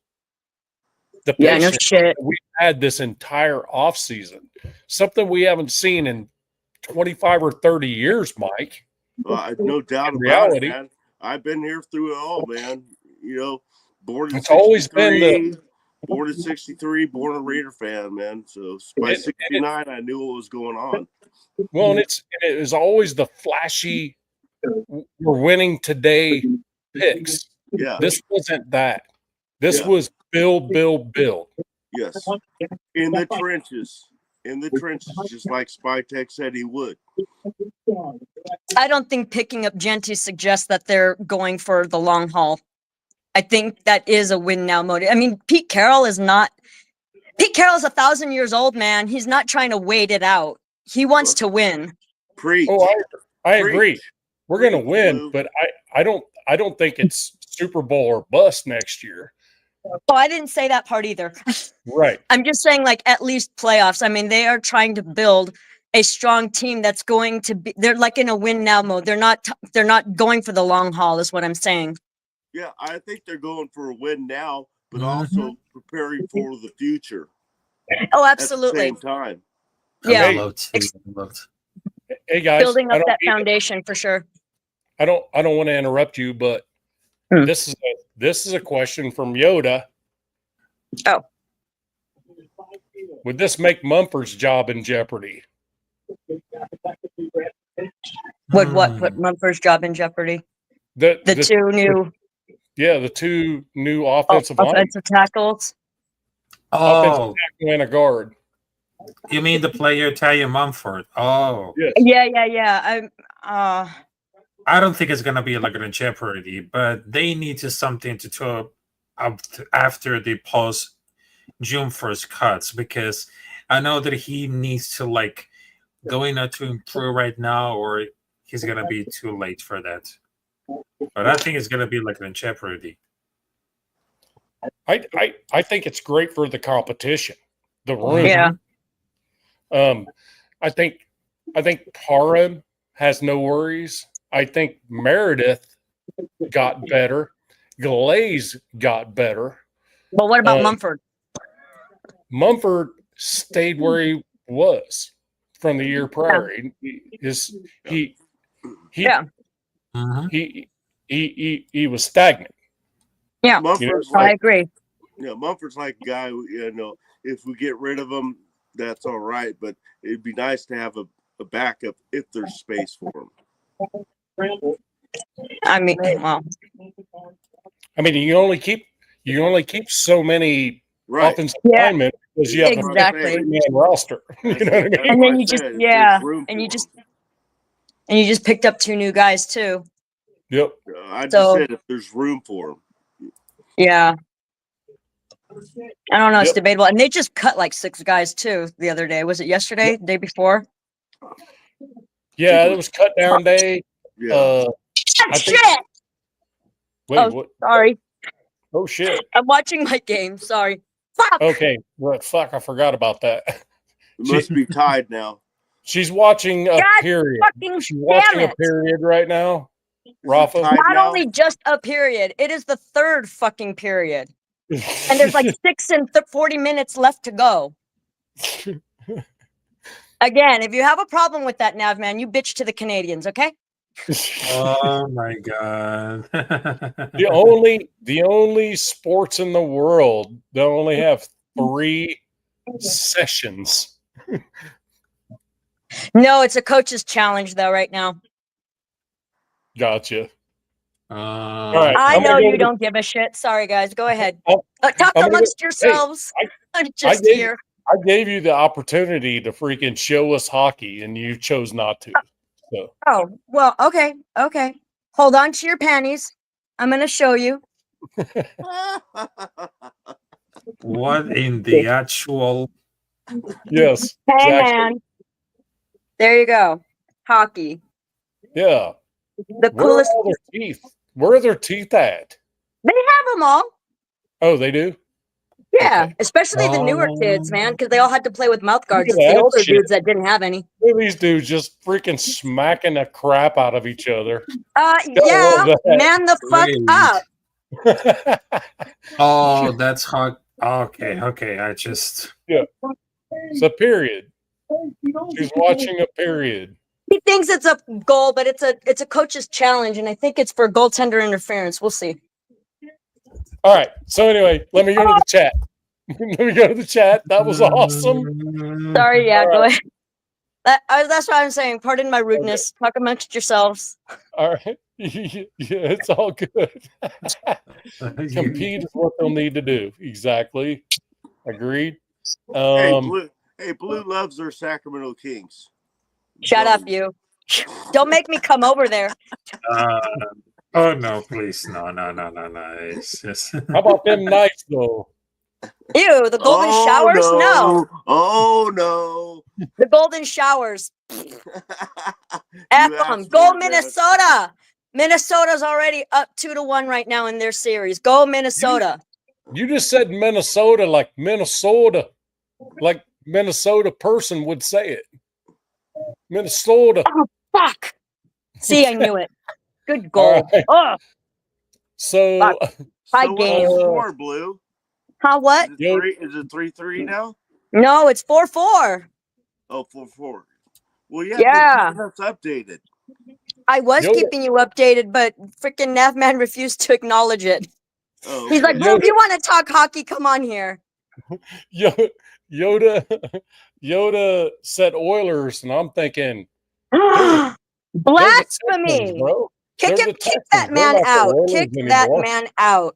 The patience no shit. we've had this entire offseason. Something we haven't seen in 25 or 30 years, Mike. No doubt about it, man. I've been here through it all, man. You know, born in it's always been born in 63, born a Raider fan, man. So by 69, I knew what was going on. Well, and it is always the flashy, we're winning today picks. Yeah. This wasn't that. This was build. Yes. In the trenches. In the trenches, just like Spytek said he would. I don't think picking up Genty suggests that they're going for the long haul. I think that is a win now mode. I mean, Pete Carroll is 1,000 years old, man. He's not trying to wait it out. He wants to win. Preach. Oh, I agree. We're going to Preach, win, Lou. but I don't think it's Super Bowl or bust next year. Oh, I didn't say that part either. Right. I'm just saying, like, at least playoffs. I mean, they are trying to build a strong team that's going to be. They're like in a win now mode. They're not going for the long haul, is what I'm saying. Yeah, I think they're going for a win now, but also preparing for the future. Oh, absolutely. At the same time. Yeah. Hey guys, Building up that foundation for sure. I don't want to interrupt you, but this is a question from Yoda. Oh. Would this make Mumford's job in jeopardy? Would what put Mumford's job in jeopardy? The two new. Yeah, the 2 new offensive tackles. Offensive tackle and a guard. You mean the player Talia Mumford? Oh. Yes. Yeah. I don't think it's going to be like in jeopardy, but they need to something to talk up after the post June 1st cuts because I know that he needs to like go in to improve right now or he's going to be too late for that. But I think it's going to be like in jeopardy. I think it's great for the competition, the room. Yeah. I think Parham has no worries. I think Meredith got better. Glaze got better. But what about Mumford? Mumford stayed where he was from the year prior. He Yeah. Mhm. he was stagnant. Yeah, Mumford's I like, agree. Mumford's like a guy. If we get rid of him, that's all right. But it'd be nice to have a backup if there's space for him. I mean, well, I mean, you only keep so many Right. offensive Yeah, linemen because you have exactly. a 53-man roster. You know what I mean? And why then I you just said if yeah, there's room and you for just picked up 2 new guys too. Yep. him. I just So said if there's room for him. yeah, I don't know. It's Yep. debatable, and they just cut like 6 guys too the other day. Was it yesterday? The day before? Yeah, it was cut down day. Yeah. I think. Shit! Wait, Oh, what? sorry. Oh shit. I'm watching my game. Sorry. Fuck. Okay. Well, fuck, I forgot about that. It must be tied now. She's watching a God period. fucking She's watching damn a it. period right now. Is it Rafa. tied Not now? only just a period, it is the 3rd fucking period, and there's like 6 and 40 minutes left to go. Again, if you have a problem with that, Navman, you bitch to the Canadians, okay? Oh my god. the only sports in the world that only have 3 sessions. No, it's a coach's challenge though right now. Gotcha. All right. I I'm know gonna go you to- don't give a shit. Sorry, guys. Go ahead. I'm Talk gonna go- amongst hey, yourselves. I'm just gave- here. I gave you the opportunity to freaking show us hockey, and you chose not to. So Oh, well, okay. Okay. Hold on to your panties. I'm going to show you. What in the actual? yes, Hey, exactly. man. There you go. Hockey. Yeah. The Where are coolest. all their teeth? Where are their teeth at? They have them all. Oh, they do. Yeah. Okay. Especially the newer kids, man, because they all had to play with mouth guards. Look It's at the that older shit. dudes that didn't have any. Look at these dudes just freaking smacking the crap out of each other. Yeah. love that. Man the fuck Great. up. Oh, that's hot. Okay, okay. I just. It's a period. She's watching a period. He thinks it's a goal, but it's a coach's challenge, and I think it's for goaltender interference. We'll see. All right. So anyway, let me go to the chat. Let me go to the chat. That was awesome. Sorry, yeah, All go right. ahead. That's what I'm saying. Pardon my rudeness. Talk amongst yourselves. All right. Yeah, it's all good. Compete is what they'll need to do. Exactly. Agreed. Blue loves their Sacramento Kings. Shut up, you. Don't make me come over there. Oh no, please, no. It's just. How about them Knights, though? Ew, the golden showers? No. Oh no. The golden showers. F them. asked Go for it, man. Minnesota. Minnesota's already up 2-1 right now in their series. Go Minnesota. You just said Minnesota like Minnesota person would say it. Minnesota. Oh, fuck. See, I knew it. Good goal. All right. Oh, So, fuck. High So game. what's the score, Blue? Huh, what? Is it 3-3 now? No, it's 4-4. Oh, 4-4. Well, Yeah. That's updated. I was Yoda- keeping you updated, but freaking Navman refused to acknowledge it. Oh, He's like, okay. bro, if you want to talk hockey, come on here. Yoda said Oilers, and I'm thinking, Blasphemy. bro. Kick They're him, the kick Texans. that They're man not the out. Oilers Kick that anymore. man out.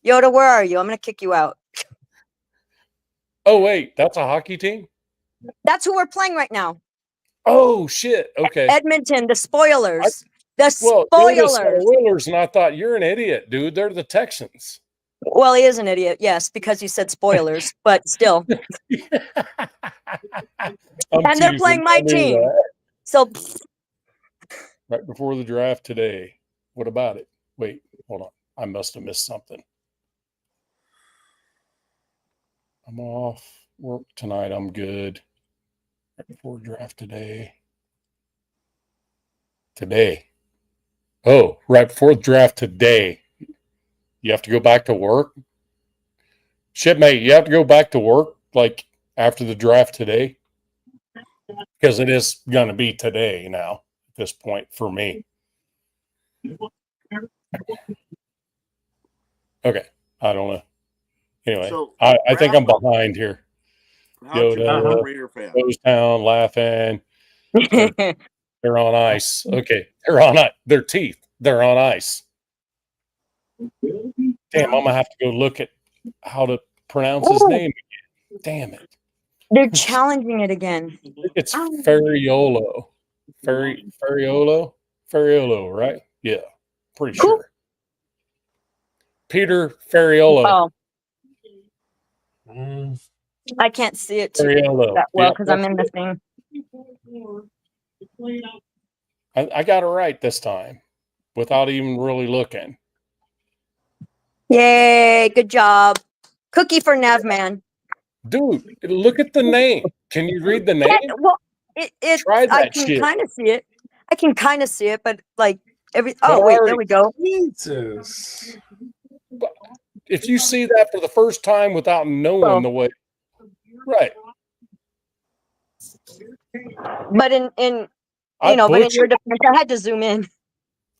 Yoda, where are you? I'm going to kick you out. Oh, wait, that's a hockey team? That's who we're playing right now. Oh, shit. Okay. Edmonton, the spoilers. The Well, Yoda said spoilers. Oilers, and I thought, you're an idiot, dude. They're the Texans. Well, he is an idiot, yes, because you said spoilers, but still. I'm And they're teasing. playing I my knew team. that. So, Right before the draft today. What about it? Wait, hold on. I must have missed something. I'm off work tonight. I'm good. Right before draft today. Today. Oh, right before the draft today. You have to go back to work? Shit, mate, you have to go back to work like after the draft today? because it is going to be today now at this point for me. Okay, I don't know. Anyway, So, I think I'm Raph, behind here. how'd you become Yoda, a Raider fan? goes down laughing. They're on ice. Okay, they're on ice. Their teeth. They're on ice. Damn, I'm gonna have to go look at how to pronounce his Ooh. name again. Damn it. They're challenging it again. It's Ferriolo. Ferriolo, right? Yeah, pretty Who? sure. Peter Ferriolo. Oh, Mm, I can't see it too Ferriolo. that well Yeah, because I'm that's in the it. thing. I got it right this time without even really looking. Yay! Good job. Cookie for Navman. Dude, look at the name. Can you read the name? Yeah, well, it Try I that can shit. kind of see it. I can kind of see it, but like every. Oh wait, there we go. Jesus. If you see that for the first time without knowing Oh. the way, right? But in I but in your butchered, defense, I had to zoom in.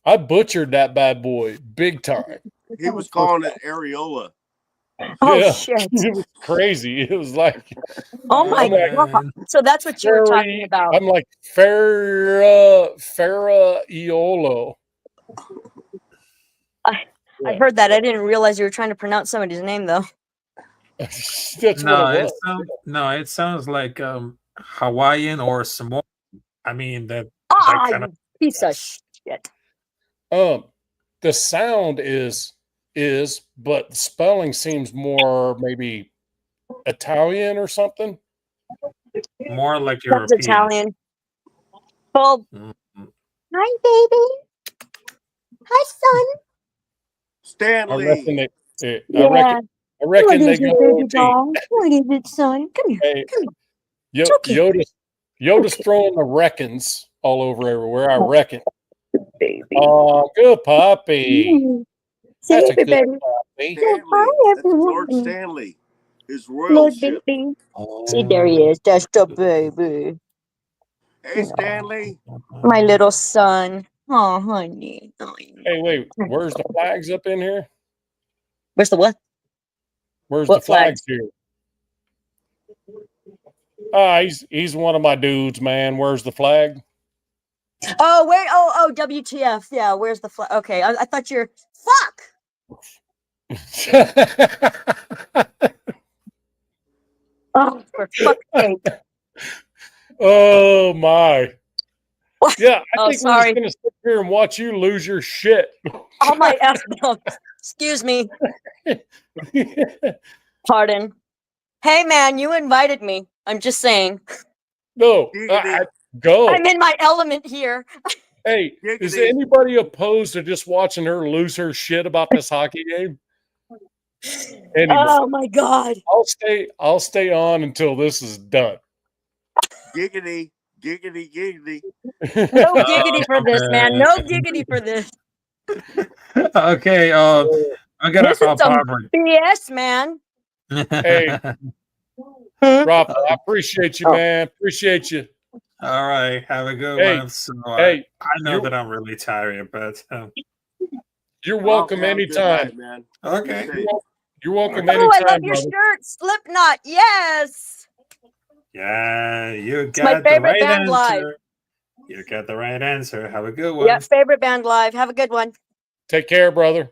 I butchered that bad boy big time. He was calling it areola. Oh Yeah, shit! it was crazy. It was like Oh my I'm like god! Man. So that's what you were talking about. I'm like Ferraiolo. I heard that. I didn't realize you were trying to pronounce somebody's name though. That's No, what it it was. it sounds like Hawaiian or Samoan. I mean that Ah, kind you of piece of shit. The sound is, but the spelling seems more maybe Italian or something. more like That's European. Italian. Well, Mhm. hi baby. Hi son. I Stanley. reckon they, Yeah. I reckon they go baby deep. doll? What is it, son? Come here. Hey, Come here. It's okay. Yoda's throwing the reckons all over everywhere. I reckon. Baby. Oh, good puppy. Say That's a hey, good baby. puppy. Say Stanley. hi, That's Lord everyone. Stanley. His Lord royalship. baby. See, there he is. That's the baby. Hey, Stanley. My little son. Oh, honey. Oh, Hey, wait, where's the flags up in here? where's the what? Where's What the flags here? He's one of my dudes, man. Where's the flag? Oh, where? Oh, WTF. Yeah, where's the flag? Okay, I thought you're. Fuck! Oh, for fuck's sake. Oh my. What? Yeah, I Oh, think we're sorry. just gonna sit here and watch you lose your shit. All my F notes. Excuse me. Pardon. Hey, man, you invited me. I'm just saying. No, go. I'm in my element here. Hey, is anybody opposed to just watching her lose her shit about this hockey game? Anybody? Oh my god. I'll stay on until this is done. Giggity, giggity, giggity. No giggity for this, man. No giggity for this. Okay, I'm gonna This is call some Barbara. BS, man. Hey, Rafa, I appreciate you, man. Appreciate you. All right, have a good Hey, one. So, hey, I know that I'm really tired, but you're welcome have a good anytime. night, man. okay. You're welcome Oh, I love anytime, your brother. shirt. Slipknot. Yes. Yeah, you It's my got the favorite right band live. answer. You got the right answer. Have a good one. Yeah, favorite band live. Have a good one. Take care, brother.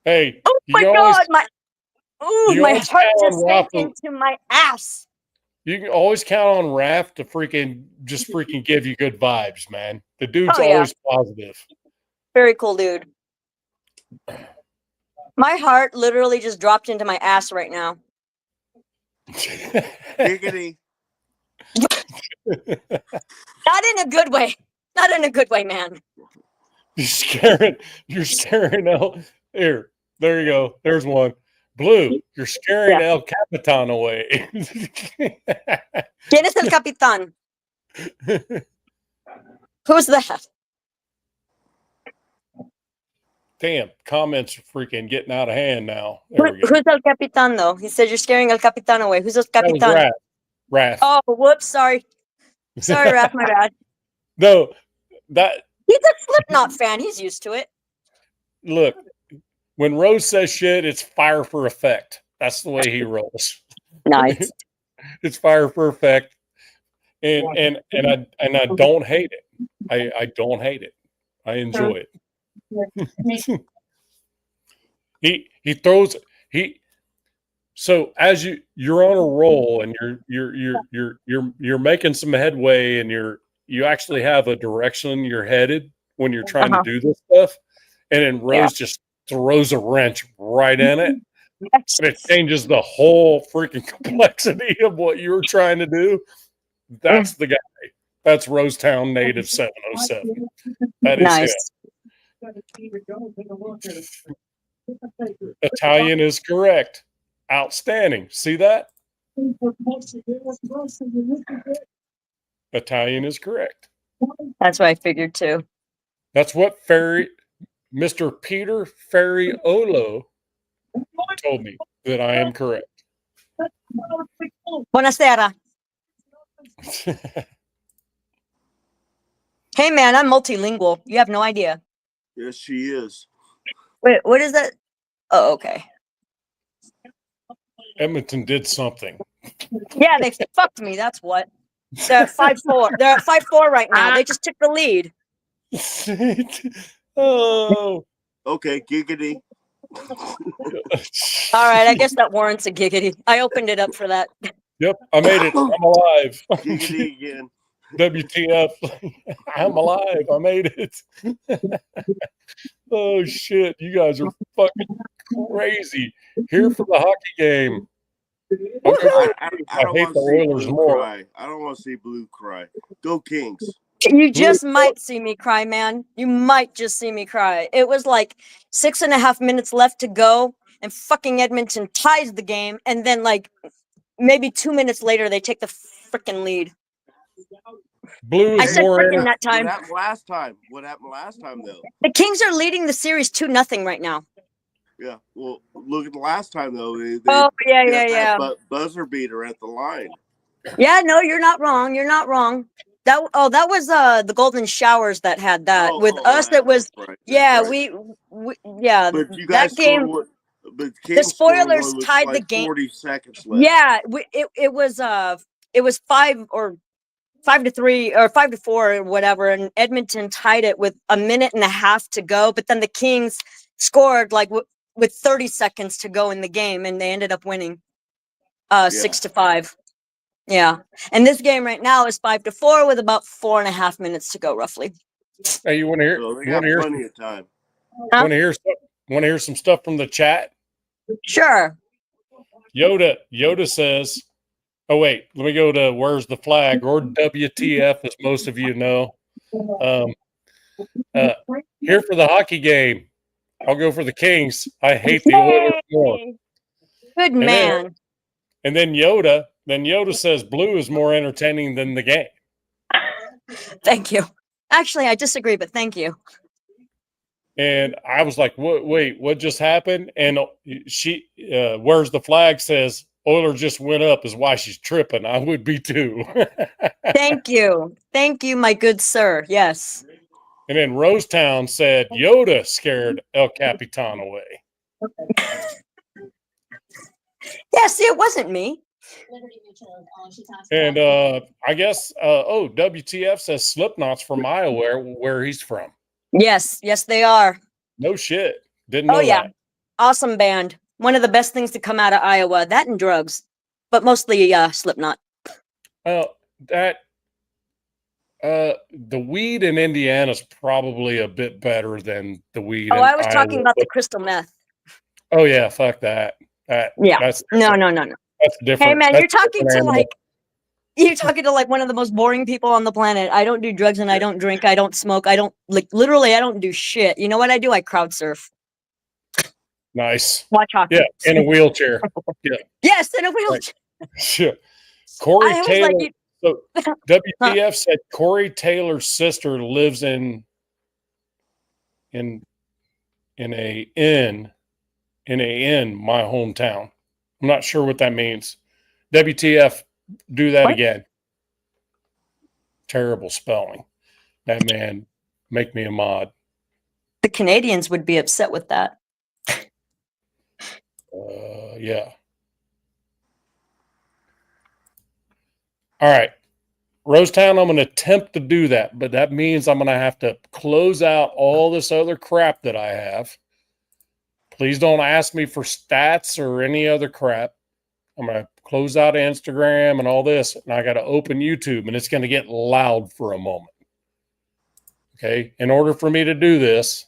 Hey, Oh you my can always, god, my you my always heart count just on sank Rafa. into my ass. You can always count on Raph to freaking give you good vibes, man. The dude's Oh, yeah. always positive. Very cool dude. My heart literally just dropped into my ass right now. Giggity. Not in a good way. Not in a good way, man. You're scaring El. Here, there you go. There's one. Blue, you're scaring El Capitan away. ¿Quién es el capitán? Who's that? Damn, comments are freaking getting out of hand now. There we go. Who's el capitán, though? He said you're scaring el capitán away. Who's el That was capitán? Raph. Raph. Oh, whoops. Sorry. Sorry, Raph. My bad. No, that He's a Slipknot fan. He's used to it. look, when Rose says shit, it's fire for effect. That's the way he rolls. Nice. It's fire for effect. And I don't hate it. I don't hate it. I enjoy it. He throws he so as you're on a roll and you're making some headway and you actually have a direction you're headed when you're trying to do this stuff, and then Rose just throws a wrench right in it, and it changes the whole freaking complexity of what you were trying to do. That's the guy. That's Rosetown native 707. That is Nice. him. Italian is correct. Outstanding. See that? Italian is correct. That's what I figured too. That's what Mr. Peter Ferriolo told me, that I am correct. Buonasera. Hey, man, I'm multilingual. You have no idea. Yes, she is. Wait, what is that? Oh, okay. Edmonton did something. Yeah, they fucked me. That's what. They're at 5-4. They're at 5-4 right now. They just took the lead. Oh. Okay, giggity. All right, I guess that warrants a giggity. I opened it up for that. Yep, I made it. I'm alive. Giggity again. WTF. I'm alive. I made it. Oh, shit. You guys are fucking crazy. Here for the hockey game. I don't hate want the to see Oilers Blue more. cry. I don't want to see Blue cry. Go Kings. You just might see me cry, man. You might just see me cry. It was like 6.5 minutes left to go, and fucking Edmonton ties the game, and then like maybe 2 minutes later they take the freaking lead. Blue I is said more freaking that time. What happened last time? What happened last time, though? The Kings are leading the series 2-0 right now. Yeah. Well, look at the last time, though. They Oh, yeah, got yeah, that buzzer beater at the line. Yeah, no, you're not wrong. You're not wrong. That was the Golden Showers that had that. With us, it was right, yeah, right. we yeah. But you guys that game, scored one. But the Kings scored spoilers one with tied the like game. 40 seconds left. Yeah, it was 5-3 or 5-4 or whatever, and Edmonton tied it with a minute and a half to go. But then the Kings scored like with 30 seconds to go in the game, and they ended up winning 6-5. Yeah, and this game right now is 5-4 with about 4.5 minutes to go, roughly. Hey, you want to hear? So they You got want to hear? plenty of time. Want to hear? Want to hear some stuff from the chat? Sure. Yoda says, "Oh wait, let me go to where's the flag or WTF, as most of you know." Here for the hockey game. I'll go for the Kings. I hate the Oilers more. Good man. And then Yoda says Blue is more entertaining than the game. Thank you. Actually, I disagree, but thank you. And I was like, wait, what just happened? And she, where's the flag says Oilers just went up is why she's tripping. I would be too. Thank you. Thank you, my good sir. Yes. And then Rosetown said Yoda scared El Capitan away. Yeah, see, it wasn't me. And I guess WTF says Slipknot's from Iowa, where he's from. Yes, they are. No shit. Didn't know that. Awesome band. One of the best things to come out of Iowa. That and drugs, but mostly Slipknot. The weed in Indiana is probably a bit better than the weed. Oh, in I was Iowa, talking about the crystal meth. Oh yeah, fuck that. That's No. That's different. Hey man, That's you're talking different to animal. like one of the most boring people on the planet. I don't do drugs and I don't drink. I don't smoke. I don't literally. I don't do shit. You know what I do? I crowd surf. Nice. Watch hockey. Yeah, in a wheelchair. Yeah. Yes, in a wheelchair. Shit. Corey I was Taylor. like, So WTF said Corey Taylor's sister lives in a inn my hometown. I'm not sure what that means. WTF, do that What? again. Terrible spelling. That man, make me a mod. The Canadians would be upset with that. Yeah. All right. Rosetown, I'm going to attempt to do that, but that means I'm going to have to close out all this other crap that I have. Please don't ask me for stats or any other crap. I'm going to close out Instagram and all this, and I got to open YouTube, and it's going to get loud for a moment. Okay. In order for me to do this,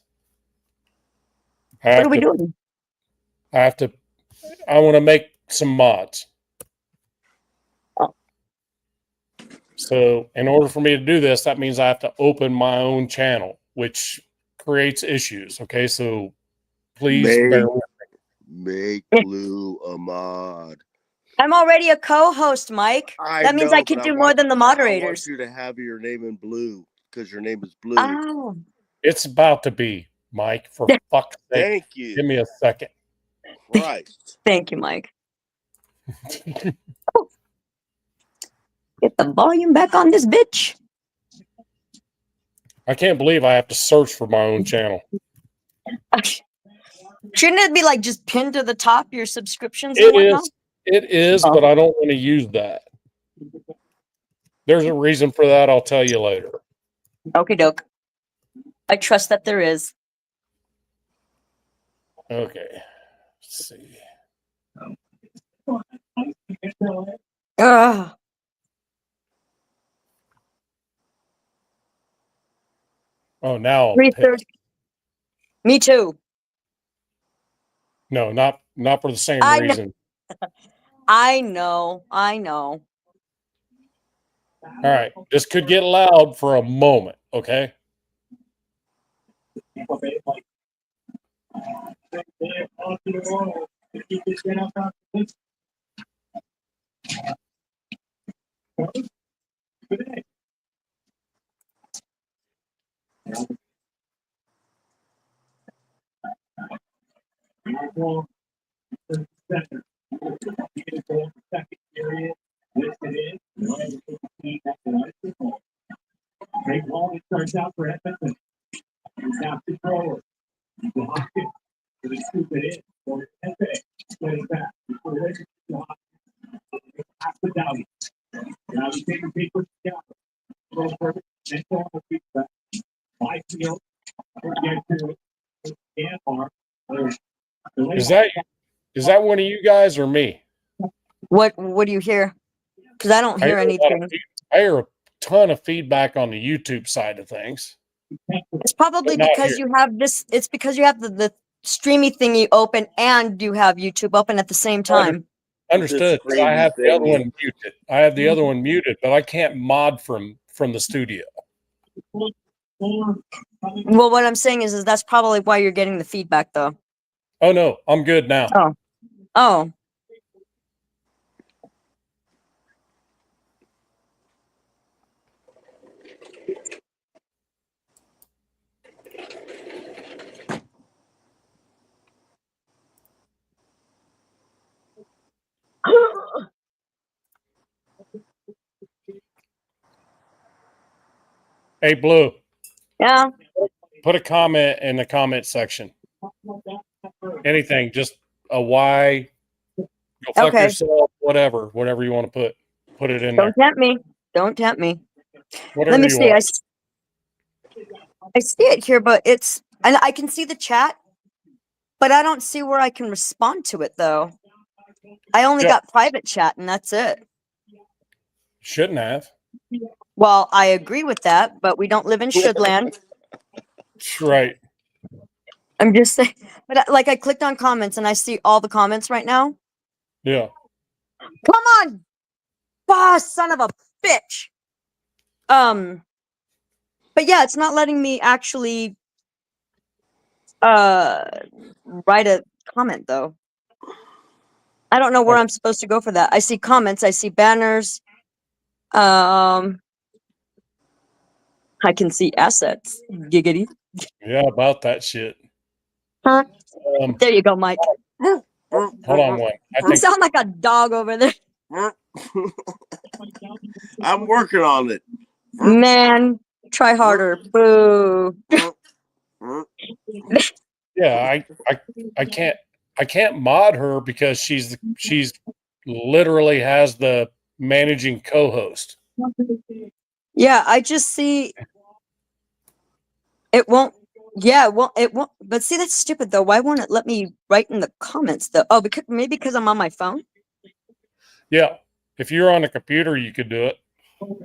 What are we doing? I want to make some mods. So in order for me to do this, that means I have to open my own channel, which creates issues. Okay. So please bear with Make Blue a mod. I'm already a co-host, Mike. That means I can do more than the moderators. I want you to have your name in blue because your name is Blue. Oh. It's about to be, Mike, for fuck's sake. Thank you. Give me a second. Christ. Thank you, Mike. Oh. Get the volume back on this bitch. I can't believe I have to search for my own channel. Shouldn't it be like just pinned to the top, your subscriptions It and whatnot? is. It is, but I don't want to use that. There's a reason for that. I'll tell you later. Okie doke. I trust that there is. Okay. Let's see. Ugh. Oh, now 3:30. Me too. no, not for the same I know. reason. I know. I know. All right, this could get loud for a moment. Okay. Is that one of you guys or me? What do you hear? Because I don't hear anything. I hear a ton of feedback on the YouTube side of things. It's probably But not because here. you have this. It's because you have the streamy thingy open and you have YouTube open at the same time. Understood. It's a I have the other crazy one muted. I have the other one muted, but I can't mod from the studio. Well, what I'm saying is that's probably why you're getting the feedback, though. Oh no, I'm good now. Oh. Hey, Blue, Yeah. put a comment in the comment section. Anything, just a why, go fuck Okay. yourself, whatever you want to put it in there. Don't tempt me. Don't tempt me. Whatever Let me you see. want. I see it here, but and I can see the chat, but I don't see where I can respond to it though. I only Yeah. got private chat and that's it. Shouldn't have. Well, I agree with that, but we don't live in Shouldland. Right. I'm just saying, but like I clicked on comments and I see all the comments right now. Yeah. Come on, boss, son of a bitch. But yeah, it's not letting me actually write a comment though. I don't know where I'm supposed to go for that. I see comments, I see banners. I can see assets. Giggity. Yeah, about that shit. Huh? There you go, Mike. Hold on one. I You think sound like a dog over there. I'm working on it. Man, try harder. Boo. Yeah, I can't mod her because she's literally has the managing co-host. Yeah, I just see it won't. Yeah, well, it won't. But see, that's stupid though. Why won't it let me write in the comments though? Oh, because I'm on my phone. Yeah, if you're on a computer, you could do it.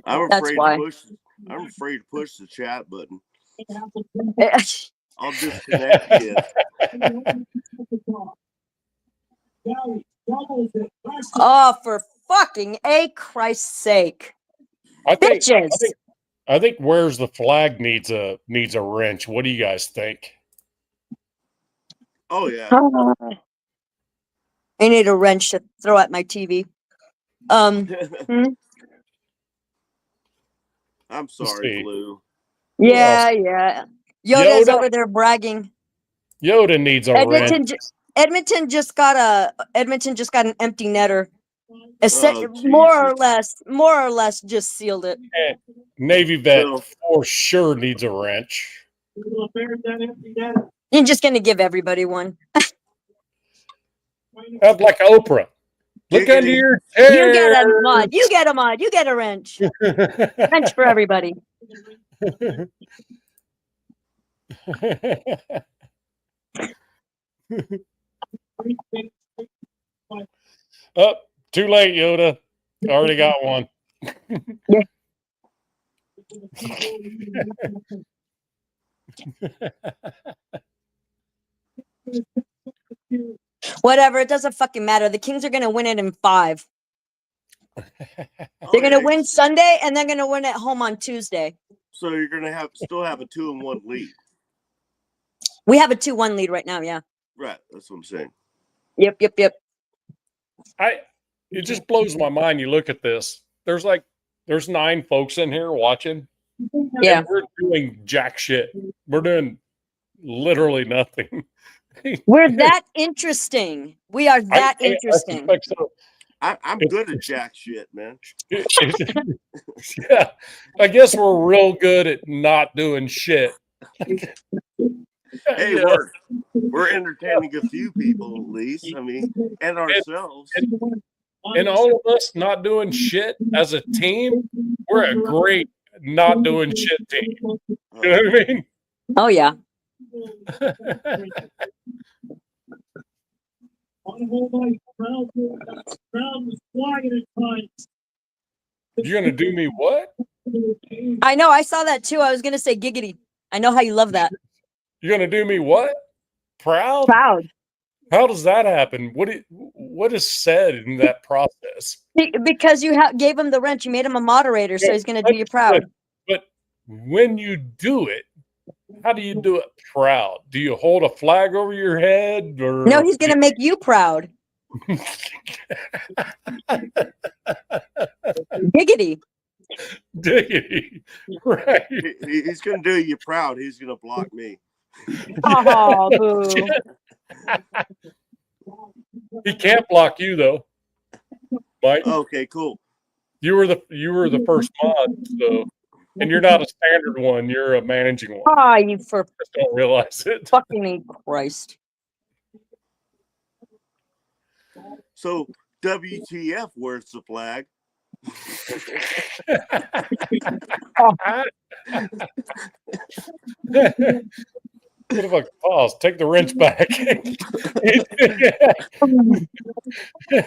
I'm That's afraid why. to push. I'm afraid to push the chat button. Eh, I'll disconnect again. Oh, for fucking Christ's sake, I bitches! think Where's the Flag needs a wrench. What do you guys think? Oh yeah. I need a wrench to throw at my TV. I'm Let's sorry, see. Blue. Yeah, yeah. Yoda's Yoda? over there bragging. Yoda needs a wrench. Edmonton just got an empty netter. Oh, More Jesus. or less just sealed it. Navy vet So- for sure needs a wrench. You're just gonna give everybody one. That's like Oprah. Look under Giggity. your You get a chair. mod. You get a mod. You get a wrench. Wrench for everybody. Oh, too late, Yoda. Already got one. Whatever. It doesn't fucking matter. The Kings are gonna win it in 5. Oh, They're gonna yeah. win Sunday, and they're gonna win at home on Tuesday. So you're gonna still have a 2-1 lead. We have a 2-1 lead right now. Yeah. Right. That's what I'm saying. Yep. It just blows my mind. You look at this. There's 9 folks in here watching. Yeah. And we're doing jack shit. We're doing literally nothing. We're that interesting. We are that I interesting. suspect so. I'm good at jack shit, man. Yeah, I guess we're real good at not doing shit. Hey, Yeah. we're entertaining a few people at least. I mean, and ourselves. And all of us not doing shit as a team, we're a great not doing shit team. You know what I mean? Oh yeah. You're gonna do me what? I know. I saw that too. I was gonna say giggity. I know how you love that. You're gonna do me what? Proud? Proud. How does that happen? What is said in that process? Because you gave him the wrench. You made him a moderator, so he's gonna do you proud. But when you do it, how do you do it proud? Do you hold a flag over your head, or No, he's gonna make you proud. Giggity. Diggity. Right. He's gonna do you proud. He's gonna block me. Oh, boo. He can't block you though, Mike. Okay, cool. You were the first mod, so, and you're not a standard one. You're a managing one. Ah, you for Just don't realize it. fucking Christ. So WTF? Where's the flag? What if I pause? Take the wrench back.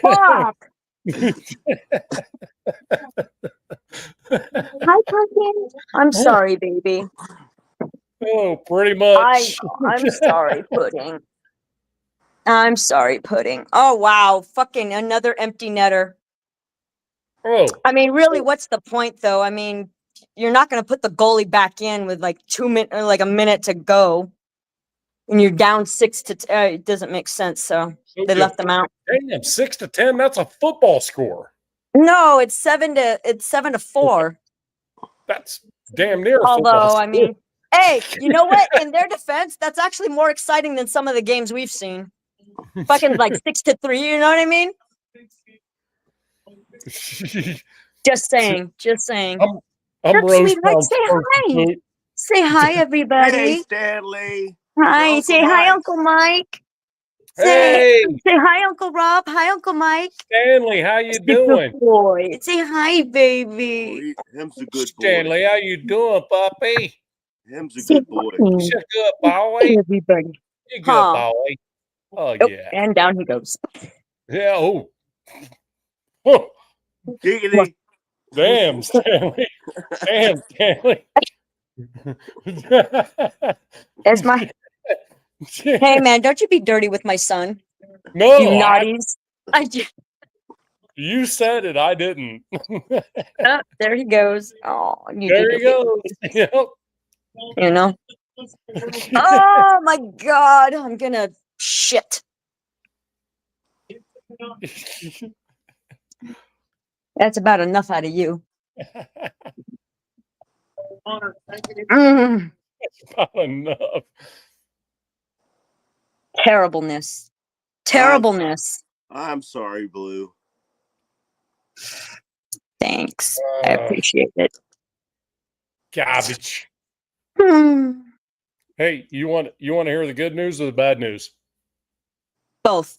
Fuck. Hi, pumpkin. I'm sorry, baby. Oh, pretty much. I'm sorry, pudding. I'm sorry, pudding. Oh wow, fucking another empty netter. Oh, I mean, really, what's the point, though? I mean, you're not going to put the goalie back in with like 2 minutes, or like a minute to go, and you're down 6 to. It doesn't make sense, so they left them out. Damn, 6-10. That's a football score. No, it's 7-4. That's damn near. A Although, football I score. mean, hey, you know what? In their defense, that's actually more exciting than some of the games we've seen. Fucking like 6-3. You know what I mean? Just saying. Just saying. I'm That's Rose sweet. Like, Town's say first hi. recruit. Say hi, Hey, everybody. Stanley. Hi. Uncle Say hi, Mike. Uncle Mike. Say Hey, say hi, Uncle Rob. Hi, Uncle Mike. Stanley, how you Say good doing? boy. Say hi, Oh, baby. him's a good boy. Stanley, how you doing, puppy? Him's a Say good boy. hi. You a good boy? Hey, everybody. You good Huh. boy? Oh Oh, yeah, and down he goes. yeah. Oh, oh. Giggity. Damn, Stanley. Damn, Stanley. There's my. Hey, man, don't you be dirty with my son. No, You naughties. I just. you said it. I didn't. Oh, there he goes. Oh, you There did he goes. Yep. You know. Oh my God, I'm gonna shit. That's about enough out of you. Mm, Not enough. terribleness. Terribleness. I'm sorry, Blue. Thanks. I appreciate it. Garbage. Hmm. Hey, you want to hear the good news or the bad news? Both.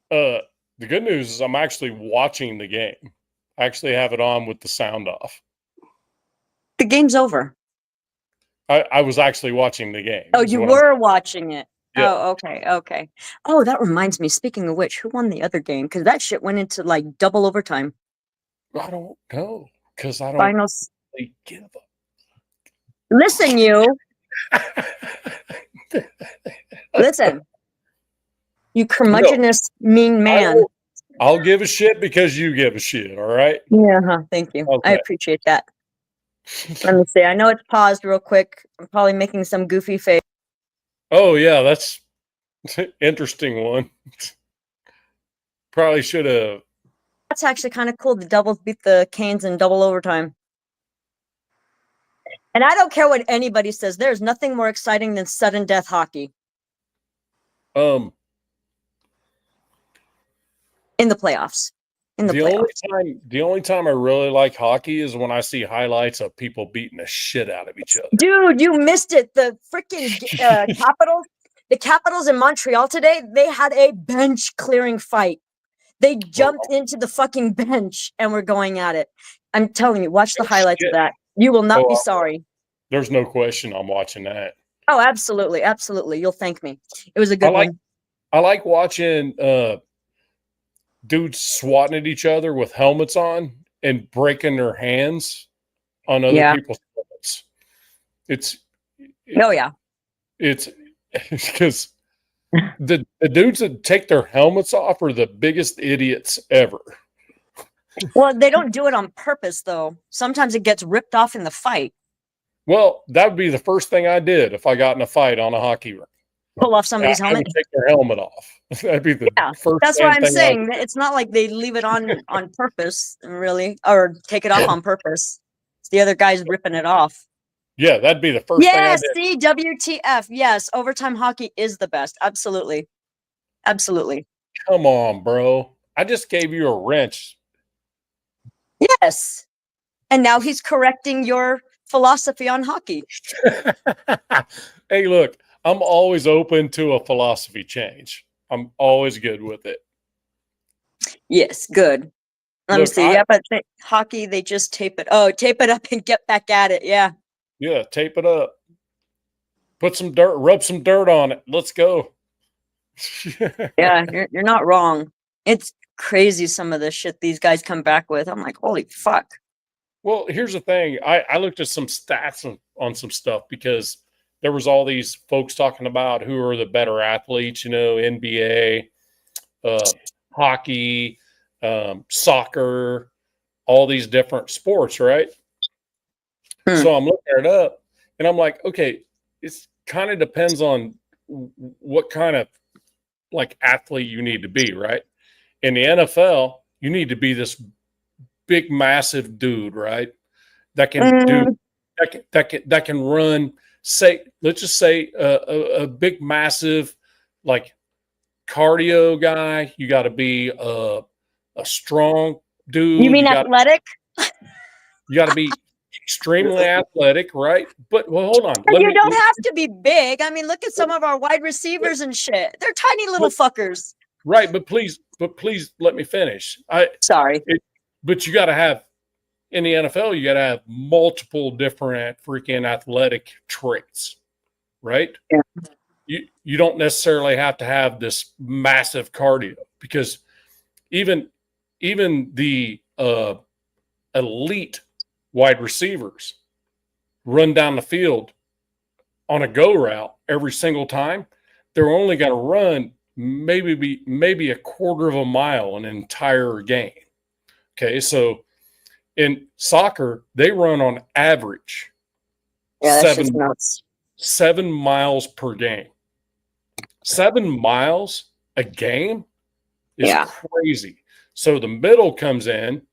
The good news is I'm actually watching the game. I actually have it on with the sound off. The game's over. I was actually watching the game. Oh, is you what I'm- were watching it. Yeah. Oh, okay, okay. Oh, that reminds me. Speaking of which, who won the other game? Because that shit went into like double overtime. I don't know because I don't Finals. really give a. Listen, you. Listen. You curmudgeonous, mean man. I'll give a shit because you give a shit. All right. Yeah, thank you. I Okay. appreciate that. Let me see. I know it's paused real quick. I'm probably making some goofy face. Oh yeah, that's interesting one. Probably should have. That's actually kind of cool. The Devils beat the Canes in double overtime. And I don't care what anybody says. There's nothing more exciting than sudden death hockey Um, in the playoffs. In the playoffs. the only time I really like hockey is when I see highlights of people beating the shit out of each other. Dude, you missed it. The freaking Capitals, the Capitals in Montreal today, they had a bench clearing fight. They jumped into the fucking bench and were going at it. I'm telling you, watch the highlights of that. You will not be sorry. There's no question I'm watching that. Oh, absolutely. Absolutely. You'll thank me. It was a good one. I like watching dudes swatting at each other with helmets on and breaking their hands on other people's helmets. It's because the dudes that take their helmets off are the biggest idiots ever. Well, they don't do it on purpose, though. Sometimes it gets ripped off in the fight. Well, that would be the first thing I did if I got in a fight on a hockey rink. Pull off somebody's I would helmet. take their helmet off. That'd be the first. That's what I'm thing saying. It's not like they leave it on purpose, really, or take it off on purpose. It's the other guy's ripping it off. Yeah, that'd be the first thing I Yes, did. see, WTF. Yes, overtime hockey is the best. Absolutely. Absolutely. Come on, bro. I just gave you a wrench. Yes. And now he's correcting your philosophy on hockey. Hey, look, I'm always open to a philosophy change. I'm always good with it. Yes, good. Let me see. Yeah, but hockey, they just tape it. Oh, tape it up and get back at it. Yeah. Yeah, tape it up. Put some dirt, rub some dirt on it. Let's go. Yeah, you're not wrong. It's crazy some of the shit these guys come back with. I'm like, holy fuck. Well, here's the thing. I looked at some stats on some stuff because there was all these folks talking about who are the better athletes, NBA, hockey, soccer, all these different sports, right? So I'm looking it up and I'm like, okay, it's kind of depends on what kind of like athlete you need to be, right? In the NFL, you need to be this big, massive dude, right? That can do that can run. Say, let's just say a big, massive, like cardio guy. You got to be a strong dude. You mean got athletic? you got to be extremely athletic, right? But well, hold on. But you don't have to be big. I mean, look at some of our wide receivers and shit. They're tiny little fuckers. Right, but please let me finish. Sorry. But you got to have in the NFL, you got to have multiple different freaking athletic traits, right? Yeah. You don't necessarily have to have this massive cardio, because even the elite wide receivers run down the field on a go route every single time. They're only going to run maybe a quarter of a mile an entire game. Okay, so in soccer, they run on average 7 miles per game. 7 miles a game is crazy. So the middle comes in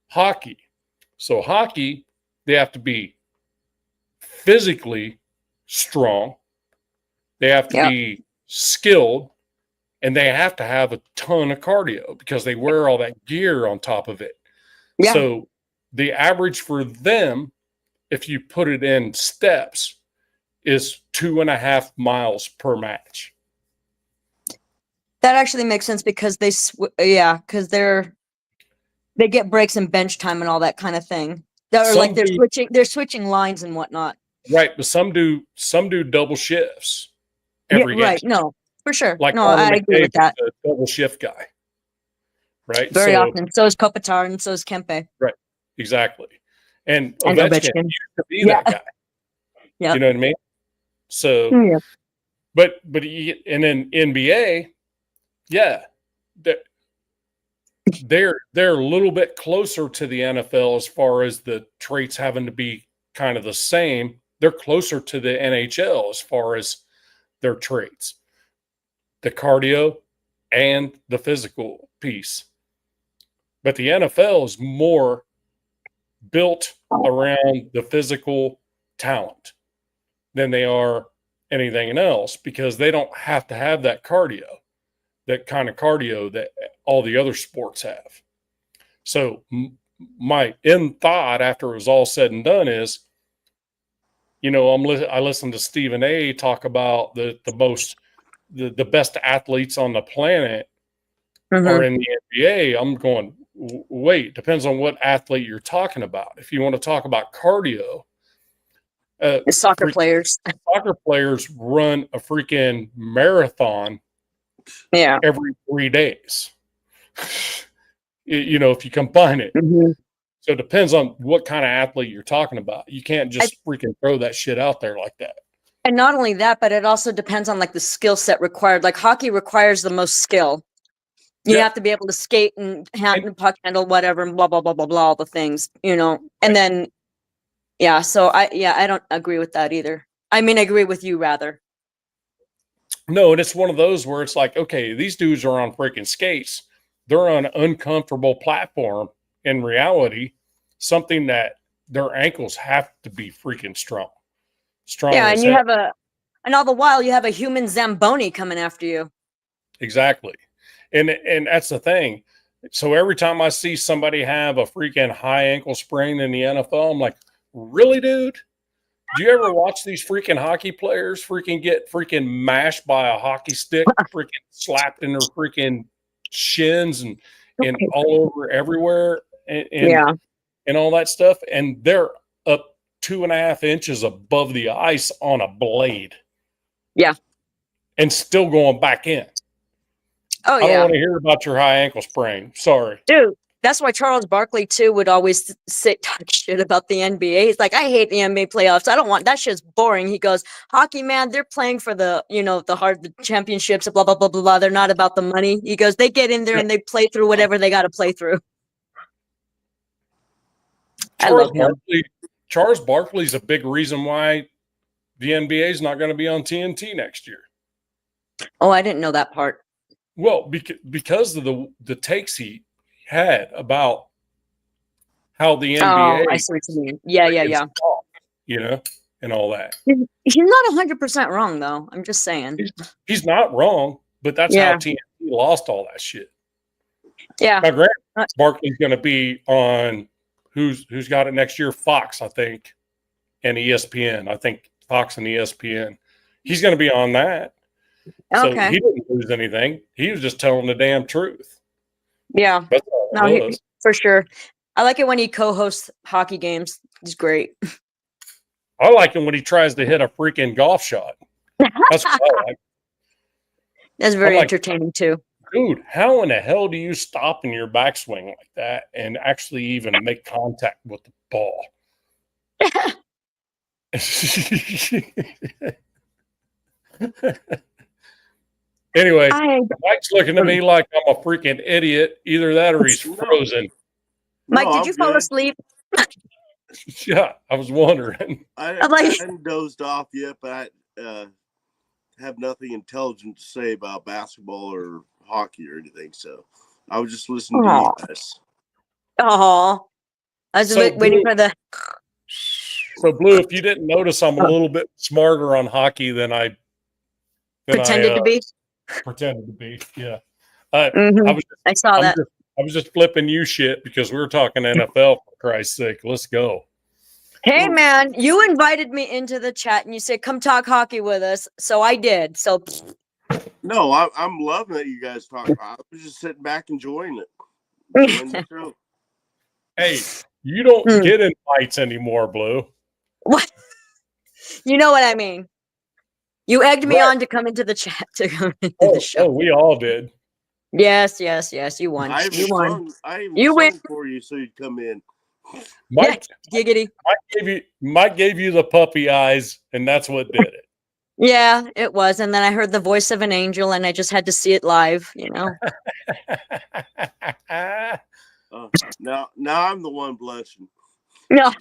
hockey. So hockey, they have to be physically strong. They have to be skilled, and they have to have a ton of cardio because they wear all that gear on top of it. Yeah. So the average for them, if you put it in steps, is 2.5 miles per match. That actually makes sense because because they get breaks and bench time and all that kind of thing. They're switching lines and whatnot. Right, but some do double shifts every game. Right, no, for sure. Like no, I agree with that. A double shift guy. Right? Very often. So is Kopitar and so is Kempe. Right. Exactly. And Ovechkin used to be that guy. Yeah. You know what I mean? So but and then NBA, they're a little bit closer to the NFL as far as the traits having to be kind of the same. They're closer to the NHL as far as their traits, the cardio and the physical piece. But the NFL is more built around the physical talent than they are anything else, because they don't have to have that kind of cardio that all the other sports have. So my end thought after it was all said and done is, I listened to Stephen A. talk about the best athletes on the planet are in the NBA. I'm going, wait, depends on what athlete you're talking about. If you want to talk about cardio, soccer players run a freaking marathon every 3 days. If you combine it. So it depends on what kind of athlete you're talking about. You can't just freaking throw that shit out there like that. And not only that, but it also depends on like the skill set required. Like hockey requires the most skill. You have to be able to skate and puck handle, whatever, and blah, blah, blah, blah, blah, all the things, And then, so I don't agree with that either. I mean, I agree with you rather. No, and it's one of those where it's like, okay, these dudes are on freaking skates. They're on an uncomfortable platform. In reality, something that their ankles have to be freaking strong. Yeah, and and all the while you have a human Zamboni coming after you. Exactly. And that's the thing. So every time I see somebody have a freaking high ankle sprain in the NFL, I'm like, really, dude? Do you ever watch these freaking hockey players freaking get freaking mashed by a hockey stick, freaking slapped in their freaking shins and all over everywhere and all that stuff? And they're up 2.5 inches above the ice on a blade. Yeah. And still going back in. Oh, I don't want to hear about your high ankle sprain. Sorry. Dude, that's why Charles Barkley, too, would always talk shit about the NBA. He's like, I hate the NBA playoffs. I don't want that shit's boring. He goes, hockey, man, they're playing for the championships, blah, blah, blah, blah, blah. They're not about the money. He goes, they get in there and they play through whatever they got to play through. Charles Barkley's a big reason why the NBA is not going to be on TNT next year. Oh, I didn't know that part. Well, because of the takes he had about how the NBA. Oh, I see what you mean. Yeah. And all that. He's not 100% wrong, though. I'm just saying. He's not wrong, but that's how TNT lost all that shit. Yeah. Now, Grant Barkley's going to be on who's got it next year? Fox, I think, and ESPN. I think Fox and ESPN. He's going to be on that. So Okay. he didn't lose anything. He was just telling the damn truth. Yeah. That's all No, it was. for sure. I like it when he co-hosts hockey games. He's great. I like him when he tries to hit a freaking golf shot. That's what I like. That's very like- entertaining too. Dude, how in the hell do you stop in your backswing like that and actually even make contact with the ball? Anyway, Mike's looking at me like I'm a freaking idiot. Either that or he's frozen. Mike, No, did I'm you fall good. asleep? Yeah, I was wondering. I I'm like- hadn't dozed off yet, but I have nothing intelligent to say about basketball or hockey or anything. So I was just listening to you guys. Oh, I was So waiting Blue- for the. So, Blue, if you didn't notice, I'm a little bit smarter on hockey than I Pretended to be. Pretended to be. Yeah. I Mhm. was I saw that. I was just flipping you shit because we were talking NFL, for Christ's sake. Let's go. Hey, man, you invited me into the chat and you said, come talk hockey with us. So I did. So No, I'm loving that you guys talk. I was just sitting back enjoying it. Enjoying the show. Hey, you don't Hmm. get invites anymore, Blue. what? You know what I mean? You egged me Right. on to come into the chat to come into the show. Oh, we all did. Yes. You won. I You won. even You sung win. for you so you'd come in. Mike, Giggity. Mike gave you the puppy eyes, and that's what did it. Yeah, it was. And then I heard the voice of an angel and I just had to see it live, you know? Now I'm the one blushing. No.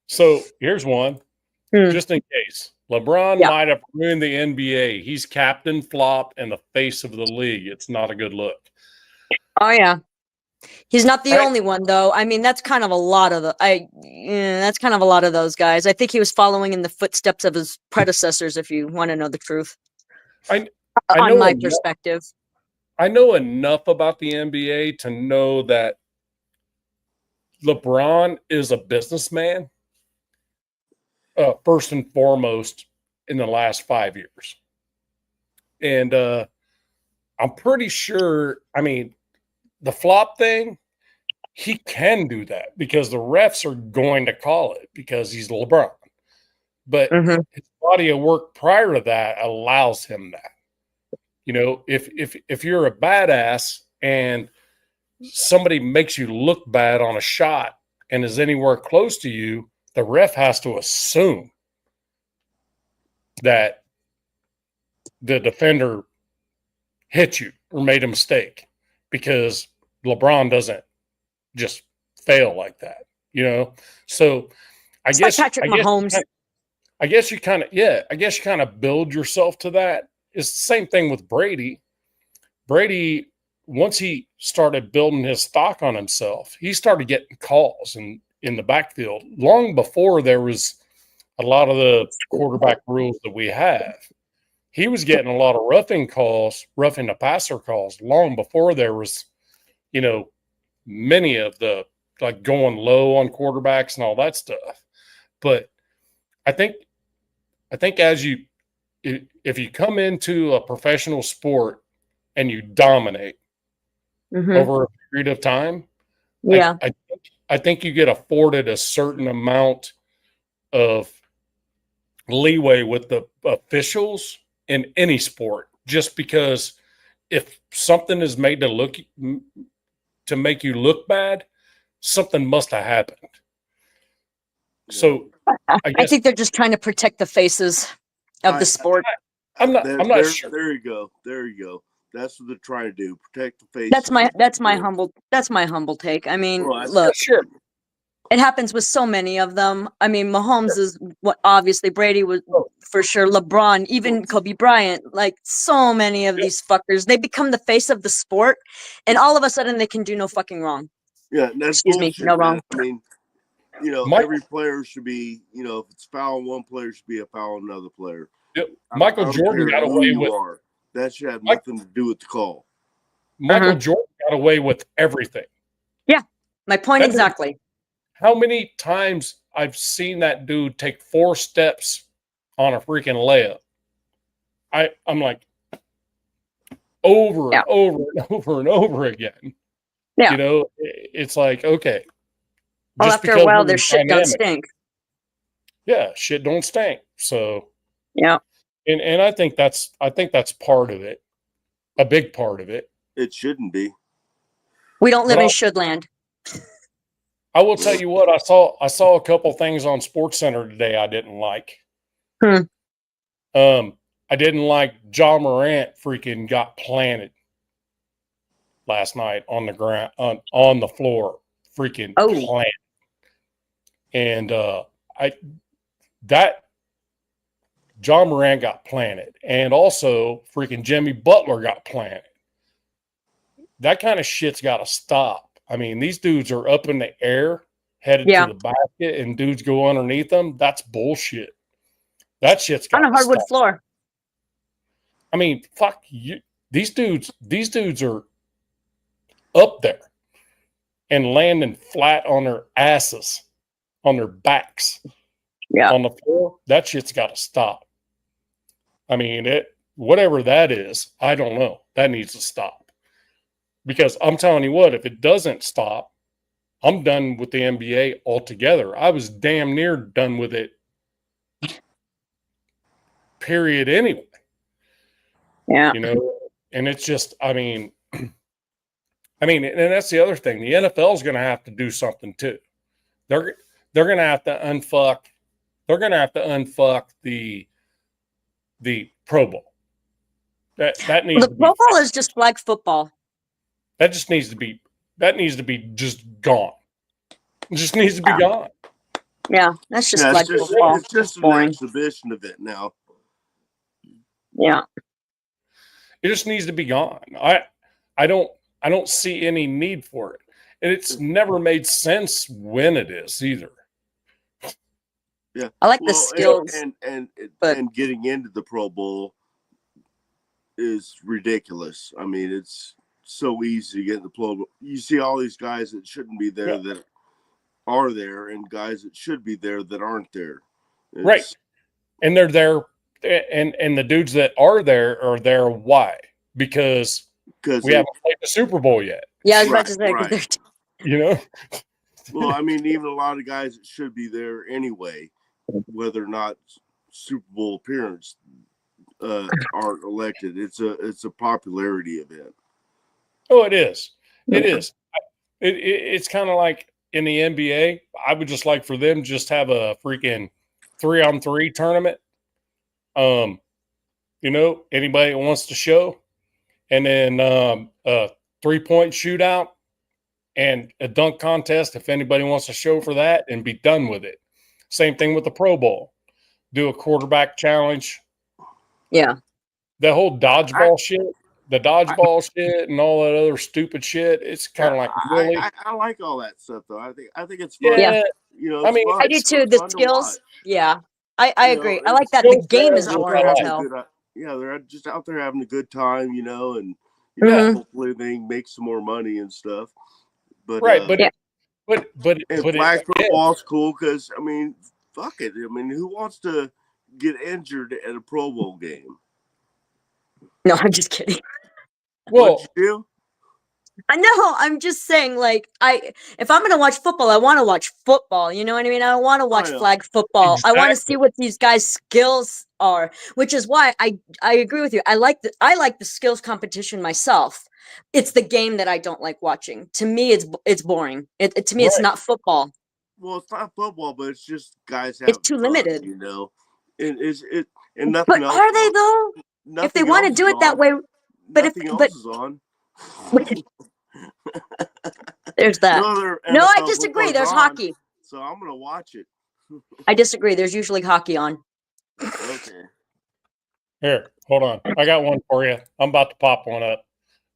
So here's one, Hmm. just in case. LeBron Yeah. might have ruined the NBA. He's captain, flop, and the face of the league. It's not a good look. Oh, yeah. He's not the Right. only one, though. I mean, that's kind of a lot of that's kind of a lot of those guys. I think he was following in the footsteps of his predecessors, if you want to know the truth. I On know my enough- perspective. I know enough about the NBA to know that LeBron is a businessman, first and foremost, in the last 5 years. And I'm pretty sure, I mean, the flop thing, he can do that because the refs are going to call it because he's LeBron. But Mhm. his body of work prior to that allows him that. You know, if you're a badass and somebody makes you look bad on a shot and is anywhere close to you, the ref has to assume that the defender hit you or made a mistake because LeBron doesn't just fail like that, you know? So I It's guess like Patrick Mahomes. I guess you kind of build yourself to that. It's the same thing with Brady. Brady, once he started building his stock on himself, he started getting calls in the backfield long before there was a lot of the quarterback rules that we have. He was getting a lot of roughing the passer calls long before there was, you know, many of the like going low on quarterbacks and all that stuff. But I think if you come into a professional sport and you dominate Mhm. over a period of time, Yeah. I think you get afforded a certain amount of leeway with the officials in any sport, just because if something is made to make you look bad, something must have happened. So I think they're just trying to protect the faces of the sport. I'm not sure. There you go. There you go. That's what they're trying to do. Protect the face. That's my humble take. I mean, Well, look, Sure. it happens with so many of them. I mean, Mahomes is what obviously Brady was for sure. LeBron, even Kobe Bryant, like so many of these fuckers, they become the face of the sport, and all of a sudden they can do no fucking wrong. Yeah, that's Excuse me, bullshit, no man. wrong. I mean, you know, Mike- every player should be, you know, if it's foul on one player, should be a foul on another player. Yep. I Michael don't Jordan care got who away you with are. That should have Mike- nothing to do with the call. Michael Jordan got away with everything. Yeah, my point That's- exactly. How many times I've seen that dude take 4 steps on a freaking layup? I'm like, over Yeah. and over and over and over again. Yeah. You know, it's like, okay. Well, just after a because while, we're their shit don't dynamic. stink. Yeah, shit don't stink. So Yeah. and I think that's part of it. A big part of it. It shouldn't be. We don't live But in I'll- should land. I will tell you what, I saw a couple things on Sports Center today I didn't like. Hmm. I didn't like John Morant freaking got planted last night on the ground on the floor, freaking Oh. planted. And that John Morant got planted, and also freaking Jimmy Butler got planted. That kind of shit's got to stop. I mean, these dudes are up in the air, headed Yeah. to the basket, and dudes go underneath them. That's bullshit. That shit's got On a to hardwood stop. floor. I mean, fuck you. These dudes are up there and landing flat on their asses, on their backs, Yeah. on the floor. That shit's got to stop. I mean, whatever that is, I don't know. That needs to stop. Because I'm telling you what, if it doesn't stop, I'm done with the NBA altogether. I was damn near done with it. Period. Anyway. Yeah. You know, and it's just, I mean, and that's the other thing. The NFL is going to have to do something too. They're going to have to unfuck. They're going to have to unfuck the Pro Bowl. That needs The to be, Pro Bowl is just flag football. that just needs to be just gone. It just needs to be gone. Yeah, that's just Yeah, flag it's football. just an Boring. exhibition of it now. Yeah. It just needs to be gone. I don't see any need for it. And it's never made sense when it is either. Yeah, I like the skills, but- and getting into the Pro Bowl is ridiculous. I mean, it's so easy to get in the Pro Bowl. You see all these guys that shouldn't be there that are there, and guys that should be there that aren't there. Right. And they're there, and the dudes that are there why? Because we haven't played the Super Bowl yet. Yeah, I was about to say, 'cause right. You know? Well, I mean, even a lot of guys that should be there anyway, whether or not Super Bowl appearance aren't elected. It's a popularity event. Oh, it is. It is. It's kind of like in the NBA. I would just like for them just have a freaking 3-on-3 tournament. You know, anybody that wants to show, and then a 3-point shootout and a dunk contest if anybody wants to show for that, and be done with it. Same thing with the Pro Bowl. Do a quarterback challenge. Yeah. The whole dodgeball shit, and all that other stupid shit. It's kind of like, really? I like all that stuff though. I think it's fun. Yeah. You know, I mean, fun. I do It's too. The fun to skills. watch. Yeah. I You know, agree. I like that. The skills game is are boring having as a hell. Yeah, they're just out there having a good time, you know, and Mhm. hopefully they make some more money and stuff. But Right, but Yeah. and flag football's cool because I mean, fuck it. I mean, who wants to get injured at a Pro Bowl game? No, I'm just kidding. well, What'd you do? I know. I'm just saying, like, if I'm gonna watch football, I want to watch football. You know what I mean? I don't want to watch know. flag football. I want to Exactly. see what these guys' skills are, which is why I agree with you. I like the skills competition myself. It's the game that I don't like watching. To me, it's boring. To me, it's Right. not football. Well, it's not football, but it's just guys It's having too fun, limited. you know. And nothing But else. are they though? If they Nothing want to else do is it that on. way, but Nothing else but is on. there's that. No other No, I NFL disagree. football's There's on, hockey. so I'm gonna watch it. I disagree. There's usually hockey on. Okay. here, hold on. I got one for you. I'm about to pop one up.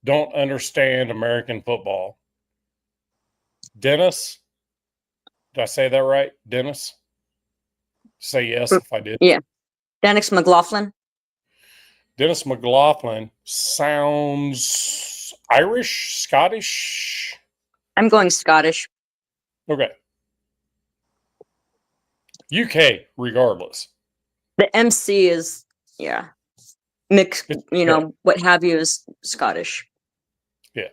Don't understand American football. Dennis, did I say that right? Dennis? Say yes if I did. Yeah. Dennis McLaughlin. Dennis McLaughlin sounds Irish, Scottish. I'm going Scottish. Okay. UK, regardless. The MC is, yeah, mixed, It's you know, what have you, is Scottish. Yeah.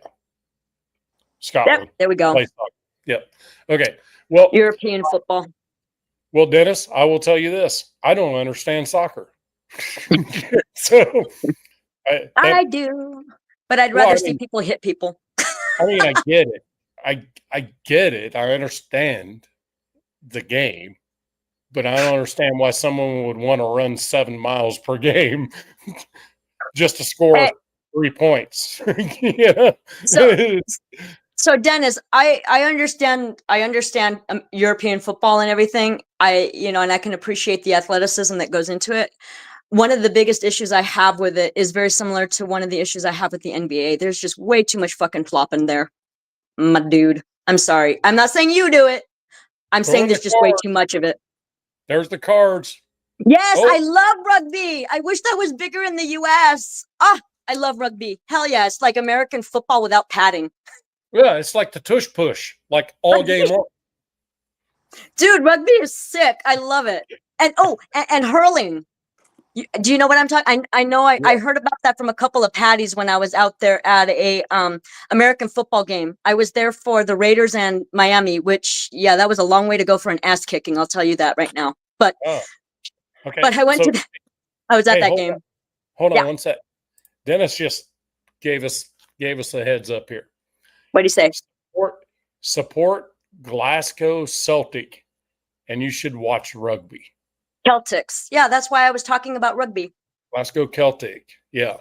Scotland. Yep, there we go. Play soccer. Yep. Okay. Well, European football. well, Dennis, I will tell you this: I don't understand soccer. So I do, but I'd Well, rather I see mean- people hit people. I mean, I get it. I get it. I understand the game, but I don't understand why someone would want to run 7 miles per game just to score Hey. 3 points. Yeah. So Dennis, I understand European football and everything. And I can appreciate the athleticism that goes into it. One of the biggest issues I have with it is very similar to one of the issues I have with the NBA. There's just way too much fucking flopping there, my dude. I'm sorry. I'm not saying you do it. I'm saying there's just way too much of it. There's the cards. Yes, Oh. I love rugby. I wish that was bigger in the US. I love rugby. Hell yeah, it's like American football without padding. Yeah, it's like the tush push, like all game long. Dude, rugby is sick. I love it. And hurling. Do you know what I'm talking? I know I heard about that from a couple of patties when I was out there at a American football game. I was there for the Raiders and Miami, which that was a long way to go for an ass kicking. I'll tell you that right now. But Okay. but I went so- to I was at that hold game. on. Hold on Yeah. one sec. Dennis just gave us a heads up here. What do you say? Support Glasgow Celtic, and you should watch rugby. Celtics. Yeah, that's why I was talking about rugby. Glasgow Celtic. Yeah.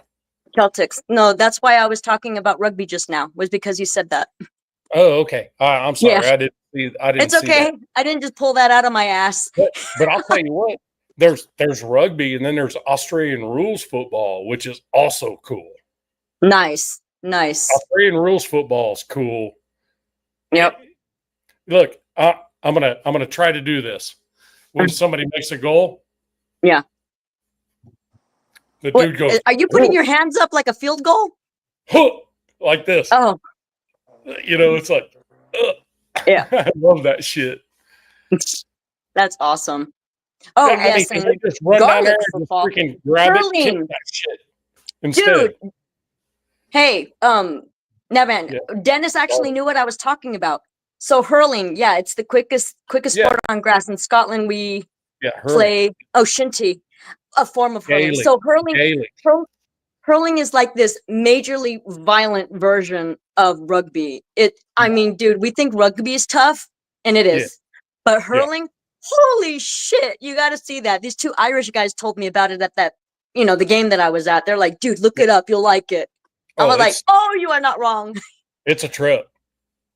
Celtics. No, that's why I was talking about rugby just now, was because you said that. Oh, okay. I'm sorry. Yeah. I didn't see. I didn't It's see okay. that. I didn't just pull that out of my ass. But I'll tell you what. There's rugby, and then there's Australian rules football, which is also cool. Nice. Nice. Australian rules football is cool. Yep. Look, I'm gonna try to do this. When somebody makes a goal, Yeah. the What- dude goes, are you putting "Whoa," your hands up like a field goal? like this. Oh, It's like, ugh. Yeah. I love that shit. that's awesome. Oh, Yeah, I mean, yes. they And just run down garlic there and just football. freaking grab it, kick Hurling. that shit instead. Dude. Hey, Nevin, Yeah. Dennis actually knew what I was talking about. So hurling, it's the quickest Yeah. sport on grass. In Scotland, we Yeah, hurling. play shinty, a form of hurling. Gaelic. So hurling Gaelic. hurling is like this majorly violent version of rugby. I mean, dude, we think rugby is tough, and it is. But hurling, holy shit, you got to see that. These two Irish guys told me about it at that, the game that I was at. They're like, dude, look it up. You'll like it. I Oh, was like, it's- oh, you are not wrong. It's a trip.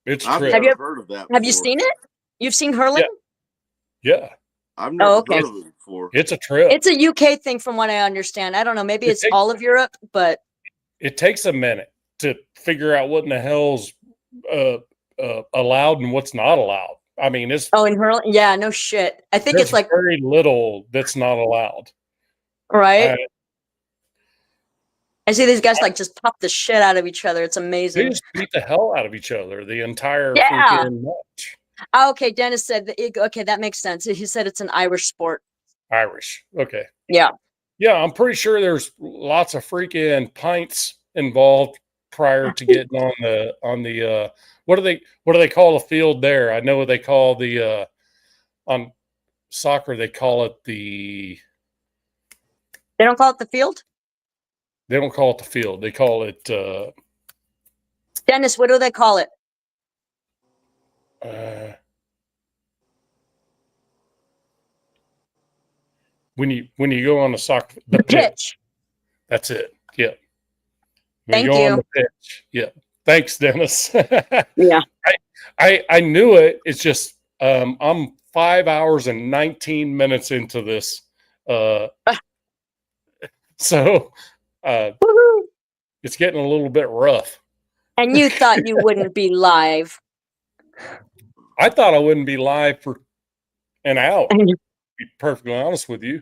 It's a I've trip. Have never you- heard of that. Have you before. seen it? You've seen hurling? Yeah, I've never okay. heard of it before. it's a trip. It's a UK thing from what I understand. I don't know. Maybe It it's takes- all of Europe, but It takes a minute to figure out what in the hell's allowed and what's not allowed. I mean, it's in hurling, yeah, no shit. I think there's it's like, very little that's not allowed. right? I- I see these guys like just pop the shit out of each other. It's They amazing. just beat the hell out of each other the entire Yeah. freaking match. Okay, Dennis said that. Okay, that makes sense. He said it's an Irish sport. Irish. Okay. Yeah. Yeah, I'm pretty sure there's lots of freaking pints involved prior to getting on the what do they call the field there? I know what they call the on soccer they call it They don't call it the field? they don't call it the field. They call it Dennis, what do they call it? when you go on the soccer The pitch. That's it. Yeah. Thank go on you. the pitch. Yeah. Thanks, Dennis. Yeah. I knew it. It's just I'm 5 hours and 19 minutes into this. So Woohoo. it's getting a little bit rough. And you thought you wouldn't be live. I thought I wouldn't be live for an hour, And to be perfectly honest with you.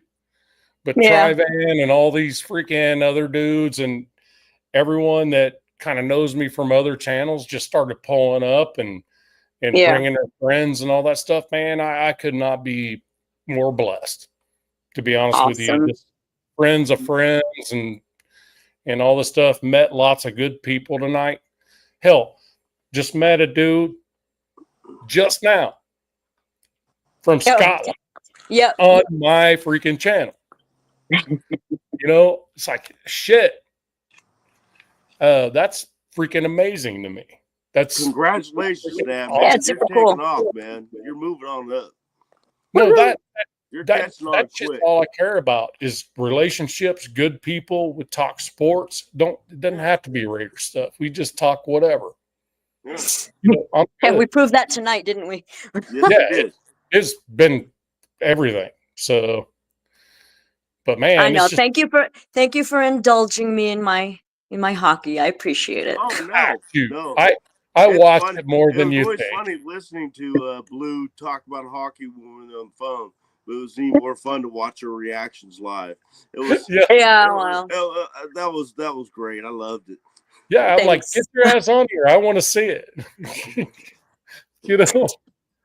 But Yeah. Trivan and all these freaking other dudes and everyone that kind of knows me from other channels just started pulling up and Yeah. bringing their friends and all that stuff. Man, I could not be more blessed, to be honest with you. Awesome. Just friends of friends and all this stuff. Met lots of good people tonight. Hell, just met a dude just now from Scotland Yep. on my freaking channel. It's like shit. That's freaking amazing to me. That's Congratulations, Dan. Man. Yeah, it's You're super taking cool. off, man. You're moving on up. no that You're that catching on that's just quick. all I care about is relationships, good people. We talk sports. It doesn't have to be Raider stuff. We just talk whatever. Yeah, I'm Yeah, good. we proved that tonight, didn't we? yes, Yeah, it is. It's been everything. So, but man, I know. it's just Thank you for indulging me in my hockey. I appreciate it. Oh no, shoot. no. I It's watched funny. it more It than was you always think. funny listening to Blue talk about hockey when we were on the phone. But it was even more fun to watch her reactions live. It was, Yeah, Yeah, it well, was that was great. I loved it. yeah. I'm like, thanks. get your ass on here. I want to see it.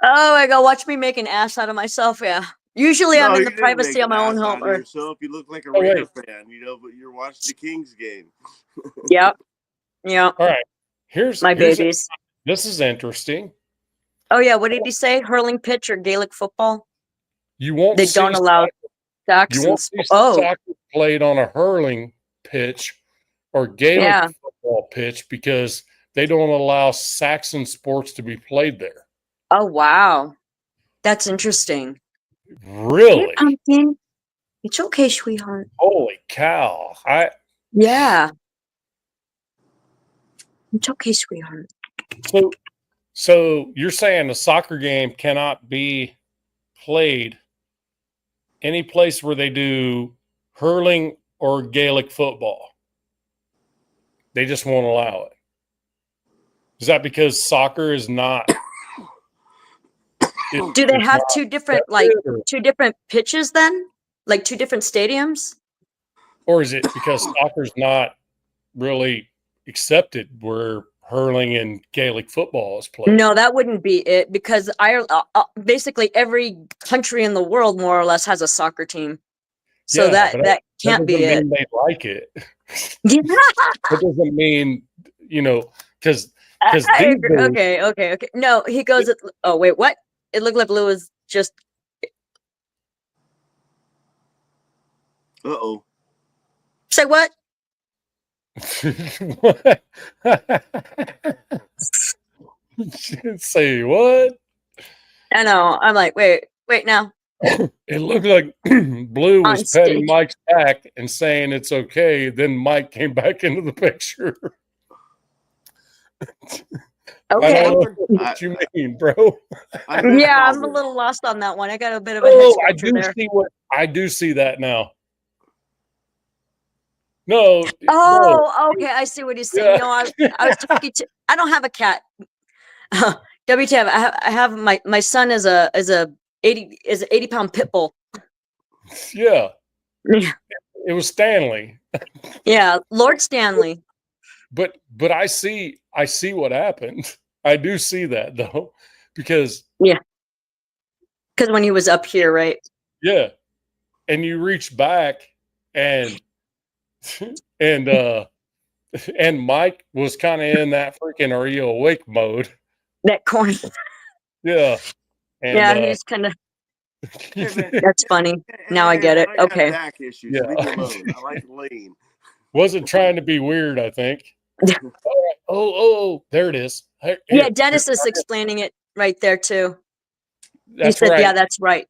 Oh my God, watch me make an ass out of myself. Yeah. Usually I'm No, in you the didn't privacy make of an my own ass home. out of yourself. You look like a Oh, wait. Raider fan, but you're watching the Kings game. Yep. Yep. All right. Here's My here's babies. this is interesting. Oh yeah, what did he say? Hurling pitch or Gaelic football? You won't They see don't allow you Saxons. won't see Oh, soccer played on a hurling pitch or Gaelic yeah. football pitch because they don't allow Saxon sports to be played there. Oh wow. That's interesting. Hey, Really? pumpkin. It's okay, sweetheart. Holy cow. Yeah. It's okay, sweetheart. So you're saying a soccer game cannot be played any place where they do hurling or Gaelic football? They just won't allow it. Is that because soccer is not? Do they have two different pitches then? Like two different stadiums? Or is it because soccer's not really accepted where hurling and Gaelic football is played? No, that wouldn't be it because basically every country in the world more or less has a soccer team. So Yeah, but that can't be doesn't it. mean they like it. Yeah. That doesn't mean, because I agree. Okay. No, he goes. Oh wait, what? It looked like Blue was just. Uh-oh. Say what? Say what? I know. I'm like, wait now. It looked like Blue On was petting stage. Mike's back and saying it's okay. Then Mike came back into the picture. I Okay. don't know what you mean, bro. I missed Yeah, all I'm a this. little lost on that one. I got a bit of a head Oh, I scratcher do there. see that now. No. Oh, okay. I see what he's saying. Yeah. No, I was talking to. I don't have a cat. WTF? I have my son is a 80-pound pit bull. Yeah. Yeah. It was Stanley. Yeah, Lord Stanley. But I see what happened. I do see that though, because Because when he was up here, right? yeah, and you reach back and and Mike was kind of in that freaking "Are you awake?" mode. That corn. Yeah. And, Yeah, he's kind of. That's funny. Now I get it. I got Okay. back issues. Yeah. Leave me alone. I like to lean. Wasn't trying to be weird, I think. All right. Oh, there it is. Here, Yeah, Dennis is explaining it right there too. that's He said, right. "Yeah, that's right."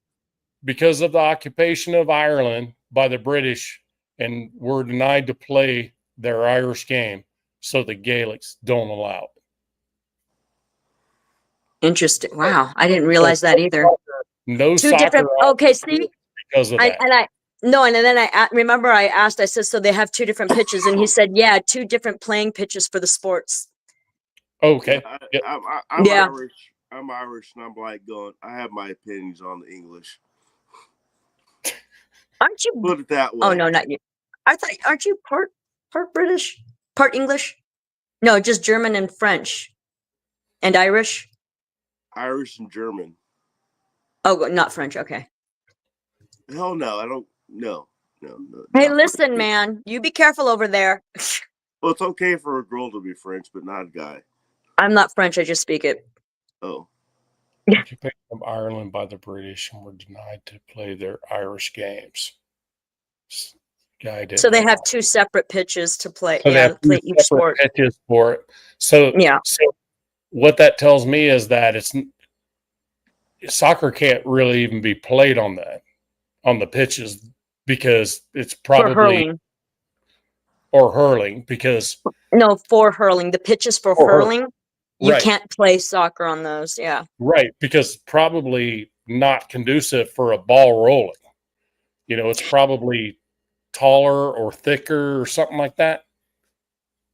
Because of the occupation of Ireland by the British, and were denied to play their Irish game, so the Gaelics don't allow it. Interesting. Wow, I didn't realize that either. No Two soccer different. Okay, see, because of that. and then I remember I asked. I said, "So they have two different pitches?" And he said, "Yeah, two different playing pitches for the sports." Okay. I'm Yeah. Irish. I'm Irish, and I'm like going. I have my opinions on the English. Aren't you? Put it that way. Oh no, not you. Aren't you part British, part English? No, just German and French and Irish. Irish and German. Oh, not French. Okay. Hell no, I don't. No. Hey, not listen, French. man, you be careful over there. Well, it's okay for a girl to be French, but not a guy. I'm not French. I just speak it. Oh, Occupation of Ireland by the British and were denied to play their Irish games. Guy didn't So they know. have two separate pitches to play. So they Yeah, have two play each separate sport. pitches for it. So Yeah. So what that tells me is that soccer can't really even be played on the pitches because it's For probably hurling. or hurling because No, for hurling. The pitches for For hurling. hurling. You Right. can't play soccer on those. Yeah. right because probably not conducive for a ball rolling. It's probably taller or thicker or something like that.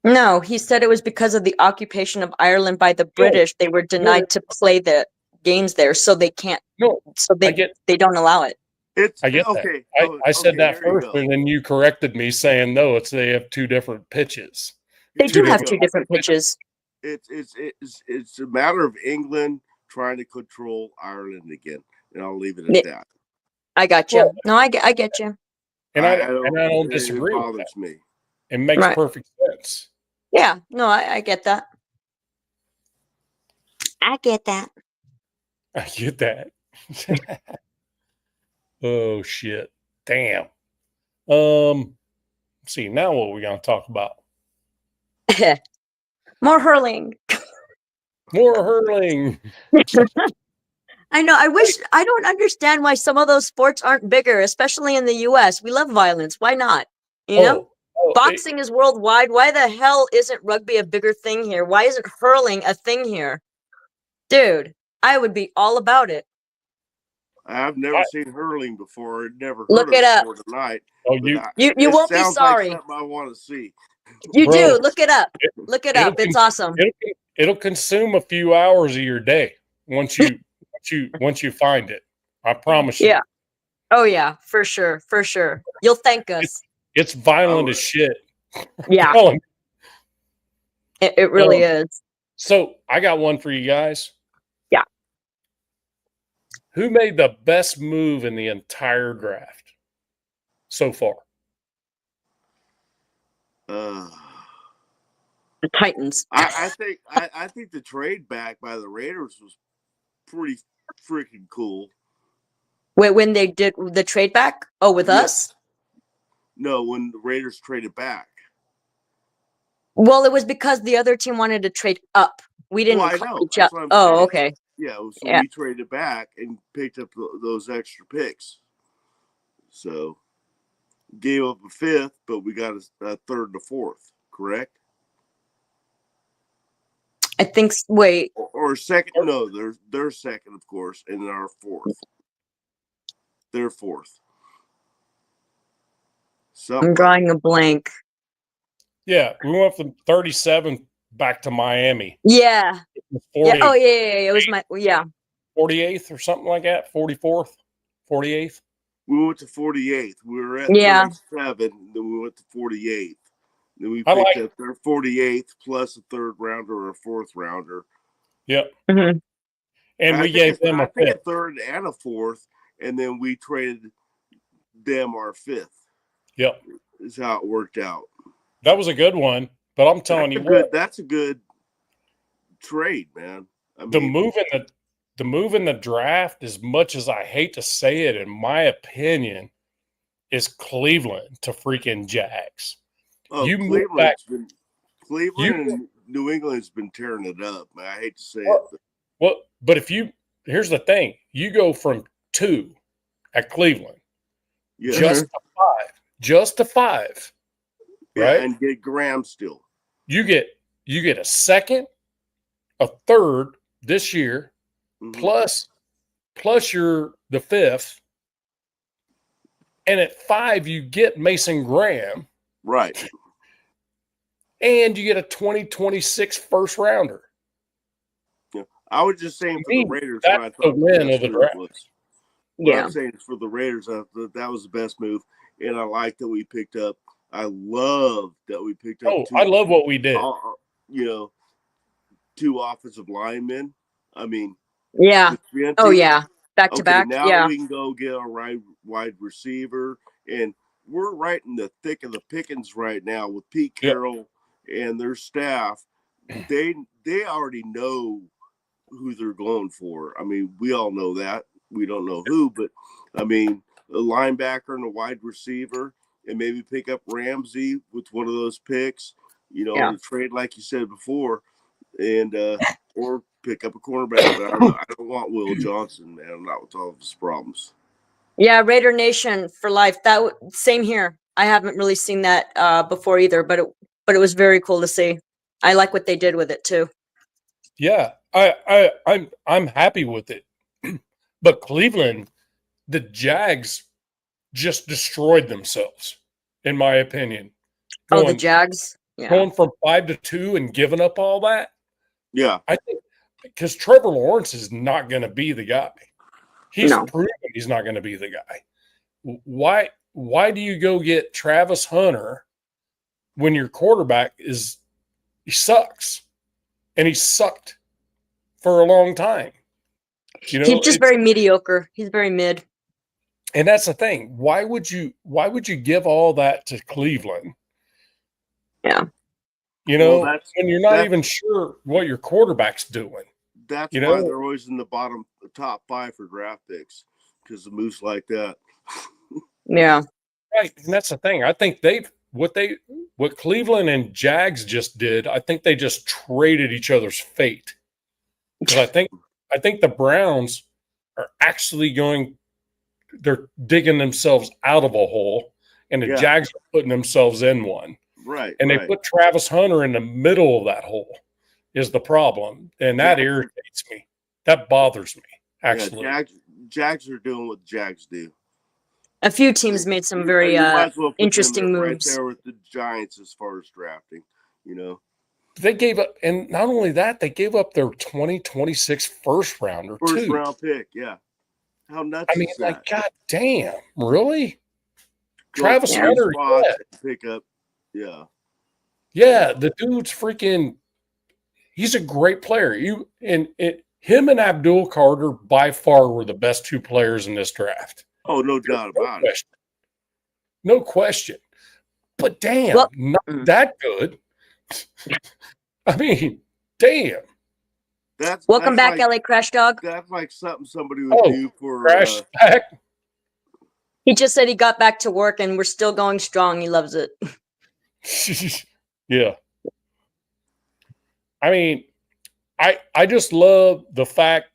No, he said it was because of the occupation of Ireland by the British. They were denied to play the games there, so they can't. No, So I get they don't allow it. it's I get okay. that. I said that there you first, go. and then you corrected me saying no. They have two different pitches. They Two do have different- two different pitches. It's a matter of England trying to control Ireland again, and I'll leave it Yeah. at that. I got you. Well- I get you. And I don't it disagree with that. bothers me. It makes Right. perfect sense. Yeah. No, I get that. I get that. I get that. Oh shit! Damn. See now what we gonna talk about? More hurling. More hurling. I know. I don't understand why some of those sports aren't bigger, especially in the US. We love violence. Why not? You know? Boxing is worldwide. Why the hell isn't rugby a bigger thing here? Why isn't hurling a thing here? Dude, I would be all about it. I've never seen hurling before. Never heard Look of it up. before tonight. Oh, but You it won't be sounds sorry. Like something I want to see. You Bro, do. Look it up. Look it up. it'll It's awesome. It'll consume a few hours of your day once you find it. I promise you. Yeah. Oh yeah, for sure. For sure. You'll thank us. It's violent as shit. Yeah. Telling you. It really is. So I got one for you guys. Yeah. Who made the best move in the entire draft so far? The Titans. I think the trade back by the Raiders was pretty freaking cool. Wait, when they did the trade back? Oh, with us? No, when the Raiders traded back. Well, it was because the other team wanted to trade up. We didn't Well, I call know. each That's other. what I'm Oh, saying. okay. Yeah, so Yeah. we traded back and picked up those extra picks. So gave up a fifth, but we got a third and a fourth, correct? I think. Wait. Or second? No, they're second, of course, and then our fourth. They're fourth. I'm drawing a blank. Yeah, we went from 37 back to Miami. Yeah. 40, Yeah. Oh, yeah. It was my. Yeah. 48th or something like that. 44th, 48th. We went to 48th. We were at 37, then we went to 48th. Then we picked up their 48th plus a third rounder or a fourth rounder. Yep. Mm-hmm. And we gave them a fifth. A third and a fourth, and then we traded them our fifth. Yep. Is how it worked out. That was a good one, but I'm telling you what. That's a good trade, man. I mean, the move in the draft, as much as I hate to say it, in my opinion, is Cleveland to freaking Jags. Oh, you move back. Cleveland and New England's been tearing it up. Man. I hate to say it. But here's the thing: you go from 2 at Cleveland, just to 5, right? And get Graham still. You get a second, a third this year, plus you're the 5th, and at 5 you get Mason Graham, right? And you get a 2026 first rounder. Yeah, I was just saying for the Raiders, that's the win of the draft. I'm saying for the Raiders, that was the best move, and I like that we picked up. I love that we picked up. I love what we did. you know, 2 offensive linemen. I mean, Yeah. with Gianti, Oh yeah. Back to okay, back. now Yeah. we can go get a wide receiver, and we're right in the thick of the pickings right now with Pete Yep. Carroll and their staff. They already know who they're going for. I mean, we all know that. We don't know who, but I mean, a linebacker and a wide receiver, and maybe pick up Ramsey with one of those picks, you know, Yeah. to trade like you said before, and or pick up a cornerback. But I don't want Will Johnson, man. Not with all of his problems. Yeah, Raider Nation for life. Same here. I haven't really seen that before either, but it was very cool to see. I like what they did with it too. Yeah, I'm happy with it. But Cleveland, the Jags just destroyed themselves, in my opinion. Oh, the Jags. Yeah. Going from 5-2 and giving up all that. Yeah. I think because Trevor Lawrence is not going to be the guy. He's proven he's not going to be the guy. Why do you go get Travis Hunter when your quarterback he sucks? And he sucked for a long time. You know, he's just very mediocre. He's very mid. And that's the thing. Why would you give all that to Cleveland? Yeah. You know, Well, and you're not even sure what your quarterback's doing. That's You why know? they're always in the top 5 for draft picks, because of moves like that. Yeah. Right. And that's the thing. I think what Cleveland and Jags just did, I think they just traded each other's fate. Because I think the Browns are actually they're digging themselves out of a hole, and the Jags are putting themselves in one. Right. And they put Travis Hunter in the middle of that hole is the problem. And that irritates me. That bothers me, actually. Yeah, Jags are doing what Jags do. A few teams made some very You might as well put them interesting right moves. there with the Giants as far as drafting, you know. They gave up, and not only that, they gave up their 2026 first rounder, First too. round pick, yeah. How nuts I mean, is that? like, god damn, really? Go Travis find Hunter, spots and pick up, yeah, the dude's freaking. He's a great player. Him and Abdul Carter by far were the best 2 players in this draft. Oh, no doubt about it. No question. But damn, not that good. I mean, damn. Welcome back, like, LA Crash Dog. That's like something somebody would do for Crash back. He just said he got back to work and we're still going strong. He loves it. Yeah. I mean, I just love the fact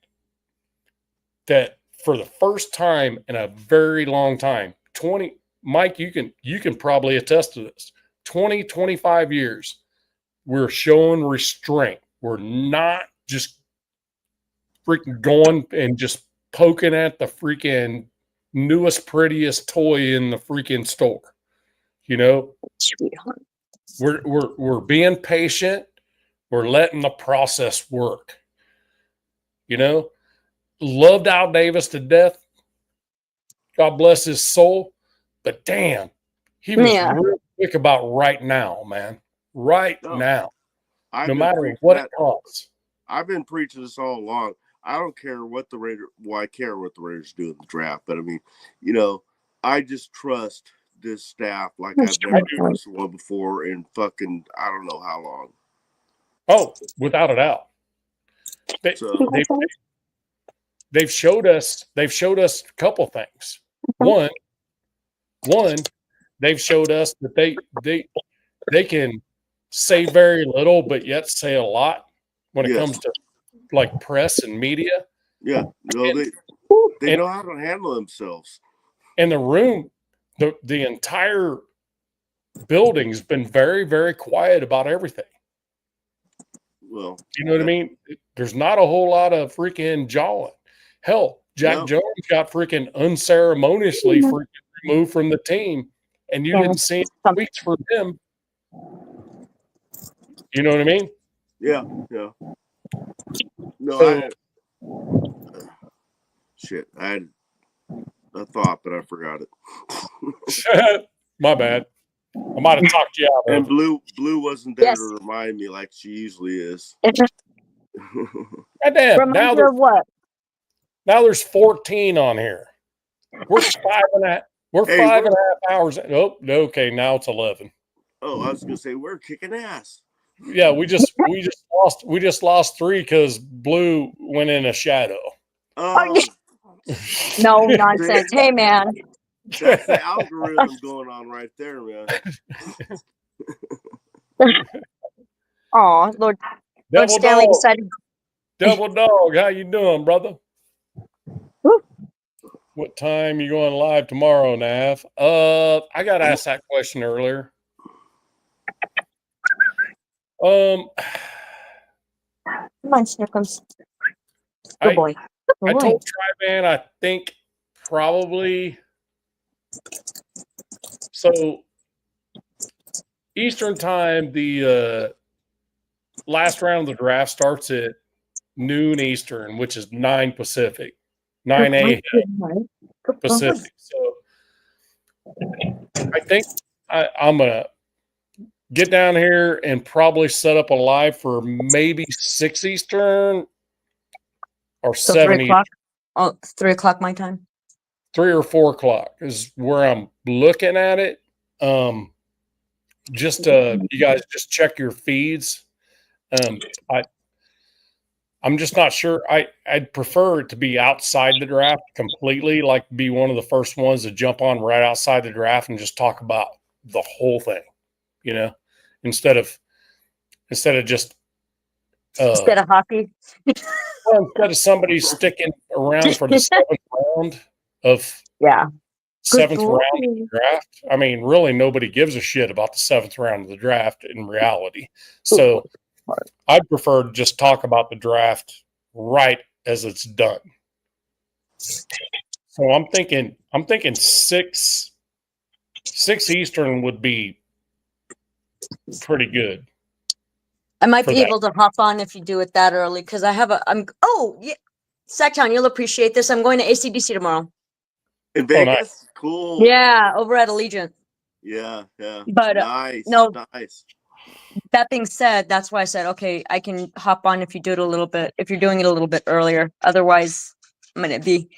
that for the first time in a very long time, Mike, you can probably attest to this. 25 years, we're showing restraint. We're not just freaking going and just poking at the freaking newest, prettiest toy in the freaking store. You know, sweetheart. We're being patient. We're letting the process work. You know, loved Al Davis to death. God bless his soul. But damn, he was real quick about right now, man. Right now. No matter what it costs. I've been preaching this all along. I don't care what the Raiders. Well, I care what the Raiders do in the draft, but I mean, you know, I just trust this staff like I've never trusted one before in fucking I don't know how long. Oh, without a doubt. They've showed us a couple things. One, they've showed us that they can say very little but yet say a lot when it comes to like press and media. Yeah, no, they know how to handle themselves. And the room, the entire building's been very, very quiet about everything. Well, you know what I mean? There's not a whole lot of freaking jawing. Hell, Jack Jones got freaking unceremoniously removed from the team, and you didn't see any tweets from him. You know what I mean? Yeah. No, I had a thought, but I forgot it. My bad. I might have talked you out And of it. Blue wasn't there Yes. to remind me like she usually is. Goddamn, Remind you of what? now there's 14 on here. We're 5.5. We're Hey, 5.5 hours. Oh, okay. Now it's 11. Oh, I was gonna say we're kicking ass. Yeah, we just lost 3 because Blue went in a shadow. Oh, No nonsense. Hey, man. that's the algorithm going on right there, man. Oh, Lord Double Stanley dog. decided. Double dog. How you doing, brother? Woo. What time you going live tomorrow, Nav? I got asked that question earlier. Come on, Snickums. Good boy. Good I boy. told Tri-Man I think probably so Eastern time, the last round of the draft starts at noon Eastern, which is 9 Pacific, 9 a.m. Pacific. So I think I'm going to get down here and probably set up a live for maybe 6 Eastern or So 7 3 Eastern. o'clock. Oh, 3 o'clock my time. 3 or 4 o'clock is where I'm looking at it. Just you guys just check your feeds. I'm just not sure. I'd prefer it to be outside the draft completely, like be one of the first ones to jump on right outside the draft and just talk about the whole thing, you know, instead of just Instead of hockey. instead of somebody sticking around for the 7th round of seventh round of the draft. I mean, really, nobody gives a shit about the 7th round of the draft in reality. So I'd prefer to just talk about the draft right as it's done. So I'm thinking 6 Eastern would be pretty good. I might for be that. able to hop on if you do it that early because I have Sacktown, you'll appreciate this. I'm going to ACDC tomorrow. In Vegas? nice. Cool. Yeah, over at Allegiant. Yeah. But nice. Nice. That being said, that's why I said, okay, I can hop on if you do it a little bit, if you're doing it a little bit earlier. Otherwise, I'm going to be.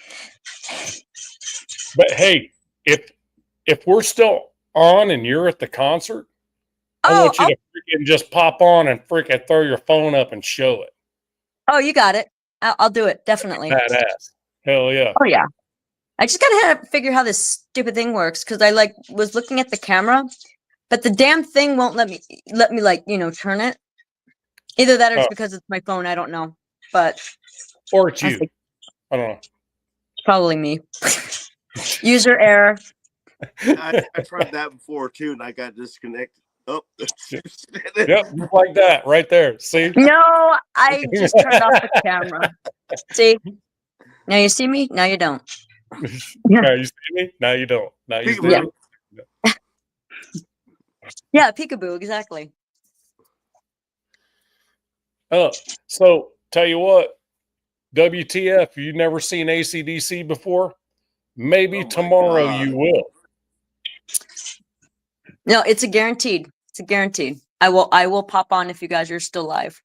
But hey, if we're still on and you're at the concert, I want you to freaking just pop on and freaking throw your phone up and show it. Oh, you got it. I'll do it. Definitely. Badass. Hell yeah. Oh, yeah. I just got to figure how this stupid thing works because I was looking at the camera, but the damn thing won't let me turn it. Either that or it's because it's my phone. I don't know. Or it's you. I don't know. It's probably me. User error. I tried that before too, and I got disconnected. Oh, yep, just like that, right there. See? No, I just turned off the camera. See? Now you see me. Now you don't. Now you see me. Now you don't. Now you see me. Yeah, peekaboo. Exactly. So tell you what, WTF? You've never seen ACDC before? Maybe tomorrow you will. No, it's a guaranteed. It's a guaranteed. I will pop on if you guys are still live.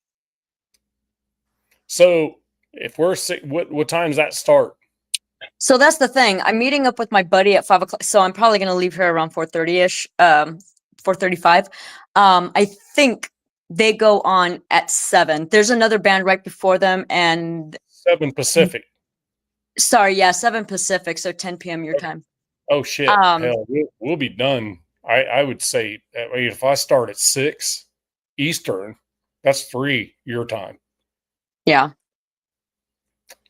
So if we're what time's that start? So that's the thing. I'm meeting up with my buddy at 5 o'clock. So I'm probably going to leave here around 4:30ish, 4:35. I think they go on at 7. There's another band right before them, and 7 Pacific. Sorry, yeah, 7 Pacific, so 10 p.m. your time. Oh shit! Hell, we'll be done. I would say, I mean, if I start at 6 Eastern, that's 3 your time. Yeah.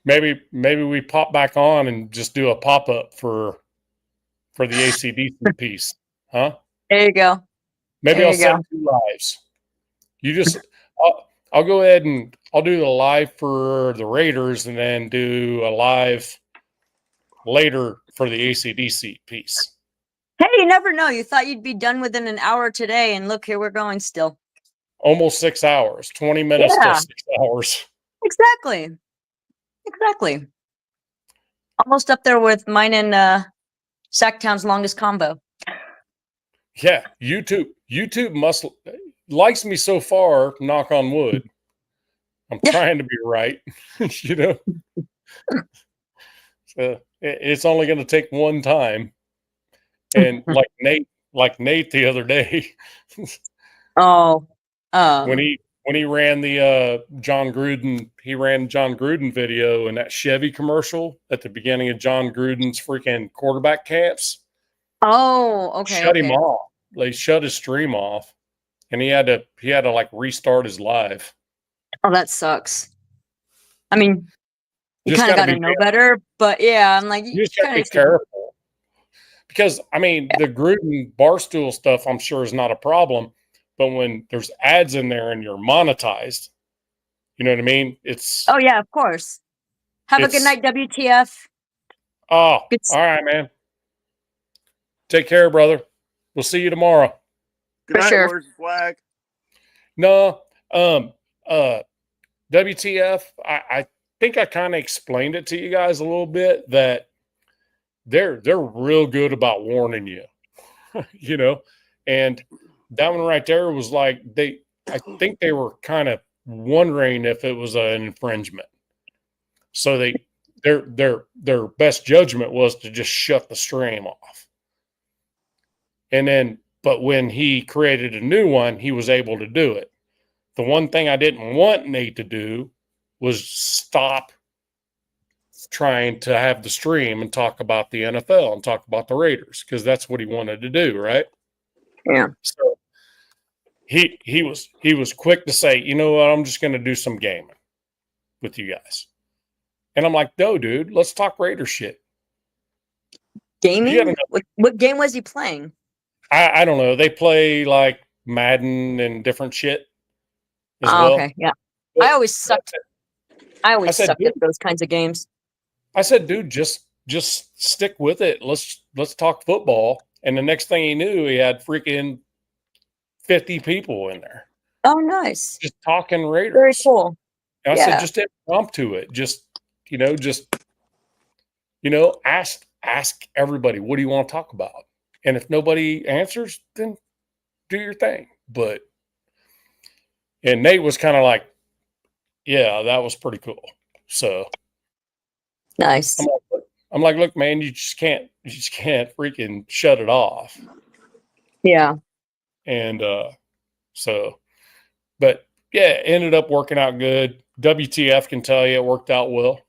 Maybe we pop back on and just do a pop up for the ACDC piece, huh? There you go. Maybe I'll set 2 lives. You just, I'll go ahead and I'll do the live for the Raiders and then do a live later for the ACDC piece. Hey, you never know. You thought you'd be done within an hour today, and look, here we're going still. Almost 6 hours, 20 minutes to 6 hours. Exactly. Almost up there with mine and Sacktown's longest combo. Yeah, YouTube must likes me so far, knock on wood. I'm Yeah. trying to be right, you know. So it's only going to take one time. And like Nate the other day, Oh, when he ran the John Gruden video and that Chevy commercial at the beginning of John Gruden's freaking quarterback camps. oh, okay, Shut him okay. off. They shut his stream off, and he had to like restart his live. Oh, that sucks. I mean, you Just kind of gotta got to be know better, but yeah, I'm like, You just got to be careful, because I mean the Gruden Barstool stuff I'm sure is not a problem, but when there's ads in there and you're monetized, you know what I mean? It's Oh yeah, of course. Have a good it's night, WTF. oh, Good all right, man. Take care, brother. We'll see you tomorrow. Good For night, sure. where's the flag? No, WTF. I think I kind of explained it to you guys a little bit that they're real good about warning you, you know, and that one right there was like I think they were kind of wondering if it was an infringement, so their best judgment was to just shut the stream off, and then but when he created a new one, he was able to do it. The one thing I didn't want Nate to do was stop trying to have the stream and talk about the NFL and talk about the Raiders, because that's what he wanted to do, right? Yeah. So he was quick to say, you know what, I'm just going to do some gaming with you guys. And I'm like, no, dude, let's talk Raider shit. Gaming? What game was he playing? I don't know. They play like Madden and different shit as well. Okay, yeah. I always sucked. I always said, sucked at dude, those kinds of games. I said, dude, just stick with it. Let's talk football. And the next thing he knew, he had freaking 50 people in there. Oh, nice. Just talking Raiders. Very cool. And I Yeah. said, just impromptu it. Just ask everybody, what do you want to talk about? And if nobody answers, then do your thing. And Nate was kind of like, yeah, that was pretty cool. So Nice. I'm like, look, man, you just can't freaking shut it off. Yeah. And but yeah, it ended up working out good. WTF can tell you it worked out well.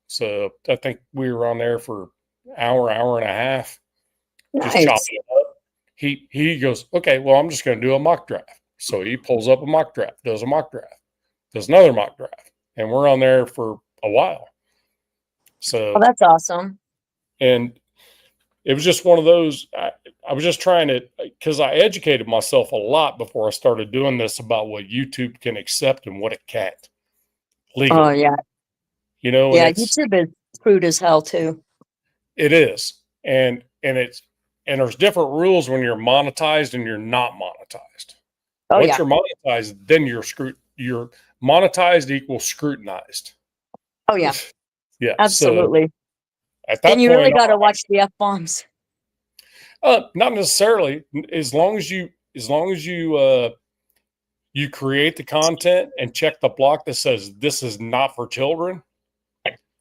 So I think we were on there for hour and a half, just Nice. chopping it up. He goes, okay, well, I'm just going to do a mock draft. So he pulls up a mock draft, does a mock draft, does another mock draft, and we're on there for a while. So Oh, that's awesome. and it was just one of those. I was just trying to, because I educated myself a lot before I started doing this about what YouTube can accept and what it can't legally. Oh yeah. You know, Yeah, and YouTube is crude as hell too. it is, and there's different rules when you're monetized and you're not monetized. Oh Once yeah. you're monetized, then you're monetized equals scrutinized. Oh yeah. Yeah, Absolutely. So at that And you point, really got to watch the F-bombs. not necessarily. As long as you you create the content and check the block that says this is not for children.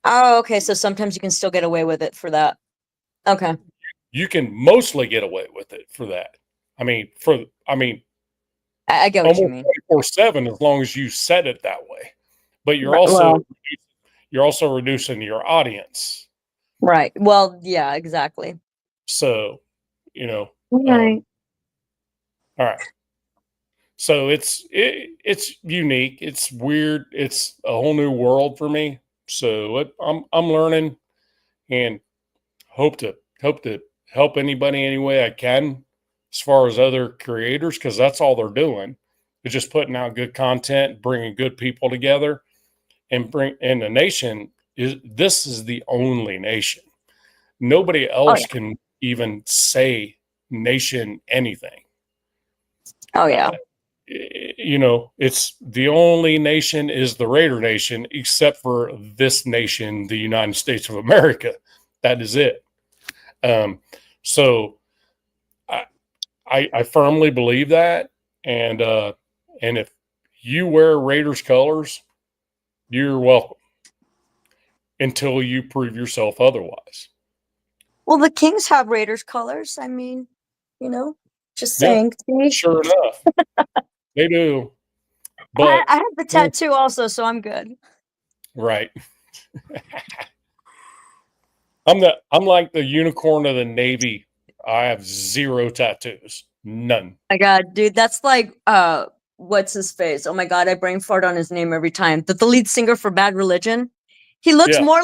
Oh, okay. So sometimes you can still get away with it for that. Okay. You can mostly get away with it for that. I I get what you almost mean. 24/7 as long as you set it that way. But you're also reducing your audience. Right. Well, yeah, exactly. So, All right. all right. So it's unique. It's weird. It's a whole new world for me. So I'm learning, and hope to help anybody any way I can as far as other creators, because that's all they're doing. They're just putting out good content, bringing good people together, and the nation this is the only nation. Nobody else can even say nation anything. Oh yeah. It's the only nation is the Raider Nation, except for this nation, the United States of America. That is it. So I firmly believe that, and if you wear Raiders colors, you're welcome until you prove yourself otherwise. Well, the Kings have Raiders colors. I mean, just Yeah, saying. See? sure enough, they do. I But have the tattoo also, so I'm good. right, I'm like the unicorn of the Navy. I have 0 tattoos, none. My God, dude, that's like what's his face? Oh my God, I brain fart on his name every time. The lead singer for Bad Religion. He looks Yeah. more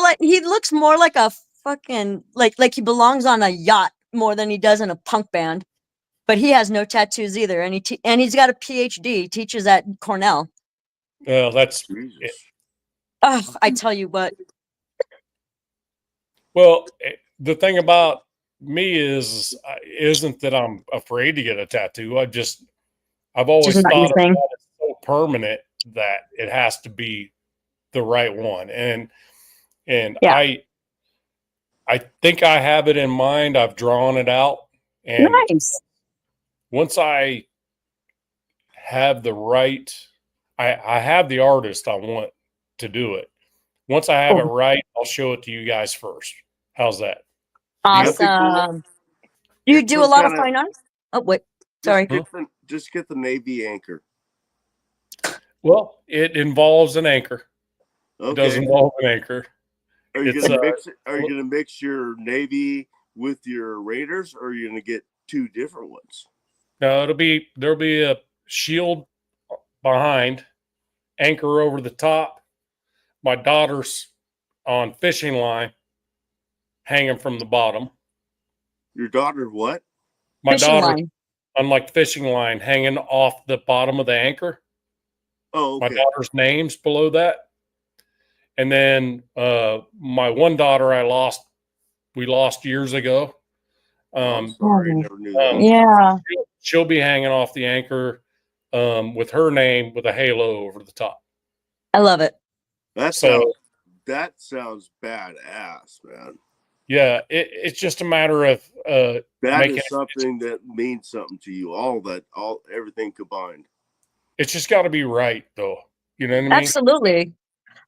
like a fucking like he belongs on a yacht more than he does in a punk band. But he has no tattoos either, and he's got a PhD. He teaches at Cornell. Well, that's Jesus. Oh, I tell you what. well. The thing about me isn't that I'm afraid to get a tattoo. I've always Just not your thought thing. about it so permanent that it has to be the right one, and Yeah. I think I have it in mind. I've drawn it out, and Nice. once I have the right, I have the artist I want to do it. Once I have it Cool. right, I'll show it to you guys first. How's that? That'd be cool. Awesome. You Get do a some lot of kinda- fine art? Oh wait, Just sorry. get the Navy anchor. Well, it involves an anchor. It does Okay. involve an anchor. Are you It's, gonna mix it? Are you gonna mix your Navy with your Raiders, or are you gonna get 2 different ones? No, there'll be a shield behind, anchor over the top. My daughter's on fishing line, hanging from the bottom. Your daughter what? My Fishing daughter line. on like fishing line, hanging off the bottom of the anchor. Oh, My okay. daughter's name's below that, and then my one daughter we lost years ago. I'm sorry, I never knew that. Yeah. She'll be hanging off the anchor with her name with a halo over the top. I love it. That So sounds badass, man. yeah, it's just a matter of That making is something that means something to you. Everything combined. it's just got to be right, though. You know what I mean? Absolutely.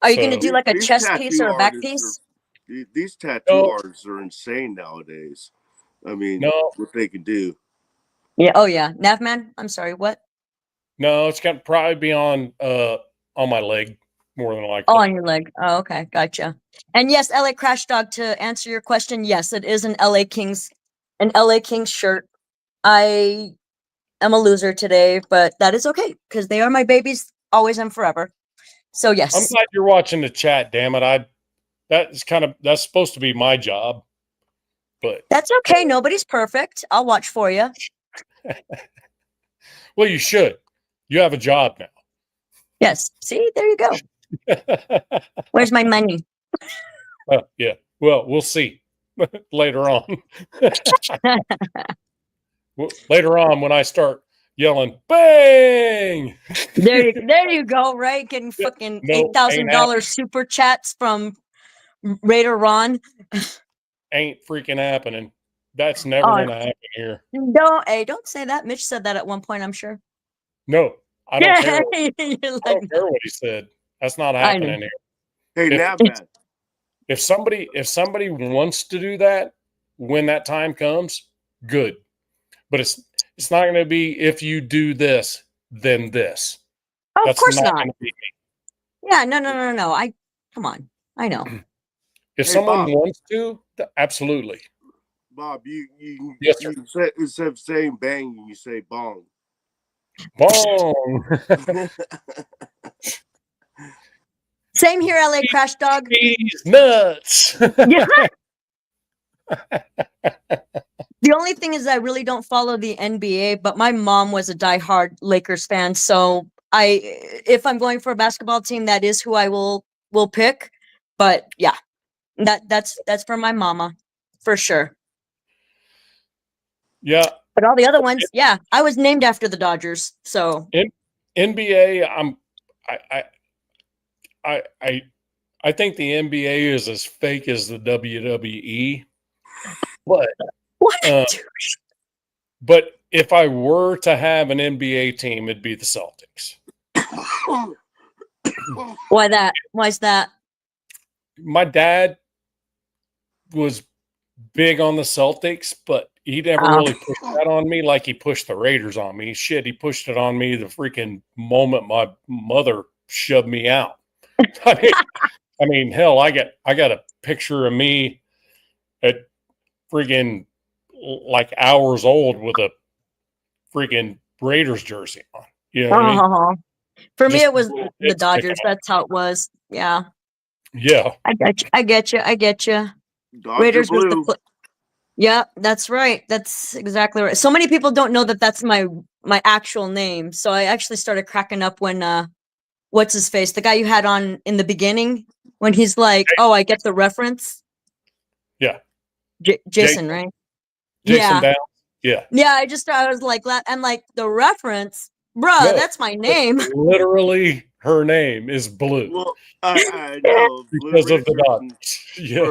Are you going to So- do like a These chest piece tattoo or a back artists piece? These tattoo No. artists are insane nowadays. I mean, No. what they can do. Yeah. Oh yeah. Navman, I'm sorry. What? No, it's gonna probably be on my leg more than likely. Oh, on your leg. Oh, okay. Gotcha. And yes, LA Crash Dog, to answer your question, yes, it is an LA Kings shirt. I am a loser today, but that is okay because they are my babies always and forever. So I'm yes. glad you're watching the chat. Damn it, that's supposed to be my job, but That's okay. Nobody's perfect. I'll watch for you. well, you should. You have a job now. Yes. See, there you go. Where's my money? Yeah. Well, we'll see later on. Later on, when I start yelling, "Bang!" There you go. Right, getting fucking No, $8,000 super chats from Raider Ron. ain't freaking happening. That's never Oh. gonna happen here. Don't say that. Mitch said that at one point, I'm sure. No, I don't care. You're I like, don't care what he said. That's not I know. happening here. Hey, If- Navman. If somebody wants to do that when that time comes, good. But it's not going to be if you do this, then this. Oh, of That's course not. gonna be me. Yeah, no. Come on. I know. If Hey, someone Bob. wants to, absolutely. Bob, you Yes, sir. you say, instead of saying bang, you say bong. Bong. Same here, LA Crash Dog. He's nuts. Yeah. The only thing is I really don't follow the NBA, but my mom was a diehard Lakers fan, so if I'm going for a basketball team, that is who I will pick. But yeah, that's for my mama for sure. Yeah. But all the other ones, yeah, I was named after the Dodgers, so NBA, I think the NBA is as fake as the WWE, but what? but if I were to have an NBA team, it'd be the Celtics. Why that? Why's that? My dad was big on the Celtics, but he never Oh. really pushed that on me like he pushed the Raiders on me. Shit, he pushed it on me the freaking moment my mother shoved me out. I mean, hell, I got a picture of me at freaking like hours old with a freaking Raiders jersey on. You know what I mean? Oh. For me, Just it was little the bits sticking Dodgers. out. That's how it was. Yeah, Yeah. I get you. I get you. I get you. Dodger Raiders was the. blue. Yeah, that's right. That's exactly right. So many people don't know that that's my actual name. So I actually started cracking up when what's his face, the guy you had on in the beginning, when he's like, "Oh, I get the reference." Yeah. Jason, right? Jason Yeah. Downs. Yeah. Yeah, I was like, I'm like, the reference, bruh, No, that's my name. literally, her name is Blue Well, I know Blue because of the Richardson, Dodgers. Yeah.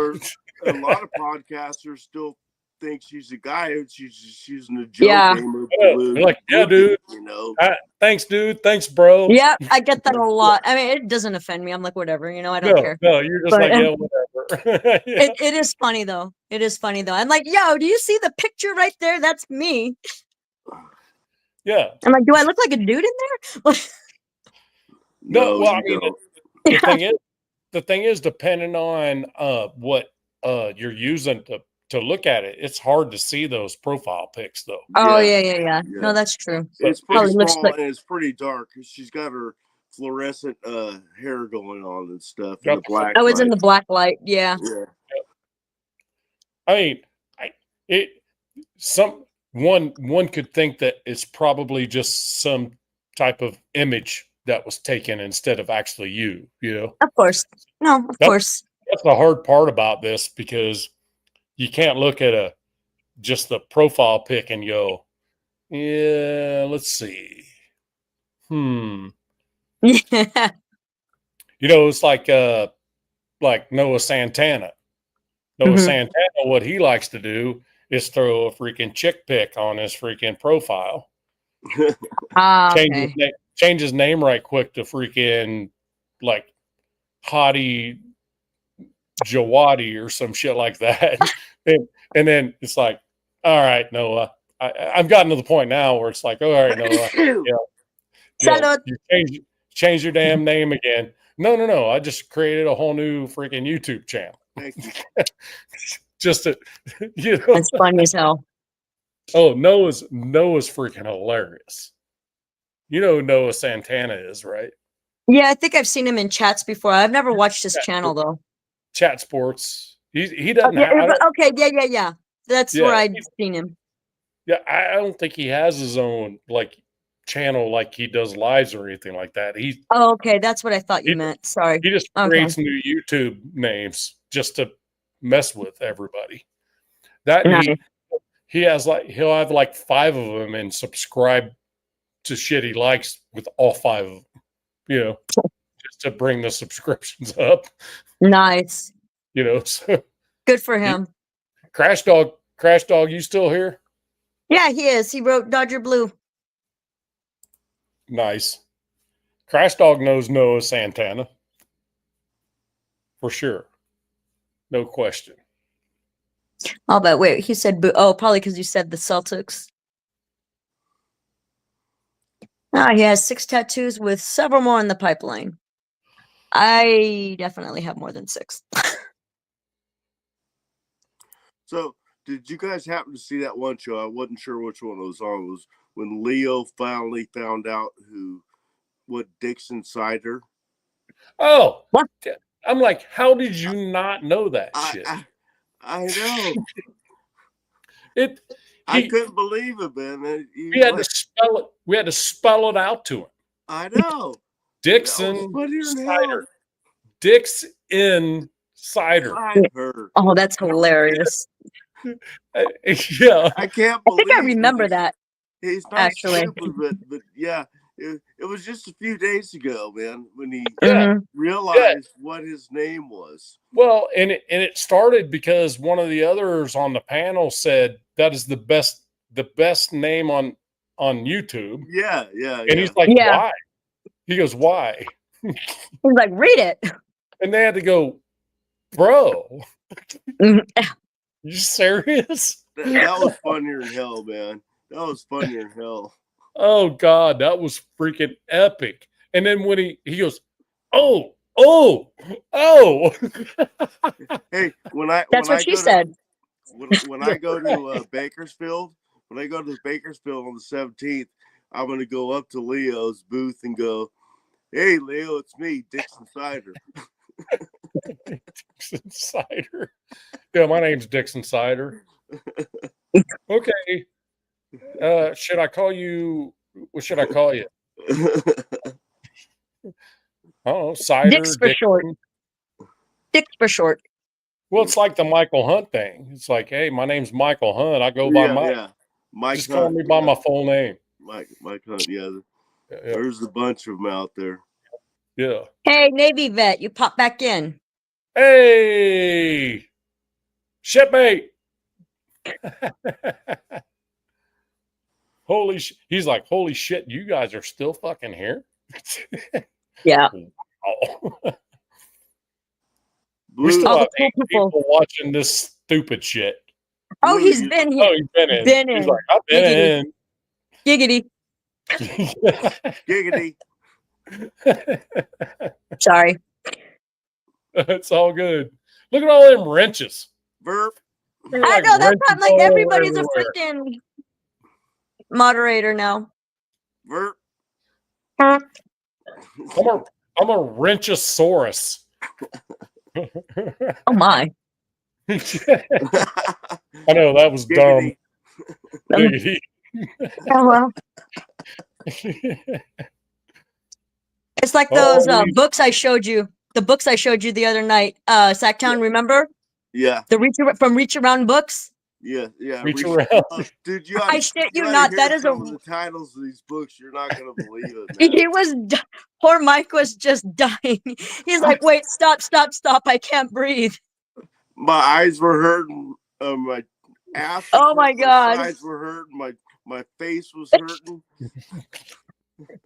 for a lot of podcasters still think she's a guy. She's using a joke Yeah. name of Yeah, Blue. they're like, yeah, dude. You know. Thanks, dude. Thanks, bro. Yeah, I get that a lot. I mean, it doesn't offend me. I'm like, whatever, I don't care. No, you're just But, like, yeah, whatever. Yeah. It is funny though. It is funny though. I'm like, yo, do you see the picture right there? That's me. Yeah. I'm like, do I look like a dude in there? No, well, I you mean, don't. the thing is, depending on what you're using to look at it, it's hard to see those profile pics, though. Oh Yeah. yeah. No, that's true. It's Probably pretty looks small like and it's pretty dark. She's got her fluorescent hair going on and stuff. And the Yep. black I was in light. the black light. Yeah. Yeah. I mean, one could think that it's probably just some type of image that was taken instead of actually you. Of course. No, of course. That's the hard part about this, because you can't look at just the profile pic and go, yeah, let's see. Yeah. It's like Noah Santana. Noah Santana, what he likes to do is throw a freaking chick pic on his freaking profile. Change his name right quick to freaking like Hottie Jawadi or some shit like that. and then it's like, all right, Noah. I've gotten to the point now where it's like, all right, Noah. You change your damn name again. No. I just created a whole new freaking YouTube channel. Thank you. Just to, That's funny as hell. Oh, Noah's freaking hilarious. You know who Noah Santana is, right? Yeah, I think I've seen him in chats before. I've never watched his channel though. Chat Sports. He doesn't Okay, yeah. That's where I've seen him. Yeah, I don't think he has his own like channel like he does lives or anything like that. Oh, okay, that's what I thought you meant. Sorry. He just creates new YouTube names just to mess with everybody. He has he'll have like 5 of them and subscribe to shit he likes with all 5 of them, just to bring the subscriptions up. Nice. So good for him. Crash Dog, you still here? Yeah, he is. He wrote Dodger Blue. Nice. Crash Dog knows Noah Santana. For sure. No question. Oh, but wait, he said boo. Oh, probably because you said the Celtics. He has 6 tattoos with several more in the pipeline. I definitely have more than 6. So, did you guys happen to see that one show? I wasn't sure which one it was on. It was when Leo finally found out what Dixon Cider. Oh, what? I'm like, how did you not know that shit? I know. I couldn't believe it, man. We had to spell it. We had to spell it out to him. I know. Dixon Cider. Dixon Cider. Oh, that's hilarious. Yeah, I can't believe. I think I remember that. He's not actually stupid, but yeah, it was just a few days ago, man, when he Mm-hmm. realized what his name was. Well, and it started because one of the others on the panel said that is the the best name on YouTube. Yeah. And he's like, Yeah. why? He goes, why? He's like, read it. And they had to go, bro, Mhm. you serious? That was funnier than hell, man. That was funnier than hell. Oh God, that was freaking epic. And then when he goes, oh. Hey, That's what she said. When I go to Bakersfield, on the 17th, I'm going to go up to Leo's booth and go, hey, Leo, it's me, Dixon Cider. Dixon Cider. Yeah, my name's Dixon Cider. Okay. Should I call you? What should I call you? Oh, Cider. Dix for short. Dix for short. Well, it's like the Michael Hunt thing. It's like, hey, my name's Michael Hunt. I go by Mike just Hunt, call me by my full name. Mike Hunt, yeah. Yeah. There's a bunch of them out there. Yeah. Hey, Navy vet, you pop back in. Hey, shipmate. He's like, holy shit, you guys are still fucking here? Yeah. Oh. We Blue, still All have the 8 cool people watching this stupid shit. Oh, Blue, he's you- been Oh, here. he's been in. Been He's in. like, I've been Giggity. giggity. in. Sorry. It's all good. Look at all them wrenches. Burp. They're I like know that's wrenches not like all everybody's a everywhere. freaking moderator now. Burp. Huh? I'm a wrenchosaurus. Oh my. I know that was dumb. Giggity. Oh well. It's like those Holy- books I showed you. The books I showed you the other night. Sacktown, remember? Yeah, The Reach Around books? yeah. Reach Reach- around. Dude, you I shit you not, that is some a- of the titles of these books. You're not gonna believe it, man. He was poor Mike was just dying. He's like, wait, stop. I can't breathe. My eyes were hurting. My ass. was Oh my hurting, God. My sides were hurting. My face was hurting.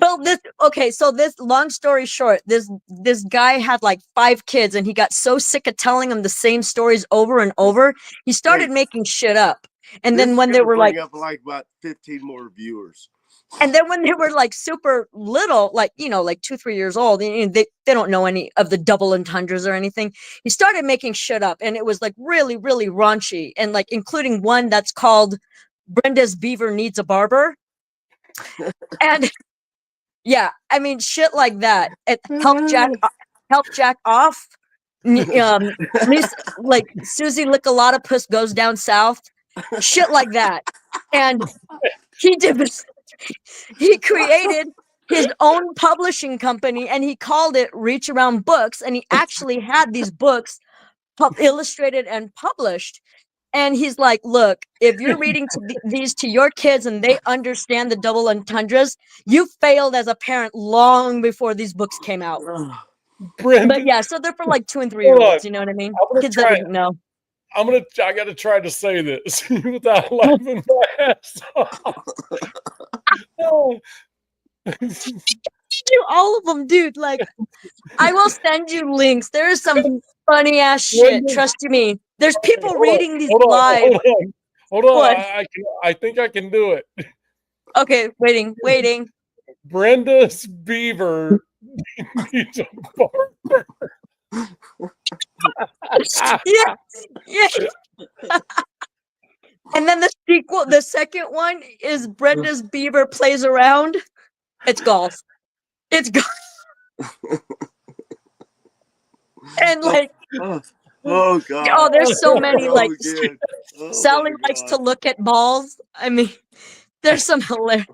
Well, this long story short, this guy had like 5 kids and he got so sick of telling them the same stories over and over, he started Hey. making shit up. And This then is when they gonna were bring like up about 15 more viewers. And then when they were like super little, like, like 2-3 years old, and they don't know any of the double entendres or anything. He started making shit up and it was like really, really raunchy. And like, including one that's called Brenda's Beaver Needs a Barber. And yeah, I mean, shit like that. It helped Jack off. Like Susie Lickalotopus goes down south. Shit like that. And he did this. He created his own publishing company and he called it Reach Around Books. And he actually had these books illustrated and published. And he's like, look, if you're reading these to your kids and they understand the double entendres, you failed as a parent long before these books came out. Brenda, But yeah, so they're for like 2 and 3 year Hold olds. on. You know what I mean? I'm gonna Kids try that it. wouldn't know. I got to try to say this without laughing my ass off. Oh. Do all of them, dude. Like, I will send you links. There is some funny ass shit. Trust you me. There's people Hold on, reading these hold on, live. Hold on. What? I think I can do it. Okay, waiting. Brenda's Beaver needs a barber. Yeah. And then the second one is Brenda's Beaver plays around. It's golf. And like, Oh God. oh, there's so many. Oh, Like, good. Oh, Sally my likes God. to look at balls. I mean, there's some hilarious.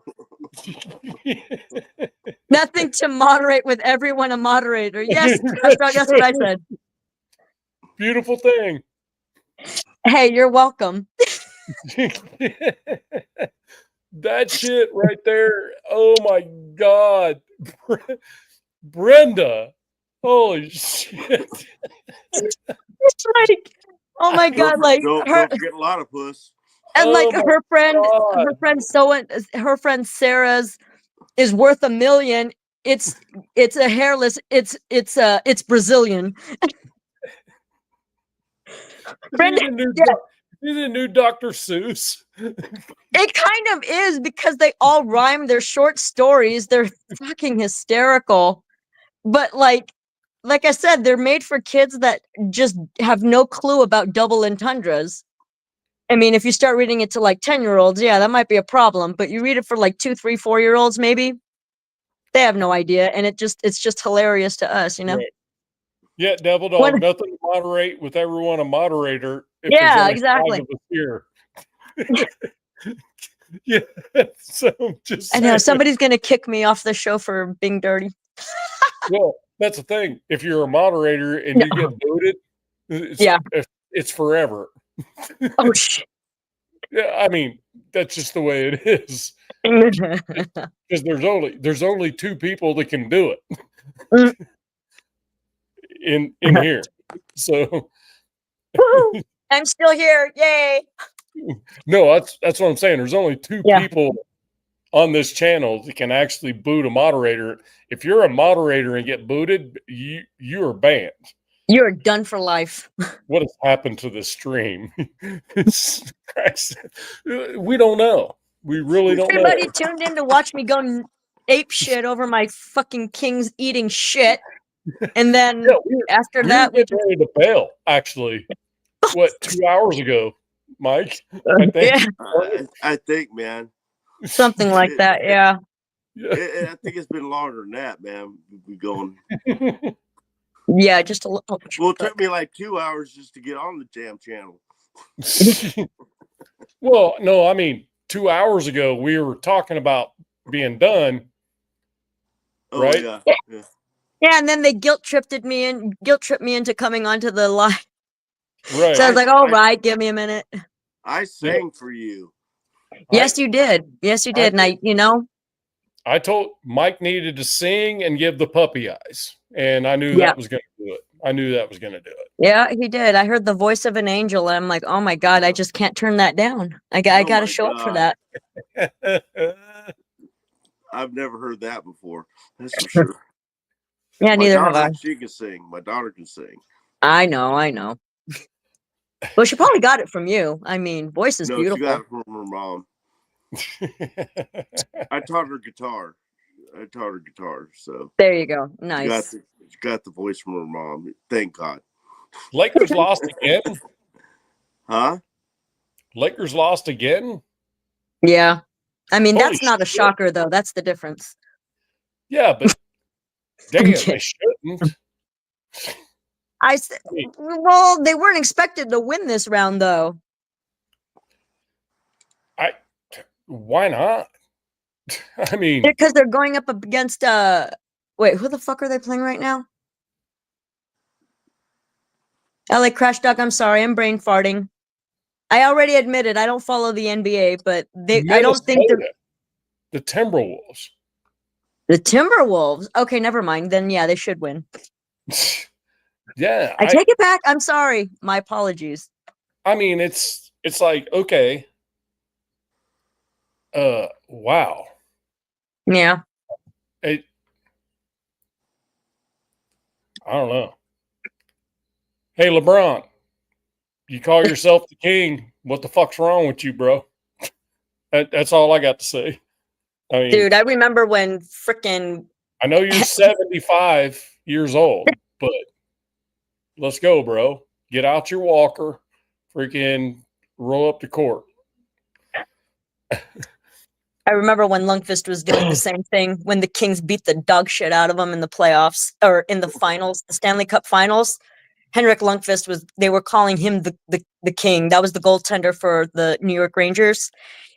Nothing to moderate with everyone a moderator. Yes, that's what I said. Beautiful thing. Hey, you're welcome. That shit right there. Oh my God. Brenda. Holy shit. It's like, oh my God, like don't her. forget a lot of puss. And like Oh my her God. her friend Sarah's is worth $1 million. It's a hairless. It's Brazilian. Brenda, yeah, Is it a new Dr. Seuss? it kind of is because they all rhyme. They're short stories. They're fucking hysterical. But like I said, they're made for kids that just have no clue about double entendres. I mean, if you start reading it to like 10-year-olds, yeah, that might be a problem. But you read it for like 2, 3, 4-year-olds, maybe they have no idea, and it's just hilarious to us, you know. Right. Yeah, Devil Dog, What- nothing to moderate with everyone a moderator. If Yeah, there's only exactly. 5 of us here. Yeah, so I'm just I know saying. somebody's gonna kick me off the show for being dirty. Well, that's the thing. If you're a moderator and you get booted, Yeah. it's forever. Oh shit. Yeah, I mean, that's just the way it is. Because there's only 2 people that can do it Mm. in here. So Woohoo! I'm still here. Yay. no, that's what I'm saying. There's only 2 Yeah. people on this channel that can actually boot a moderator. If you're a moderator and get booted, you are banned. You're done for life. What has happened to this stream? We don't know. We really don't Everybody know. tuned in to watch me go ape shit over my fucking kings eating shit. And then Yeah, after we that, were getting ready to bail, actually. What, 2 hours ago, Mike? I think. yeah, I think, man. something like that. Yeah. I think it's been longer than that, man. We going. Yeah, just a little. Well, it took me like 2 hours just to get on the damn channel. Well, no, I mean, 2 hours ago we were talking about being done. Oh, Right? yeah. Yeah. Yeah, and then they guilt tripped me into coming onto the live. Right. So I was like, all right, give me a minute. I sang for you. Yes, you did. Yes, you did. And I told Mike needed to sing and give the puppy eyes, and I knew Yeah. that was going to do it. I knew that was going to do it. yeah, he did. I heard the voice of an angel, and I'm like, oh my God, I just can't turn that down. I got Oh to my show up for God. that. I've never heard that before. That's for sure. Yeah, neither have I. She can sing. My daughter can sing. I know. Well, she probably got it from you. I mean, voice is No, beautiful. she got it from her mom. I taught her guitar. So There you go. she Nice. got the voice from her mom. Thank God. Lakers lost again. Huh? Lakers lost again. Yeah. I mean, Holy that's not a shit. shocker, though. That's the difference. Yeah, but damn, I'm they kidding. shouldn't. Well, they weren't expected to win this round, though. Why not? I mean, Because they're going up against wait, who the fuck are they playing right now? LA Crash Dog, I'm sorry, I'm brain farting. I already admitted I don't follow the NBA, but I don't think Minnesota, the Timberwolves. the Timberwolves. Okay, never mind. Then yeah, they should win. Yeah, I take it back. I'm sorry. My apologies. I mean, it's like, okay. Wow. Yeah. I don't know. Hey, LeBron, you call yourself the king. What the fuck's wrong with you, bro? That's all I got to say. I mean, Dude, I remember when frickin' I know you're 75 years old, but let's go, bro. Get out your walker, freaking roll up the court. I remember when Lundqvist was doing the same thing when the Kings beat the dog shit out of them in the playoffs or in the finals, the Stanley Cup finals. Henrik Lundqvist they were calling him the king. That was the goaltender for the New York Rangers.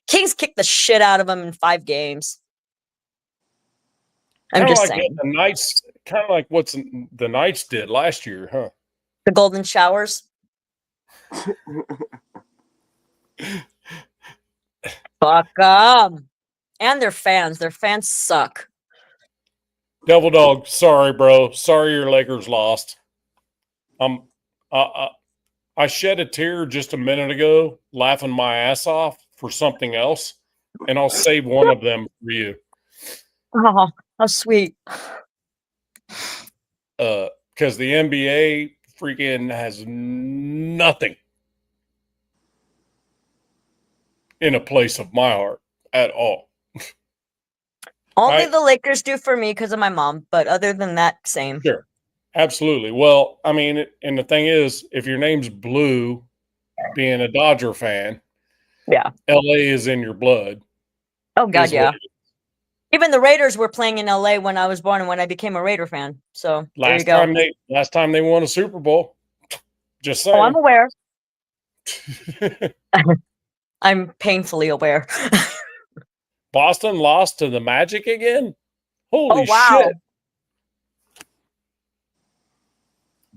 Kings kicked the shit out of him in 5 games. I'm Kinda just like saying. what the Knights, kind of like what the Knights did last year, huh? The golden showers. Fuck 'em. And their fans. Their fans suck. Devil Dog, sorry, bro. Sorry your Lakers lost. I I shed a tear just a minute ago, laughing my ass off for something else, and I'll save one of them for you. Oh, how sweet. Because the NBA freaking has nothing in a place of my heart at all. Only I- the Lakers do for me because of my mom, but other than that, same. Sure. Absolutely. Well, I mean, and the thing is, if your name's Blue, being a Dodger fan, Yeah. LA is in your blood. Oh God, is what yeah. it is. Even the Raiders were playing in LA when I was born and when I became a Raider fan. So there you go. Last time they won a Super Bowl. Just saying. Oh, I'm aware. I'm painfully aware. Boston lost to the Magic again? Holy Oh, wow. shit.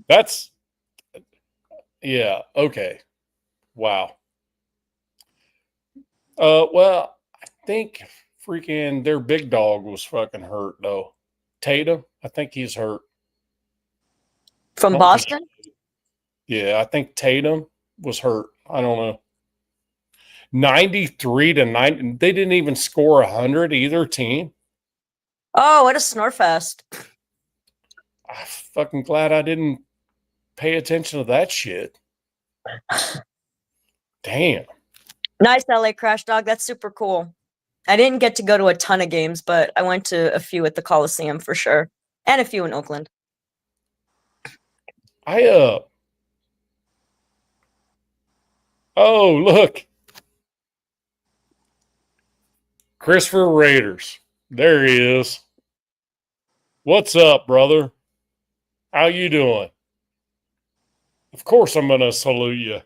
That's yeah, okay. Wow. Well, I think freaking their big dog was fucking hurt though. Tatum, I think he's hurt. From I don't Boston? think- yeah, I think Tatum was hurt. I don't know. 93 to 90. They didn't even score 100 either team. Oh, what a snore fest. I'm fucking glad I didn't pay attention to that shit. Damn. Nice LA Crash Dog. That's super cool. I didn't get to go to a ton of games, but I went to a few at the Coliseum for sure. And a few in Oakland. Oh, look. Christopher Raiders. There he is. What's up, brother? How you doing? Of course I'm going to salute you.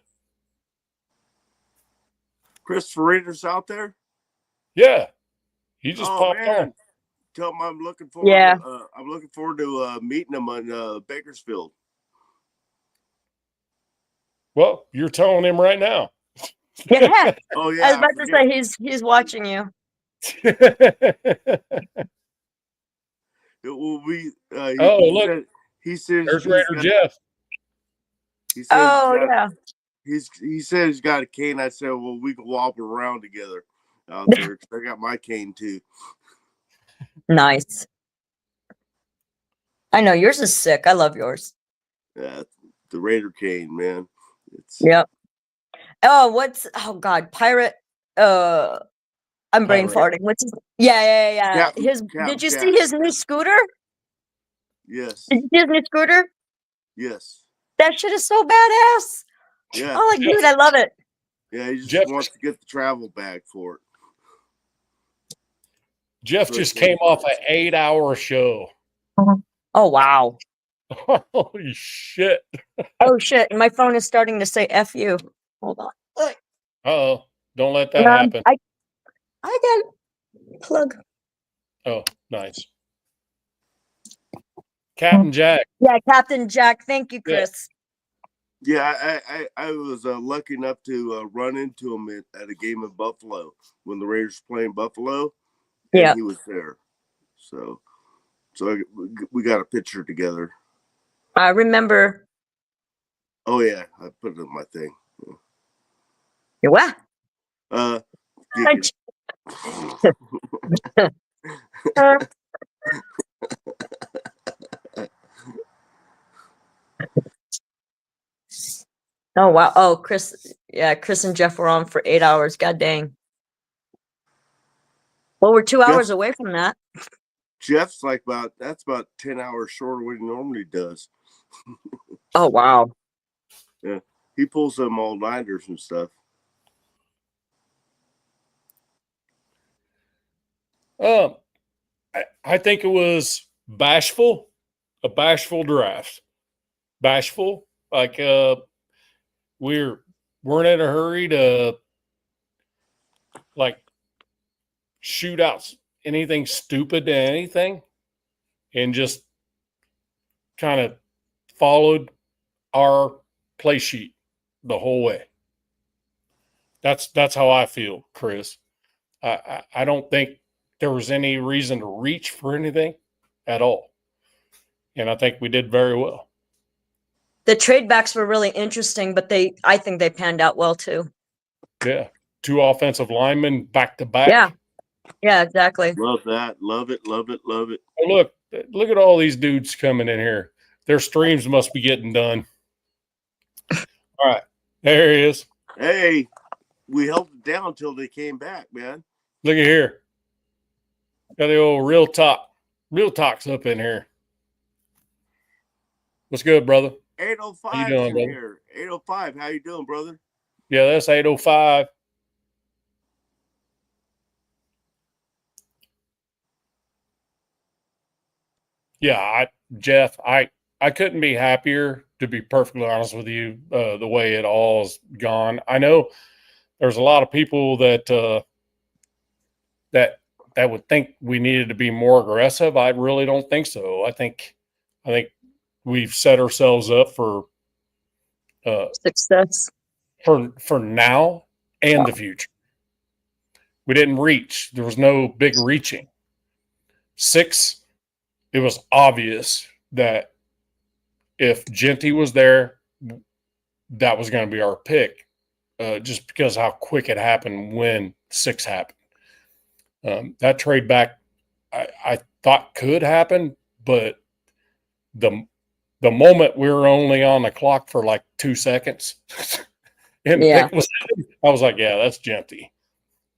Christopher Raiders out there? Yeah. He just Oh, popped man. on. Tell him I'm looking forward. Yeah. I'm looking forward to meeting him on Bakersfield. Well, you're telling him right now. Yeah. Oh yeah. I was I about to forget. say he's watching you. It will be. Oh, look. He says There's he's Raider got- Jeff. He said Oh, he's got, yeah. he said he's got a cane. I said, well, we can walk around together out there. 'Cause I got my cane too. Nice. I know yours is sick. I love yours. Yeah, the Raider cane, man. It's Yep. Oh God, Pirate. I'm brain Pirate. farting. What's his? Yeah. Captain- His. Captain Did you Jack. see his new scooter? yes, Did you see his new scooter? yes, That shit is so badass. yeah, Oh, like, dude, I love it. yeah. He just Jeff- wants to get the travel bag for it. Jeff just came off an 8-hour show. Oh wow. Holy shit. Oh shit. My phone is starting to say "F you." Hold on. Uh-oh. Don't let that happen. I got plug. Oh, nice. Captain Jack. Yeah, Captain Jack. Thank you, Chris. Yeah, I was lucky enough to run into him at a game in Buffalo when the Raiders were playing Buffalo. And Yeah. he was there. So we got a picture together. I remember. Oh yeah, I put it in my thing. You what? Geeking. Oh wow. Oh, Chris. Yeah, Chris and Jeff were on for 8 hours. God dang. Well, we're 2 hours away from that. Jeff's like that's about 10 hours shorter than he normally does. Oh wow. Yeah, he pulls them all-nighters and stuff. I think it was bashful, a bashful draft. Bashful, like weren't in a hurry to like shoot out anything stupid to anything, and just kind of followed our play sheet the whole way. That's how I feel, Chris. I don't think there was any reason to reach for anything at all. And I think we did very well. The trade backs were really interesting, but I think they panned out well too. Yeah. 2 offensive linemen back to back. Yeah. Yeah, exactly. Love that. Love it. Love it. Love it. Oh, look at all these dudes coming in here. Their streams must be getting done. All right. There he is. Hey, we held it down till they came back, man. Look at here. Got the old Real Talk. Real Talk's up in here. What's good, brother? 805 How you doing, brother? here. 805. How you doing, brother? Yeah, that's 805. Yeah, Jeff, I couldn't be happier, to be perfectly honest with you, the way it all's gone. I know there's a lot of people that that would think we needed to be more aggressive. I really don't think so. I think we've set ourselves up for success for now and the future. We didn't reach. There was no big reaching. 6, it was obvious that if Genty was there, that was going to be our pick, just because how quick it happened when 6 happened. That trade back, I thought could happen, but the moment we were only on the clock for like 2 seconds, and Yeah. I was like, yeah, that's Genty.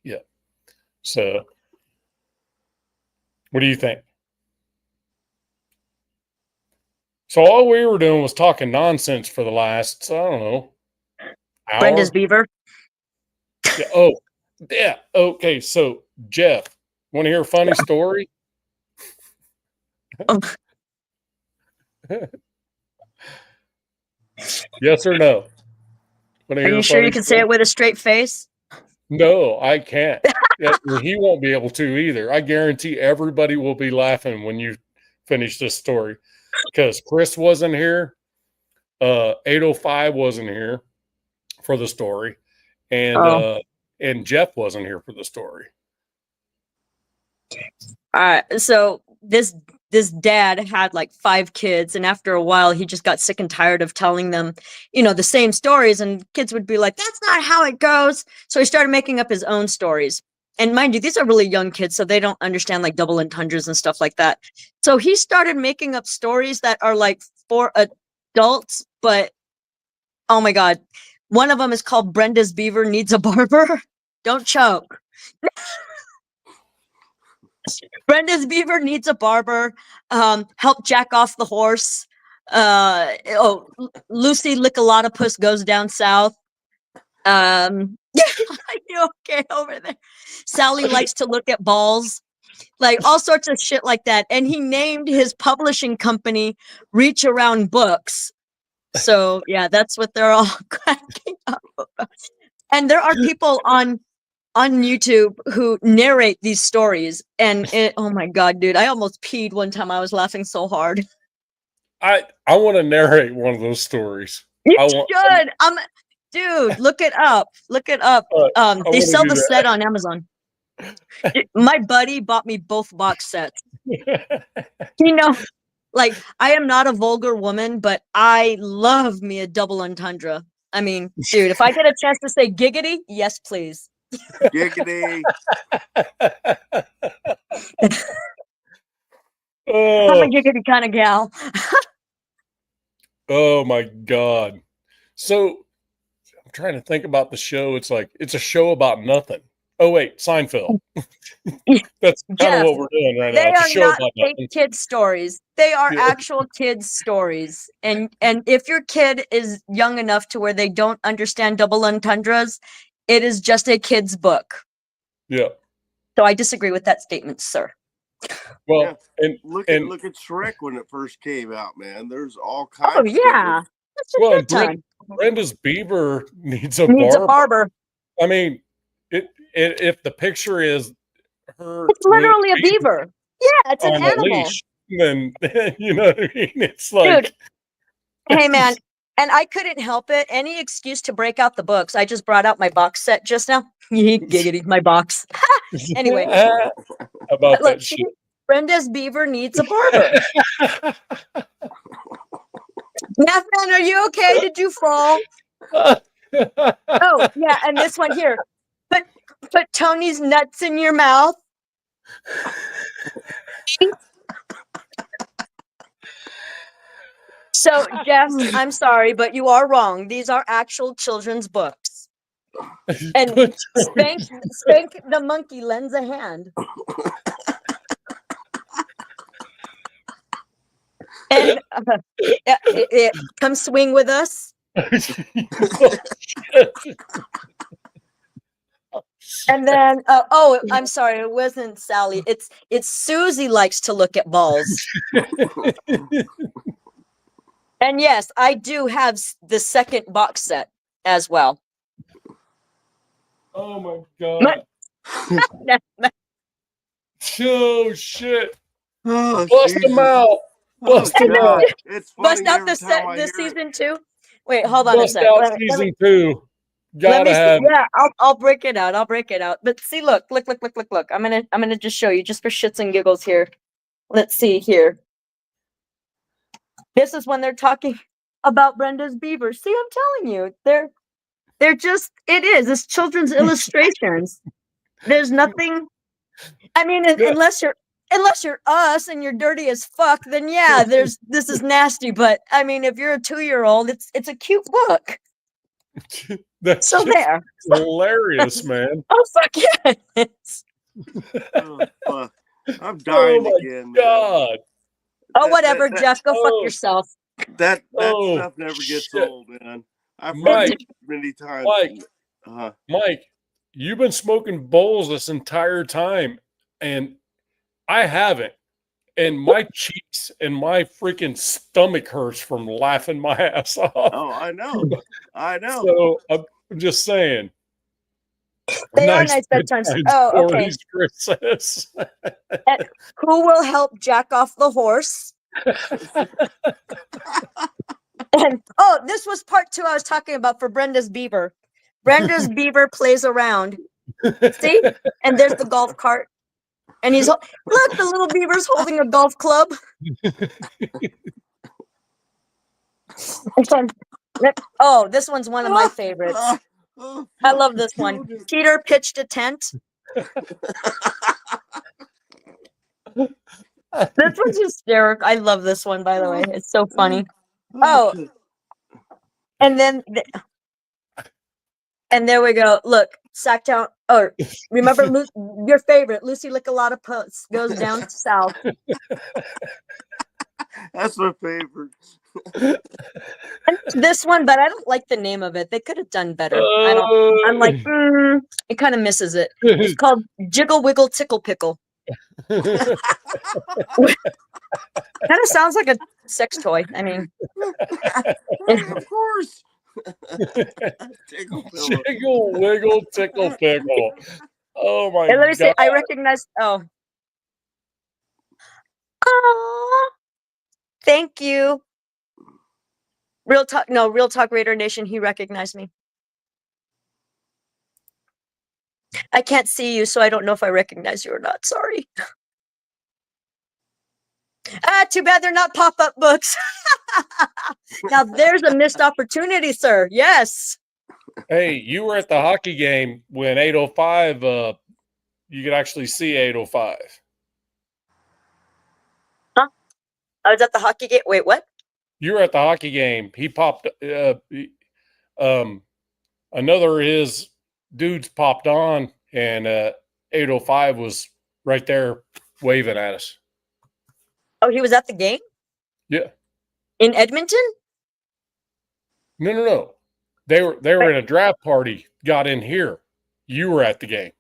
Yeah. So, what do you think? So all we were doing was talking nonsense for the last, I don't know, hour. Brenda's Beaver. Yeah, oh, yeah. Okay, so Jeff, want to hear a funny story? Oh. Yes or no? Are you sure you can say it with a straight face? No, I can't. He won't be able to either. I guarantee everybody will be laughing when you finish this story, because Chris wasn't here. 805 wasn't here for the story, and Jeff wasn't here for the story. All right. So this dad had like 5 kids, and after a while he just got sick and tired of telling them, the same stories, and kids would be like, that's not how it goes. So he started making up his own stories. And mind you, these are really young kids, so they don't understand like double entendres and stuff like that. So he started making up stories that are like for adults, but oh my God. One of them is called Brenda's Beaver Needs a Barber. Don't choke. Brenda's Beaver Needs a Barber. Help jack off the horse. Lucy Lickalotopus Goes Down South. Are you okay over there? Sally Likes to Look at Balls. Like all sorts of shit like that. And he named his publishing company Reach Around Books. So yeah, that's what they're all cracking up about. And there are people on YouTube who narrate these stories, and oh my God, dude, I almost peed one time. I was laughing so hard. I want to narrate one of those stories. You should. Dude, look it up. Look it up. They sell the set on Amazon. My buddy bought me both box sets. Like, I am not a vulgar woman, but I love me a double entendre. I mean, dude, if I get a chance to say giggity, yes, please. Giggity. I'm a giggity kind of gal. Oh my God. So I'm trying to think about the show. It's like, it's a show about nothing. Oh wait, Seinfeld. That's kind of what we're doing right now. It's a show They are about not nothing. fake kid stories. They are actual kids' stories. And if your kid is young enough to where they don't understand double entendres, it is just a kid's book. Yeah. So I disagree with that statement, sir. Well, and look at Shrek when it first came out, man. There's all kinds. Oh yeah, that's a good time. Brenda's Beaver needs a barber. I mean, if the picture is her, it's literally a beaver. Yeah, it's an animal. Leash, then you know what I mean. It's like, dude. Hey man, and I couldn't help it. Any excuse to break out the books. I just brought out my box set just now. Giggity, my box. Anyway, about that shit. Brenda's Beaver Needs a Barber. Math man, are you okay? Did you fall? Oh, yeah, and this one here. Put Tony's nuts in your mouth. So, Jeff, I'm sorry, but you are wrong. These are actual children's books. And Spank the monkey lends a hand. And come swing with us. And then, oh, I'm sorry, it wasn't Sally. It's Susie likes to look at balls. And yes, I do have the second box set as well. Oh my god! Oh shit! Oh, Bust them Jesus. out! Bust them out! It's Bust funny out every the time I set this hear it. season 2. Wait, hold on a Bust sec. out Let me- season 2. Let Gotta me see. have. Yeah, I'll break it out. I'll break it out. But see, look. I'm gonna just show you just for shits and giggles here. Let's see here. This is when they're talking about Brenda's beaver. See, I'm telling you, they're just it's children's illustrations. There's nothing. I mean, unless you're us and you're dirty as fuck, then yeah, this is nasty. But I mean, if you're a 2-year-old, it's a cute book. That's So just there. hilarious, man. Oh fuck yes. Oh, fuck. I'm dying Oh my again, man. god! Oh whatever, Jeff. Go fuck oh. yourself. That Oh, stuff never gets shit. old, man. I've read Mike, it many times. Mike, Mike, you've been smoking bowls this entire time, and I haven't. And my cheeks and my freaking stomach hurts from laughing my ass off. Oh, I know. I know. So I'm just saying. They are nice bedtimes. Oh, okay. stories, Chris says. And who will help jack off the horse? And this was part 2 I was talking about for Brenda's beaver. Brenda's beaver plays around. See? And there's the golf cart. And look, the little beaver's holding a golf club. Oh, this one's one of my favorites. I love this one. Peter pitched a tent. This one's hysterical. I love this one, by the way. It's so funny. Oh, and then, and there we go. Look, Sacktown. Oh, remember your favorite, Lucy Lick a lot of Puss goes down south. That's my favorite. This one, but I don't like the name of it. They could have done better. I'm like, it kind of misses it. It's called Jiggle Wiggle Tickle Pickle. Kind of sounds like a sex toy. I mean, of course. Jiggle, wiggle, tickle, pickle. Oh my and let me god! say, I recognize. Oh, thank you. Real Talk Raider Nation. He recognized me. I can't see you, so I don't know if I recognize you or not. Sorry. Too bad they're not pop-up books. Now there's a missed opportunity, sir. Yes. Hey, you were at the hockey game when 805. You could actually see 805. Huh? I was at the hockey game. Wait, what? You were at the hockey game. He popped. Another of his dudes popped on, and 805 was right there waving at us. Oh, he was at the game? Yeah. In Edmonton? No. They were in a draft party. Got in here. You were at the game.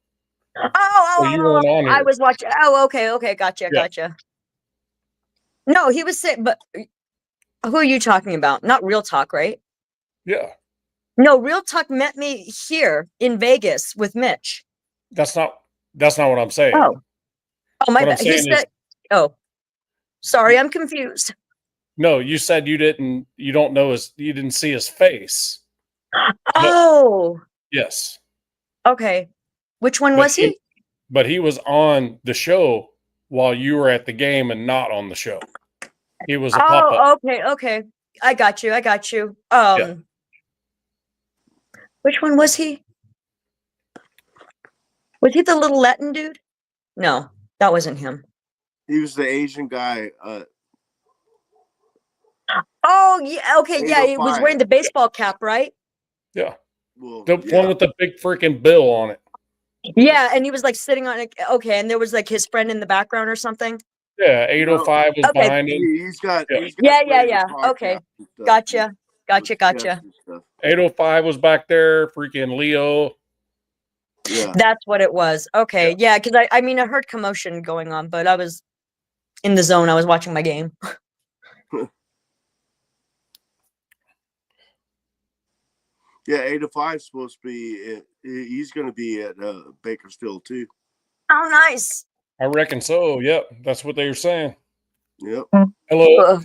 Oh, you weren't on here. I was watching. Oh, okay, gotcha. No, he was sick. But who are you talking about? Not Real Talk, right? Yeah. No, Real Talk met me here in Vegas with Mitch. That's not what I'm saying. Oh, my bad. He said, "Oh, sorry, I'm confused." No, you said you didn't you didn't see his face. Oh. Yes. Okay. Which one was he? But he was on the show while you were at the game and not on the show. He was a pop-up. Okay. I got you. I got you. Yeah. Which one was he? Was he the little Latin dude? No, that wasn't him. He was the Asian guy. Oh yeah, okay, yeah. He was 805. wearing the baseball cap, right? Yeah. Well, The yeah. one with the big freaking bill on it. Yeah, and he was like sitting on it. Okay, and there was like his friend in the background or something. Yeah, 805 was Okay. behind him. He's got. Yeah. He's got Yeah. radio Okay, podcasts and stuff. gotcha. With guests and stuff. 805 was back there. Freaking Leo. Yeah. That's what it was. Okay, yeah, because I mean I heard commotion going on, but I was in the zone. I was watching my game. Yeah, 805 is supposed to be. He's going to be at Bakersfield too. Oh, nice. I reckon so. Yep, that's what they were saying. Yep. Hello,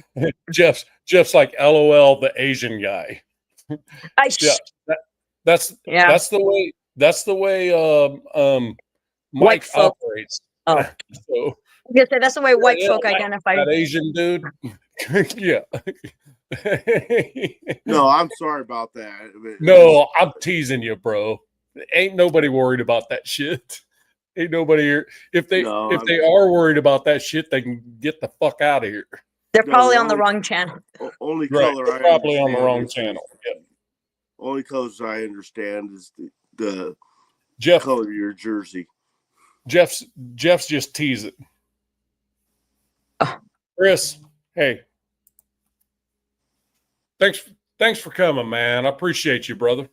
Jeff's like LOL, the Asian guy. Yeah, that's the way. That's the way. Mike folk. operates. Oh, So yes, that's the way white yeah, folk identify. that Asian dude. Yeah. No, I'm sorry about that. No, I'm teasing you, bro. Ain't nobody worried about that shit. Ain't nobody here. If they are worried about that shit, they can get the fuck out of here. They're probably on the wrong channel. Only Right, color they're I probably on the understand wrong is- channel. Yep. Only colors I understand is the Jeff, color of your jersey. Jeff's just teasing. Chris, hey, thanks for coming, man. I appreciate you, brother.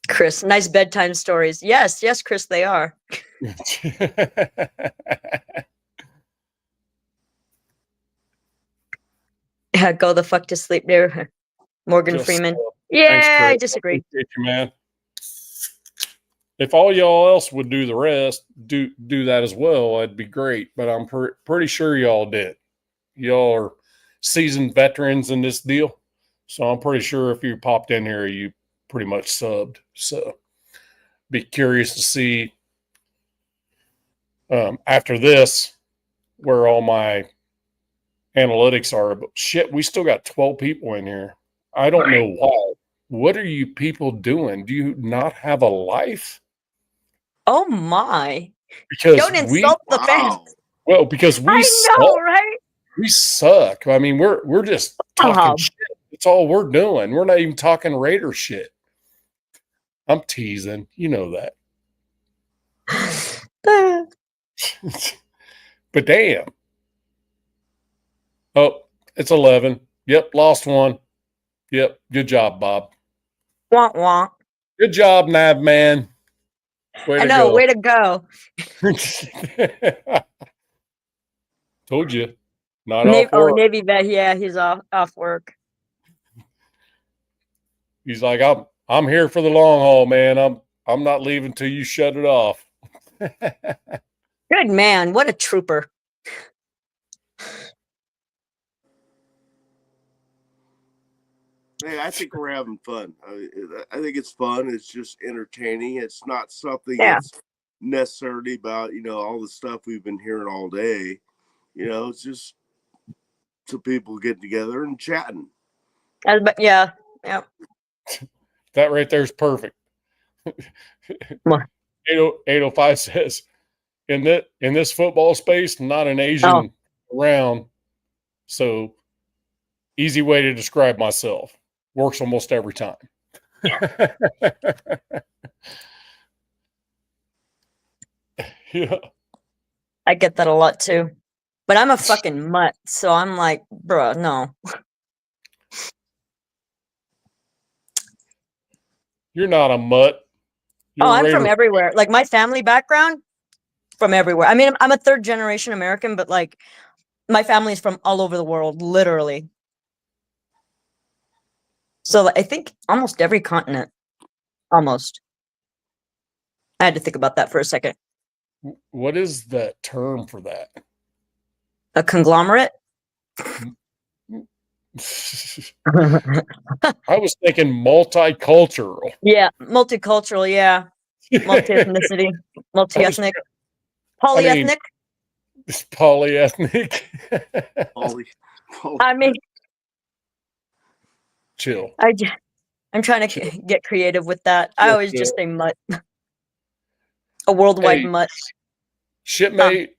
Chris, nice bedtime stories. Yes, Chris, they are. Go the fuck to sleep there, Morgan Just, Freeman. Thanks, Yeah, Chris. I disagree. Appreciate you, man. If all y'all else would do the rest, do that as well, that'd be great. But I'm pretty sure y'all did. Y'all are seasoned veterans in this deal, so I'm pretty sure if you popped in here, you pretty much subbed. So, be curious to see after this where all my analytics are. But shit, we still got 12 people in here. I don't know why. What are you people doing? Do you not have a life? Oh my! Because Don't insult the fans. Well, because we I suck. know, right? We suck. I mean, we're just talking shit. That's all we're doing. We're not even talking Raider shit. I'm teasing. You know that. But damn. Oh, it's 11. Yep, lost one. Yep, good job, Bob. Wonk wonk. Good job, Nav man. Way I to know, go. way to go. Told you. Not Navy, off work. Navy vet. Yeah, he's off work. He's like, I'm here for the long haul, man. I'm not leaving till you shut it off. Good man. What a trooper. Hey, I think we're having fun. I think it's fun. It's just entertaining. It's not something Yeah. that's necessarily about, all the stuff we've been hearing all day. It's just some people getting together and chatting. Yeah. That right there is perfect. 805 says, in this football space, not an Asian around. So easy way to describe myself. Works almost every time. Yeah. I get that a lot too. But I'm a fucking mutt, so I'm like, bro, no. You're not a mutt. You're I'm Raider. from everywhere. Like my family background, from everywhere. I mean, I'm a third generation American, but like my family is from all over the world, literally. So I think almost every continent. Almost. I had to think about that for a second. What is the term for that? A conglomerate? I was thinking multicultural. Yeah, multicultural, yeah. Multi-ethnicity, multi-ethnic, polyethnic. It's polyethnic. Polly. I mean, Chill. I'm trying to Chill. get creative with that. I Chill, always just chill. say mutt. A worldwide Hey, mutt. shipmate,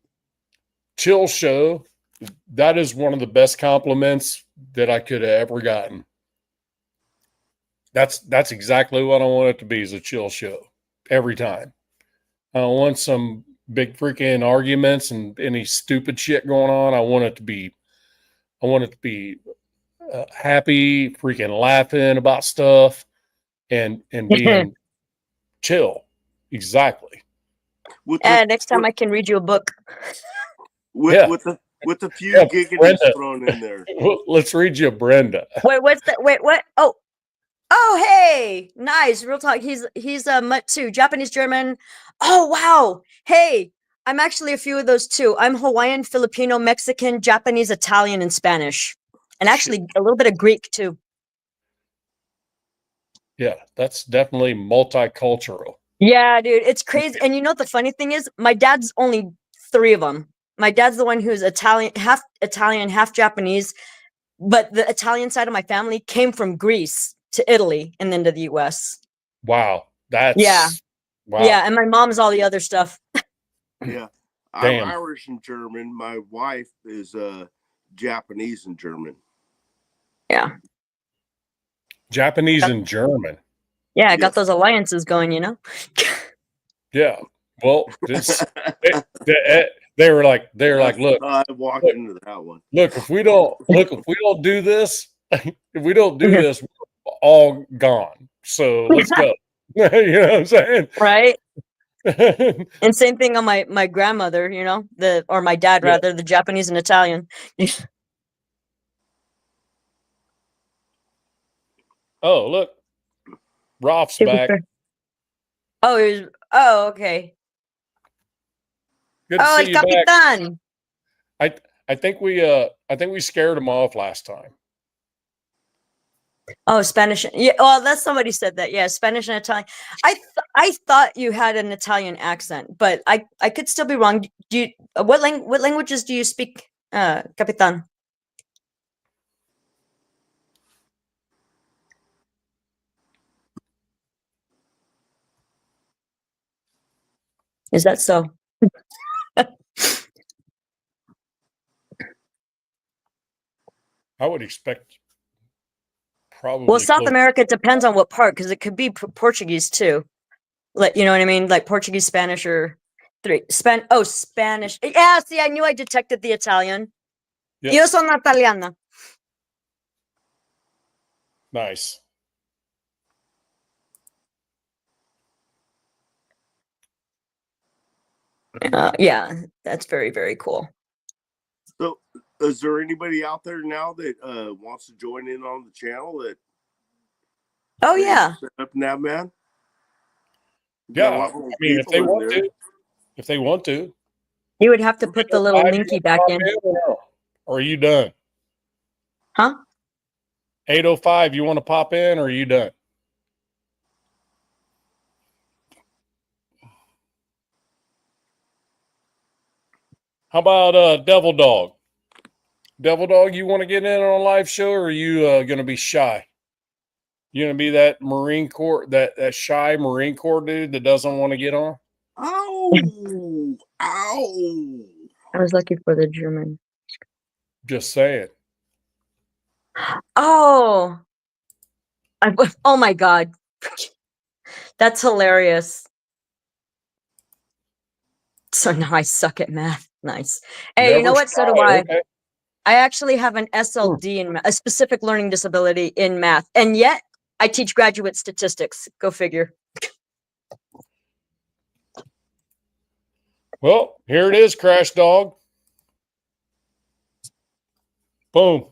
chill show. That is one of the best compliments that I could have ever gotten. That's exactly what I want it to be, is a chill show every time. I don't want some big freaking arguments and any stupid shit going on. I want it to be happy, freaking laughing about stuff, and being chill. Exactly. And next time I can read you a book. Yeah. With a few Yeah, giggles Brenda. thrown in there. Let's read you a Brenda. Wait, what's that? Wait, what? Oh, hey, nice. Real talk. He's a mutt too. Japanese, German. Oh, wow. Hey, I'm actually a few of those too. I'm Hawaiian, Filipino, Mexican, Japanese, Italian, and Spanish, and actually a little bit of Greek too. Yeah, that's definitely multicultural. Yeah, dude, it's crazy. And you know the funny thing is, my dad's only 3 of them. My dad's the one who's Italian, half Japanese, but the Italian side of my family came from Greece to Italy and then to the US. Wow. Yeah. Wow. Yeah, and my mom's all the other stuff. Yeah. Damn. I'm Irish and German. My wife is Japanese and German. Yeah. Japanese and German. Yeah, I got those alliances going, you know? Yeah. Well, they were like, look, I walked into that one. look, if we don't do this, if we don't do this, we're all gone. So let's go. You know what I'm saying? Right? And same thing on my grandmother, you know, or my dad rather, the Japanese and Italian. Oh, look. Rolf's back. Oh, okay. Good to Oh, see El you back. Capitan. I think we scared him off last time. Oh, Spanish. Yeah, well, that's somebody said that. Yeah, Spanish and Italian. I thought you had an Italian accent, but I could still be wrong. Do you what languages do you speak, Capitan? Is that so? I would expect probably. Well, South close- America depends on what part, because it could be Portuguese too. Like, you know what I mean? Like Portuguese, Spanish, or Spanish. Yeah, see, I knew I detected the Italian. Yeah. Yo sono italiana. Nice. Yeah, that's very, very cool. So, is there anybody out there now that wants to join in on the channel? That Oh yeah. set up now, man. Yeah, I mean, if they want to, You would have to put the little linky back in. Or are you done? Huh? 8:05. You want to pop in, or are you done? How about Devil Dog? Devil Dog, you want to get in on a live show, or are you going to be shy? You going to be that Marine Corps, that shy Marine Corps dude that doesn't want to get on? Ow! Ow! I was looking for the German. Just saying. Oh. Oh my God. That's hilarious. So now I suck at math. Nice. Hey, you know what? So do I. Okay. I actually have an SLD in a specific learning disability in math, and yet I teach graduate statistics. Go figure. Well, here it is, Crash Dog. Boom.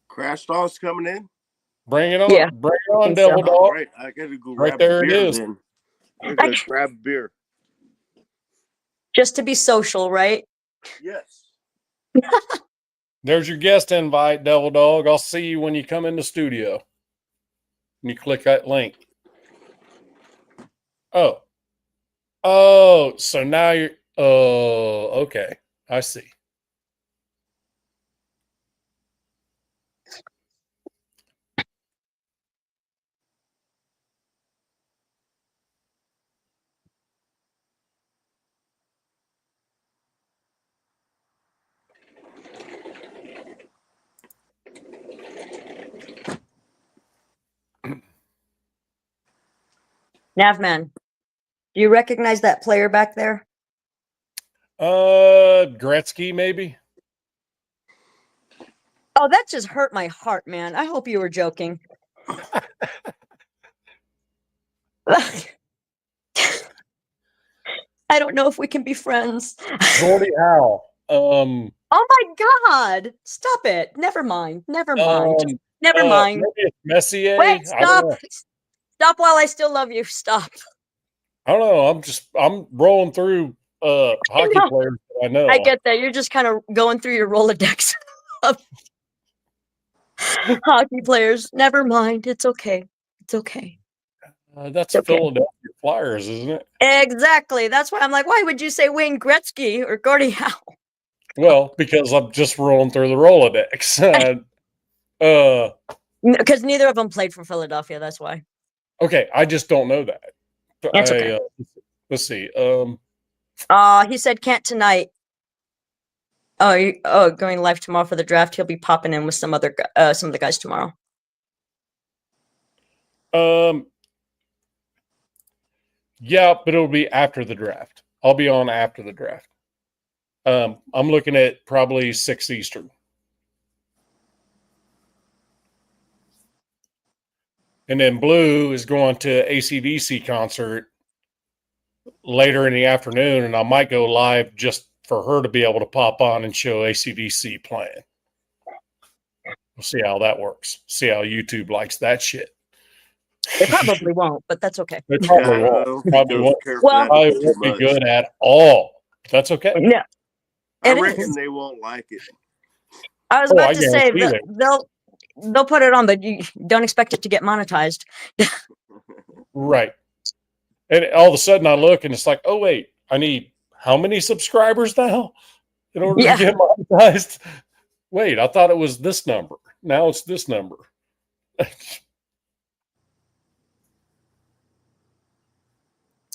Crash Dog's coming in. Bring it on. Yeah. Bring it on, Think Devil so. Dog. All right, I gotta go Right grab there a it beer is. then. I gotta grab a beer. Just to be social, right? Yes. There's your guest invite, Devil Dog. I'll see you when you come in the studio. And you click that link. Oh. Oh, so now you're. Oh, okay. I see. Navman, do you recognize that player back there? Gretzky, maybe. Oh, that just hurt my heart, man. I hope you were joking. I don't know if we can be friends. Gordie Howe. Oh my God. Stop it. Never mind. Never mind. Never mind. Maybe it's Messier. Wait, I don't stop. know. Stop while I still love you. Stop. I don't know. I'm rolling through hockey No. players that I know. I get that. You're just kind of going through your Rolodex of hockey players. Never mind. It's okay. It's okay. That's Okay. Philadelphia Flyers, isn't it? Exactly. That's why I'm like, why would you say Wayne Gretzky or Gordie Howe? Well, because I'm just rolling through the Rolodex. Because neither of them played for Philadelphia. That's why. Okay, I just don't know that. That's okay. Let's see. He said can't tonight. Going live tomorrow for the draft. He'll be popping in with some of the guys tomorrow. Yeah, but it'll be after the draft. I'll be on after the draft. I'm looking at probably 6 Eastern. And then Blue is going to AC/DC concert later in the afternoon, and I might go live just for her to be able to pop on and show AC/DC playing. We'll see how that works. See how YouTube likes that shit. They probably won't, but that's okay. They probably Yeah, I won't. don't think Probably they'll won't. care for Well- that I too won't be much. good at all. That's okay. Yeah. I It reckon is. they won't like it. I was Oh, about I to say guarantee they'll put it on, but you don't expect it to get monetized. Right. And all of a sudden I look and it's like, oh, wait, I need how many subscribers now in order Yeah. to get monetized? Wait, I thought it was this number. Now it's this number.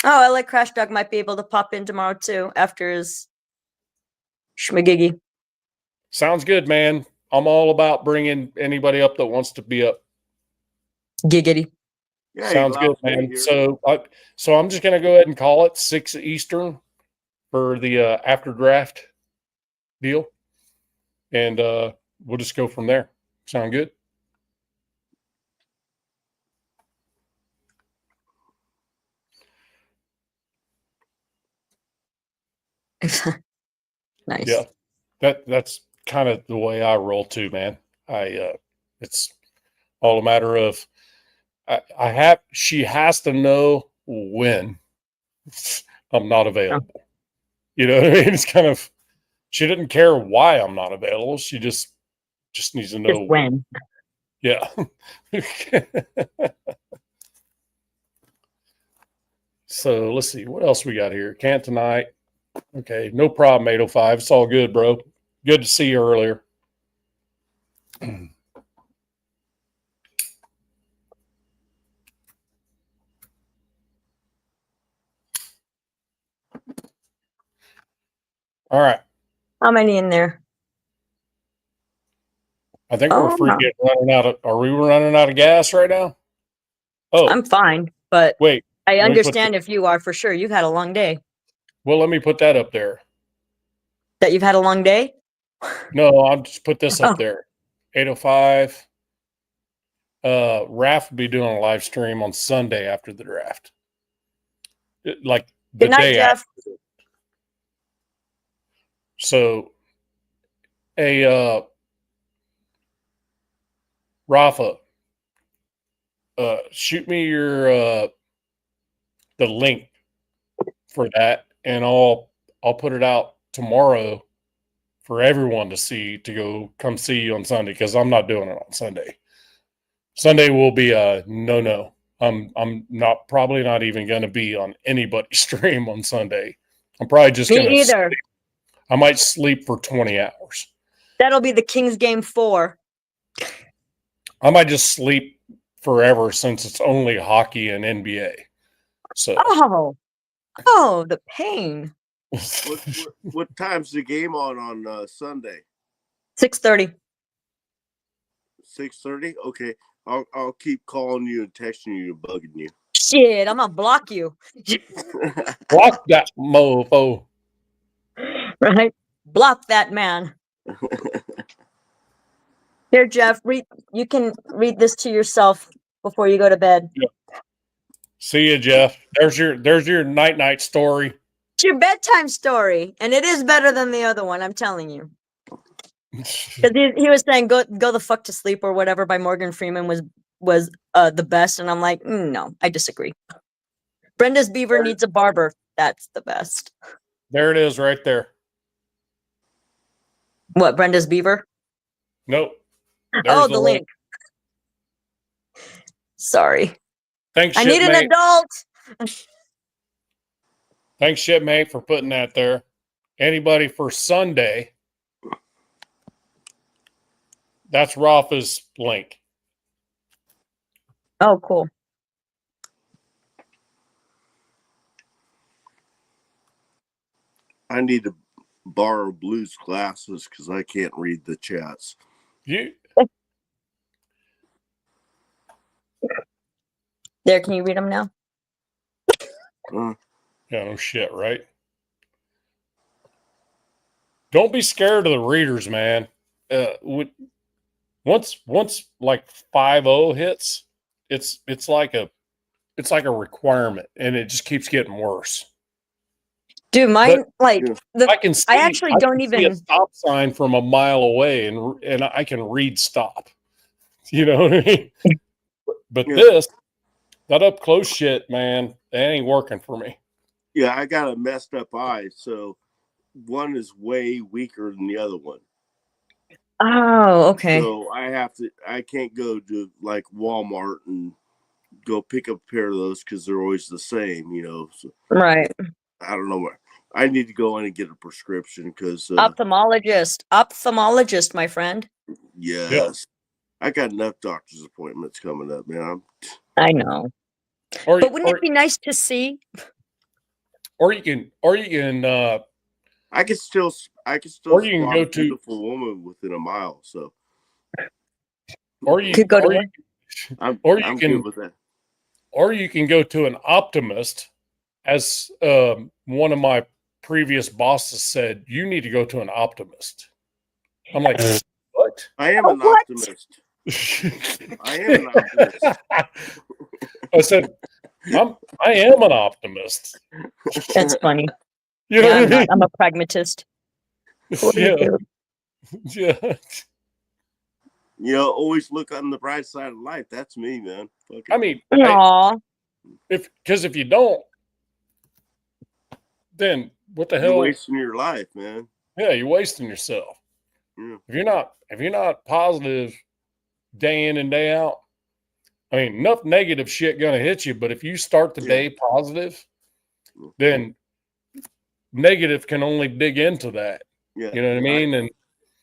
Oh, I like Crash Dog might be able to pop in tomorrow too after his schmagiggy. Sounds good, man. I'm all about bringing anybody up that wants to be up. Giggity. Yeah, Sounds you're good, allowed to be man. here. So I'm just gonna go ahead and call it 6 Eastern for the after draft deal, and we'll just go from there. Sound good? Nice. Yeah, that's kind of the way I roll too, man. It's all a matter of she has to know when I'm not available. You know what I mean? It's kind of, she didn't care why I'm not available. She just needs to know Just when. Yeah. So let's see what else we got here. Can't tonight. Okay, no problem. 805. It's all good, bro. Good to see you earlier. All right. How many in there? I think Oh, we're free no. getting running out of. Are we running out of gas right now? Oh, I'm fine, but wait. I let me put understand if you are for sure. You've had a long day. Well, let me put that up there. That you've had a long day? No, I'll just put this up Oh. there. 805. Raph will be doing a live stream on Sunday after the draft. Like the Good night, day Jeff. after. So, Rafa, shoot me your the link for that, and I'll put it out tomorrow for everyone to see, to go come see you on Sunday, because I'm not doing it on Sunday. Sunday will be a no. I'm probably not even going to be on anybody's stream on Sunday. I'm probably just going Me to either. I might sleep for 20 hours. That'll be the Kings game 4. I might just sleep forever since it's only hockey and NBA. So Oh, the pain. What time's the game on Sunday? 6:30. 6:30. Okay, I'll keep calling you and texting you and bugging you. Shit, I'm gonna block you. block that mofo. Right? Block that man. Here, Jeff, you can read this to yourself before you go to bed. Yep. See you, Jeff. There's your night story. It's your bedtime story, and it is better than the other one, I'm telling you. Because he was saying go the fuck to sleep or whatever by Morgan Freeman was the best, and I'm like, no, I disagree. Brenda's Beaver needs a barber. That's the best. There it is right there. What, Brenda's Beaver? Nope. There's the link. Sorry. Thanks, I need an adult. Thanks, shipmate, for putting that there. Anybody for Sunday? That's Rafa's link. Oh, cool. I need to borrow Blue's glasses because I can't read the chats. There, can you read them now? Yeah, no shit, right? Don't be scared of the readers, man. Once like 5-0 hits, it's like a requirement, and it just keeps getting worse. Dude, mine I actually don't see a stop sign from a mile away, and I can read stop. You know what I mean? But that up close shit, man, that ain't working for me. Yeah, I got a messed up eye, so one is way weaker than the other one. Oh, okay. So I can't go to like Walmart and go pick up a pair of those because they're always the same, you know. So, right. I don't know where. I need to go in and get a prescription because ophthalmologist, my friend. Yes, yep. I got enough doctor's appointments coming up, man. I know. But wouldn't it be nice to see? Or you can. I can still. Or you can spot go a to. beautiful woman within a mile. So. Or you could go to. I'm can. Good with that. Or you can go to an optimist, as one of my previous bosses said. You need to go to an optimist. I'm like, what? I am an optimist. I am an optimist. I said, I am an optimist. That's funny. You know what I mean? I'm a pragmatist. Yeah. Yeah. You know, always look on the bright side of life. That's me, man. I mean, if you don't, then what the hell? You're wasting your life, man. Yeah, you're wasting yourself. Yeah. If you're not positive day in and day out, I mean, enough negative shit gonna hit you. But if you start the day positive, then negative can only dig into that. Yeah, you know what I mean. And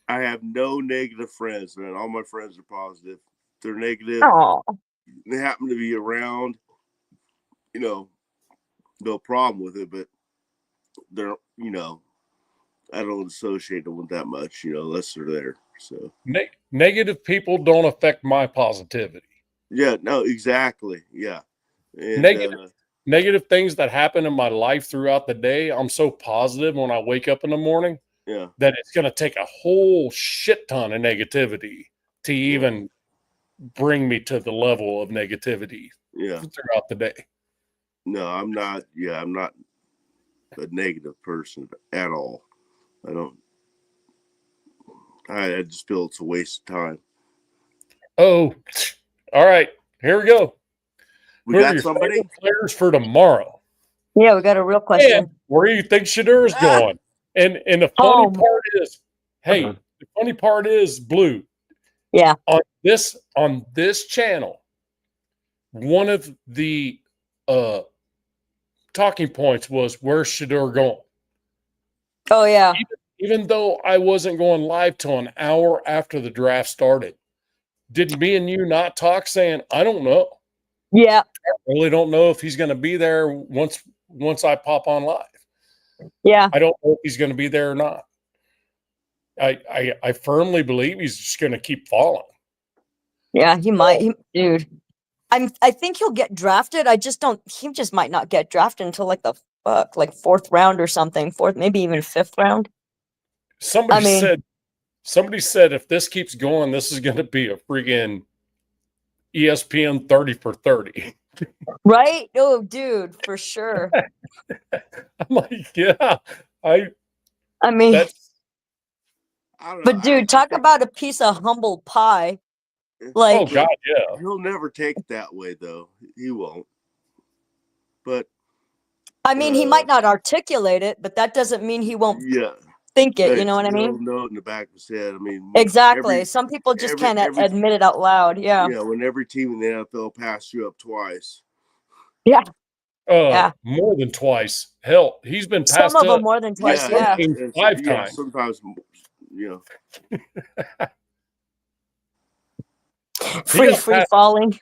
I have no negative friends, man. All my friends are positive. They're negative. They happen to be around. You know, no problem with it, but they're, you know, I don't associate them with that much, you know, unless they're there. So negative people don't affect my positivity. Yeah, no, exactly. Yeah. And, negative things that happen in my life throughout the day, I'm so positive when I wake up in the morning that it's going to take a whole shit ton of negativity to even bring me to the level of negativity throughout the day. No, I'm not. Yeah, I'm not a negative person at all. I just feel it's a waste of time. Oh, all right. Here we go. We got somebody? Players for tomorrow. Yeah, we got a real question. And where do you think Shadur's going? And the funny part is, the funny part is, Blue. Yeah. On this channel, one of the talking points was, where's Shedeur going? Oh yeah. Even though I wasn't going live till an hour after the draft started, did me and you not talk saying, I don't know. Yeah. I really don't know if he's going to be there once I pop on live. Yeah. I don't know if he's going to be there or not. I firmly believe he's just going to keep falling. Yeah, he might. Dude. I think he'll get drafted. He just might not get drafted until like the fourth round or something. Fourth, maybe even fifth round. Somebody said if this keeps going, this is going to be a freaking ESPN 30 for 30. Right? Oh, dude, for sure. I'm like, yeah. I mean, I don't know. but dude, talk about a piece of humble pie. Oh God, yeah. He'll never take it that way, though. He won't. But I mean, he might not articulate it, but that doesn't mean he won't think it. You know what I mean? He'll know it in the back of his head. I mean, Exactly. Some people just can't admit it out loud. Yeah. Yeah, when every team in the NFL passed you up twice. Yeah. More than twice. Hell, he's been passed Some of up them more than twice. Yeah. 5 times. Sometimes, Free falling.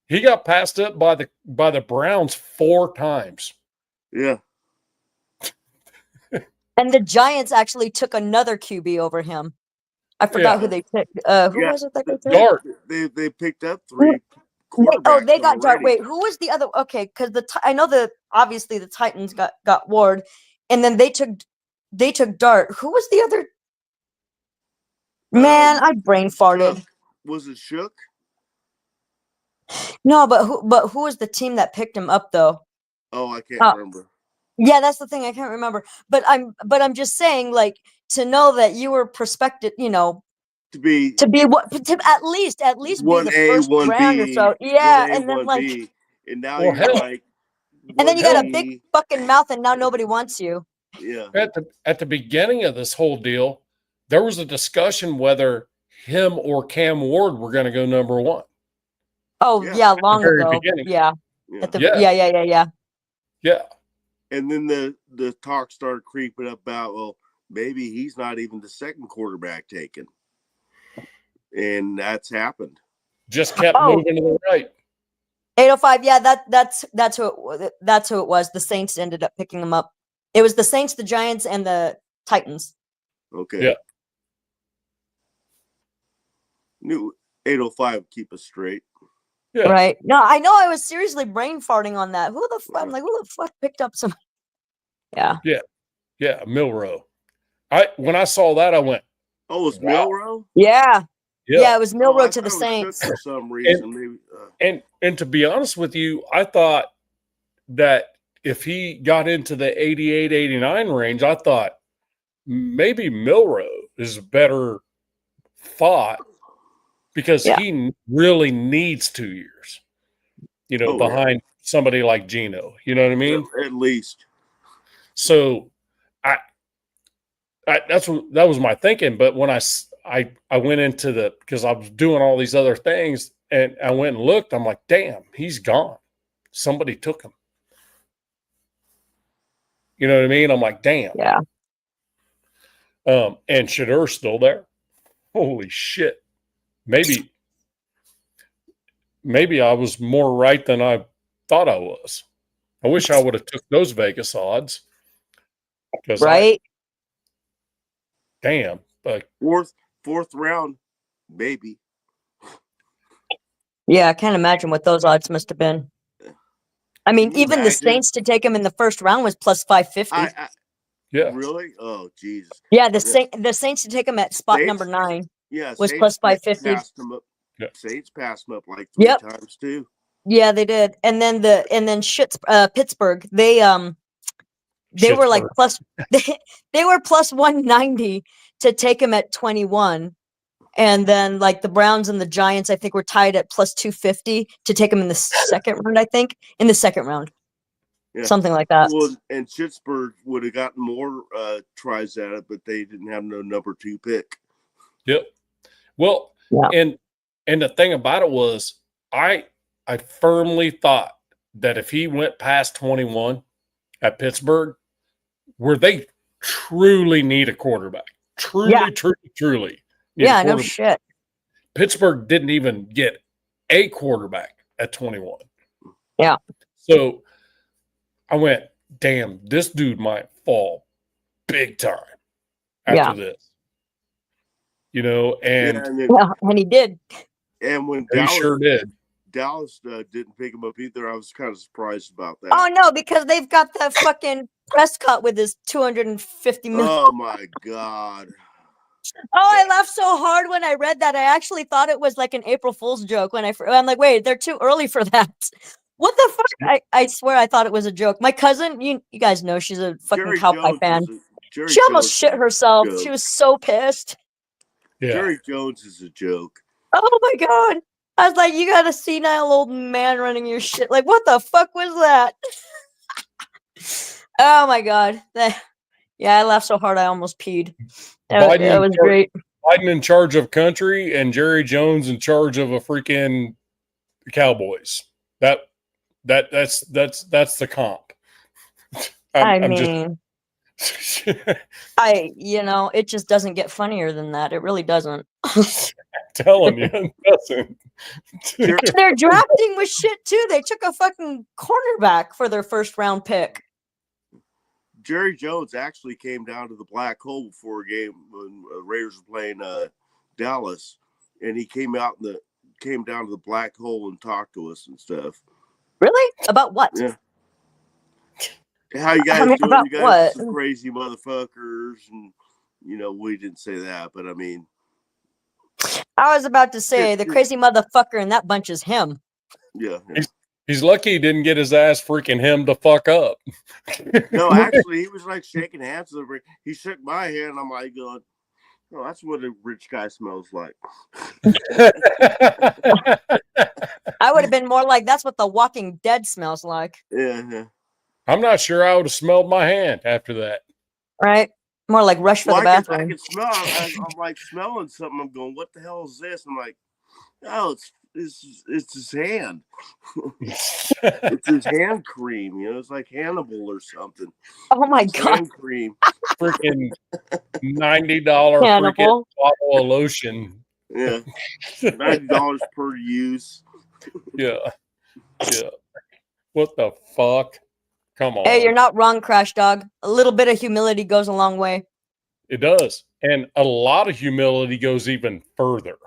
He got passed up by the Browns 4 times. Yeah. And the Giants actually took another QB over him. I forgot who they picked. Who was it that they took? Dart. They picked up 3 quarterbacks. Oh, they got Dart. already. Wait, who was the other? Okay, because I know obviously the Titans got Ward, and then they took Dart. Who was the other? Man, I brain farted. Was it Shook? No, but who was the team that picked him up though? Oh, I can't remember. Yeah, that's the thing. I can't remember. But I'm just saying, like, to know that you were prospected, to be at least be the first round or so. Yeah, and then like, and now you're like, and then you got a big fucking mouth, and now nobody wants you. Yeah. At the beginning of this whole deal, there was a discussion whether him or Cam Ward were going to go number 1. Oh yeah, long ago. Yeah. Yeah. And then the talk started creeping up about, well, maybe he's not even the second quarterback taken. And that's happened. Just kept moving to the right. 805. Yeah, that's who it was. The Saints ended up picking him up. It was the Saints, the Giants, and the Titans. Okay. Yeah. New 805 keep us straight. Yeah. Right. No, I know I was seriously brain farting on that. I'm like, who the fuck picked up some? Yeah. Yeah. Yeah. Milrow. When I saw that, I went, oh, it's Milrow? Yeah. Yeah, it was Milrow to the Saints. For some reason. And to be honest with you, I thought that if he got into the 88, 89 range, I thought maybe Milrow is a better thought because he really needs 2 years, behind somebody like Geno. You know what I mean? At least. So that was my thinking. But when I went into because I was doing all these other things and I went and looked, I'm like, damn, he's gone. Somebody took him. You know what I mean? I'm like, damn. Yeah. And Shedeur's still there. Holy shit. Maybe I was more right than I thought I was. I wish I would have took those Vegas odds. Right. Damn. But fourth round, maybe. Yeah, I can't imagine what those odds must have been. I mean, even the Saints to take him in the first round was plus 550. Yeah. Really? Oh, Jesus. Yeah, the Saints to take him at spot number 9 was Saints plus 550. Saints passed him up like 3 times too. Yeah, they did. And then Pittsburgh, they were like they were plus 190 to take him at 21. And then like the Browns and the Giants, I think were tied at plus 250 to take him in the second round, in the second round. Yeah. Something like that. Well, and Pittsburgh would have gotten more tries at it, but they didn't have no number 2 pick. Yep. Well, and the thing about it was I I firmly thought that if he went past 21 at Pittsburgh, where they truly need a quarterback, truly need a Yeah, no quarterback. shit. Pittsburgh didn't even get a quarterback at 21. Yeah. So I went, damn, this dude might fall big time after this. You know, and And he did. And when he sure did. Dallas didn't pick him up either, I was kind of surprised about that. Oh no, because they've got that fucking Prescott with his 250 million. Oh my God. Oh, I laughed so hard when I read that. I actually thought it was like an April Fool's joke when I'm like, wait, they're too early for that. What the fuck? I swear I thought it was a joke. My cousin, you guys know she's a fucking Jerry Cowboy Jones fan. Jerry She almost Jones shit is a herself. joke. She was so pissed. Yeah. Jerry Jones is a joke. Oh my God. I was like, you got a senile old man running your shit. Like, what the fuck was that? Oh my God. Yeah, I laughed so hard I almost peed. That was great. Biden in charge of country and Jerry Jones in charge of a freaking Cowboys. That's the comp. It just doesn't get funnier than that. It really doesn't. Telling you, it doesn't. They're drafting with shit too. They took a fucking cornerback for their first round pick. Jerry Jones actually came down to the black hole before a game when Raiders were playing Dallas, and he came down to the black hole and talked to us and stuff. Really? About what? Yeah. How you guys doing? About you guys what? some crazy motherfuckers, and we didn't say that, but I mean, I was about to say the crazy motherfucker in that bunch is him. Yeah. He's lucky he didn't get his ass freaking him the fuck up. No, actually, he was like shaking hands with everybody. He shook my hand, and I'm like going, "Oh, that's what a rich guy smells like." I would have been more like, "That's what The Walking Dead smells like." Yeah. I'm not sure I would have smelled my hand after that. Right? More like rush for the bathroom. I can smell. I'm like smelling something. I'm going, "What the hell is this?" I'm like, "Oh, it's his hand. It's his hand cream. It's like Hannibal or something." Oh my God! Hand cream. Freaking $90 freaking bottle of lotion. Yeah, $90 per use. Yeah. What the fuck? Come on. Hey, you're not wrong, Crash Dog. A little bit of humility goes a long way. It does. And a lot of humility goes even further.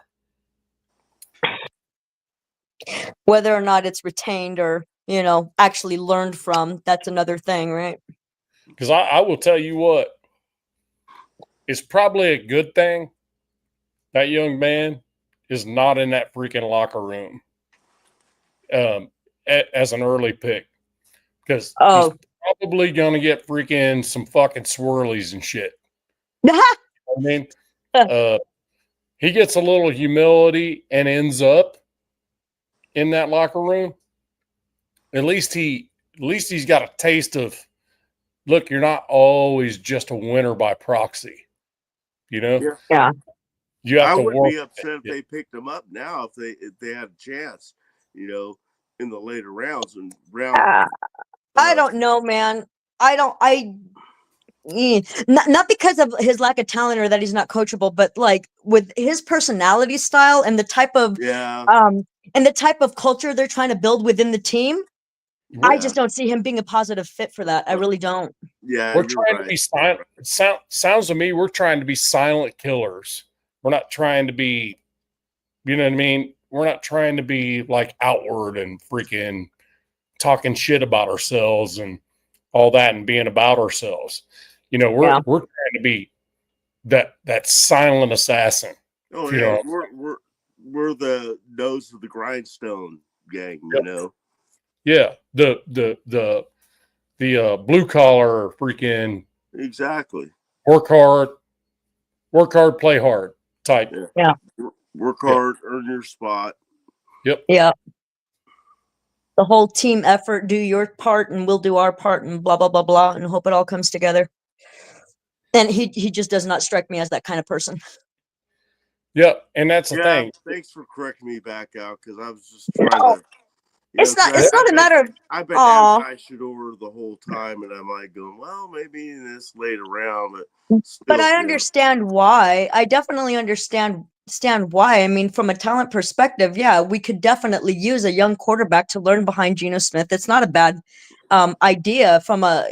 Whether or not it's retained or, actually learned from, that's another thing, right? Because I will tell you what, it's probably a good thing that young man is not in that freaking locker room as an early pick. Because he's probably going to get freaking some fucking swirlies and shit. I mean, he gets a little humility and ends up in that locker room. At least he's got a taste of, look, you're not always just a winner by proxy. Yeah. You have I to wouldn't work. be upset if they picked him up now if they had a chance, in the later rounds and I don't know, man. Not because of his lack of talent or that he's not coachable, but like with his personality style and the type of culture they're trying to build within the team. Yeah. I just don't see him being a positive fit for that. I really don't. Yeah, we're trying to be silent. Sounds to me we're trying to be silent killers. We're not trying to be, you know what I mean? We're not trying to be like outward and freaking talking shit about ourselves and all that and being about ourselves. We're trying to be that silent assassin. Oh yeah, we're the nose of the grindstone gang. Yeah, the blue collar freaking exactly. Work hard, play hard type. Yeah. Work hard, earn your spot. Yep. Yeah. The whole team effort, do your part and we'll do our part and blah, blah, blah, blah, and hope it all comes together. And he just does not strike me as that kind of person. Yeah, and that's the thing. Thanks for correcting me back out because I was just trying to You It's know, not. 'cause It's not a matter of. I've been Aw. anti over the whole time, and I'm like going, well, maybe this later round, but still, But I you know, understand why. I definitely understand why. I mean, from a talent perspective, yeah, we could definitely use a young quarterback to learn behind Geno Smith. It's not a bad idea from a,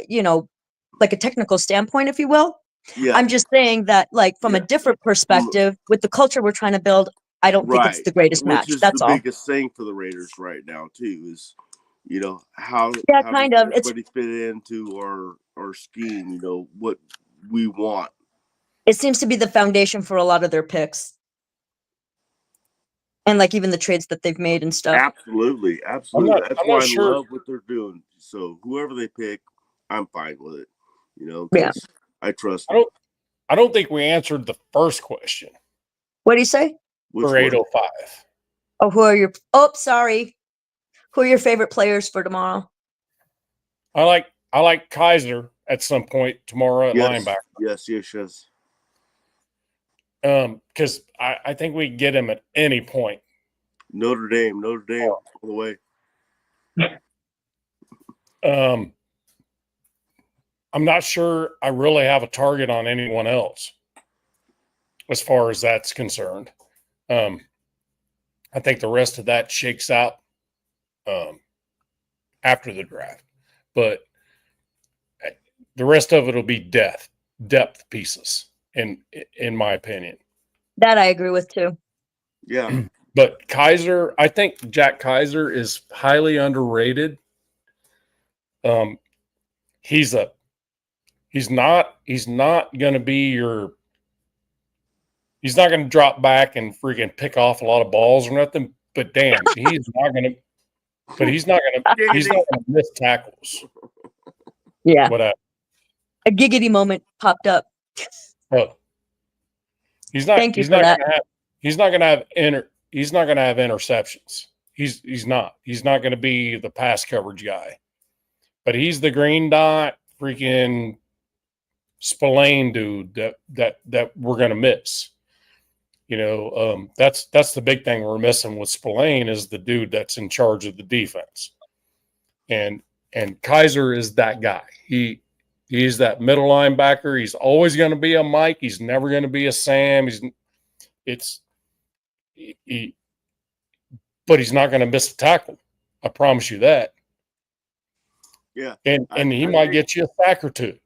like a technical standpoint, if you will. yeah, I'm just saying that, like, from a yeah, different perspective, with the culture we're trying to build, I don't think it's right. the greatest Which match. is That's the all. biggest thing for the Raiders right now too is, you know, how Yeah, does kind of. everybody fit into our scheme? You know what we want. It seems to be the foundation for a lot of their picks, and like even the trades that they've made and stuff. Absolutely, absolutely. That's I'm why not I sure. love what they're doing. So whoever they pick, I'm fine with it. You know, Yeah. because I trust I them. don't think we answered the first question What do you say? Which for one? 805. Oh, who are your? Oh, sorry. Who are your favorite players for tomorrow? I like Kaiser at some point tomorrow at Yes, linebacker. yes. Because I think we can get him at any point. Notre Dame, all the way. I'm not sure I really have a target on anyone else as far as that's concerned. I think the rest of that shakes out after the draft, but the rest of it will be depth pieces, in my opinion. That I agree with too. Yeah. But Kaiser, I think Jack Kaiser is highly underrated. He's not going to be your. He's not going to drop back and freaking pick off a lot of balls or nothing. But damn, he's not going to. But he's not going to. He's not going to miss tackles. Yeah. Whatever. A giggity moment popped up. Oh, he's not. Thank you He's for not that. going to have. He's not going to have He's not going to have interceptions. He's not. He's not going to be the pass coverage guy. But he's the green dot freaking Spillane dude that we're going to miss. You know, that's the big thing we're missing with Spillane is the dude that's in charge of the defense. And Kaiser is that guy. He's that middle linebacker. He's always going to be a Mike. He's never going to be a Sam. But he's not going to miss a tackle. I promise you that. Yeah. And he might get you a sack or two.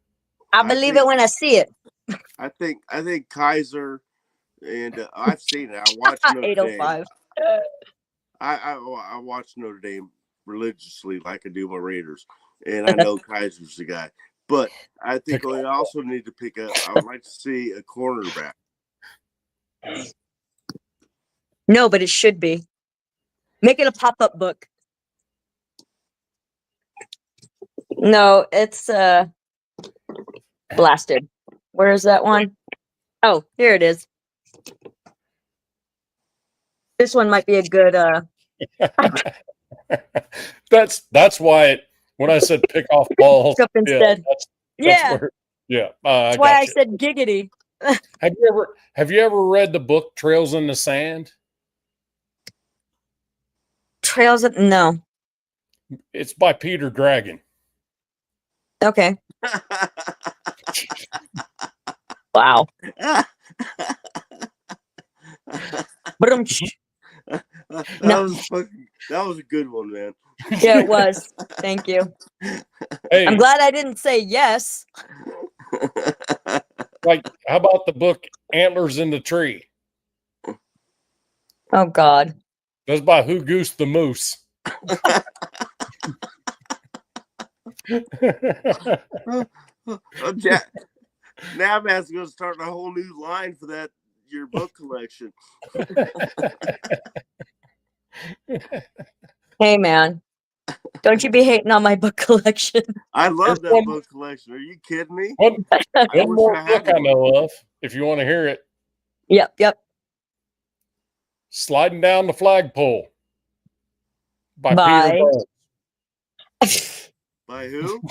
I believe it when I see it. I think Kaiser, and I've seen it. I watched Notre 805. Dame. I watch Notre Dame religiously like I do my Raiders, and I know Kaiser's the guy. But I think we also need to pick up. I would like to see a cornerback. No, but it should be. Make it a pop-up book. No, it's blasted. Where is that one? Oh, here it is. This one might be a good That's why when I said pick off balls up instead. that's where, that's why I said giggity. Have you ever read the book Trails in the Sand? Trails of no. It's by Peter Dragon. Okay. Wow. That was a good one, man. Yeah, it was. Thank you. Hey, I'm glad I didn't say yes. Like, how about the book Antlers in the Tree? Oh God. That's by Who Goose the Moose. Jack, Navas is going to start a whole new line for that your book collection. Hey man, don't you be hating on my book collection. I love that book collection. Are you kidding me? One more I had book I know of, if you want to hear it. Yep. Sliding Down the Flagpole by Bye. Peter Burns. By who?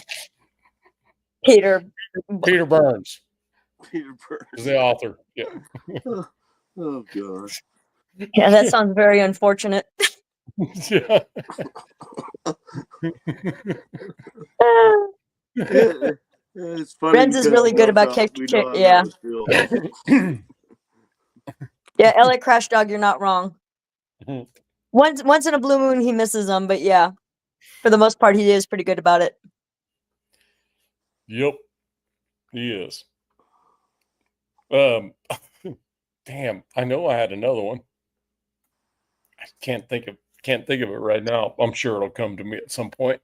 Peter Burns Peter Burns is the author. Yeah. Oh gosh. Yeah, that sounds very unfortunate. Yeah. It's funny. Renz is because really we good know about how- we know how yeah. those feel. Yeah, LA Crash Dog, you're not wrong. Once in a blue moon he misses them, but yeah. For the most part he is pretty good about it. Yep, he is. Damn, I know I had another one. I can't think of it right now. I'm sure it'll come to me at some point.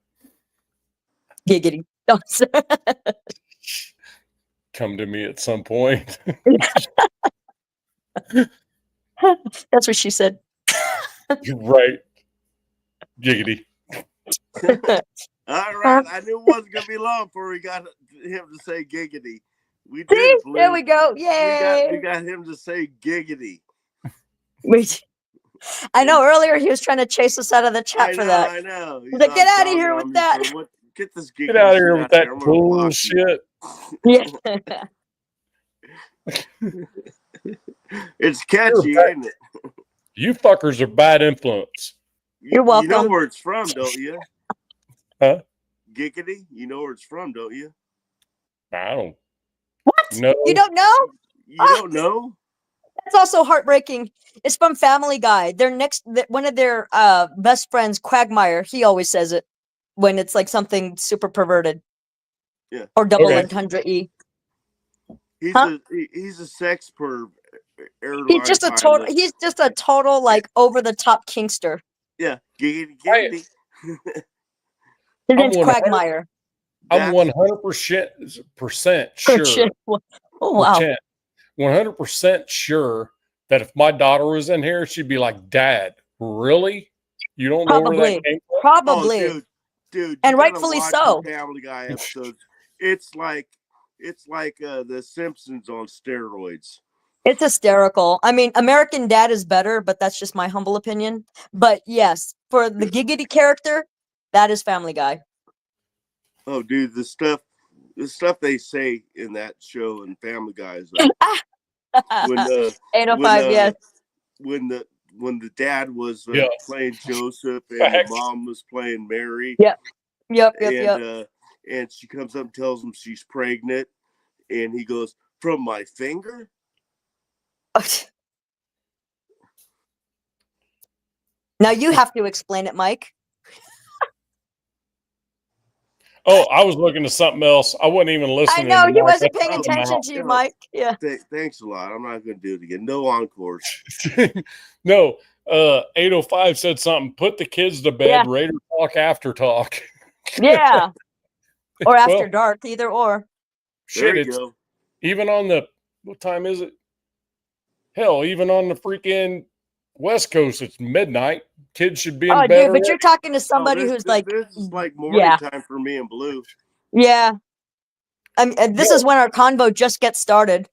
Giggity. Come to me at some point. That's what she said. You're right. Giggity. All right, I knew it wasn't gonna be long before we got him to say giggity. We did See? it, Blue. There we go. Yay. We got him to say giggity. I know earlier he was trying to chase us out of the chat for that. I know. He's like, get out of here with that. Get this giggity Get out of shit here with out there. that I'm gonna block you. bullshit. Yeah. It's catchy, ain't it? You fuckers are bad influence. You're welcome. You know where it's from, don't you? Huh? Giggity? You know where it's from, don't you? I don't. What? No. You don't know? You don't know? That's also heartbreaking. It's from Family Guy. One of their best friends, Quagmire, he always says it when it's like something super perverted. Yeah. Or double Okay. entendre E. He's a sex perv. He's just a total. He's just a total like over the top kinkster. Yeah, giggity. His name's 100 Quagmire. I'm 100% sure. Oh wow. 100% sure that if my daughter was in here, she'd be like, "Dad, really? You don't know where that came from?" Probably. Oh, dude, and you gotta rightfully watch so. the Family Guy episodes. It's like The Simpsons on steroids. It's hysterical. I mean, American Dad is better, but that's just my humble opinion. But yes, for the giggity character, that is Family Guy. Oh, dude, the stuff they say in that show and Family Guy is like when 805, yes. When the dad was Yeah. playing Joseph and Facts. the mom was playing Mary. Yep. And she comes up and tells him she's pregnant, and he goes, "From my finger?" Now you have to explain it, Mike. Oh, I was looking at something else. I wasn't even I listening. know to he Mark. wasn't paying That's attention to you, Mike. Yeah. Thanks a lot. I'm not going to do it again. No encores. No, 805 said something. Put the kids to bed. Yeah. Raider talk after talk. Yeah. Or after Well, dark, either or. Shit, There you it's go. even on the what time is it? Hell, even on the freaking West Coast, it's midnight. Kids should be in Oh, bed. dude, but you're talking to somebody this, who's like, this is like morning yeah. time for me and Blue. Yeah. I mean, this is when our convo just gets started.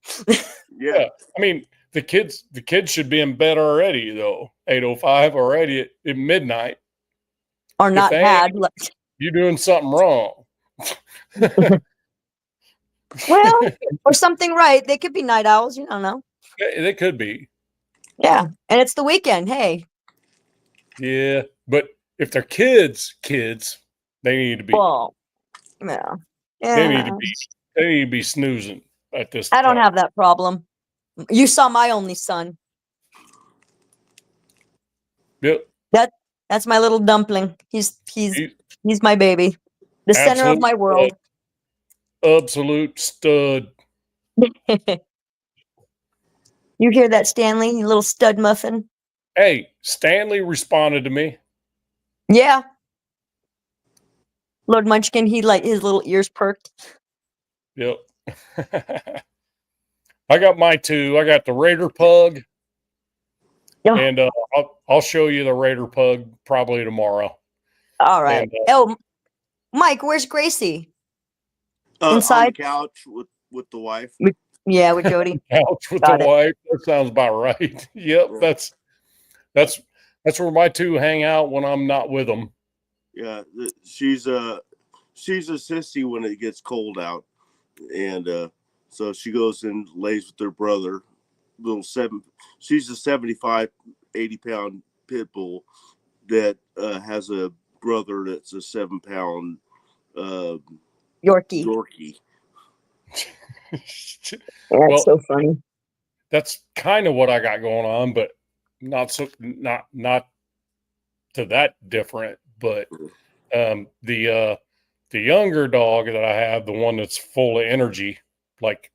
Yeah. I mean, the kids should be in bed already, though. 8:05 already at midnight. Or If not they had. ain't, you're doing something wrong. Well, or something right. They could be night owls. You don't know. They could be. Yeah. And it's the weekend. Hey. Yeah, but if they're kids, they need to be. Well, yeah. They need Yeah. to be. They need to be snoozing at this. I don't time. have that problem. You saw my only son. Yep. That's my little dumpling. He's my baby. The center of Absolute my world. Absolute stud. You hear that, Stanley? You little stud muffin. Hey, Stanley responded to me. Yeah. Lord Munchkin, he like his little ears perked. Yep. I got my two. I got the Raider Pug, Yeah. and I'll show you the Raider Pug probably tomorrow. All right. And, Oh, Mike, where's Gracie? On the Inside? couch with the wife. Yeah, with Jody. Couch with Got the it. wife. That sounds about right. Yep, that's where my two hang out when I'm not with them. Yeah, she's a sissy when it gets cold out, and so she goes and lays with her brother. She's a 75, 80-pound pit bull that has a brother that's a 7-pound Yorkie. Yorkie. That's Well, so funny. that's kind of what I got going on, but not to that different. But the younger dog that I have, the one that's full of energy, like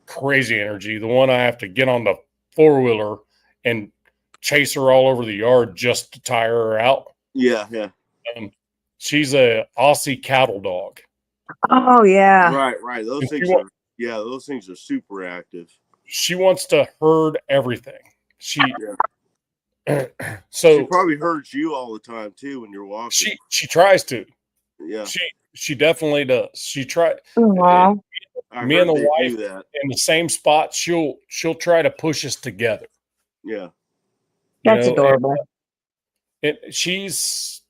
crazy energy, the one I have to get on the 4-wheeler and chase her all over the yard just to tire her out. Yeah. She's a Aussie cattle dog. Oh yeah. Right. Those And things those things are super active. she wants to herd everything. She She so probably herds you all the time too when you're walking. she tries to. Yeah. She definitely does. She try Aw. I me heard and the they wife do that. in the same spot. She'll try to push us together. Yeah. You That's know, adorable. and she's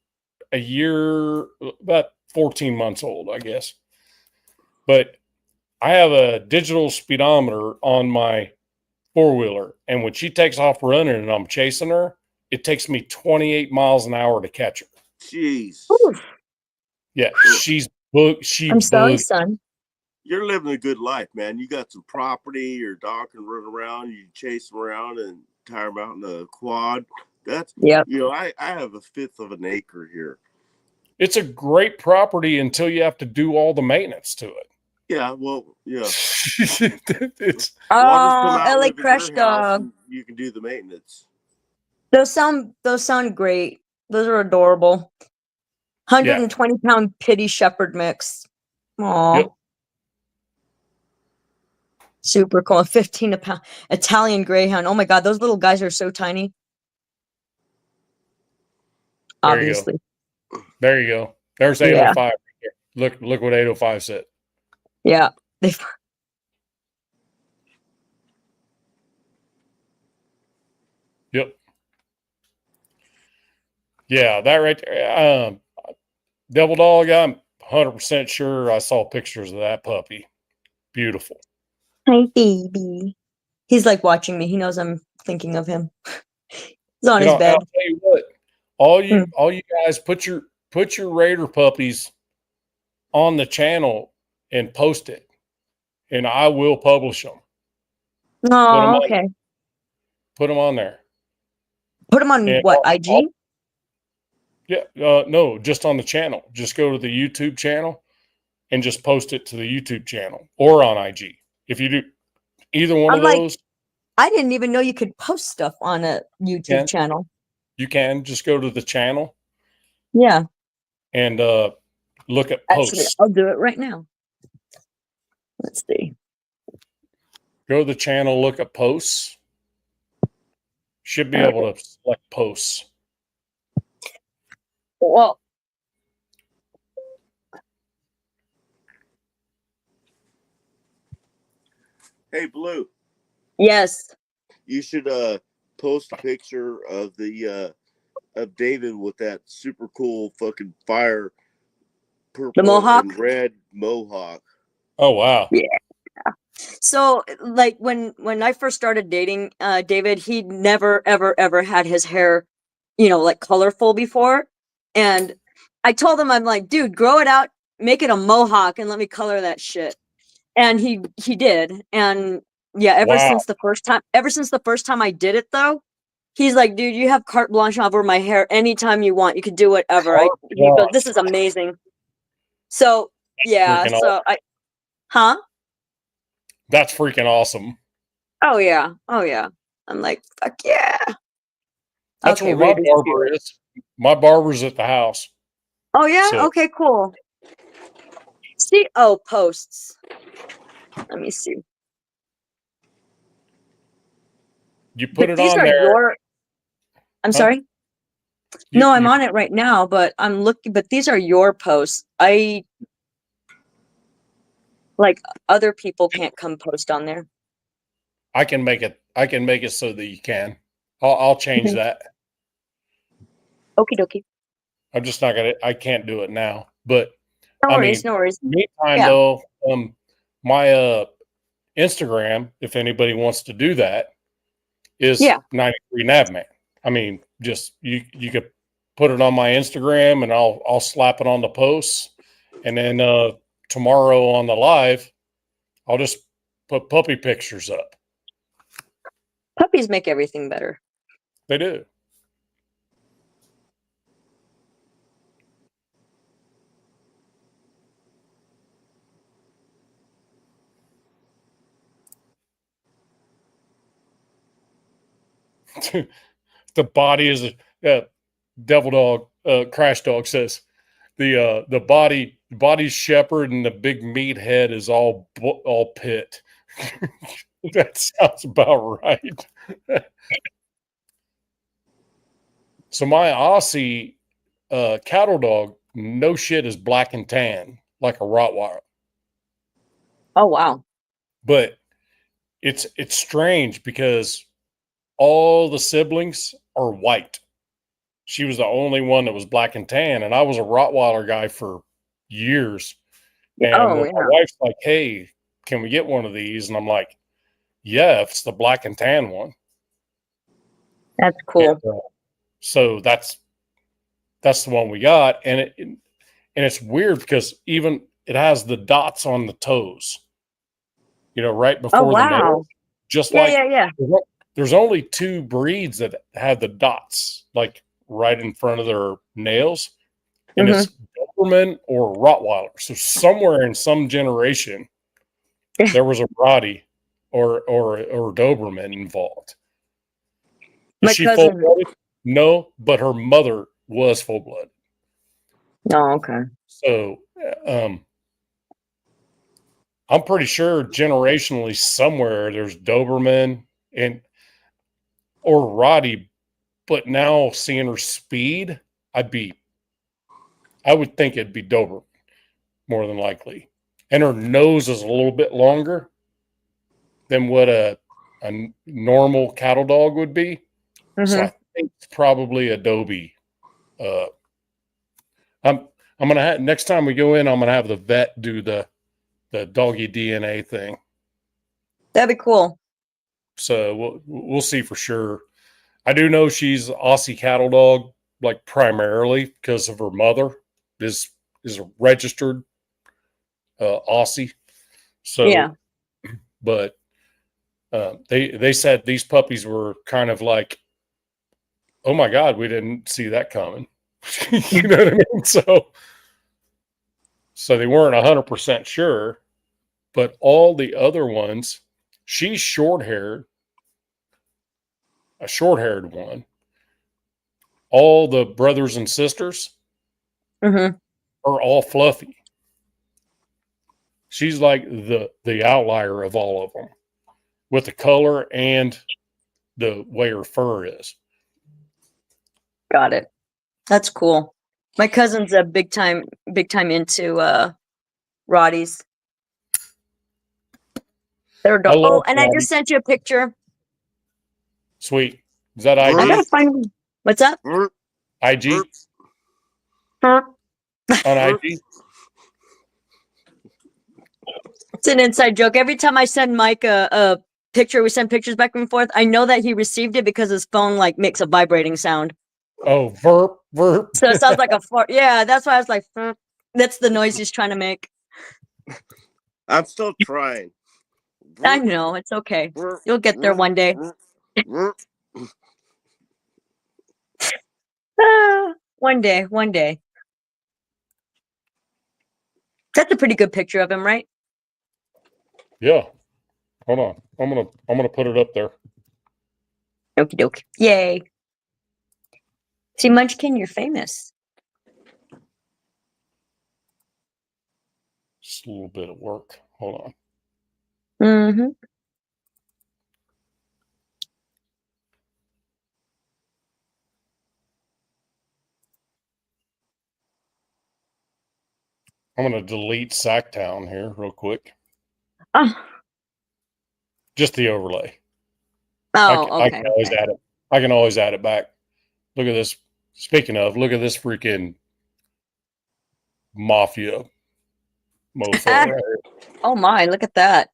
a year, about 14 months old, I guess. But I have a digital speedometer on my 4-wheeler, and when she takes off running and I'm chasing her, it takes me 28 miles an hour to catch her. Jeez. Oof. Yeah, she's booked. She I'm sorry, booked. son. You're living a good life, man. You got some property, your dog can run around, you chase them around and tire them out in the quad. That's Yep. I have a 1/5 of an acre here. It's a great property until you have to do all the maintenance to it. Yeah, well, yeah. It's Well, I'll just come out and LA live at Crush your house Dog. and you can do the maintenance. Those sound great. Those are adorable. 120-pound pitty shepherd mix. Aw. Yep. Super cool. 15 a pound. Italian Greyhound. Oh my God, those little guys are so tiny. There you go. Obviously. There you go. There's Yeah. 805. Look what 805 said. Yeah. They Yep. Yeah, that right there. Devil Dog, I'm 100% sure I saw pictures of that puppy. Beautiful. Hi, baby. He's like watching me. He knows I'm thinking of him. He's on his I'll bed. tell you what, all you guys put your Raider puppies on the channel and post it, and I will publish them. Oh, okay. Put them on there. Put him on And what, IG? Yeah, no, just on the channel. Just go to the YouTube channel and just post it to the YouTube channel or on IG. If you do either one I'm of like, those, I didn't even know you could post stuff on a YouTube channel. you can just go to the channel Yeah. and look at Actually, posts. I'll do it right now. Let's see. Go to the channel, look at posts. Should be able to select posts. Well, Hey, Blue, yes. you should post a picture of the of David with that super cool fucking fire purple mohawk? and red mohawk. Oh wow. Yeah. So like when I first started dating David, he never ever had his hair, like colorful before. And I told him, I'm like, dude, grow it out, make it a mohawk and let me color that shit. And he did. And yeah, ever since the first time I did it though, he's like, dude, you have carte blanche over my hair anytime you want. You could do whatever. He goes, this is amazing. So yeah, Freaking so huh? That's freaking awesome. Oh yeah. I'm like, fuck yeah. That's Okay, where my Raiders barber is. My barber's at the house. Oh yeah? So- Okay, cool. See, posts. Let me see. You put it these on are there. I'm sorry? No, I'm on it right now, but I'm looking, but these are your posts. Like other people can't come post on there. I can make it so that you can. I'll change that. Okie dokie. I'm just not I can't do it now. But No worries. Meantime though, my Instagram, if anybody wants to do that, is 93 Navman. I mean, just you could put it on my Instagram, and I'll slap it on the posts. And then tomorrow on the live, I'll just put puppy pictures up. Puppies make everything better. They do. The body is a devil dog. Crash Dog says the body's shepherd and the big meat head is all pit. That sounds about right. So my Aussie cattle dog, no shit, is black and tan like a Rottweiler. Oh wow. But it's strange because all the siblings are white. She was the only one that was black and tan, and I was a Rottweiler guy for years. And my wife's like, "Hey, can we get one of these?" And I'm like, "Yeah, if it's the black and tan one." That's cool. And, so that's the one we got, and it's weird because even it has the dots on the toes, right before the nails. Just yeah. There's only 2 breeds that have the dots like right in front of their nails, and it's Doberman or Rottweiler. So somewhere in some generation, there was a Rottie or Doberman involved. Is she full-blooded? No, but her mother was full-blooded. Oh, okay. So I'm pretty sure generationally somewhere there's Doberman or Rottie, but now seeing her speed, I would think it'd be Doberman more than likely. And her nose is a little bit longer than what a normal cattle dog would be. So I think it's probably Adobe. I'm gonna have, next time we go in, I'm gonna have the vet do the doggy DNA thing. That'd be cool. So we'll see for sure. I do know she's Aussie cattle dog, like primarily because of her mother is a registered Aussie. So yeah, but they said these puppies were kind of like, oh my God, we didn't see that coming. You know what I mean? So they weren't 100% sure, but all the other ones, she's short-haired, a short-haired one. All the brothers and sisters are all fluffy. She's like the outlier of all of them with the color and the way her fur is. Got it. That's cool. My cousin's a big time into Rotties. They're adorable. Oh, and Rotties. I just sent you a picture. Sweet. Is that IG? I gotta find. What's up? IG. On IG. It's an inside joke. Every time I send Mike a picture, we send pictures back and forth. I know that he received it because his phone like makes a vibrating sound. Oh, verp. So it sounds like a fart. Yeah, that's why I was like, verp. That's the noise he's trying to make. I'm still trying. I know, it's okay. You'll get there one day. One day. That's a pretty good picture of him, right? Yeah. Hold on. I'm gonna put it up there. Okie dokie. Yay. See, Munchkin, you're famous. Just a little bit of work. Hold on. Mm-hmm. I'm going to delete Sacktown here real quick. Oh. Just the overlay. Oh, I can always add it. I can always add it back. Look at this. Speaking of, look at this freaking mafia mofo right here. Oh my, look at that.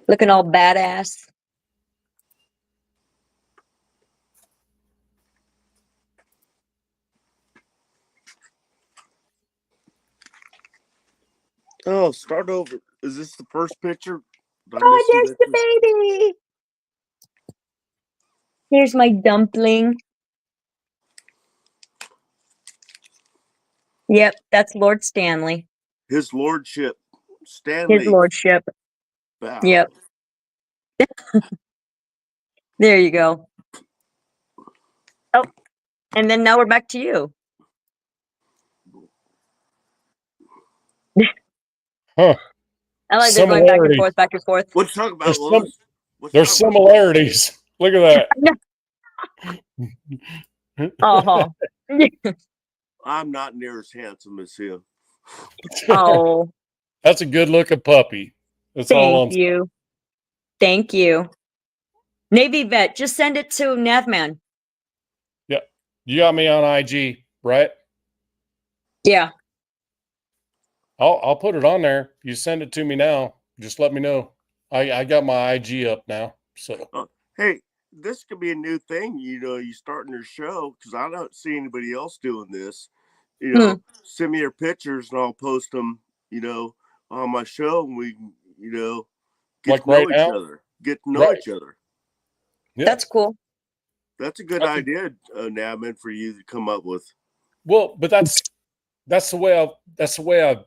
Looking all badass. Oh, start over. Is this the first picture? Did I Oh, miss there's some the pictures? baby. Here's my dumpling. Yep, that's Lord Stanley. His Lordship His Stanley lordship. Bow. Yep. There you go. Oh, and then now we're back to you. Huh. I like they're going back and Similarity. forth, back and forth. What's talking about, There's, Lois? What's there's talking about? similarities. Look at that. Uh-huh. I'm not near as handsome as him. Oh, That's a good looking puppy. That's all I'm thank you. Thank you. Navy Vet, just send it to Navman. Yeah. You got me on IG, right? Yeah. I'll put it on there. You send it to me now. Just let me know. I got my IG up now. So Hey, this could be a new thing. You know, you starting your show because I don't see anybody else doing this. You know, send me your pictures and I'll post them. You know, on my show, and we can, you know, get like to know right each now? other. Get to know Right. each other. Yeah. That's cool. That's a good idea, Navman, for you to come up with. Well, but that's the way I've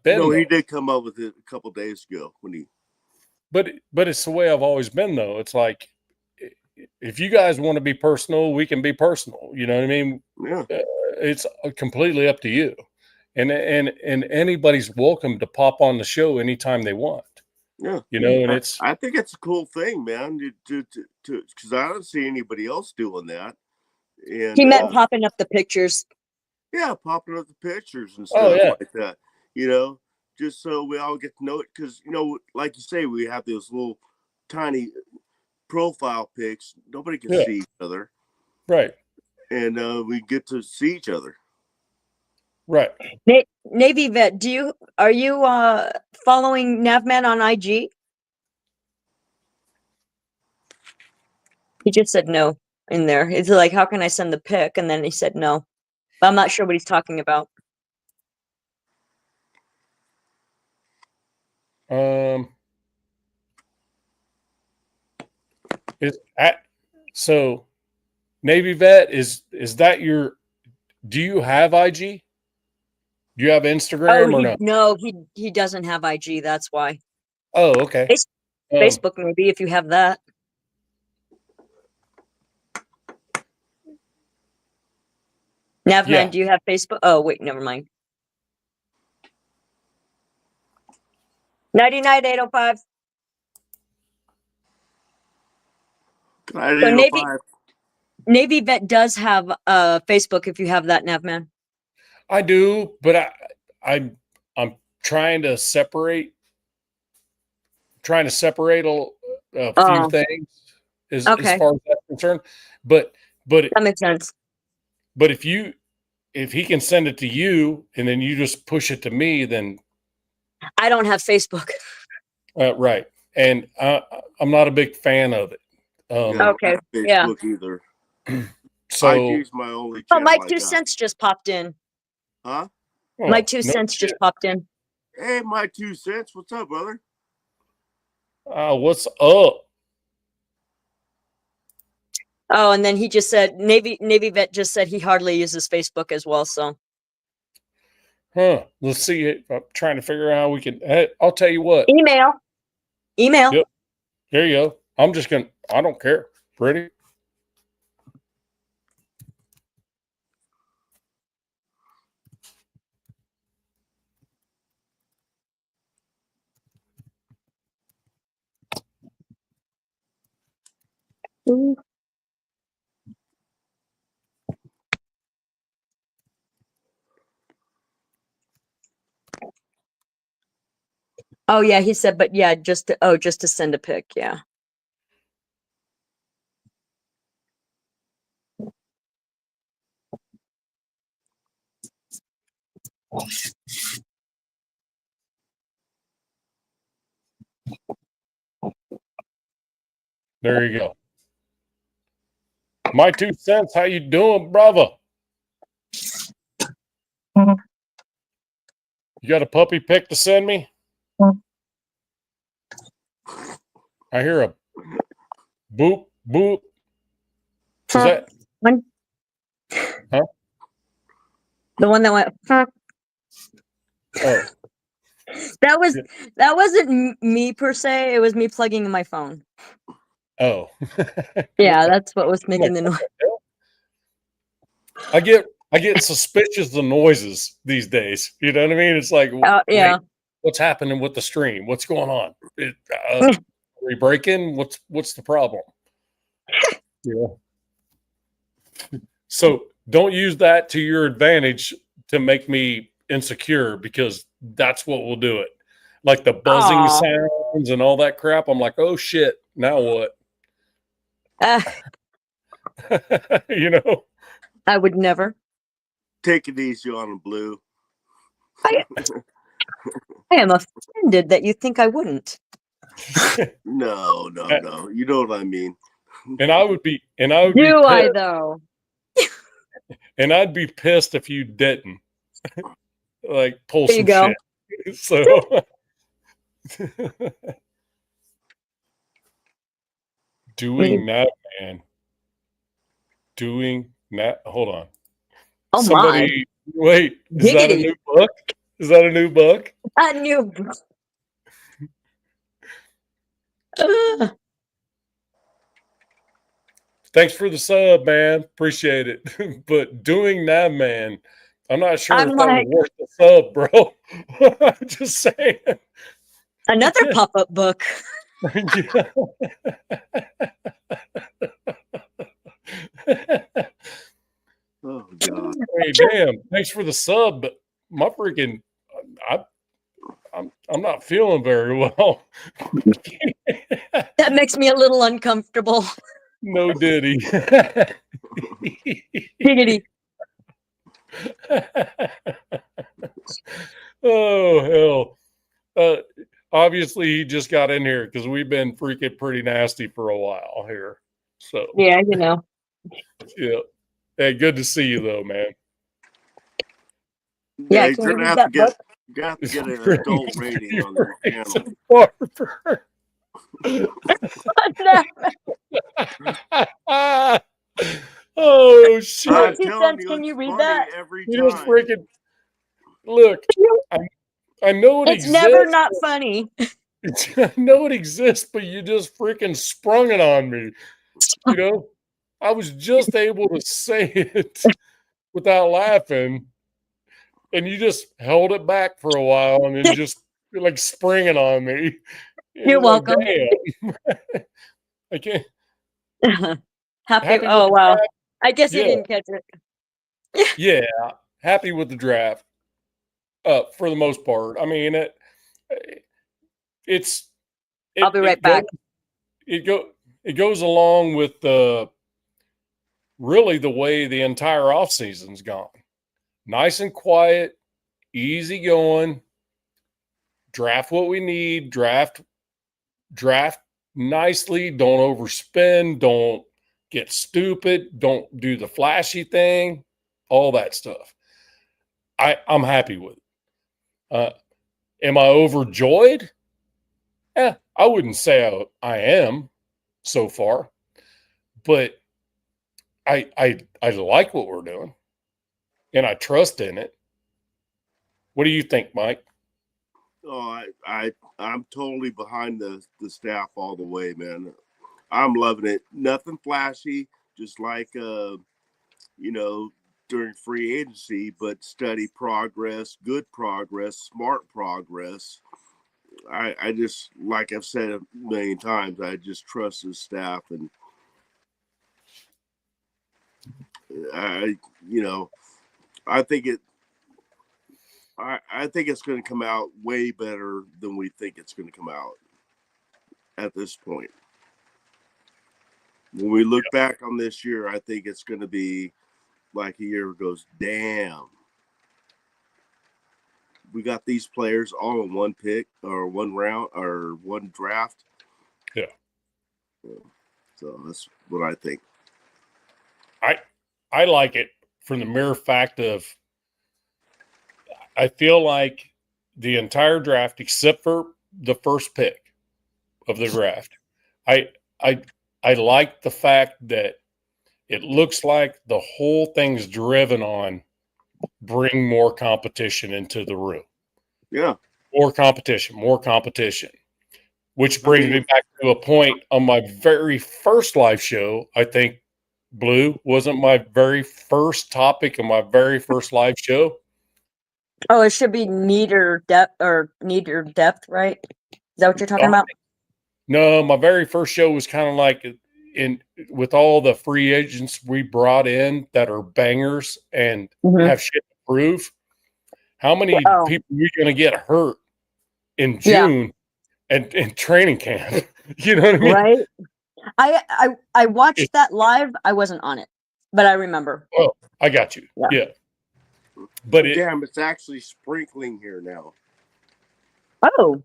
been. No, he though. did come up with it a couple days ago when he. But it's the way I've always been though. It's like if you guys want to be personal, we can be personal. You know what I mean? Yeah. It's completely up to you. And anybody's welcome to pop on the show anytime they want. Yeah. You know, and it's I think it's a cool thing, man. To because I don't see anybody else doing that. And He meant popping up the pictures. yeah, popping up the pictures and stuff oh yeah. like that. You know, just so we all get to know it. Because you know, like you say, we have those little tiny profile pics. Nobody can Yeah. see each other, Right. and we get to see each other. Right. Navy Vet, are you following Navman on IG? He just said no in there. It's like, how can I send the pic? And then he said no. But I'm not sure what he's talking about. So Navy Vet is that your? Do you have IG? Do you have Instagram or no? No, he doesn't have IG. That's why. Oh, okay. Facebook maybe if you have that. Navman, Yeah. do you have Facebook? Oh wait, never mind. 99-805. So Navy Vet does have Facebook if you have that, Navman. I do, but I'm trying to separate a few things as far as that's concerned. But that makes sense. But if he can send it to you and then you just push it to me, then I don't have Facebook. Right. And I'm not a big fan of it. Okay. Facebook either. So IG's my only Oh, channel my I 2 got. cents just popped in. Huh? My 2 cents just popped in. Hey, my 2 cents. What's up, brother? What's up? Oh, and then he just said Navy Vet just said he hardly uses Facebook as well. So Let's see. I'm trying to figure out how we can. I'll tell you what. email. Yep. There you go. I don't care. Pretty. Oh yeah, he said, but yeah, just to send a pic. Yeah. There you go. My 2 cents. How you doing, brother? You got a puppy pic to send me? I hear a boop boop. Is that One- Huh? The one that went. oh That wasn't me per se. It was me plugging in my phone. oh? Yeah, that's what was making the noise. I get suspicious of noises these days. You know what I mean? It's like, Yeah. wait, what's happening with the stream? What's going on? Are we breaking? What's the problem? Yeah. So don't use that to your advantage to make me insecure, because that's what will do it. Like the buzzing Aw. sounds and all that crap. I'm like, oh shit, now what? You know? I would never. Take it easy on him, Blue. I am offended that you think I wouldn't. No. You know what I mean. And I would be Do pissed, I though? and I'd be pissed if you didn't. Like pull There you some go. shit. So doing that, man. Doing that. Hold on. Oh Somebody, wait, is that a Giggity. new book? Is that a new book? my! I knew. Thanks for the sub, man. Appreciate it. But doing that, man, I'm not sure I'm if that like- was worth the sub, bro. I'm just saying. Another pop-up book. Oh God. Hey, damn! Thanks for the sub, but my freaking, I'm not feeling very well. That makes me a little uncomfortable. No diddy. Giggity. Oh hell! Obviously, he just got in here because we've been freaking pretty nasty for a while here. So Yeah, you know. yeah. Hey, good to see you though, man. Yeah, you're can you gonna read have that to get book? you have to It's get an pretty- adult rating on your channel. Barber. Oh shit! I'm Two telling cents, you, can it's you read funny that? every You just time. freaking look. I know it It's exists. never not funny. I know it exists, but you just freaking sprung it on me. You know, I was just able to say it without laughing, and you just held it back for a while, and then just like spring it on me. You're Like, welcome. damn. I can't. Happy. Happy with Oh the wow. draft? I guess you Yeah. didn't catch it. Yeah, happy with the draft. For the most part. I mean, it's. I'll be right back. It goes along with the really the way the entire off season's gone. Nice and quiet, easy going. Draft what we need. Draft nicely. Don't overspend. Don't get stupid. Don't do the flashy thing. All that stuff. I'm happy with it. Am I overjoyed? I wouldn't say I am so far, but I like what we're doing, and I trust in it. What do you think, Mike? Oh, I'm totally behind the staff all the way, man. I'm loving it. Nothing flashy, just like during free agency, but steady progress, good progress, smart progress. I just, like I've said a million times, I just trust the staff, and I think I think it's going to come out way better than we think it's going to come out at this point. When we look back on this year, I think it's going to be like a year goes, damn, we got these players all in one pick or one round or one draft. Yeah. So that's what I think. I like it from the mere fact of I feel like the entire draft except for the first pick of the draft. I like the fact that it looks like the whole thing's driven on bring more competition into the room. Yeah. More competition, which brings me back to a point on my very first live show. I think Blue wasn't my very first topic of my very first live show. Oh, it should be neater depth, right? Is that what you're talking about? No, my very first show was kind of like with all the free agents we brought in that are bangers and have shit to prove. How many people are we going to get hurt in June and in training camp? You know what I mean? Right. I watched that live. I wasn't on it, but I remember. Oh, I got you. Yeah. But damn, it's actually sprinkling here now. Oh.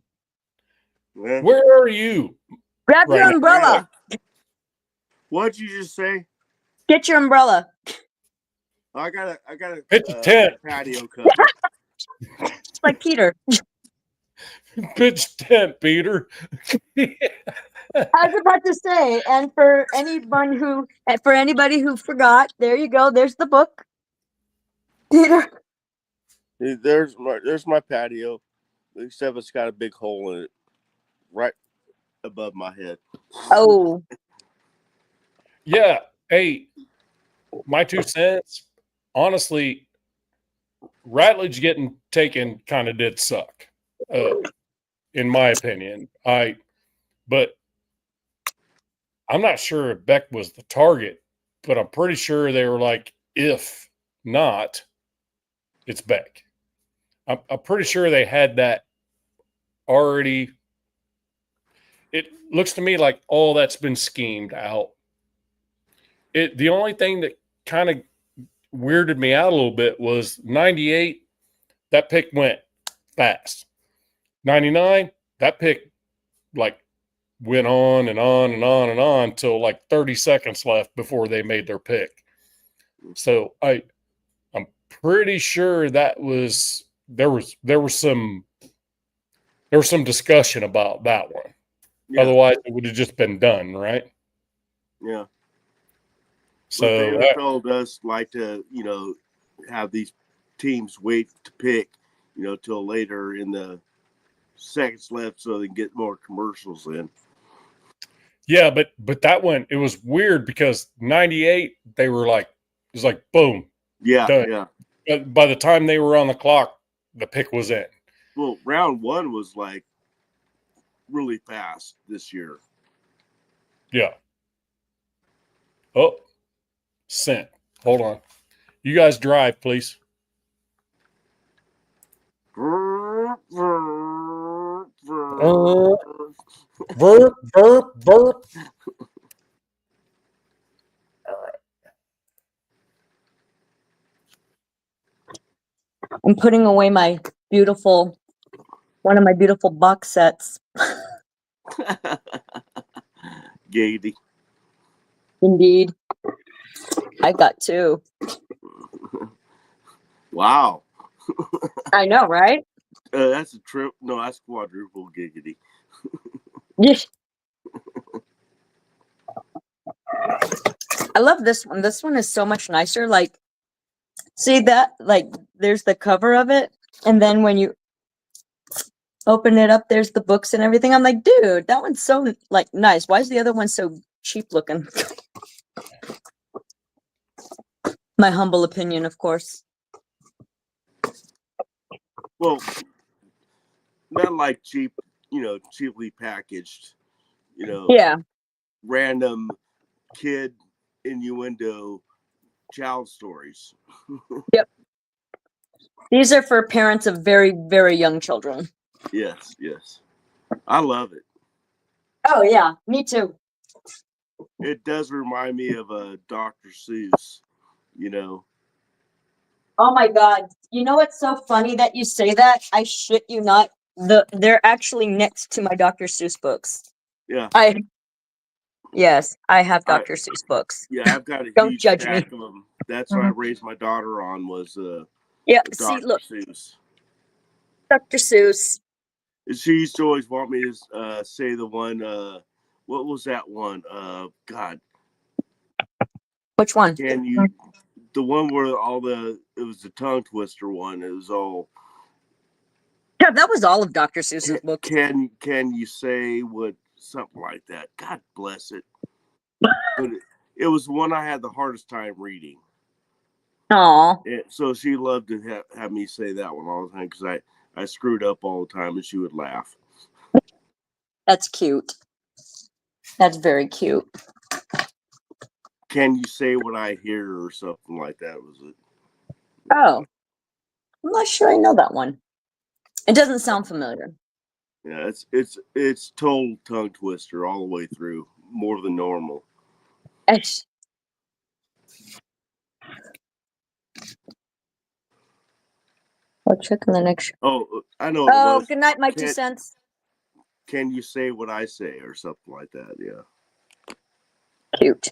Yeah. Where are you? Grab your umbrella. What'd you just say? Get your umbrella. I got Pitch a tent. Patio cover. It's like Peter. Pitch tent, Peter. I was about to say, and for anybody who forgot, there you go. There's the book. Peter. There's my patio. Except it's got a big hole in it, right above my head. Oh. Yeah. Hey, my 2 cents. Honestly, Ratledge getting taken kind of did suck, in my opinion. But I'm not sure if Beck was the target, but I'm pretty sure they were like, if not, it's Beck. I'm pretty sure they had that already. It looks to me like all that's been schemed out. The only thing that kind of weirded me out a little bit was 98, that pick went fast. 99, that pick went on and on and on and on till 30 seconds left before they made their pick. So I'm pretty sure that was there was some discussion about that one. Yeah. Otherwise it would have just been done, right? Yeah. So the NFL does like to, have these teams wait to pick, till later in the seconds left so they can get more commercials in. Yeah, but that one, it was weird because 98, they were it was boom. Yeah, done. Yeah. But by the time they were on the clock, the pick was in. Well, round 1 was really fast this year. Yeah. Oh. Sent. Hold on. You guys drive, please. Verp. All right. I'm putting away one of my beautiful box sets. Gady. Indeed. I got 2. Wow. I know, right? That's a trip. No, that's quadruple giggity. Yes. I love this one. This one is so much nicer. See that? There's the cover of it. And then when you open it up, there's the books and everything. I'm like, dude, that one's so nice. Why is the other one so cheap looking? My humble opinion, of course. Well, not cheap, cheaply packaged, Yeah. Random kid innuendo child stories. Yep. These are for parents of very, very young children. Yes. I love it. Oh, yeah. Me too. It does remind me of Dr. Seuss, Oh my God. You know what's so funny that you say that? I shit you not. They're actually next to my Dr. Seuss books. Yeah. Yes, I have Dr. Seuss books. Yeah, I've got a Don't huge judge stack me. of them. That's what I raised my daughter on was Yeah, Dr. see, look. Seuss. Dr. Seuss. She used to always want me to say the one. What was that one? God, Which one? can you? The one where it was the tongue twister one. It was all. Yeah, that was all of Dr. Seuss's books. Can you say what something like that? God bless it. But it was one I had the hardest time reading. Aw. So she loved to have me say that one all the time because I screwed up all the time and she would laugh. That's cute. That's very cute. Can you say what I hear or something like that? Was it? Oh. I'm not sure I know that one. It doesn't sound familiar. Yeah, it's total tongue twister all the way through, more than normal. Esh. I'll check in the next show. Oh, I know. What it Oh, was. good night, my 2 cents. Can you say what I say or something like that? Yeah. Cute.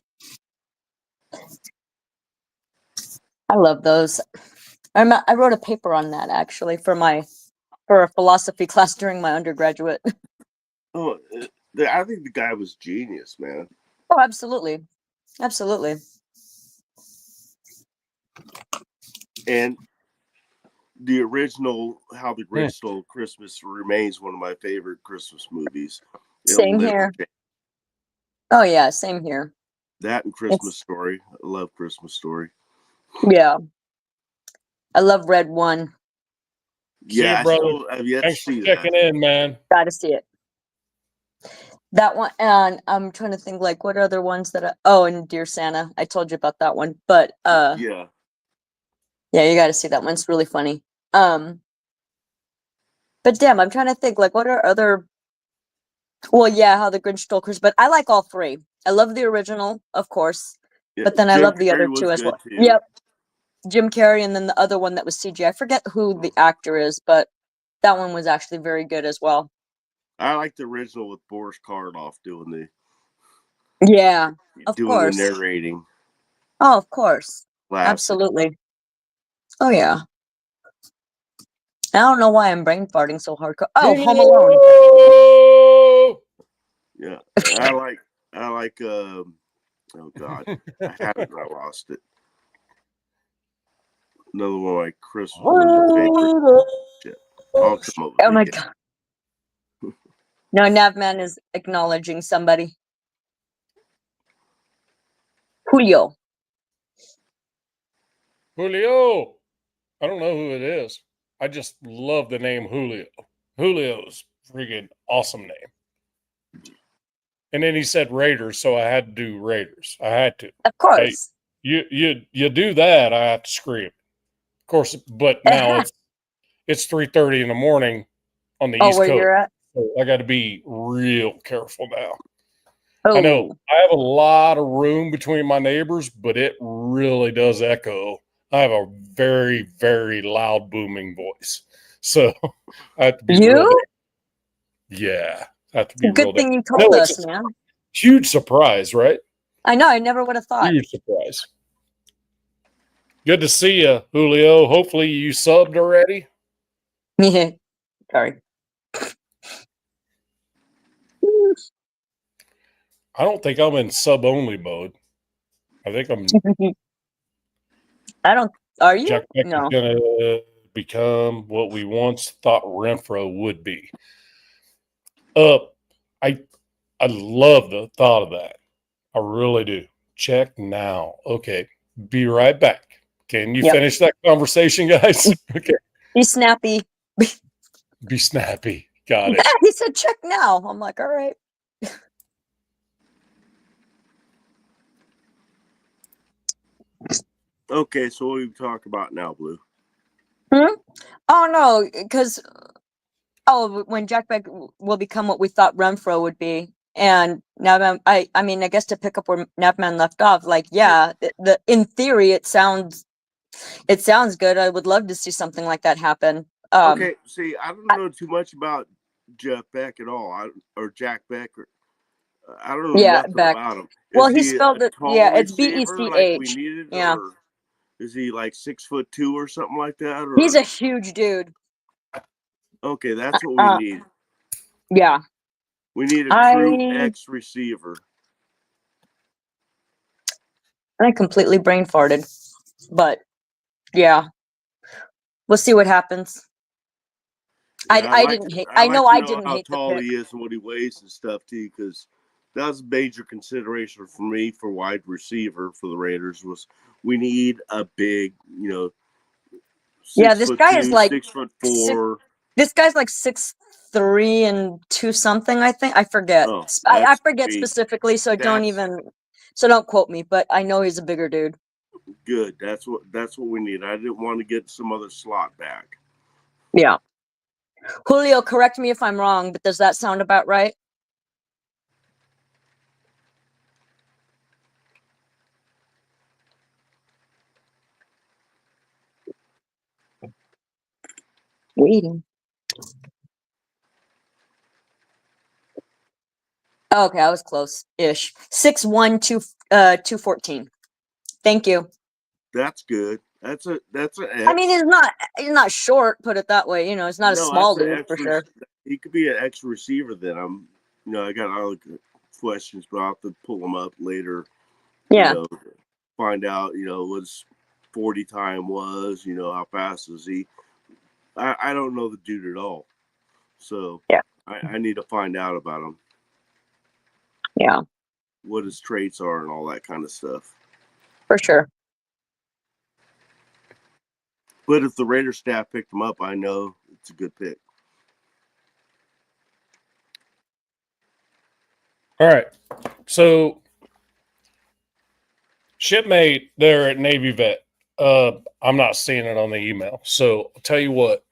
I love those. I wrote a paper on that actually for a philosophy class during my undergraduate. Oh, I think the guy was genius, man. Oh, absolutely. Absolutely. And the original How the Grinch Stole Christmas remains one of my favorite Christmas movies. Same here. Oh yeah, same here. That and Christmas Story. I love Christmas Story. Yeah. I love Red One. Yeah, See you, brother. I've yet Thanks to see for checking in, man. Gotta see it. That one, and I'm trying to think like what other ones that and Dear Santa. I told you about that one. But yeah, you gotta see that one. It's really funny. But damn, I'm trying to think like what are other How the Grinch Stole Christmas, but I like all three. I love the original, of course. yeah. But then I Jim love the Carrey other was two as good well. too. Yep. Jim Carrey, and then the other one that was CG. I forget who the actor is, but that one was actually very good as well. I like the original with Boris Karloff doing of the course. narrating. Oh, of course. Classic. Absolutely. Oh yeah. I don't know why I'm brain farting so hardcore. Oh, Home Alone. Yeah, I like. Oh God, I had it. I lost it. Another one of my Christmas favorite. Shit. I'll come up with Oh my it. God. No, Navman is acknowledging somebody. Julio. Julio. I don't know who it is. I just love the name Julio. Julio's freaking awesome name. And then he said Raiders, so I had to do Raiders. I had to. Of course. Hey, you do that, I have to scream. Of course, but now it's 3:30 in the morning on the East where Coast. you're at? So I got to be real careful now. Oh. I know I have a lot of room between my neighbors, but it really does echo. I have a very, very loud, booming voice. So I have to be real. Yeah. I have to be Good real. thing you told us, man. Huge surprise, right? I know. I never would have thought. Huge surprise. Good to see you, Julio. Hopefully you subbed already. Yeah. Sorry. I don't think I'm in sub only mode. I think I'm. I don't. Are you? Jack Beck No. is gonna become what we once thought Renfro would be. I love the thought of that. I really do. Check now. Okay. Be right back. Can you finish that conversation, guys? Okay. Be snappy. Be snappy. Got it. He said check now. I'm like, all right. Okay, so what do we talk about now, Blue? Oh no, because when Jack Beck will become what we thought Renfro would be, and now I mean, I guess to pick up where Napman left off, like the in theory it sounds good. I would love to see something like that happen. Okay, see, I don't know too much about Jeff Beck at all, or Jack Beck. I don't know nothing Beck. about him. Well, he spelled it. Yeah, it's BECH. Like we needed, yeah. Or is he like 6'2" or something like that? Or? He's a huge dude. Okay, that's what Uh, we need. Yeah. We need a true I X receiver. completely brain farted, but yeah, we'll see what happens. Yeah, I didn't hate. I like know to I know didn't how hate the tall pick. he is and what he weighs and stuff too, because that was a major consideration for me for wide receiver for the Raiders. Was we need a big, Yeah, 6'2", 6'4". this guy's like 6'3" and 2 something. I think I forget. Oh, I that's forget sweet. specifically, so That's don't quote me. But I know he's a bigger dude. good. That's what we need. I didn't want to get some other slot back. Yeah. Julio, correct me if I'm wrong, but does that sound about right? Waiting. Oh, okay, I was close-ish. 6'1", 214. Thank you. That's good. That's a X. I mean, he's not short. Put it that way. You know, it's not a No, small that's an dude X. for sure. He could be an X receiver. Then I got other questions, but I'll have to pull them up later. Yeah. Find out. What his 40 time was. How fast is he? I don't know the dude at all, so Yeah. I need to find out about him. Yeah, What his traits are and all that kind of stuff. for sure. But if the Raiders staff picked him up, I know it's a good pick. All right. So, shipmate there at Navy Vet. I'm not seeing it on the email. So I'll tell you what.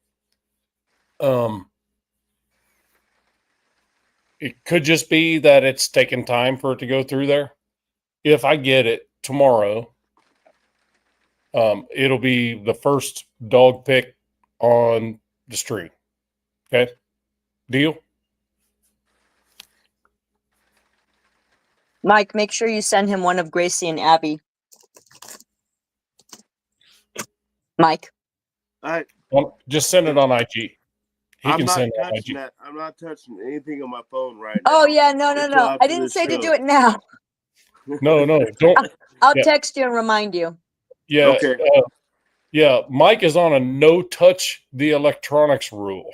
It could just be that it's taking time for it to go through there. If I get it tomorrow, it'll be the first dog pick on the stream. Okay. Deal? Mike, make sure you send him one of Gracie and Abby. Mike. Well, just send it on IG. He I'm can not send it on touching IG. that. I'm not touching anything on my phone right now. Oh yeah, no. until I after didn't this say to show. do it now. No, don't. I'll Yeah. text you and remind you. Yeah. Okay. Yeah. Mike is on a no touch the electronics rule.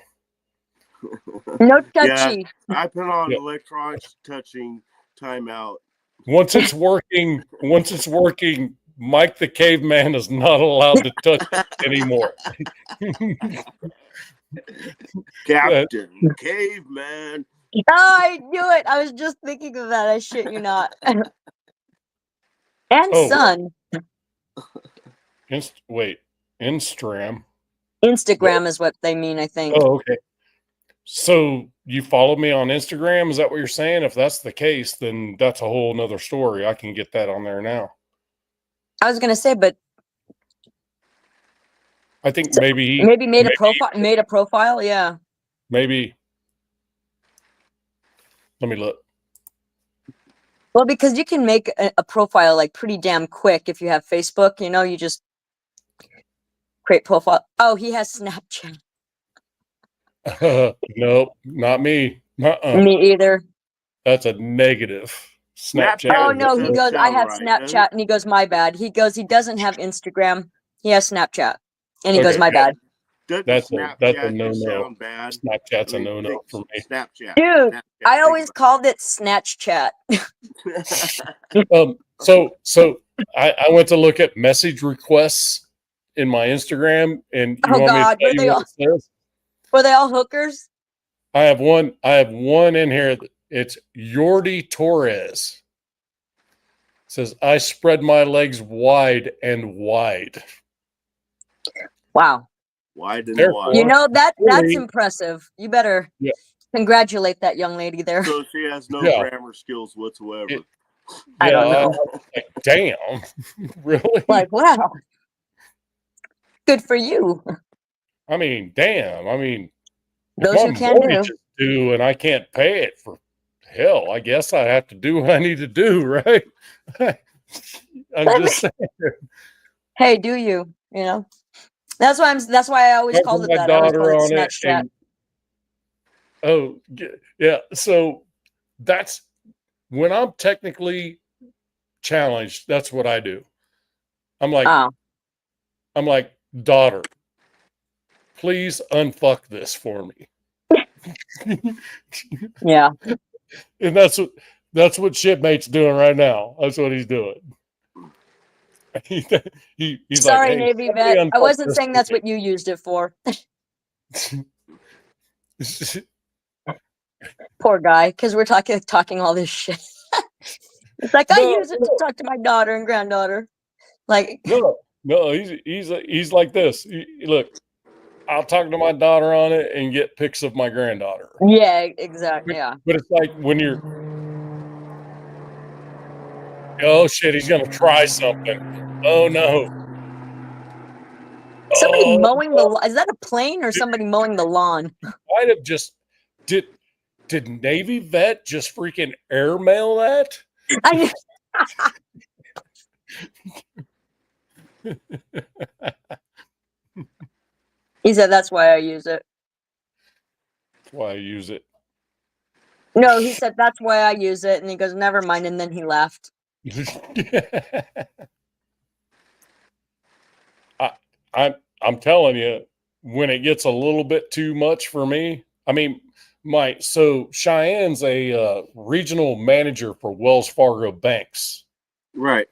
No Yeah, touchy. I put on Yeah. electronics touching timeout. Once it's working, Mike the caveman is not allowed to touch it anymore. Captain Caveman. Oh, I knew it. I was just thinking of that. I shit you not. And Oh. son. Wait, Instagram. Instagram is what they mean, I think. Oh, okay. So you follow me on Instagram? Is that what you're saying? If that's the case, then that's a whole nother story. I can get that on there now. I was gonna say, but I think maybe made a profile. Yeah. Maybe. Let me look. Well, because you can make a profile like pretty damn quick if you have Facebook. You just create profile. Oh, he has Snapchat. Nope, not me. Me either. That's a negative. Snapchat. Oh no, he goes, I have right, Snapchat, and he goes, my bad. He goes, he doesn't have Instagram. He has Snapchat, and he goes, Okay. my bad. That's a no-no. Sound bad. Snapchat's a no-no for me. Snapchat. Dude, Snapchat. I always called it Snatch Chat. So I went to look at message requests in my Instagram, and you Oh want God, me to tell you what it says? were they all hookers? I have one in here. It's Yordi Torres. It says, I spread my legs wide and wide. Wow. Wide and Therefore, wide. That's impressive. You better congratulate that young lady there. So she has no Yeah. grammar skills whatsoever. I don't know. Like, damn. Really? Like, wow. Good for you. I mean, damn. I mean, Those if who my can do. mortgage is due and I can't pay it, for hell, I guess I have to do what I need to do, right? I'm just saying. Hey, do you? That's why I always called it My that. I always daughter called it on it, Snatch Chat. and Yeah. So that's when I'm technically challenged. That's what I do. I'm like, Oh, daughter, please unfuck this for me. yeah. And that's what Shipmate's doing right now. That's what he's doing. He's Sorry, like, hey, Navy somebody vet. I unfuck wasn't this saying for that's me. what you used it for. Poor guy, because we're talking all this shit. It's like I No, use it to talk to my daughter and granddaughter. Like, no, he's like this. Look, I'll talk to my daughter on it and get pics of my granddaughter. yeah, exactly. Yeah. But it's like when you're, oh shit, he's gonna try something. Oh no. Somebody Oh, mowing is that a plane or somebody mowing the lawn? might have just did Navy vet just freaking airmail that? I, he said that's why I use it. That's why I use it. No, he said that's why I use it, and he goes, never mind, and then he left. I'm telling you, when it gets a little bit too much for me, I mean, so Cheyenne's a regional manager for Wells Fargo Banks, Right.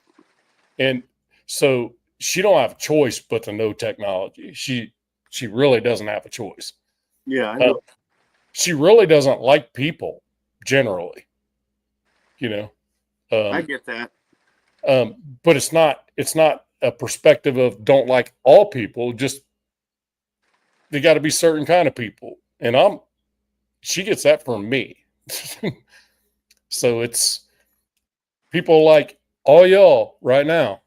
and so she don't have a choice but to know technology. She really doesn't have a choice. Yeah, I know. She really doesn't like people generally, you know. I get that. But it's not a perspective of don't like all people. Just they got to be certain kind of people, and she gets that from me. So it's people like all y'all right now.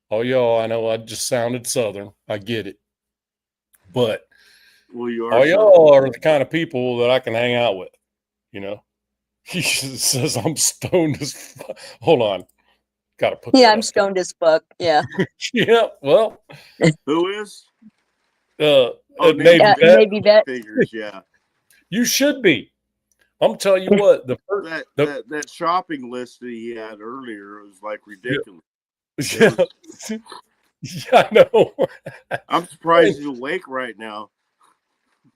All y'all, I know I just sounded Southern. I get it, but Well, you are. all y'all are the kind of people that I can hang out with. You know, he says I'm stoned as. Hold on, got to put. Yeah, that I'm up. stoned as fuck. Yeah. Yeah, well, Who is? Navy vet. Navy vet. Figures, yeah. You should be. I'm telling you what, that shopping list that he had earlier was like ridiculous. Yeah, yeah, I know. I'm surprised he's awake right now.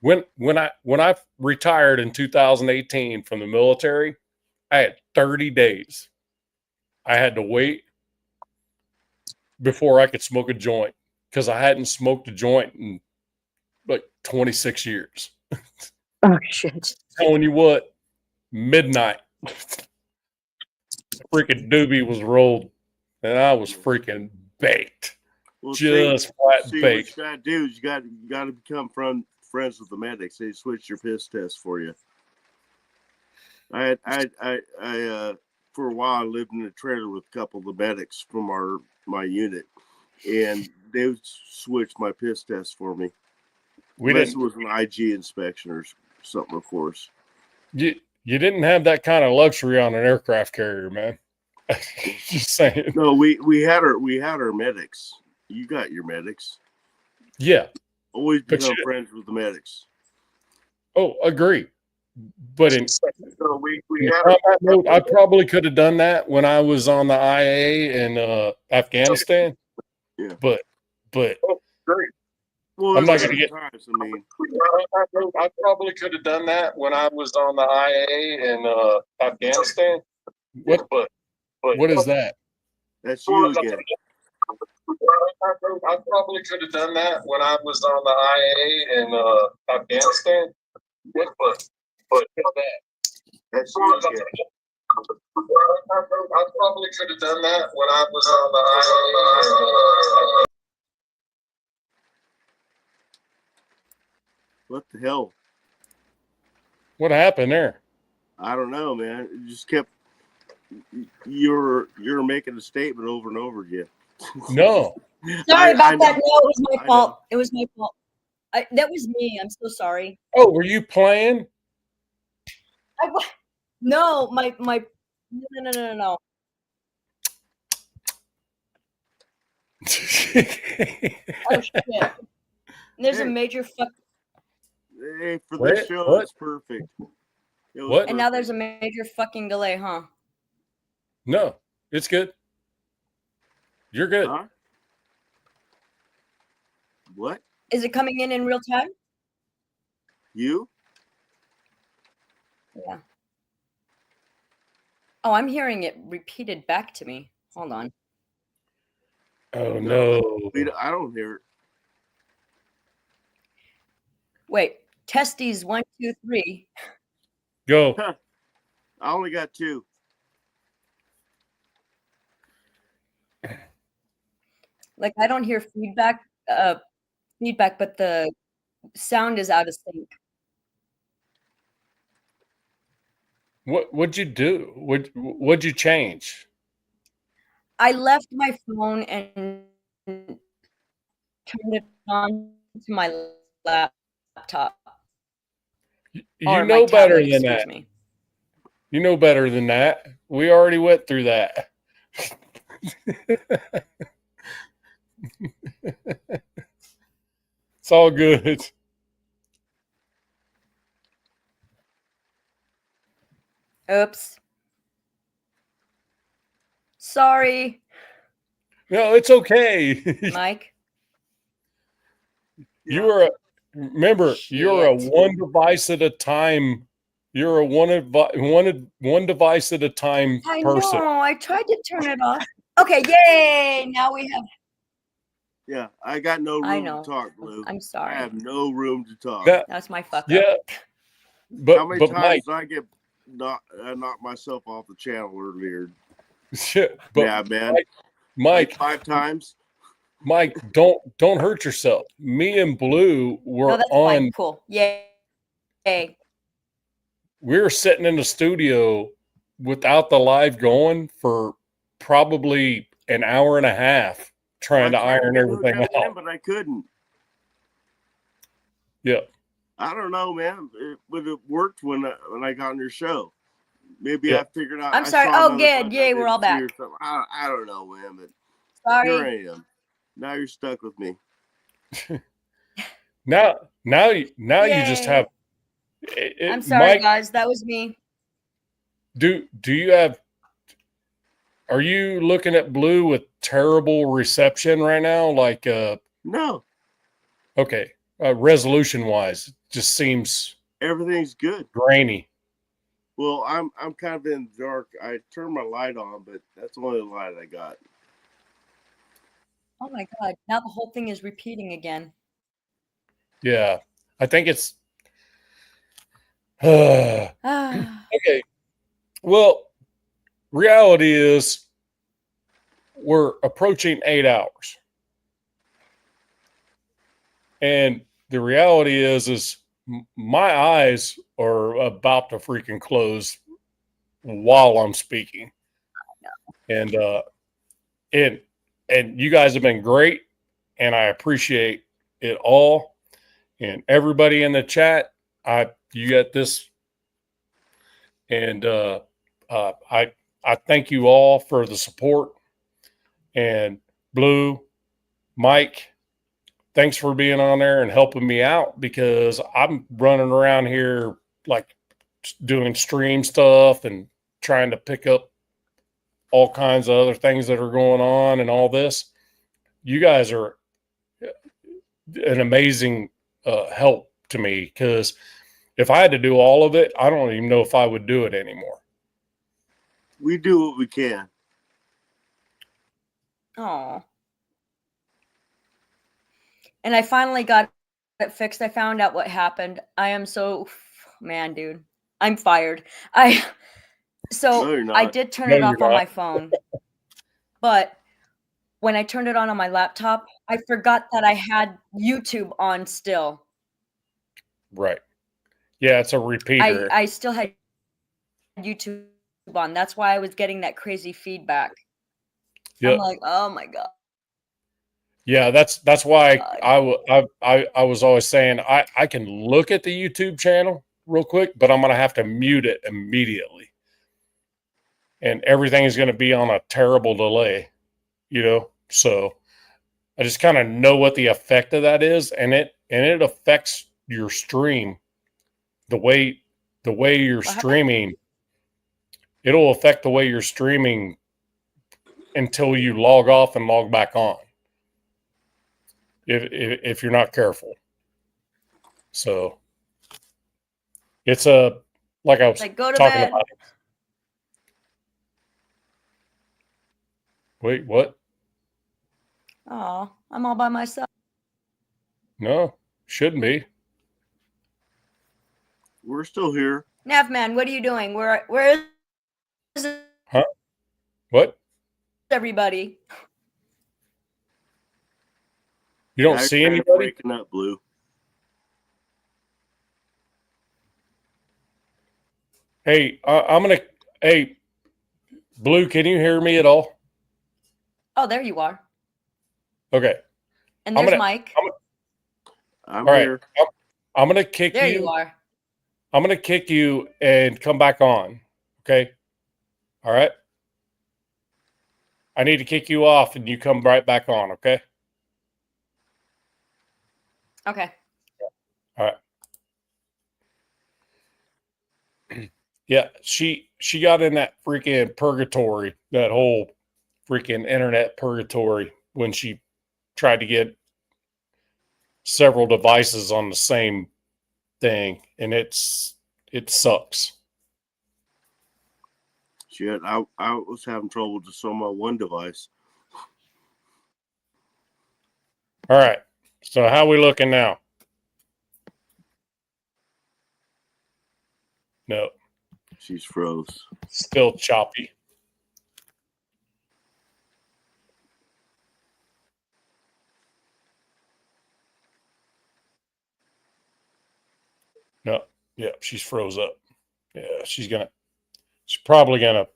When I retired in 2018 from the military, I had 30 days. I had to wait before I could smoke a joint because I hadn't smoked a joint in like 26 years. Oh shit! Telling you what, midnight, freaking doobie was rolled, and I was freaking baked. Well, Just flat see baked. what you gotta do is you gotta become friends with the medics. They switch your piss test for you. I for a while I lived in a trailer with a couple of the medics from my unit, and they switched my piss test for me. Unless it was an IG inspection or something, of course. You didn't have that kind of luxury on an aircraft carrier, man. Just saying. No, we had our medics. You got your medics. Yeah. Always become friends with the medics. Oh, agree. But in had mode, I probably could have done that when I was on the IA in Afghanistan. Yeah. But great. Well, I'm not going to get. Times, I mean, I probably could have done that when I was on the IA in Afghanistan. What is that? That's you again. I probably could have done that when I was on the IA in Afghanistan. What is that? That's you again. I probably could have done that when I was on the IA. What the hell? What happened there? I don't know, man. It just kept. You're making a statement over and over again. No. Sorry about that. No, it was my fault. It was my fault. That was me. I'm so sorry. Oh, were you playing? No, my no. Oh shit! There's a major fuck. Hey, for this show, it's perfect. It was What? And now perfect. there's a major fucking delay, huh? No, it's good. You're good. Huh? What? Is it coming in real time? You? Yeah. Oh, I'm hearing it repeated back to me. Hold on. Oh No. no. I don't hear it. Wait. Testes 1, 2, 3. Go. I only got 2. Like I don't hear feedback, but the sound is out of sync. What'd you do? What'd you change? I left my phone and turned it on to my laptop. You Or my know better tablet, than excuse that. me. You know better than that. We already went through that. It's all good. Oops. Sorry, No, it's okay. Mike. You are remember, you're a Shit. one device at a time. You're a one device at a time I person. know. I tried to turn it off. Okay, yay! Now we have. Yeah, I got no I room know. to talk, Blue. I'm I sorry. have no room to talk. Yeah, That's my fuck up. yeah. How many But times Mike, did I get knocked myself off the channel earlier? but Yeah, man. Mike, Like 5 times. Mike, don't hurt yourself. Me and Blue were No, that's on. fine. Cool. Yay. Yay. We were sitting in the studio without the live going for probably an hour and a half trying to I tried iron get Blue everything coming in, out. but I couldn't. Yeah. I don't know, man. It would have worked when I got on your show. Maybe Yeah. I figured out. I'm I sorry. saw Oh, another good. button Yay, I we're all didn't see back. or something. I don't know, man. But Sorry. here I am. Now you're stuck with me. Now you just Yay. have. I'm sorry, Mike, guys. That was me. do you have? Are you looking at Blue with terrible reception right now? Like, No, okay, resolution wise, just seems everything's good. grainy. Well, I'm kind of in the dark. I turned my light on, but that's the only light I got. Oh my god. Now the whole thing is repeating again. Yeah, I think it's. Okay. Ah. Well, reality is we're approaching 8 hours. And the reality is my eyes are about to freaking close while I'm speaking. And you guys have been great, and I appreciate it all. And everybody in the chat, you got this. And I thank you all for the support. And Blue, Mike, thanks for being on there and helping me out, because I'm running around here like doing stream stuff and trying to pick up all kinds of other things that are going on and all this. You guys are an amazing help to me, because if I had to do all of it, I don't even know if I would do it anymore. We do what we can. Oh. And I finally got it fixed. I found out what happened. I am so man, dude. I'm fired. No, you're not. I did turn No, it you're off on not. my phone. But when I turned it on my laptop, I forgot that I had YouTube on still. Right. Yeah, it's a repeater. I still had YouTube on. That's why I was getting that crazy feedback. Yeah. I'm like, oh my god. Yeah, that's why I was always saying I can look at the YouTube channel real quick, but I'm gonna have to mute it immediately, and everything is gonna be on a terrible delay, So I just kind of know what the effect of that is, and it affects your stream the way the way you're What happened? streaming, it'll affect the way you're streaming until you log off and log back on. If you're not careful. So it's like I was Like, go to talking bed. about. Wait, what? Oh, I'm all by myself. No, shouldn't be. We're still here. Navman, what are you doing? Where is Huh? What? everybody? You don't Now see you're anybody? breaking up, Blue. Hey, I'm gonna. Hey, Blue, can you hear me at all? Oh, there you are. Okay. And I'm there's gonna- Mike. I'm All right. here. I'm gonna kick There you. you are. I'm gonna kick you and come back on. Okay. All right. I need to kick you off and you come right back on. Okay. Okay. Yeah, she got in that freaking purgatory, that whole freaking internet purgatory when she tried to get several devices on the same thing, and it sucks. Shit, I was having trouble just on my one device. All right, so how we looking now? No, She's froze. still choppy. No, yeah, she's froze up. Yeah, she's probably gonna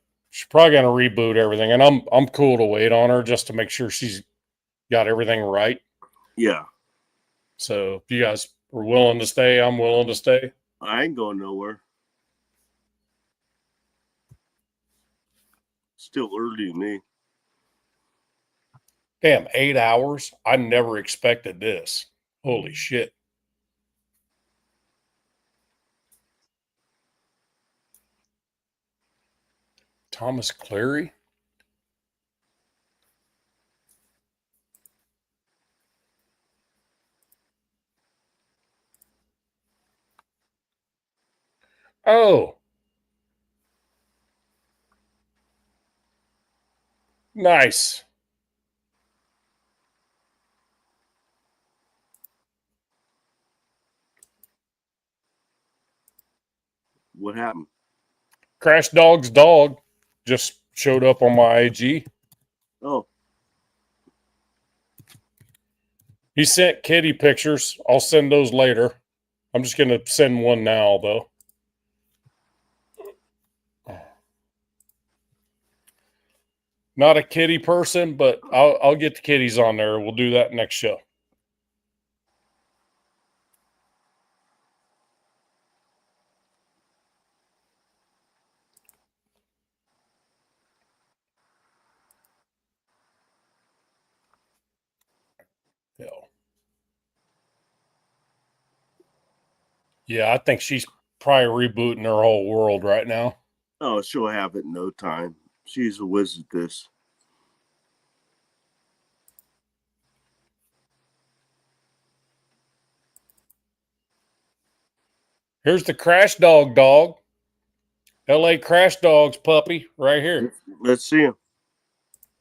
reboot everything, and I'm cool to wait on her just to make sure she's got everything right. Yeah, So if you guys are willing to stay, I'm willing to stay. I ain't going nowhere. Still early to me. Damn, 8 hours. I never expected this. Holy shit. Thomas Cleary? Oh. Nice. What happened? Crash Dog's dog just showed up on my IG. Oh, He sent kitty pictures. I'll send those later. I'm just going to send one now, though. Not a kitty person, but I'll get the kitties on there. We'll do that next show. Yeah, I think she's probably rebooting her whole world right now. oh, she'll have it in no time. She's a whiz at this. Here's the Crash Dog dog. LA Crash Dog's puppy right here. Let's see him.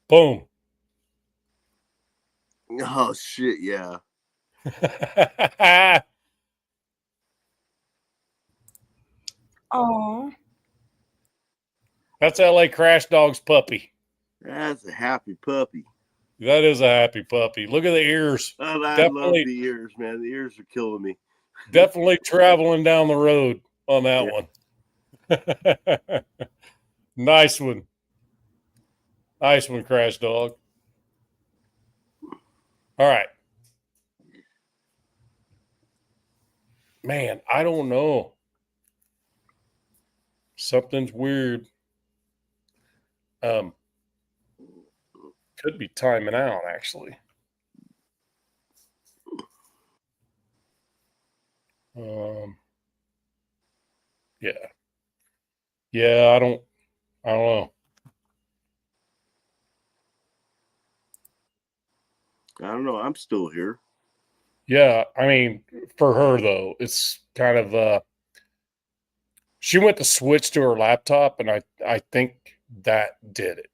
Boom. Oh shit, yeah. Oh. That's LA Crash Dog's puppy. That's a happy puppy. That is a happy puppy. Look at the ears. And I love Definitely- the ears, man. The ears are killing me. Definitely traveling down the road on that one. Nice one. Nice one, Crash Dog. All right. Man, I don't know. Something's weird. Could be timing out, actually. Yeah. Yeah, I don't know. I don't know. I'm still here. Yeah, I mean, for her though, it's kind of she went to switch to her laptop, and I think that did it.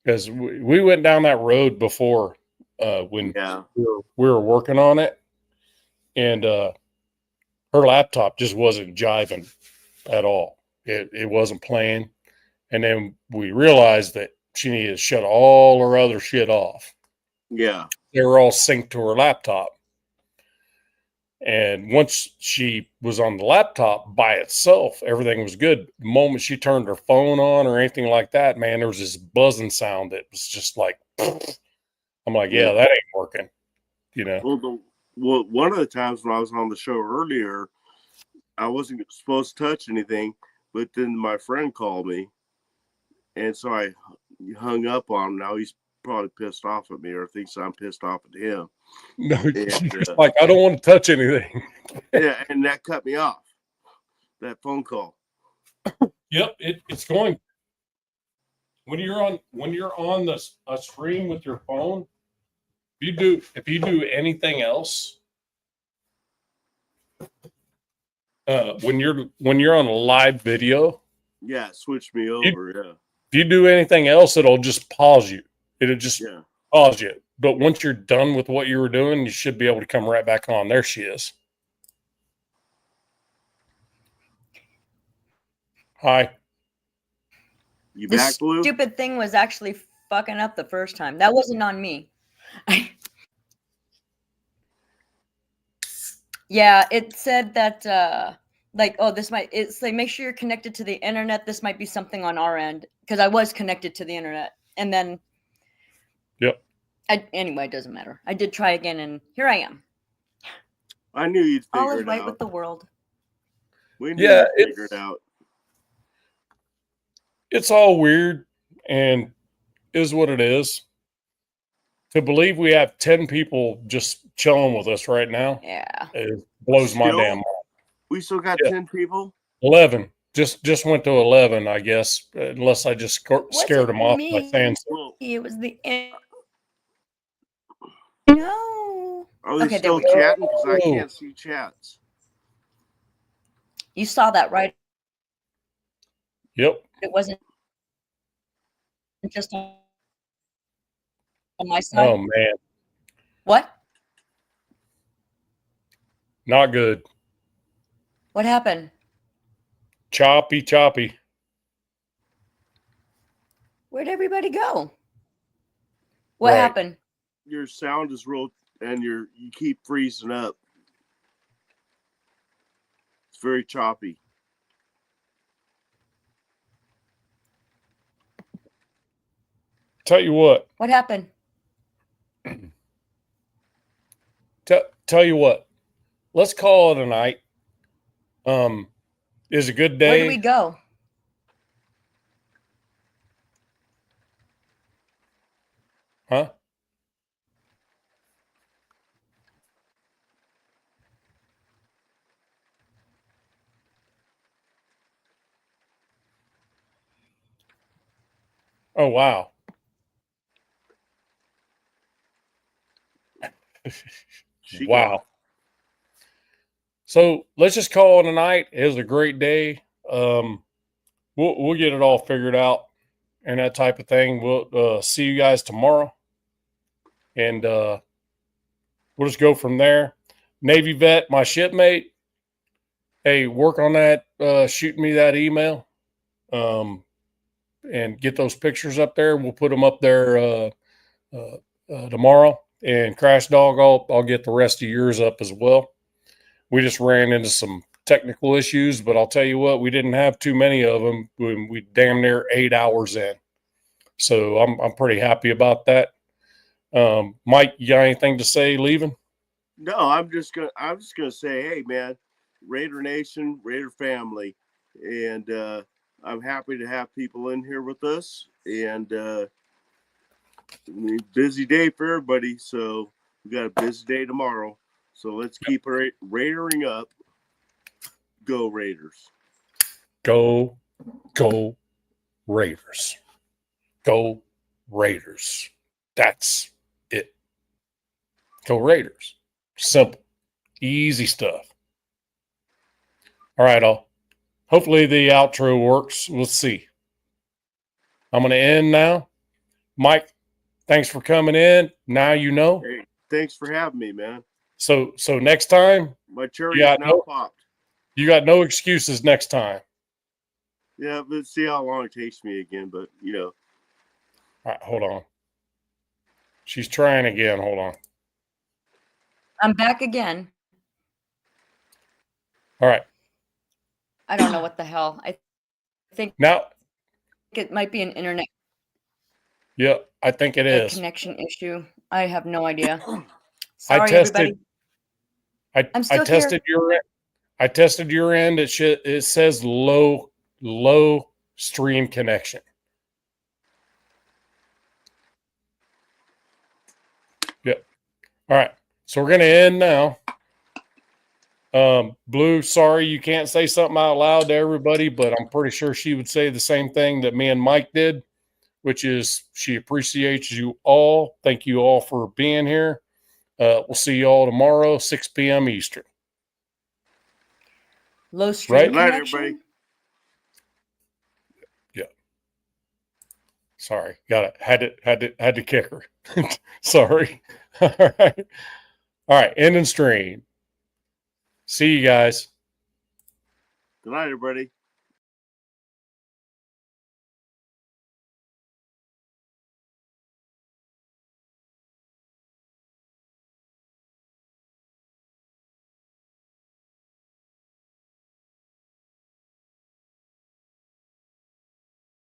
Because we went down that road before when Yeah. we were working on it, and her laptop just wasn't jiving at all. It wasn't playing, and then we realized that she needed to shut all her other shit off. Yeah. They were all synced to her laptop, and once she was on the laptop by itself, everything was good. The moment she turned her phone on or anything like that, man, there was this buzzing sound that was just like, I'm like, yeah, that ain't working, you know. Well, one of the times when I was on the show earlier, I wasn't supposed to touch anything, but then my friend called me, and so I hung up on him. Now he's probably pissed off at me, or thinks I'm pissed off at him. No, And, it's like, I don't want to touch anything. Yeah, and that cut me off. That phone call. Yep, it's going. When you're on a screen with your phone, if you do anything else, when you're on a live video, Yeah, it switched me over. Yeah. if you do anything else, it'll just pause you. It'll just pause you. But once you're done with what you were doing, you should be able to come right back on. There she is. Hi. You This back, Blue? stupid thing was actually fucking up the first time. That wasn't on me. Yeah, it said that like, oh, it's like, make sure you're connected to the internet. This might be something on our end, because I was connected to the internet, and then anyway, it doesn't matter. I did try again, and here I am. I knew you'd All figure is it right out. with the world. We knew you'd figure it out. It's all weird and is what it is. To believe we have 10 people just chilling with us right now, it blows my damn mind. We still got 10 people? 11. Just went to 11, I guess, unless I just scared them off by saying so. It was the no. Are they Okay, there still we go. chatting? Because I can't see chats. You saw that, right? Yep. It wasn't just on my side. Oh, man. What? Not good. What happened? Choppy. Where'd everybody go? What happened? Your sound is real, and you keep freezing up. It's very choppy. Tell you what. What happened? Tell you what. Let's call it a night. Is a good day. Where do we go? Huh? Oh, wow. Wow. So let's just call it a night. It was a great day. We'll get it all figured out and that type of thing. We'll see you guys tomorrow, and we'll just go from there. Navy vet, my shipmate. Hey, work on that. Shoot me that email, and get those pictures up there. We'll put them up there tomorrow. And Crash Dog, I'll get the rest of yours up as well. We just ran into some technical issues, but I'll tell you what, we didn't have too many of them. We damn near 8 hours in, so I'm pretty happy about that. Mike, you got anything to say leaving? No, I'm just gonna say, hey man, Raider Nation, Raider family, and I'm happy to have people in here with us. And busy day for everybody, so we got a busy day tomorrow. So let's keep raidering up. Go Raiders. Go Raiders. Go Raiders. That's it. Go Raiders. Simple. Easy stuff. All right, all. Hopefully the outro works. We'll see. I'm going to end now. Mike, thanks for coming in. Now you know. Hey, thanks for having me, man. So next time, My cherry Yeah, is now no- popped. you got no excuses next time. Yeah, let's see how long it takes me again. But you know, All right, hold on. She's trying again. Hold on. I'm back again. All right. I don't know what the hell. I think Now, it might be an internet yeah, I think it is. connection issue. I have no idea. I Sorry, tested. everybody. I'm I still tested your end. I tested your end. It says low stream connection. Yep. All right. So we're gonna end now. Blue, sorry you can't say something out loud to everybody, but I'm pretty sure she would say the same thing that me and Mike did, which is she appreciates you all. Thank you all for being here. We'll see you all tomorrow, 6 p.m. Eastern. Low stream Right? good night, connection. everybody. Sorry, got it. Had to kick her. Sorry. All right. End and stream. See you guys. Good night, everybody.